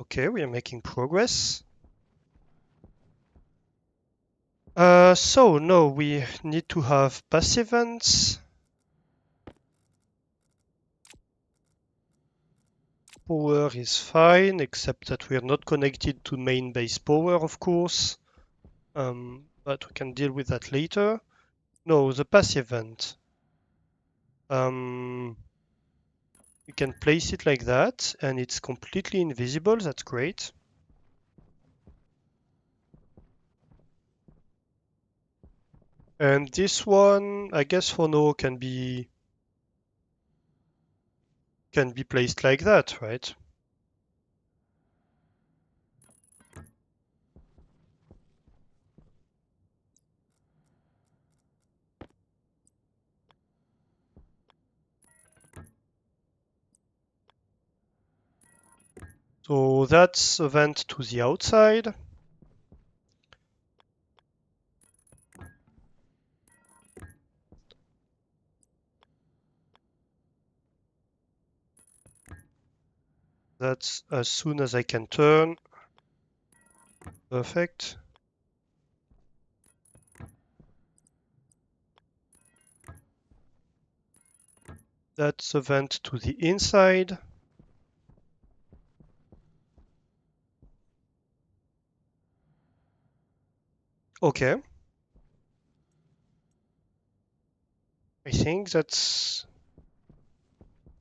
okay, we are making progress. So no, we need to have passive vents. Power is fine, except that we are not connected to main base power, of course. But we can deal with that later. No, the passive vent. We can place it like that, and it's completely invisible. That's great. And this one, I guess for now, can be placed like that, right? So that's a vent to the outside. That's as soon as I can turn. Perfect. That's a vent to the inside. Okay. I think that's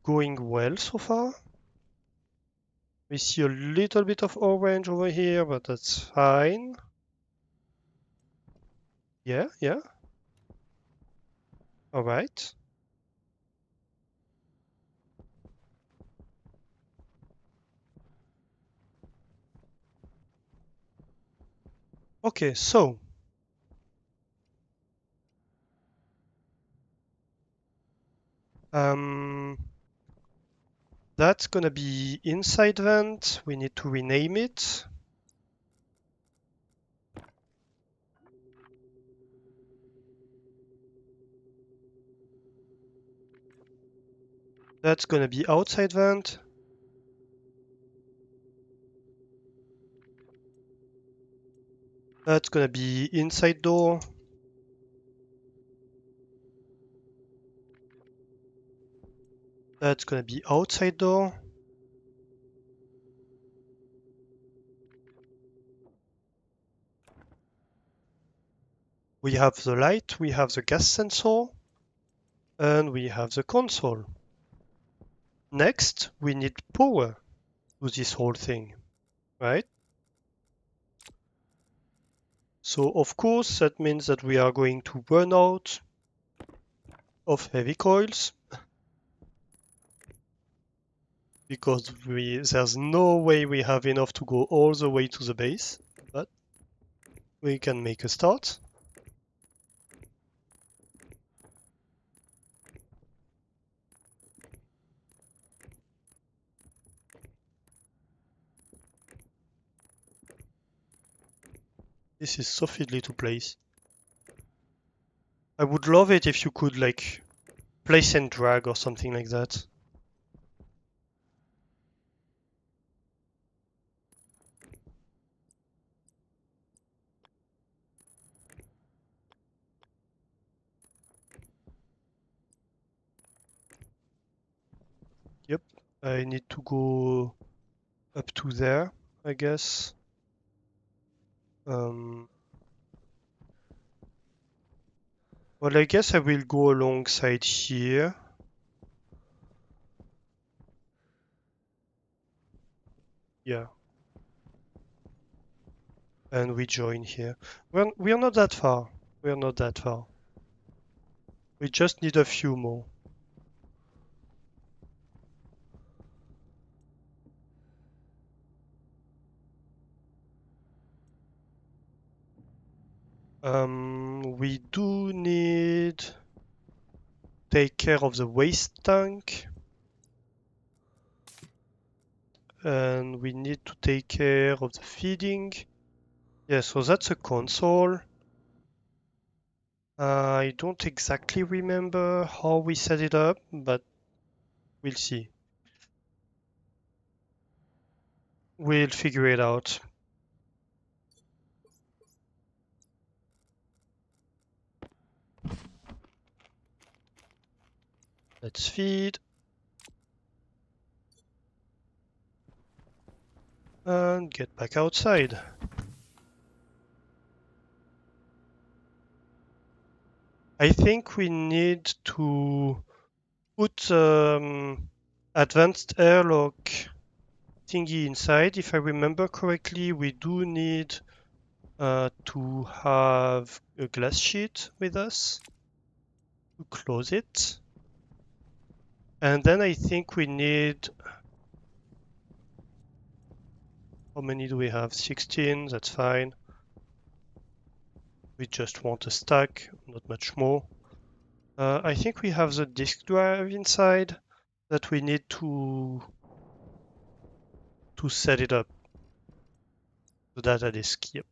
going well so far. We see a little bit of orange over here, but that's fine. Yeah, yeah. All right. Okay, so um, that's gonna be inside vent. We need to rename it. That's gonna be outside vent. That's gonna be inside door. That's gonna be outside door. We have the light, we have the gas sensor, and we have the console. Next, we need power to this whole thing, right? So of course that means that we are going to run out of heavy coils because there's no way we have enough to go all the way to the base, but we can make a start. This is so fiddly to place. I would love it if you could like place and drag or something like that. Yep, I need to go up to there, I guess. Um, well, I guess I will go alongside here. Yeah, and we join here. We're not that far. We're not that far. We just need a few more. We do need take care of the waste tank, and we need to take care of the feeding. Yeah, so that's a console. I don't exactly remember how we set it up, but we'll see. We'll figure it out. Let's feed and get back outside. I think we need to put advanced airlock thingy inside. If I remember correctly, we do need to have a glass sheet with us to close it. And then I think we need, how many do we have? 16, that's fine. We just want a stack, not much more. I think we have the disk drive inside that we need to set it up. The data disk, yep.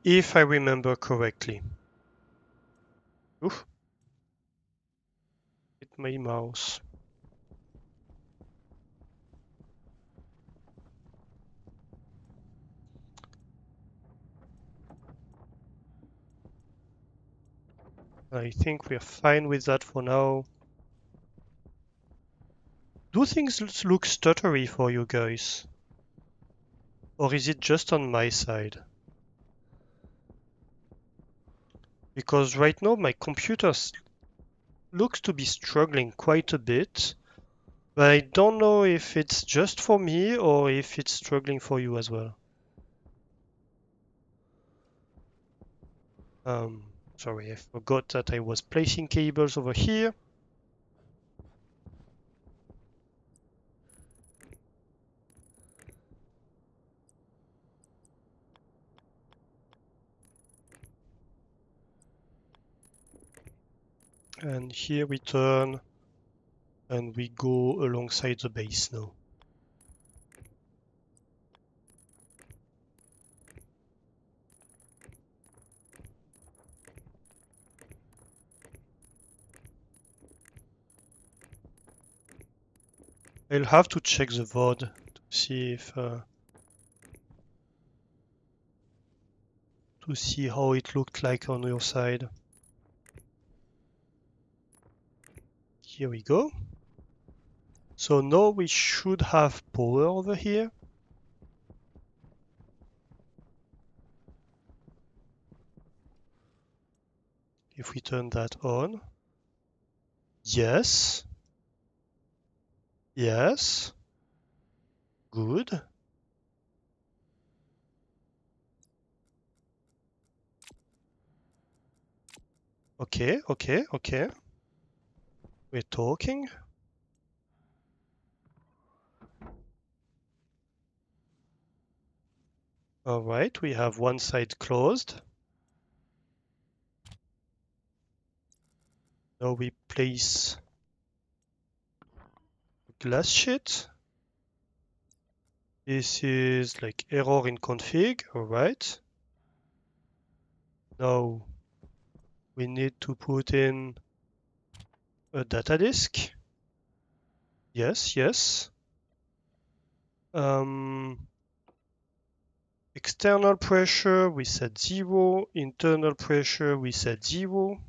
If I remember correctly. Oof. Hit my mouse. I think we're fine with that for now. Do things look stuttery for you guys? Or is it just on my side? Because right now my computer looks to be struggling quite a bit, but I don't know if it's just for me or if it's struggling for you as well. Sorry, I forgot that I was placing cables over here. And here we turn and we go alongside the base now. I'll have to check the VOD to see if to see how it looked like on your side. Here we go. So now we should have power over here. If we turn that on. Yes. Yes. Good. Okay, okay, okay. We're talking. All right, we have one side closed. Now we place glass sheet. This is like error in config, all right. Now we need to put in a data disk. Yes, yes. External pressure, we set 0. Internal pressure, we set 0.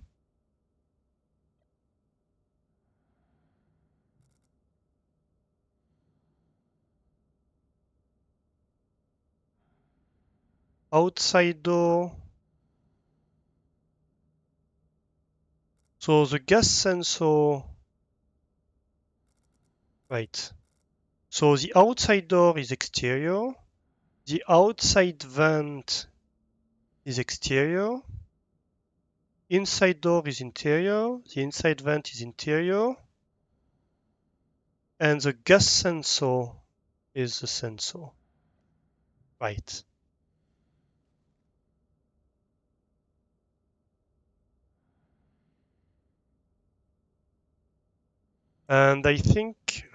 Outside door. So the gas sensor, right. So the outside door is exterior. The outside vent is exterior. Inside door is interior. The inside vent is interior. And the gas sensor is the sensor. Right. And I think,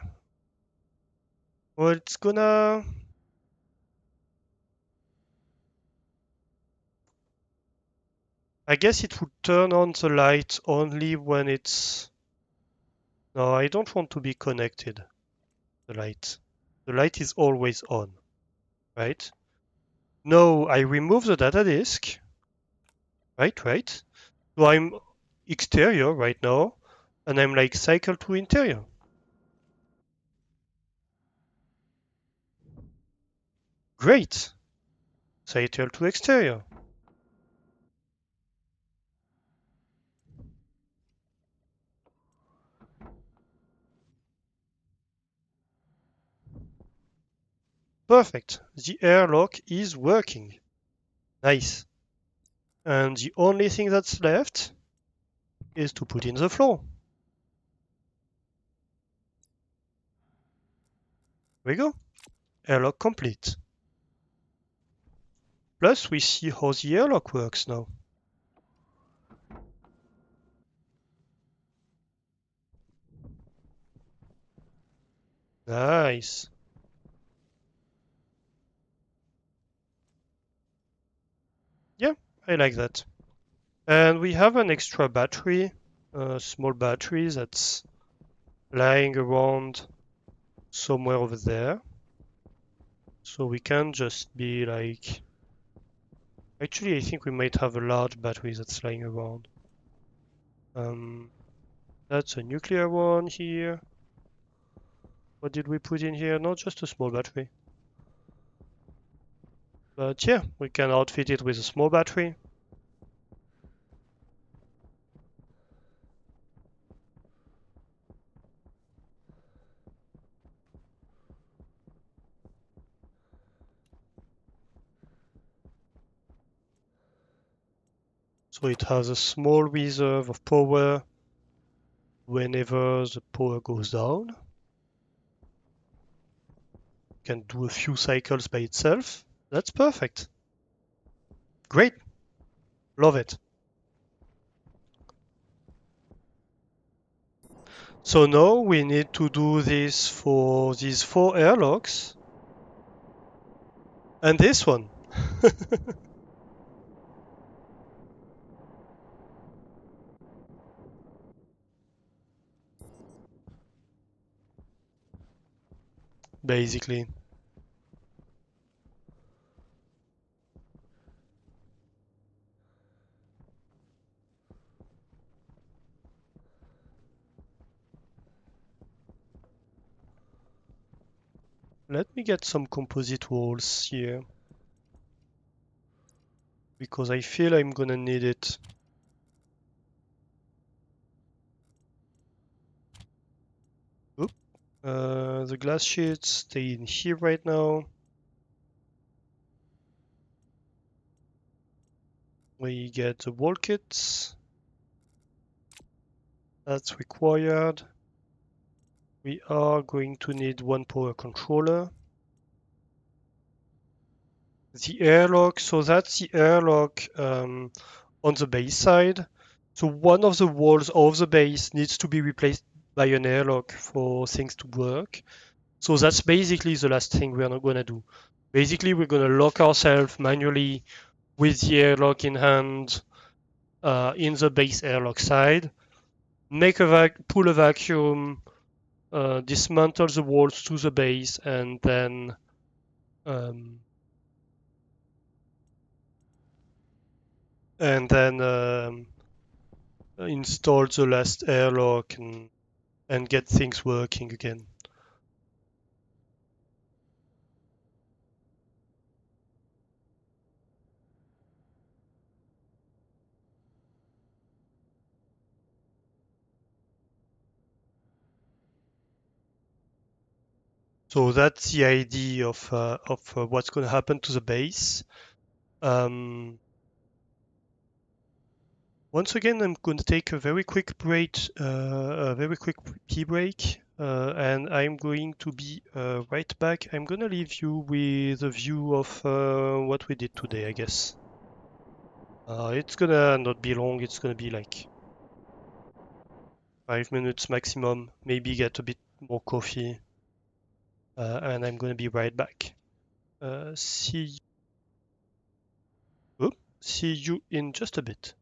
well, it's gonna, I guess it would turn on the light only when it's, no, I don't want to be connected, the light. The light is always on, right? No, I remove the data disk, right? So I'm exterior right now, and I'm like cycle to interior. Great. Cycle to exterior. Perfect. The airlock is working. Nice. And the only thing that's left is to put in the floor. There we go. Airlock complete. Plus, we see how the airlock works now. Nice. Yeah, I like that. And we have an extra battery, a small battery that's lying around somewhere over there. So we can just be like... Actually, I think we might have a large battery that's lying around. That's a nuclear one here. What did we put in here? Not just a small battery. But yeah, we can outfit it with a small battery. So it has a small reserve of power whenever the power goes down. Can do a few cycles by itself. That's perfect. Great. Love it. So now we need to do this for these 4 airlocks and this one. Basically. Let me get some composite walls here because I feel I'm gonna need it. Oop. The glass sheets stay in here right now. We get the wall kits. That's required. We are going to need one power controller. The airlock, so that's the airlock on the base side. So one of the walls of the base needs to be replaced by an airlock for things to work. So that's basically the last thing we're not gonna do. Basically, we're gonna lock ourselves manually with the airlock in hand in the base airlock side, make a pull a vacuum, dismantle the walls to the base, um, and then install the last airlock and get things working again. So that's the idea of what's going to happen to the base. Um, Once again, I'm going to take a very quick break, a very quick pee break, and I'm going to be right back. I'm going to leave you with a view of what we did today, I guess. It's gonna not be long. It's gonna be like 5 minutes maximum. Maybe get a bit more coffee, and I'm gonna be right back. See you. See you in just a bit.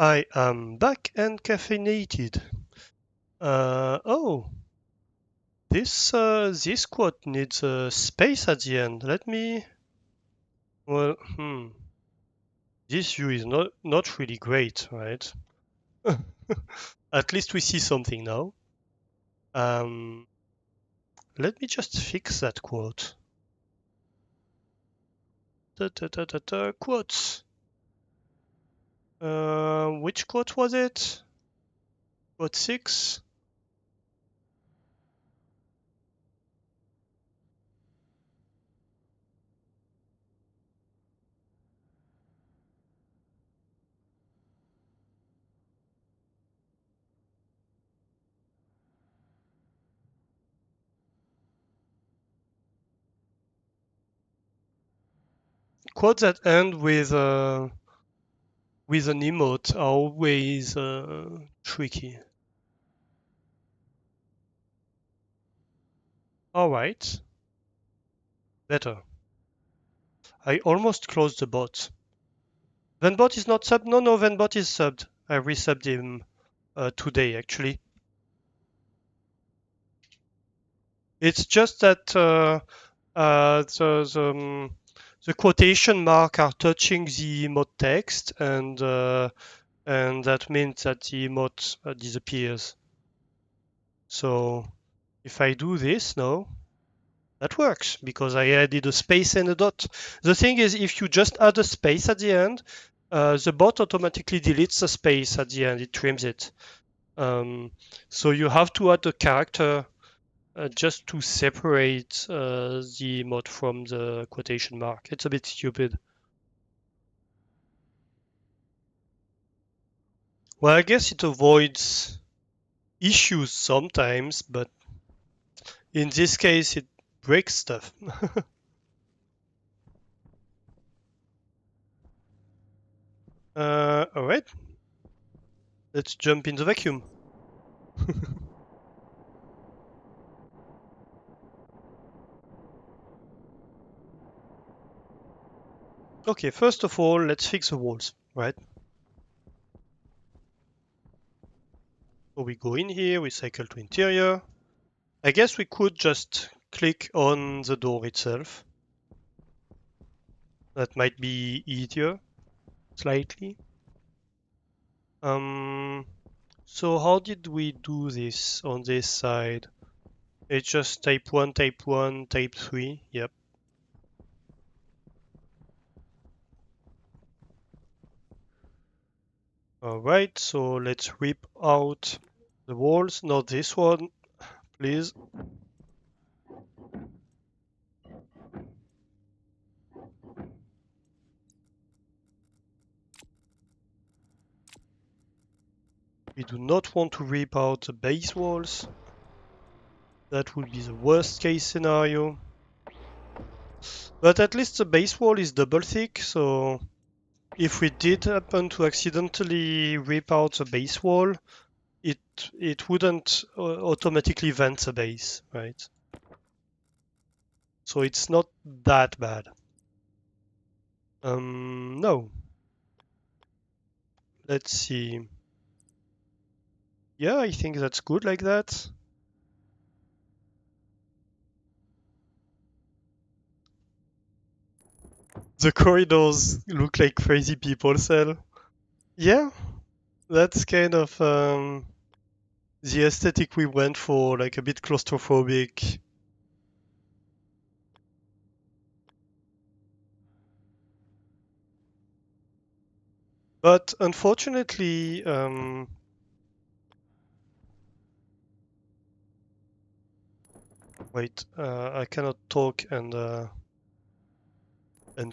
I am back and caffeinated. Oh, this quote needs a space at the end. Let me. Well, this view is not really great, right? At least we see something now. Um, Let me just fix that quote. Quotes. Which quote was it? Quote 6. Quotes that end with an emote are always tricky. All right, better. I almost closed the bot. Venbot is not subbed. No, Venbot is subbed. I resubbed him today, actually. It's just that the quotation mark are touching the emote text, and that means that the emote disappears. So if I do this now, that works because I added a space and a dot. The thing is, if you just add a space at the end, the bot automatically deletes the space at the end. It trims it. So you have to add a character just to separate the emote from the quotation mark. It's a bit stupid. Well, I guess it avoids issues sometimes, but in this case, it breaks stuff. All right, let's jump in the vacuum. Okay, first of all, let's fix the walls, right? So we go in here, we cycle to interior. I guess we could just click on the door itself. That might be easier, slightly. So how did we do this on this side? It's just type 1, type 1, type 3. Yep. Alright, so let's rip out the walls. Not this one, please. We do not want to rip out the base walls. That would be the worst case scenario. But at least the base wall is double thick, so if we did happen to accidentally rip out the base wall, it it wouldn't automatically vent the base, right? So it's not that bad. No. Let's see. Yeah, I think that's good like that. The corridors look like crazy people cell. Yeah, that's kind of the aesthetic we went for, like a bit claustrophobic. But unfortunately, wait, I cannot talk and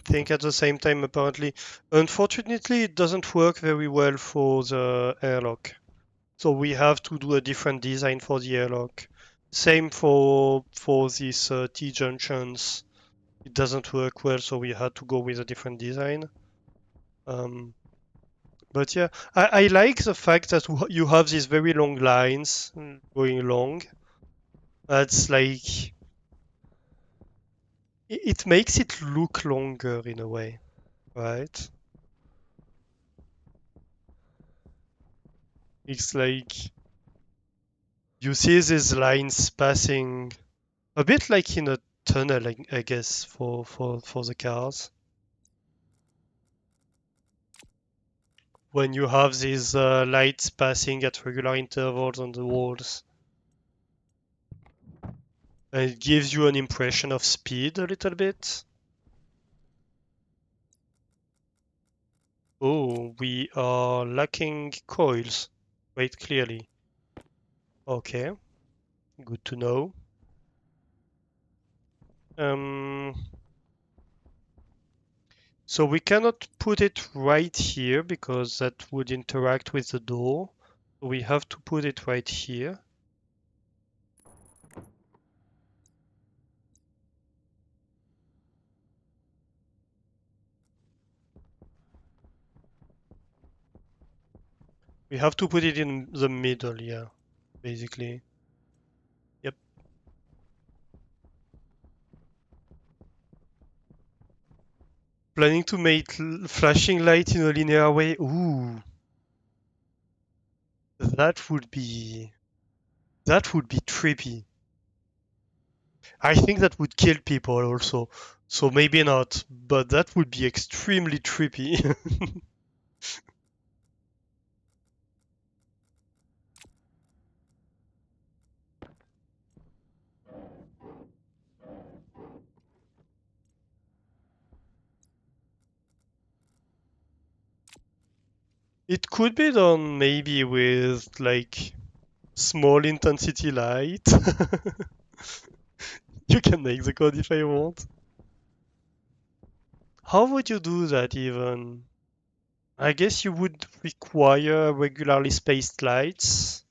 think at the same time apparently. Unfortunately, it doesn't work very well for the airlock. So we have to do a different design for the airlock. Same for these T-junctions. It doesn't work well, so we had to go with a different design. Um, but yeah, I like the fact that you have these very long lines going along. That's like it makes it look longer in a way, right? It's like you see these lines passing a bit like in a tunnel, I guess, for the cars. When you have these lights passing at regular intervals on the walls. And it gives you an impression of speed a little bit. Oh, we are lacking coils, quite clearly. Okay, good to know. Um, so we cannot put it right here because that would interact with the door. We have to put it right here. We have to put it in the middle, yeah, basically. Yep. Planning to make flashing light in a linear way. Ooh, that would be that would be trippy. I think that would kill people also. So maybe not, but that would be extremely trippy. It could be done maybe with like small intensity light. You can make the code if I want. How would you do that even? I guess you would require regularly spaced lights.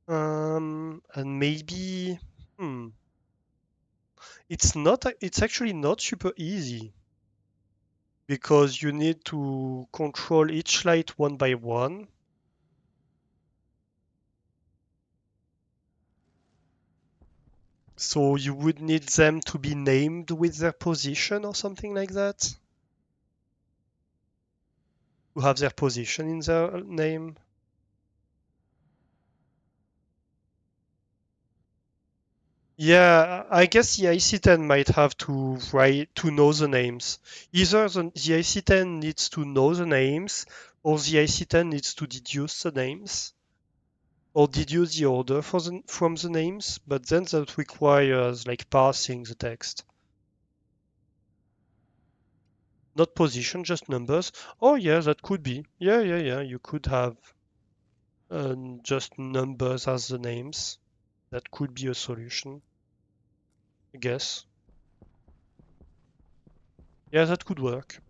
And maybe, hmm, it's actually not super easy because you need to control each light one by one. So you would need them to be named with their position or something like that. To have their position in their name. Yeah, I guess the IC10 might have to write to know the names. Either the IC10 needs to know the names, or the IC10 needs to deduce the names, or deduce the order from the names. But then that requires like parsing the text, not position, just numbers. Oh yeah, that could be. Yeah. You could have just numbers as the names. That could be a solution, I guess. Yeah, that could work.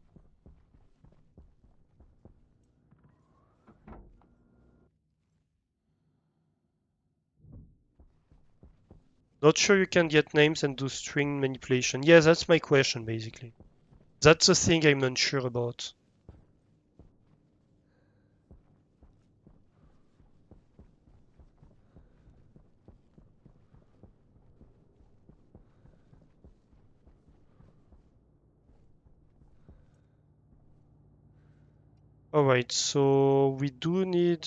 Not sure you can get names and do string manipulation. Yeah, that's my question, basically. That's the thing I'm unsure about. Alright, so we do need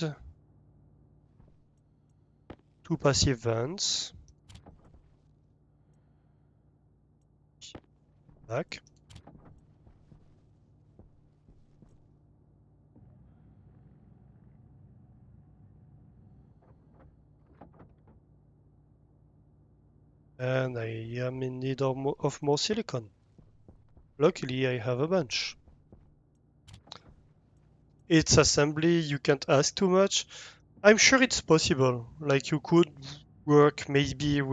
two passive vents. Back. And I am in need of more silicon. Luckily, I have a bunch. It's assembly, you can't ask too much. I'm sure it's possible. Like you could work maybe uh,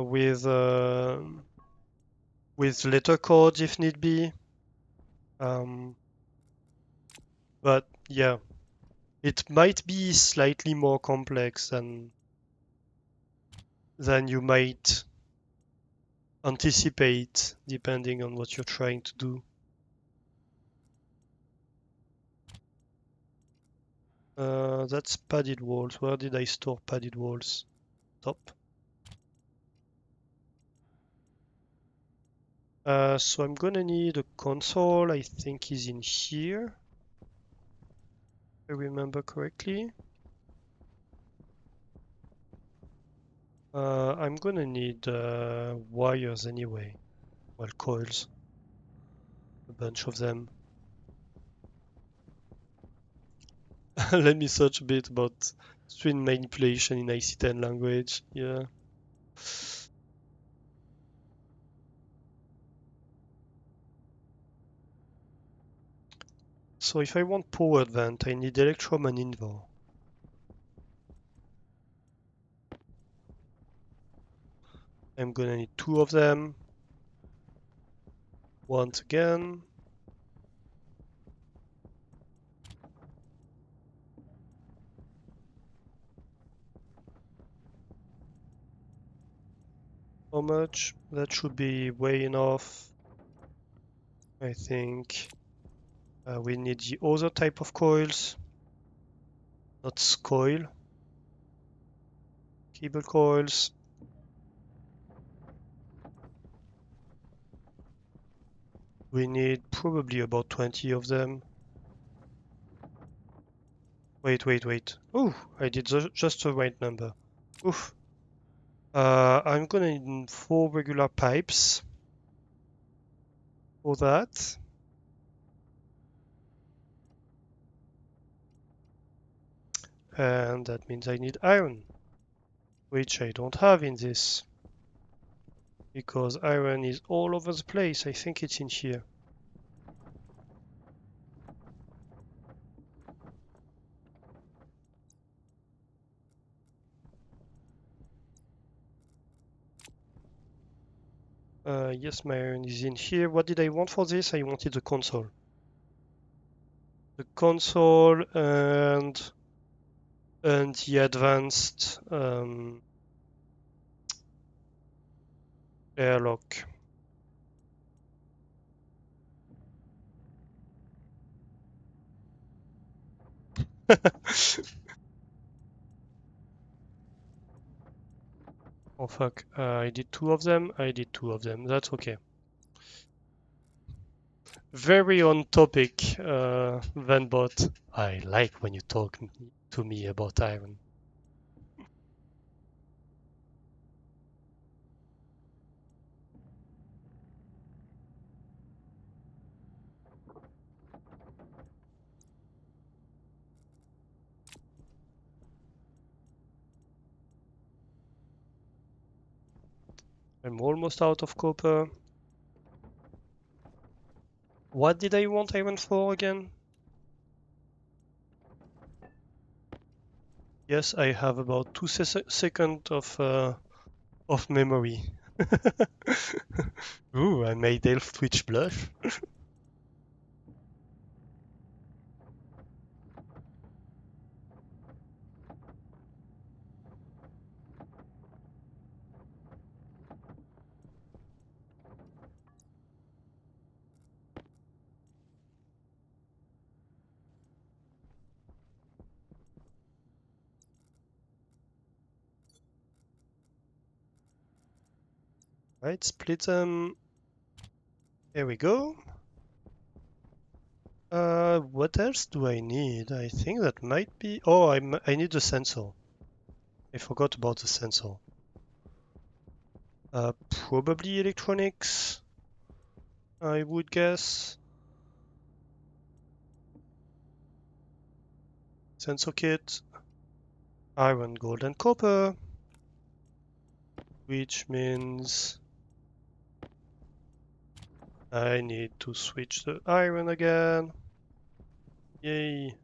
with uh, with letter codes if need be. Um, but yeah, it might be slightly more complex than you might anticipate, depending on what you're trying to do. That's padded walls. Where did I store padded walls? Top. So I'm gonna need a console. I think is in here. I remember correctly. I'm gonna need wires anyway. Well, coils. A bunch of them. Let me search a bit about string manipulation in IC10 language. Yeah. So if I want powered vent, I need electrum and invol. I'm gonna need two of them. Once again. How much? That should be way enough. I think we need the other type of coils, not coil, cable coils. We need probably about 20 of them. Wait. Oh, I did just the right number. Oof. I'm gonna need 4 regular pipes for that. And that means I need iron, which I don't have in this. Because iron is all over the place. I think it's in here. Yes, my iron is in here. What did I want for this? I wanted the console. The console and the advanced airlock. Oh fuck, I did two of them. I did two of them. That's okay. Very on topic, Vanbot. I like when you talk to me about iron. I'm almost out of copper. What did I want iron for again? Yes, I have about 2 seconds of memory. Ooh, I made Elf Twitch blush. Right, split them. There we go. What else do I need? I think that might be. Oh, I need the sensor. I forgot about the sensor. Probably electronics, I would guess. Sensor kit, iron, gold, and copper, which means I need to switch the iron again. Yay.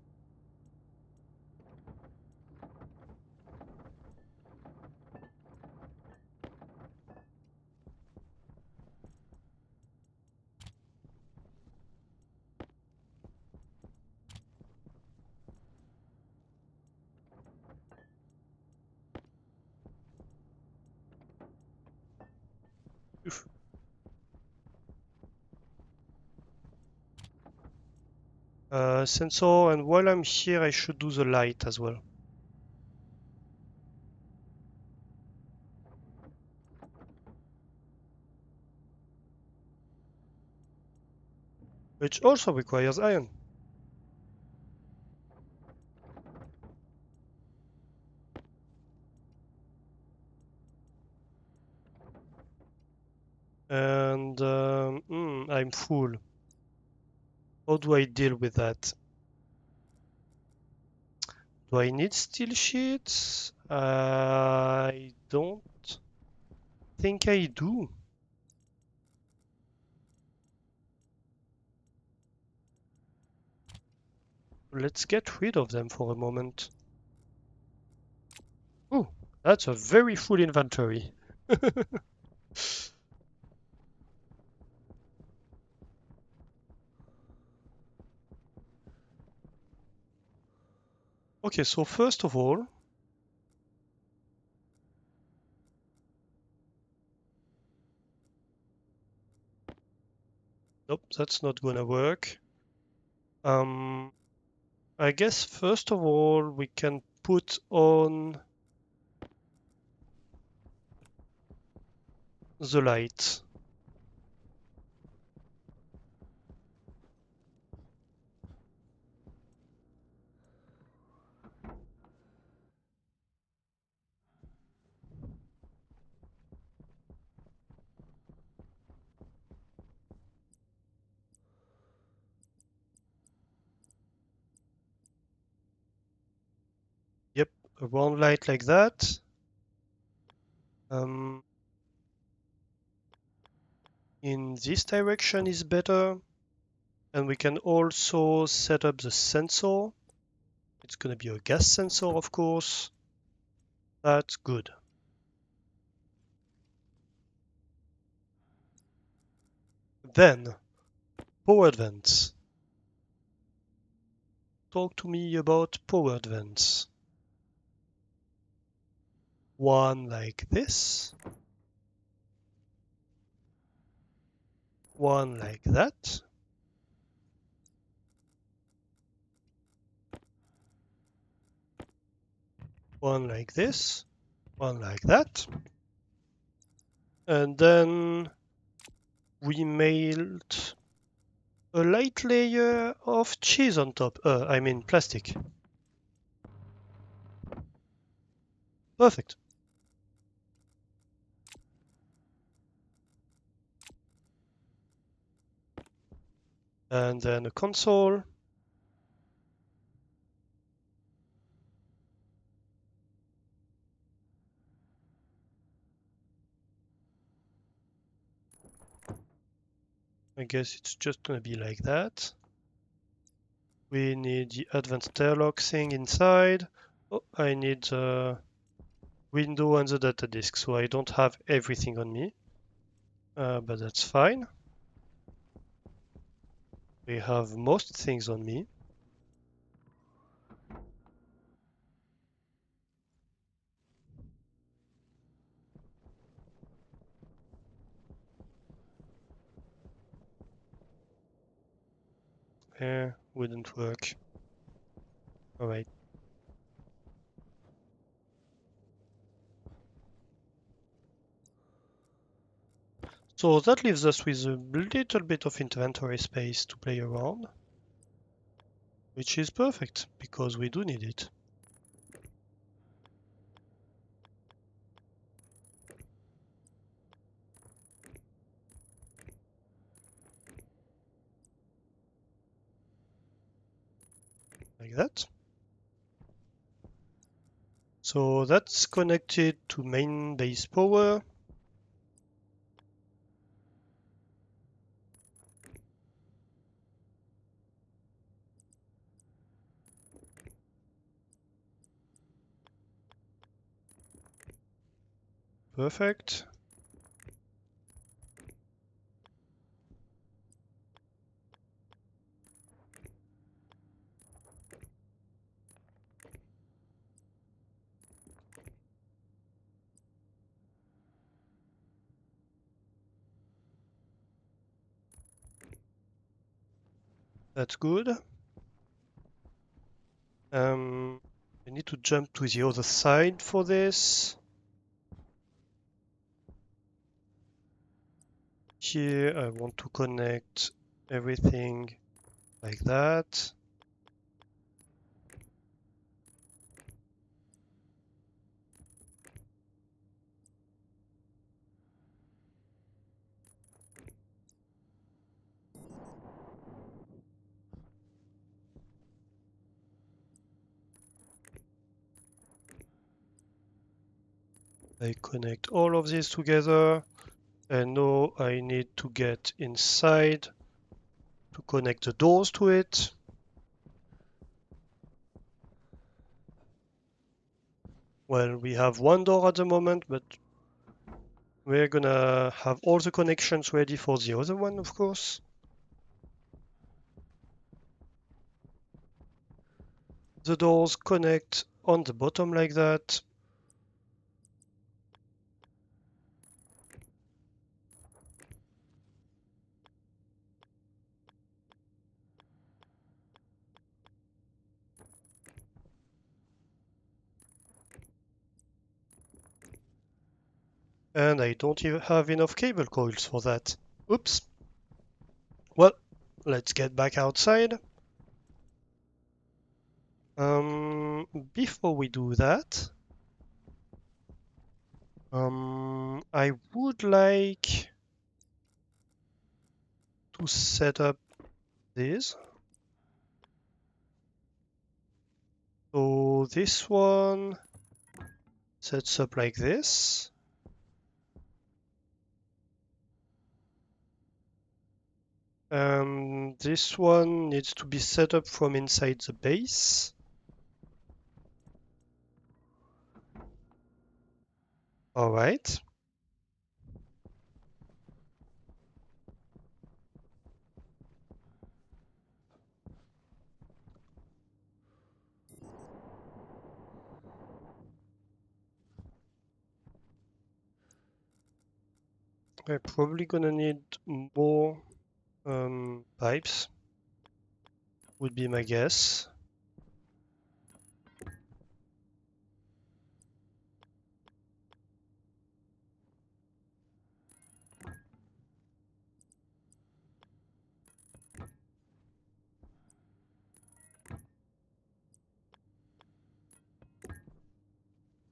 Oof. Sensor, and while I'm here, I should do the light as well. Which also requires iron. And I'm full. How do I deal with that? Do I need steel sheets? I don't think I do. Let's get rid of them for a moment. Oh, that's a very full inventory. Okay, so first of all, nope, that's not gonna work. Um, I guess first of all, we can put on the light. Yep, a round light like that. Um, in this direction is better. And we can also set up the sensor. It's gonna be a gas sensor, of course. That's good. Then, powered vents. Talk to me about powered vents. One like this. One like that. One like this. One like that. And then we made a light layer of cheese on top. I mean plastic. Perfect. And then a console. I guess it's just gonna be like that. We need the advanced airlock thing inside. Oh, I need the window and the data disk, so I don't have everything on me. But that's fine. We have most things on me. Wouldn't work. Alright. So that leaves us with a little bit of inventory space to play around, which is perfect, because we do need it. Like that. So that's connected to main base power. Perfect. That's good. I need to jump to the other side for this. Here I want to connect everything like that. I connect all of these together, and now I need to get inside to connect the doors to it. Well, we have one door at the moment, but we're gonna have all the connections ready for the other one, of course. The doors connect on the bottom like that. And I don't even have enough cable coils for that. Oops. Well, let's get back outside. Before we do that, I would like to set up this. So this one sets up like this. This one needs to be set up from inside the base. All right. We're probably gonna need more pipes, would be my guess.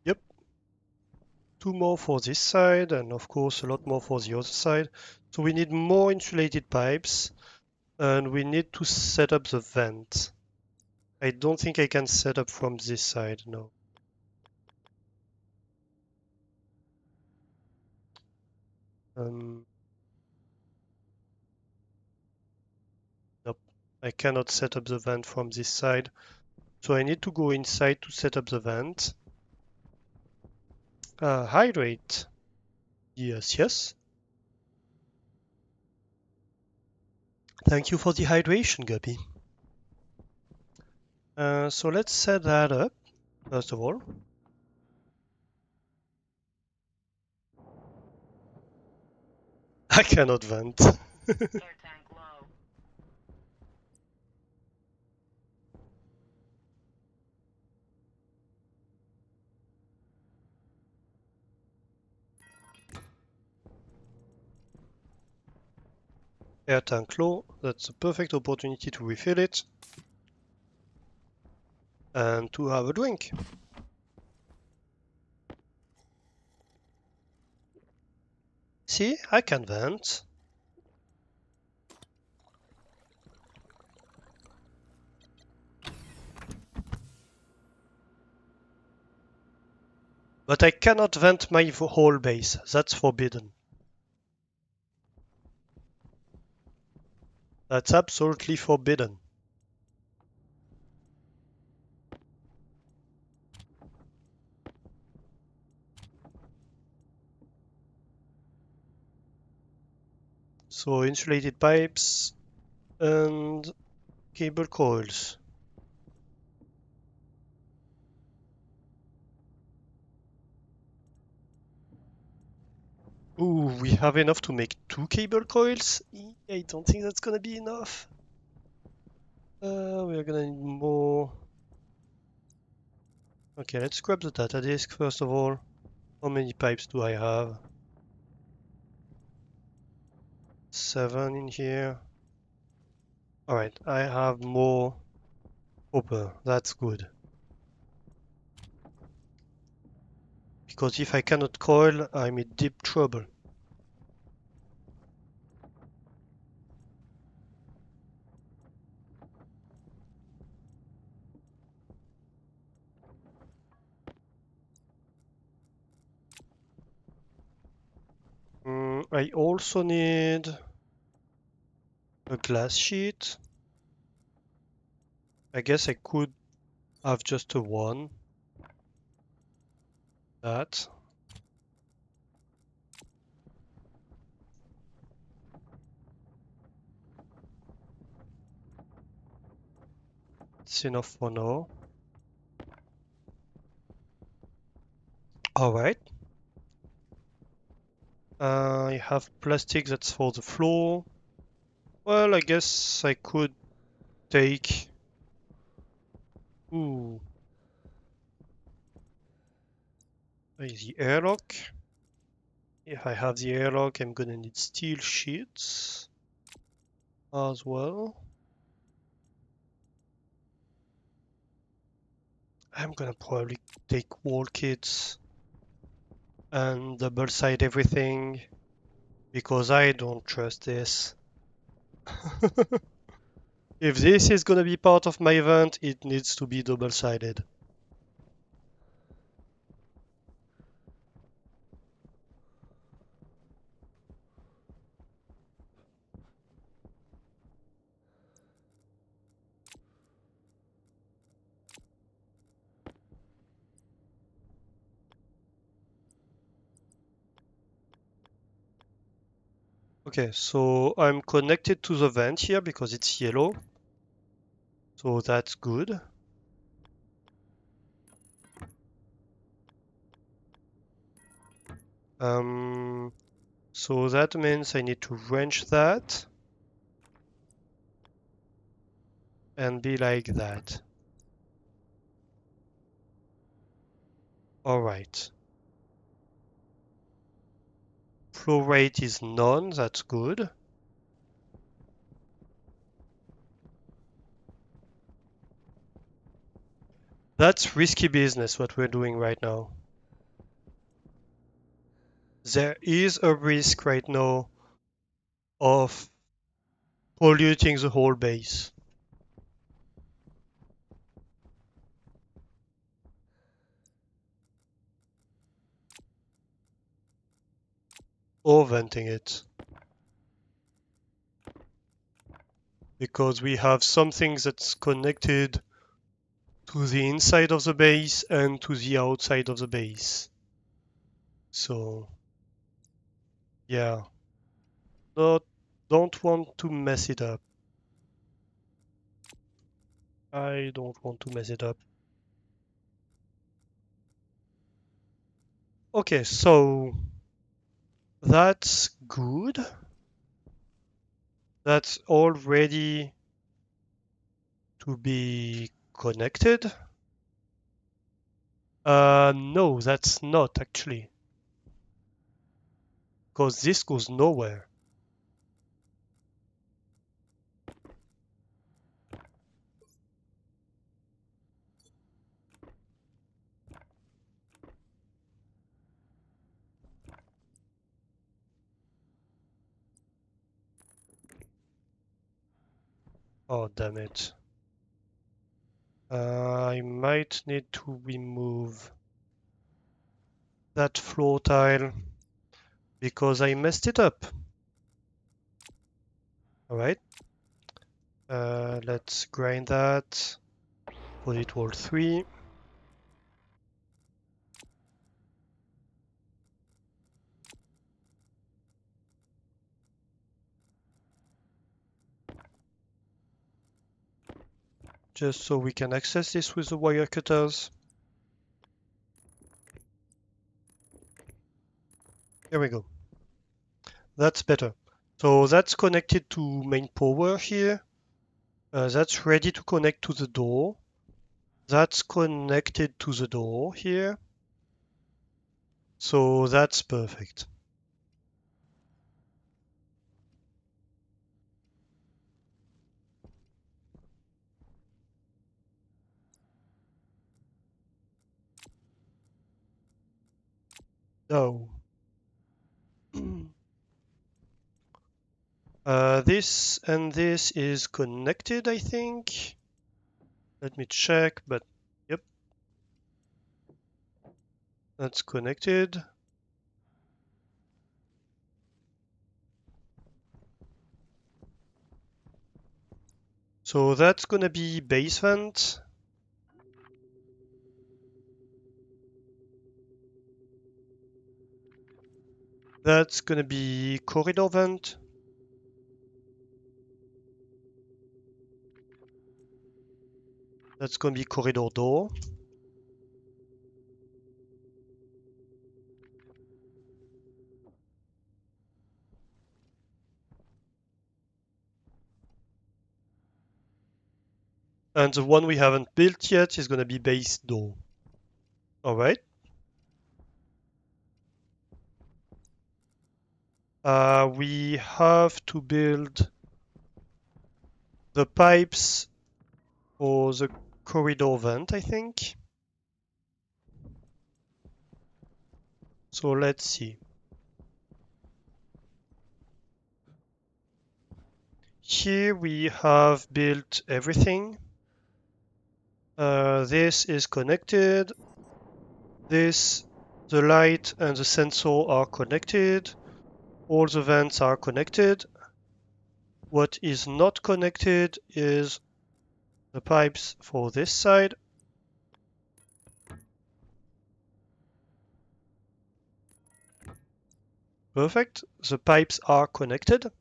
Yep, two more for this side, and of course a lot more for the other side. So we need more insulated pipes, and we need to set up the vent. I don't think I can set up from this side, no. Um, nope, I cannot set up the vent from this side. So I need to go inside to set up the vent. Hydrate. Yes, yes. Thank you for the hydration, Guppy. So let's set that up, first of all. I cannot vent. Air tank low. Air tank low, that's a perfect opportunity to refill it and to have a drink. See, I can vent. But I cannot vent my whole base. That's forbidden. That's absolutely forbidden. So insulated pipes and cable coils. Ooh, we have enough to make 2 cable coils? I don't think that's gonna be enough. We're gonna need more. Okay, let's grab the data disk first of all. How many pipes do I have? 7 in here. Alright, I have more copper. That's good. Because if I cannot coil, I'm in deep trouble. I also need a glass sheet. I guess I could have just a one. That. It's enough for now. Alright. I have plastic that's for the floor. Well, I guess I could take... Ooh. The airlock. If I have the airlock, I'm gonna need steel sheets as well. I'm gonna probably take wall kits and double side everything because I don't trust this. If this is gonna be part of my event, it needs to be double sided. Okay, so I'm connected to the vent here because it's yellow. So that's good. So that means I need to wrench that and be like that. All right. Flow rate is none, that's good. That's risky business what we're doing right now. There is a risk right now of polluting the whole base or venting it. Because we have something that's connected to the inside of the base and to the outside of the base. So, yeah, not, don't want to mess it up. I don't want to mess it up. Okay, so that's good. That's all ready to be connected. No, that's not actually, because this goes nowhere. Oh, damn it. I might need to remove that floor tile because I messed it up. All right. Let's grind that. Put it all 3. Just so we can access this with the wire cutters. There we go. That's better. So that's connected to main power here. That's ready to connect to the door. That's connected to the door here. So that's perfect. No. This and this is connected, I think. Let me check, but yep, that's connected. So that's gonna be base vent. That's gonna be corridor vent. That's gonna be corridor door. And the one we haven't built yet is gonna be base door. All right. We have to build the pipes for the corridor vent, I think. So let's see. Here we have built everything. This is connected. This, the light and the sensor are connected. All the vents are connected. What is not connected is the pipes for this side. Perfect. The pipes are connected.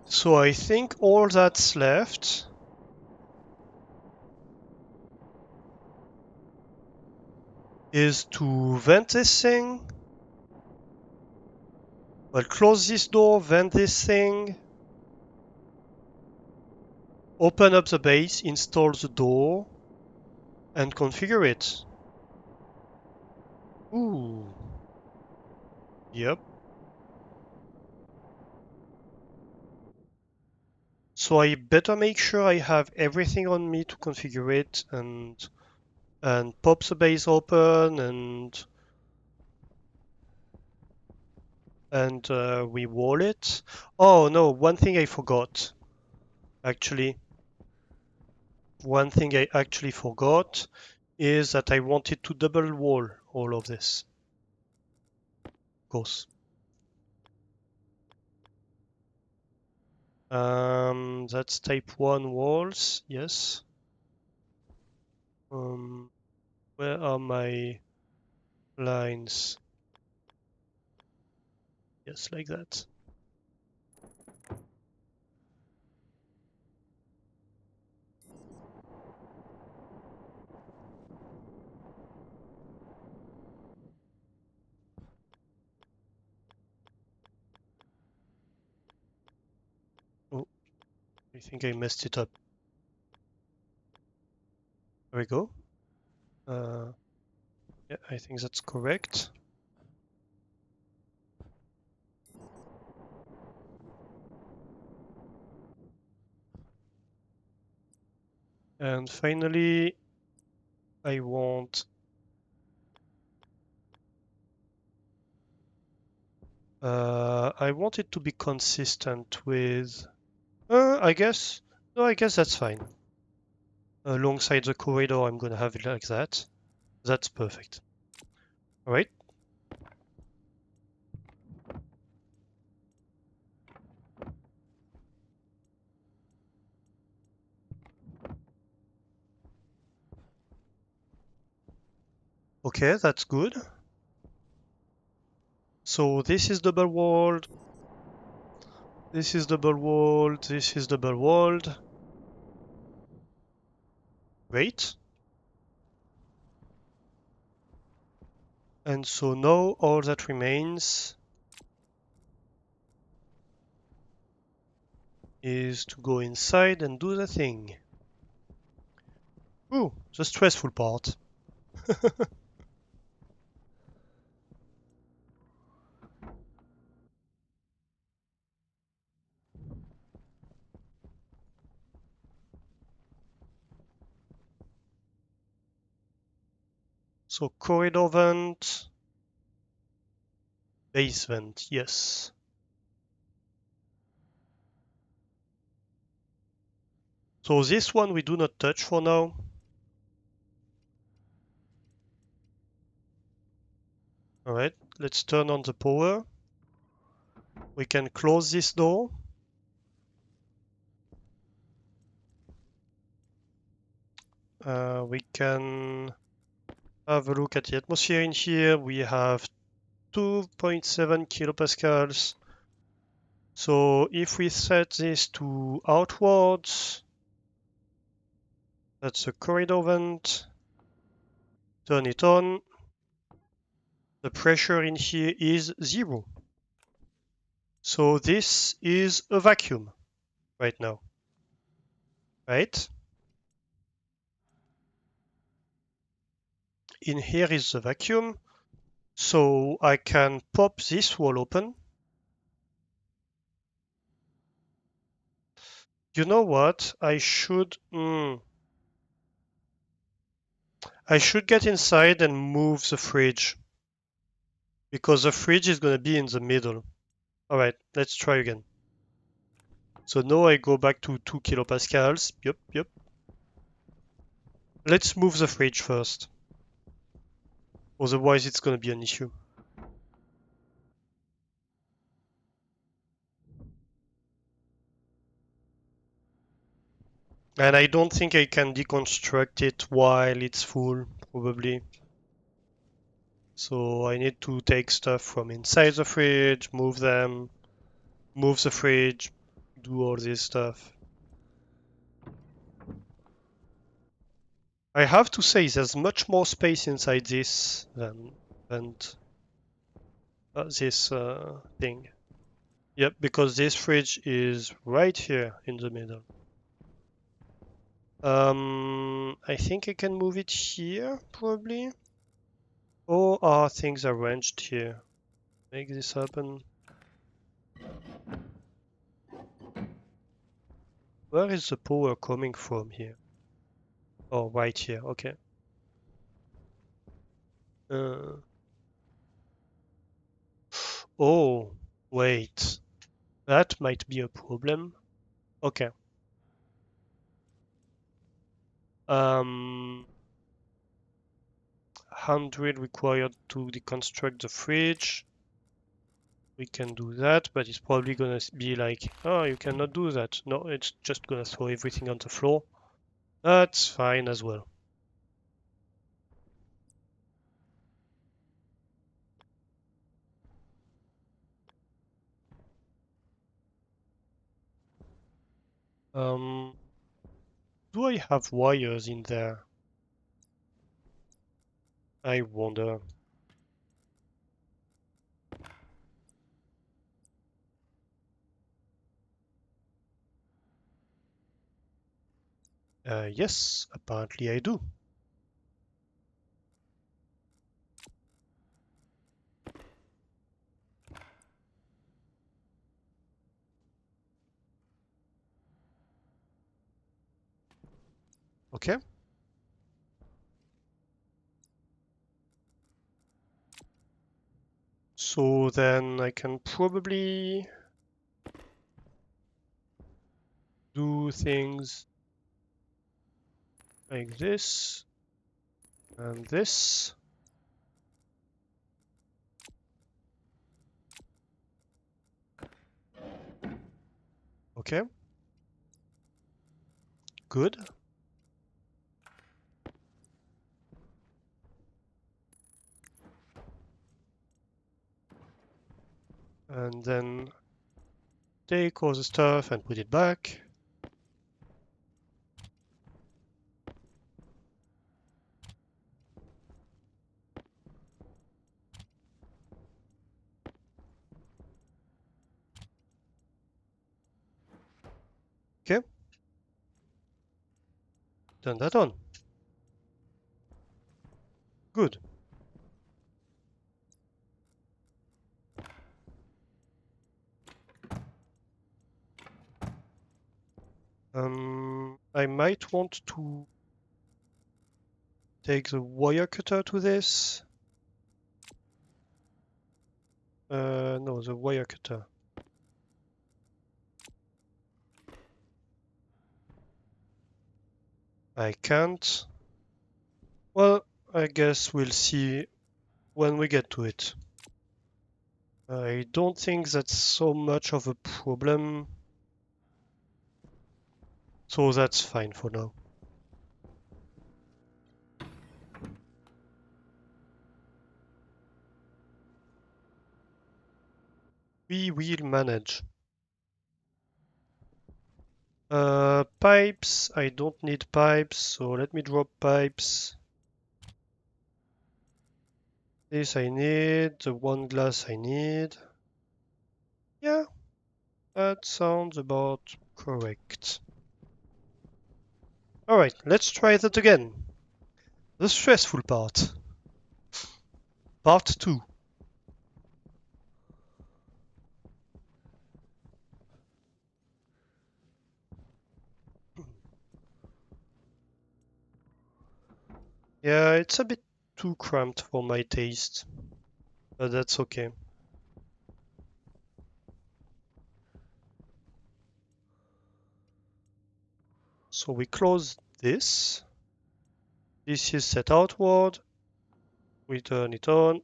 So I think all that's left is to vent this thing. Well, close this door, vent this thing, open up the base, install the door, and configure it. Ooh. Yep. So I better make sure I have everything on me to configure it and pop the base open and we wall it. Oh no, one thing I forgot. Actually, one thing I actually forgot is that I wanted to double wall all of this. Of course. That's type 1 walls, yes. Where are my lines? Yes, like that. Oh, I think I messed it up. There we go. Yeah, I think that's correct. And finally, I want it to be consistent with. I guess. No, I guess that's fine. Alongside the corridor, I'm gonna have it like that. That's perfect. All right. Okay, that's good. So this is double walled. This is double walled. This is double walled. Great. And so now all that remains is to go inside and do the thing. Ooh, the stressful part. So corridor vent, base vent, yes. So this one we do not touch for now. Alright, let's turn on the power. We can close this door. We can have a look at the atmosphere in here. We have 2.7 kilopascals. So if we set this to outwards, that's a corridor vent. Turn it on. The pressure in here is 0. So this is a vacuum right now, right? In here is the vacuum. So I can pop this wall open. You know what? I should get inside and move the fridge because the fridge is going to be in the middle. All right, let's try again. So now I go back to 2 kilopascals. Yep, yep. Let's move the fridge first. Otherwise, it's going to be an issue. And I don't think I can deconstruct it while it's full, probably. So I need to take stuff from inside the fridge, move them, move the fridge, do all this stuff. I have to say there's much more space inside this than this thing. Yep, because this fridge is right here in the middle. I think I can move it here, probably. Or are things arranged here? Make this happen. Where is the power coming from here? Oh, right here, okay. Uh, oh, wait. That might be a problem. Okay. 100 required to deconstruct the fridge. We can do that, but it's probably gonna be like, oh, you cannot do that. No, it's just gonna throw everything on the floor. That's fine as well. Um, do I have wires in there? I wonder. Yes, apparently I do. Okay. So then I can probably do things like this and this. Okay, good. And then take all the stuff and put it back. Okay, turn that on. Good. I might want to take the wire cutter to this. No, the wire cutter. I can't. Well, I guess we'll see when we get to it. I don't think that's so much of a problem. So that's fine for now. We will manage. Pipes, I don't need pipes, so let me drop pipes. This I need, the one glass I need. Yeah, that sounds about correct. Alright, let's try that again. The stressful part. Part 2. Yeah, it's a bit too cramped for my taste, but that's okay. So we close this. This is set outward. We turn it on.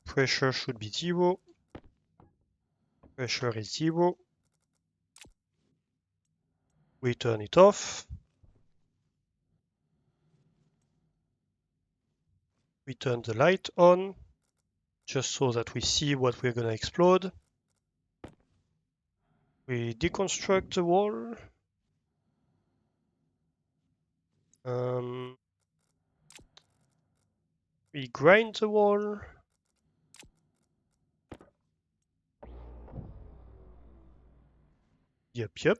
Pressure should be 0. Pressure is 0. We turn it off. We turn the light on, just so that we see what we're gonna explode. We deconstruct the wall. Um, we grind the wall. Yep.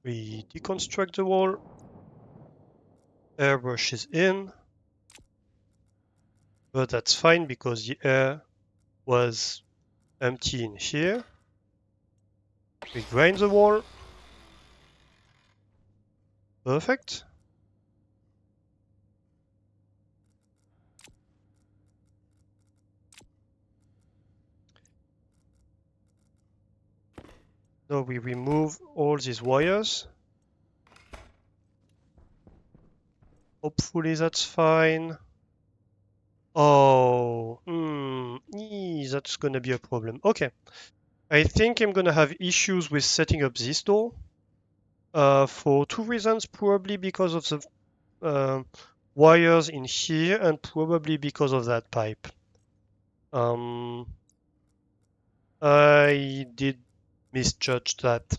We deconstruct the wall. Airbrush is in, but that's fine because the air was empty in here. We grind the wall. Perfect. Now we remove all these wires. Hopefully that's fine. Oh, that's gonna be a problem. Okay, I think I'm gonna have issues with setting up this door. For two reasons, probably because of the wires in here and probably because of that pipe. Um, I did misjudge that.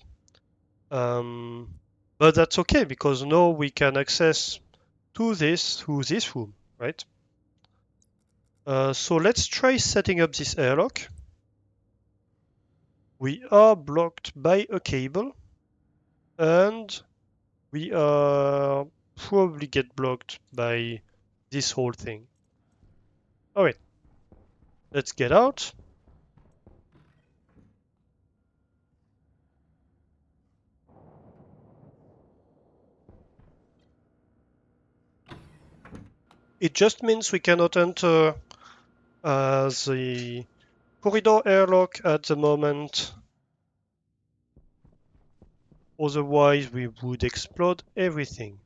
But that's okay because now we can access to this through this room, right? So let's try setting up this airlock. We are blocked by a cable and we probably get blocked by this whole thing. Alright, let's get out. It just means we cannot enter the corridor airlock at the moment. Otherwise, we would explode everything.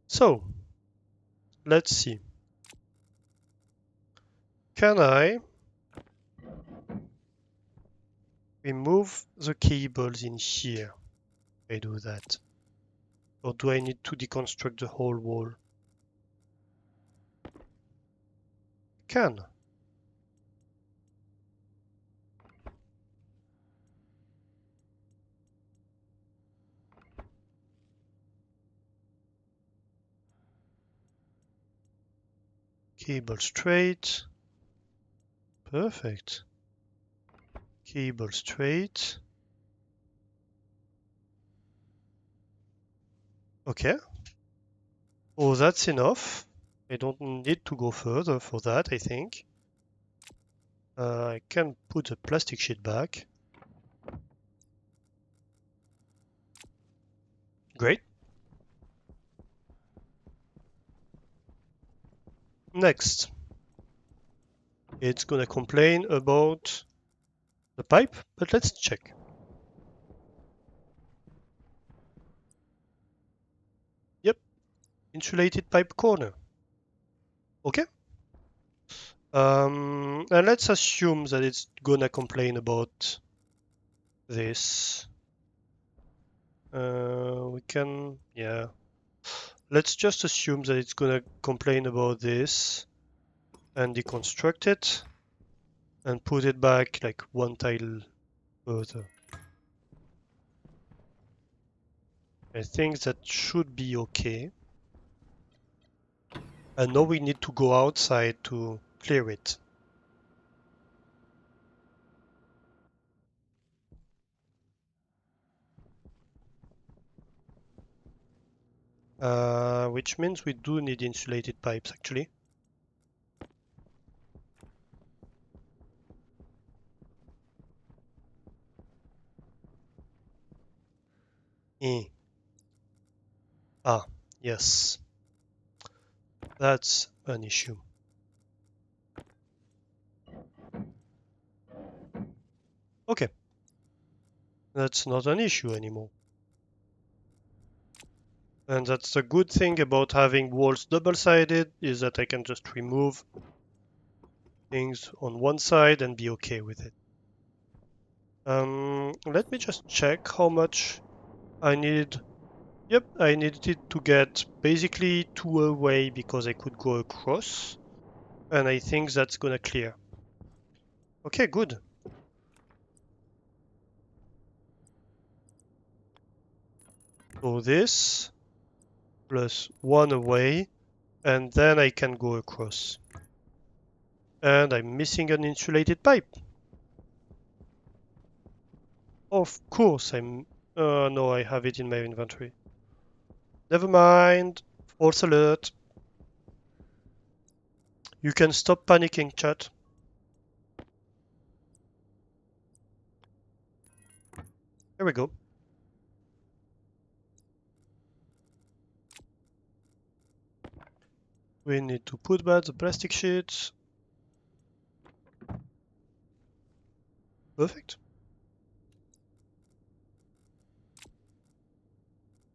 So, let's see. Can I remove the cables in here? I do that. Or do I need to deconstruct the whole wall? Can. Cable straight. Perfect. Cable straight. Okay. Oh, that's enough. I don't need to go further for that, I think. I can put the plastic sheet back. Great. Next. It's gonna complain about the pipe, but let's check. Yep. Insulated pipe corner. Okay. And let's assume that it's gonna complain about this. We can, yeah. Let's just assume that it's gonna complain about this and deconstruct it and put it back like one tile further. I think that should be okay. And now we need to go outside to clear it. Which means we do need insulated pipes actually. Eh. Ah, yes. That's an issue. Okay, that's not an issue anymore. And that's the good thing about having walls double-sided is that I can just remove things on one side and be okay with it. Let me just check how much I need. Yep, I needed it to get basically two away because I could go across. And I think that's gonna clear. Okay, good. So this plus one away, and then I can go across. And I'm missing an insulated pipe. Of course I'm... no, I have it in my inventory. Never mind. False alert. You can stop panicking, chat. Here we go. We need to put back the plastic sheets. Perfect.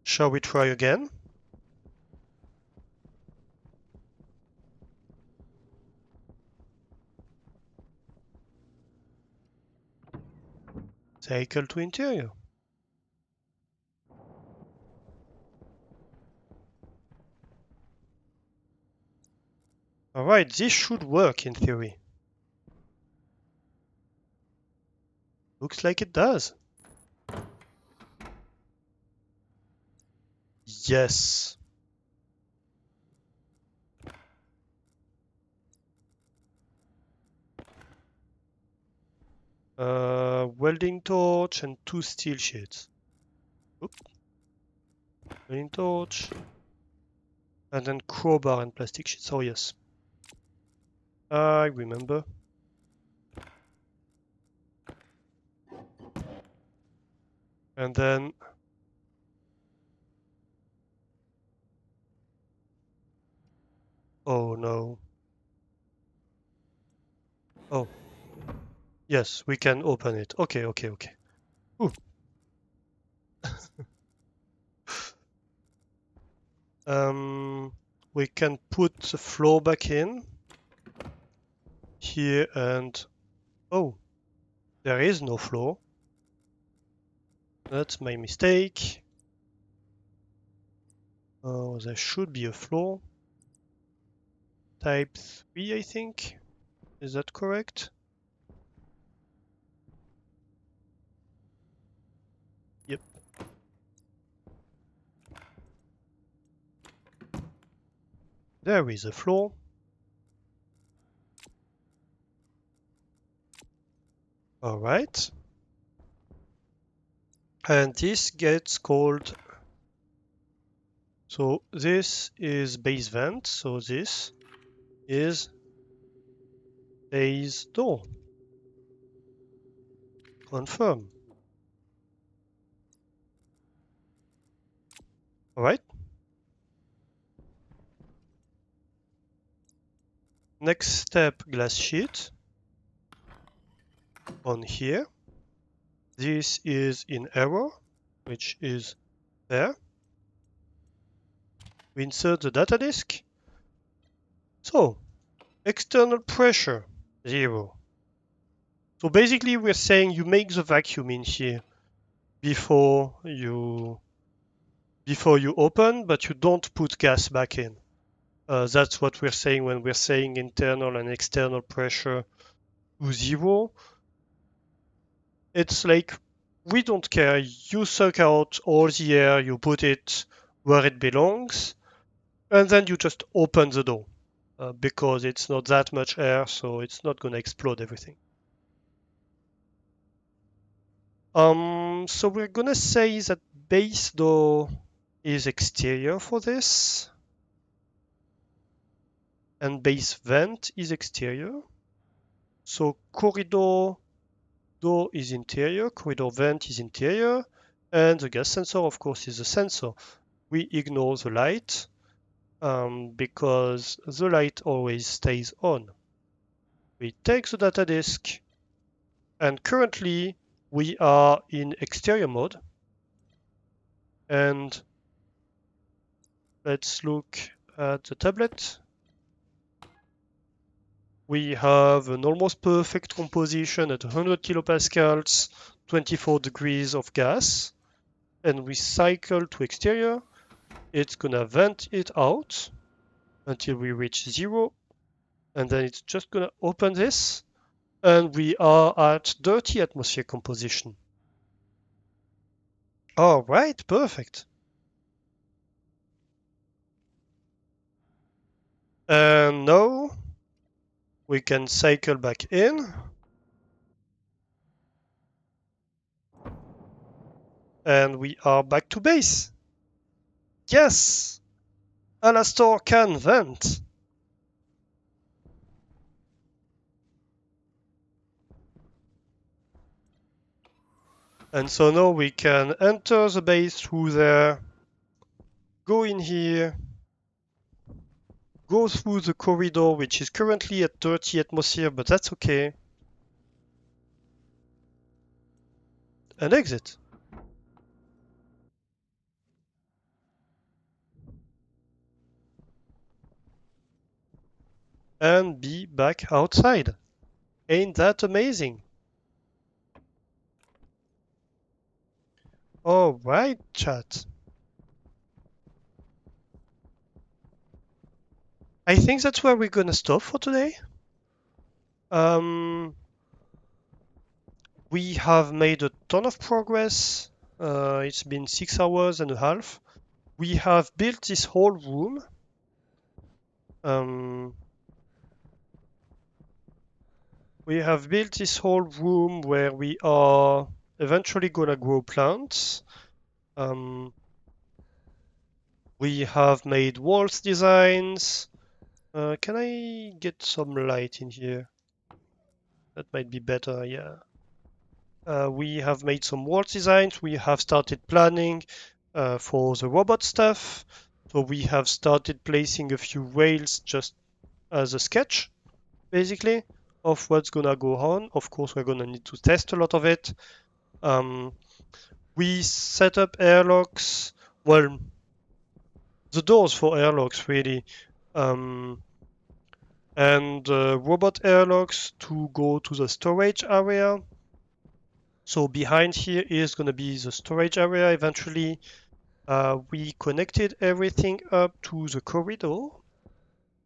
Shall we try again? Cycle to interior. Alright, this should work in theory. Looks like it does. Yes. Welding torch and two steel sheets. Oop. Welding torch. And then crowbar and plastic sheets. Oh yes. I remember. And then... Oh no. Oh. Yes, we can open it. Okay, okay, okay. Ooh. We can put the floor back in here and... Oh, there is no floor. That's my mistake. Oh, there should be a floor. Type 3, I think. Is that correct? Yep. There is a floor. All right. And this gets called... So this is base vent. So this is base door. Confirm. All right. Next step, glass sheet on here. This is in error, which is there. We insert the data disk. So External pressure, 0. So basically we're saying you make the vacuum in here before you open, but you don't put gas back in. That's what we're saying when we're saying internal and external pressure to 0. It's like we don't care. You suck out all the air, you put it where it belongs, and then you just open the door because it's not that much air, so it's not going to explode everything. So we're going to say that base door is exterior for this, and base vent is exterior. So corridor door is interior, corridor vent is interior, and the gas sensor, of course, is the sensor. We ignore the light because the light always stays on. We take the data disk, and currently we are in exterior mode. And let's look at the tablet. We have an almost perfect composition at 100 kilopascals, 24 degrees of gas, and we cycle to exterior. It's gonna vent it out until we reach 0, and then it's just gonna open this, and we are at dirty atmosphere composition. All right, perfect. And now we can cycle back in, and we are back to base. Yes, Alastor can vent. And so now we can enter the base through there, go in here, go through the corridor, which is currently at 30 atmosphere, but that's okay, and exit. And be back outside. Ain't that amazing? All right, chat. I think that's where we're gonna stop for today. Um, we have made a ton of progress. It's been 6 hours and a half. We have built this whole room. We have built this whole room where we are eventually gonna grow plants. We have made walls designs. Can I get some light in here? That might be better, yeah. We have made some wall designs. We have started planning for the robot stuff. So we have started placing a few rails just as a sketch, basically, of what's gonna go on. Of course, we're gonna need to test a lot of it. We set up airlocks. Well, the doors for airlocks, really. And robot airlocks to go to the storage area. So behind here is going to be the storage area eventually. We connected everything up to the corridor.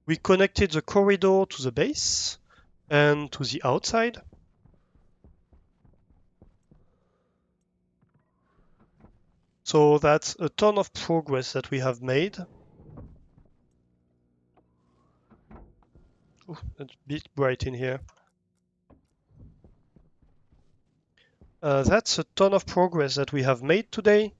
We connected the corridor to the base and to the outside. So that's a ton of progress that we have made. Ooh, it's a bit bright in here. That's a ton of progress that we have made today.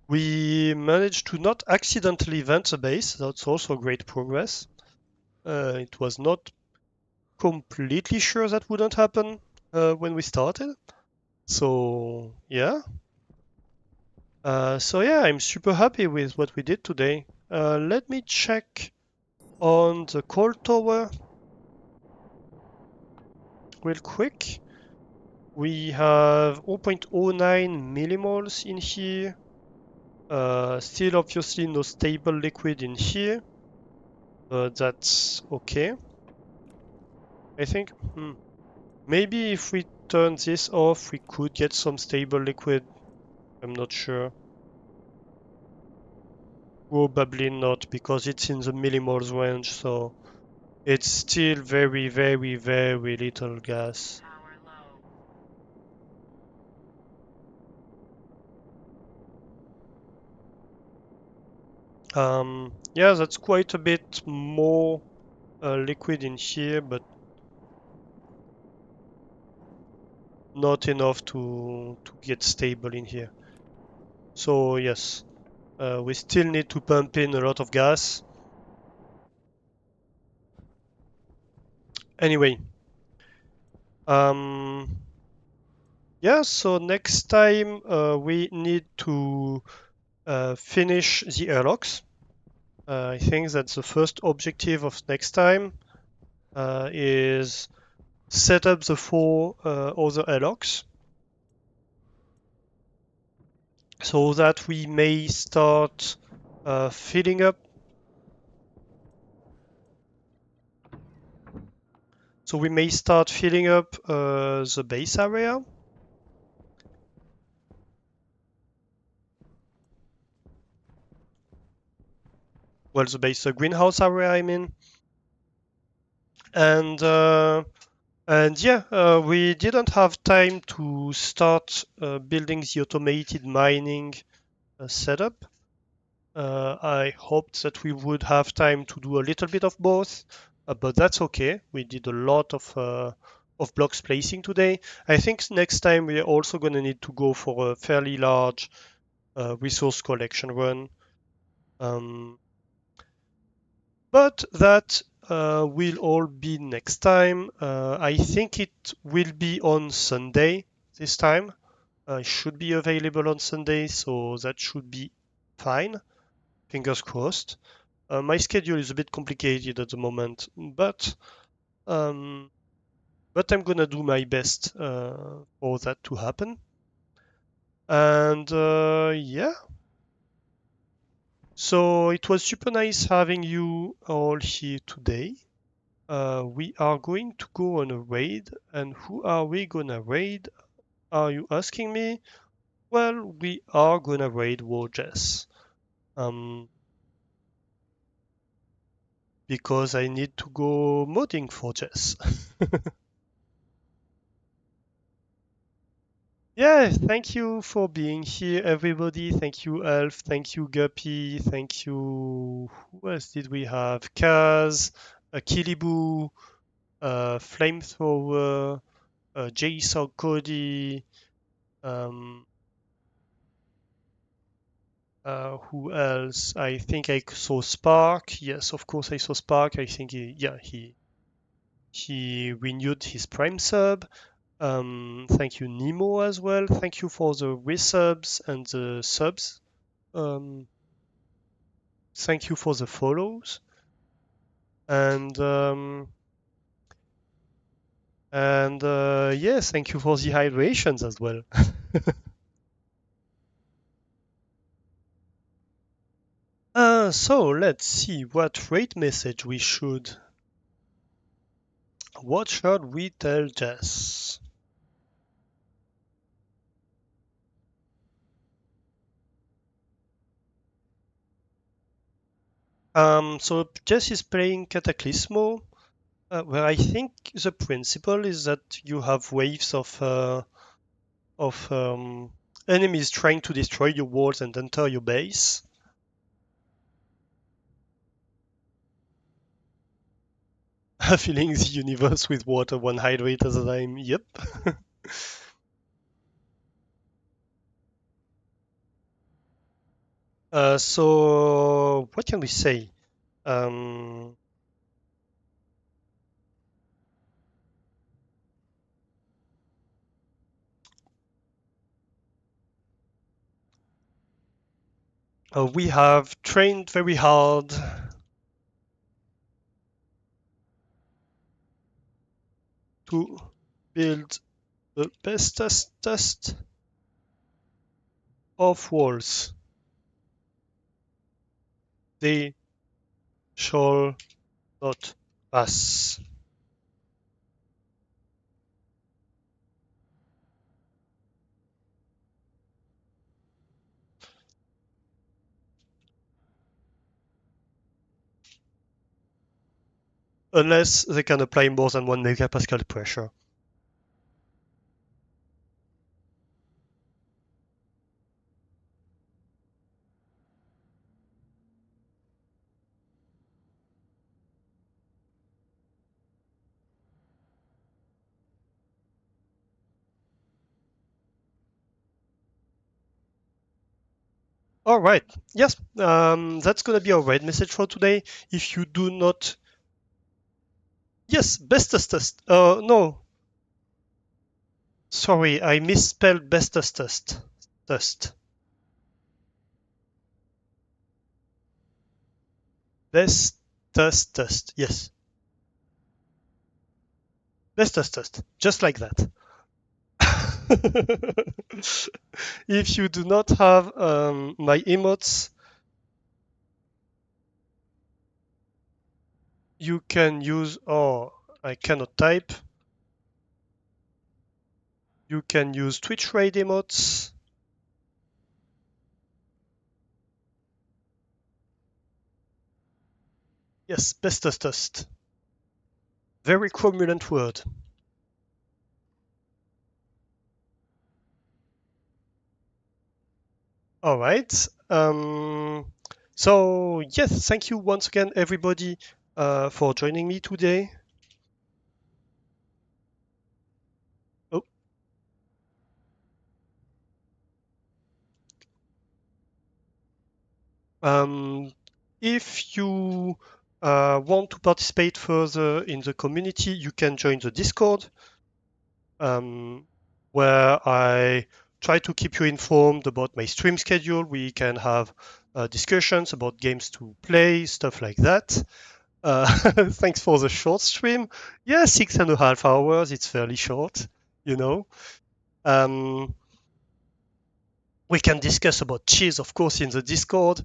We managed to not accidentally vent the base. That's also great progress. It was not completely sure that wouldn't happen when we started. So yeah. I'm super happy with what we did today. Let me check on the cold tower real quick. We have 0.09 millimoles in here. Still obviously no stable liquid in here. but that's okay, I think. Maybe if we turn this off, we could get some stable liquid. I'm not sure. Probably not, because it's in the millimoles range, so it's still very, very, very little gas. Power low. Yeah, that's quite a bit more liquid in here, but not enough to get stable in here. So yes, we still need to pump in a lot of gas. Anyway, um, yeah, so next time we need to finish the airlocks. I think that the first objective of next time is set up the four other airlocks so that we may start filling up. So we may start filling up the base area. Well, the greenhouse area, I mean. And yeah, we didn't have time to start building the automated mining setup. I hoped that we would have time to do a little bit of both, but that's okay. We did a lot of blocks placing today. I think next time we are also going to need to go for a fairly large resource collection run. Um, but that will all be next time. I think it will be on Sunday this time. I should be available on Sunday, so that should be fine. Fingers crossed. My schedule is a bit complicated at the moment, um, but I'm gonna do my best for that to happen. And yeah, so it was super nice having you all here today. We are going to go on a raid, and who are we gonna raid? Are you asking me? Well, we are gonna raid Warjess. Um, because I need to go modding for Jess. Yeah, thank you for being here, everybody. Thank you, Elf. Thank you, Guppy. Thank you. Who else did we have? Kaz, Kilibu, Flamethrower, Jason, Cody. Um, who else? I think I saw Spark. Yes, of course I saw Spark. I think he renewed his Prime sub. Thank you, Nemo, as well. Thank you for the resubs and the subs. Um, Thank you for the follows. And yes, thank you for the hydrations as well. So let's see what rate message we should. What should we tell Jess? So Jess is playing Cataclysmo, where I think the principle is that you have waves of enemies trying to destroy your walls and enter your base. Filling the universe with water one hydrate at a time. Yep. So what can we say? Um, we have trained very hard to build the bestest of walls. They shall not us. Unless they can apply more than 1 megapascal pressure. All right. Yes, that's gonna be our red message for today. If you do not, yes, bestest test. No, sorry, I misspelled bestest test. Test. Bestest test. Yes, bestest test. Just like that. If you do not have my emotes, you can use. Oh, I cannot type. You can use Twitch raid emotes. Yes, bestest test. Very cromulent word. All right. So yes, thank you once again, everybody, for joining me today. Oh, um, if you want to participate further in the community, you can join the Discord, um, where I try to keep you informed about my stream schedule. We can have discussions about games to play, stuff like that. Thanks for the short stream. Yeah, 6.5 hours. It's fairly short, you know. Um, we can discuss about cheese, of course, in the Discord.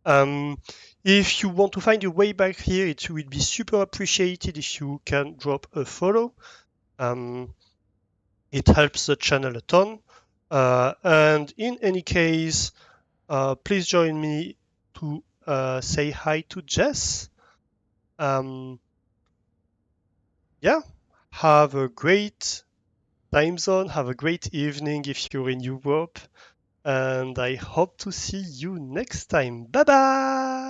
Um, if you want to find your way back here, it would be super appreciated if you can drop a follow. Um, it helps the channel a ton. And in any case, please join me to say hi to Jess. Um, yeah, have a great time zone. Have a great evening if you're in Europe. And I hope to see you next time. Bye bye!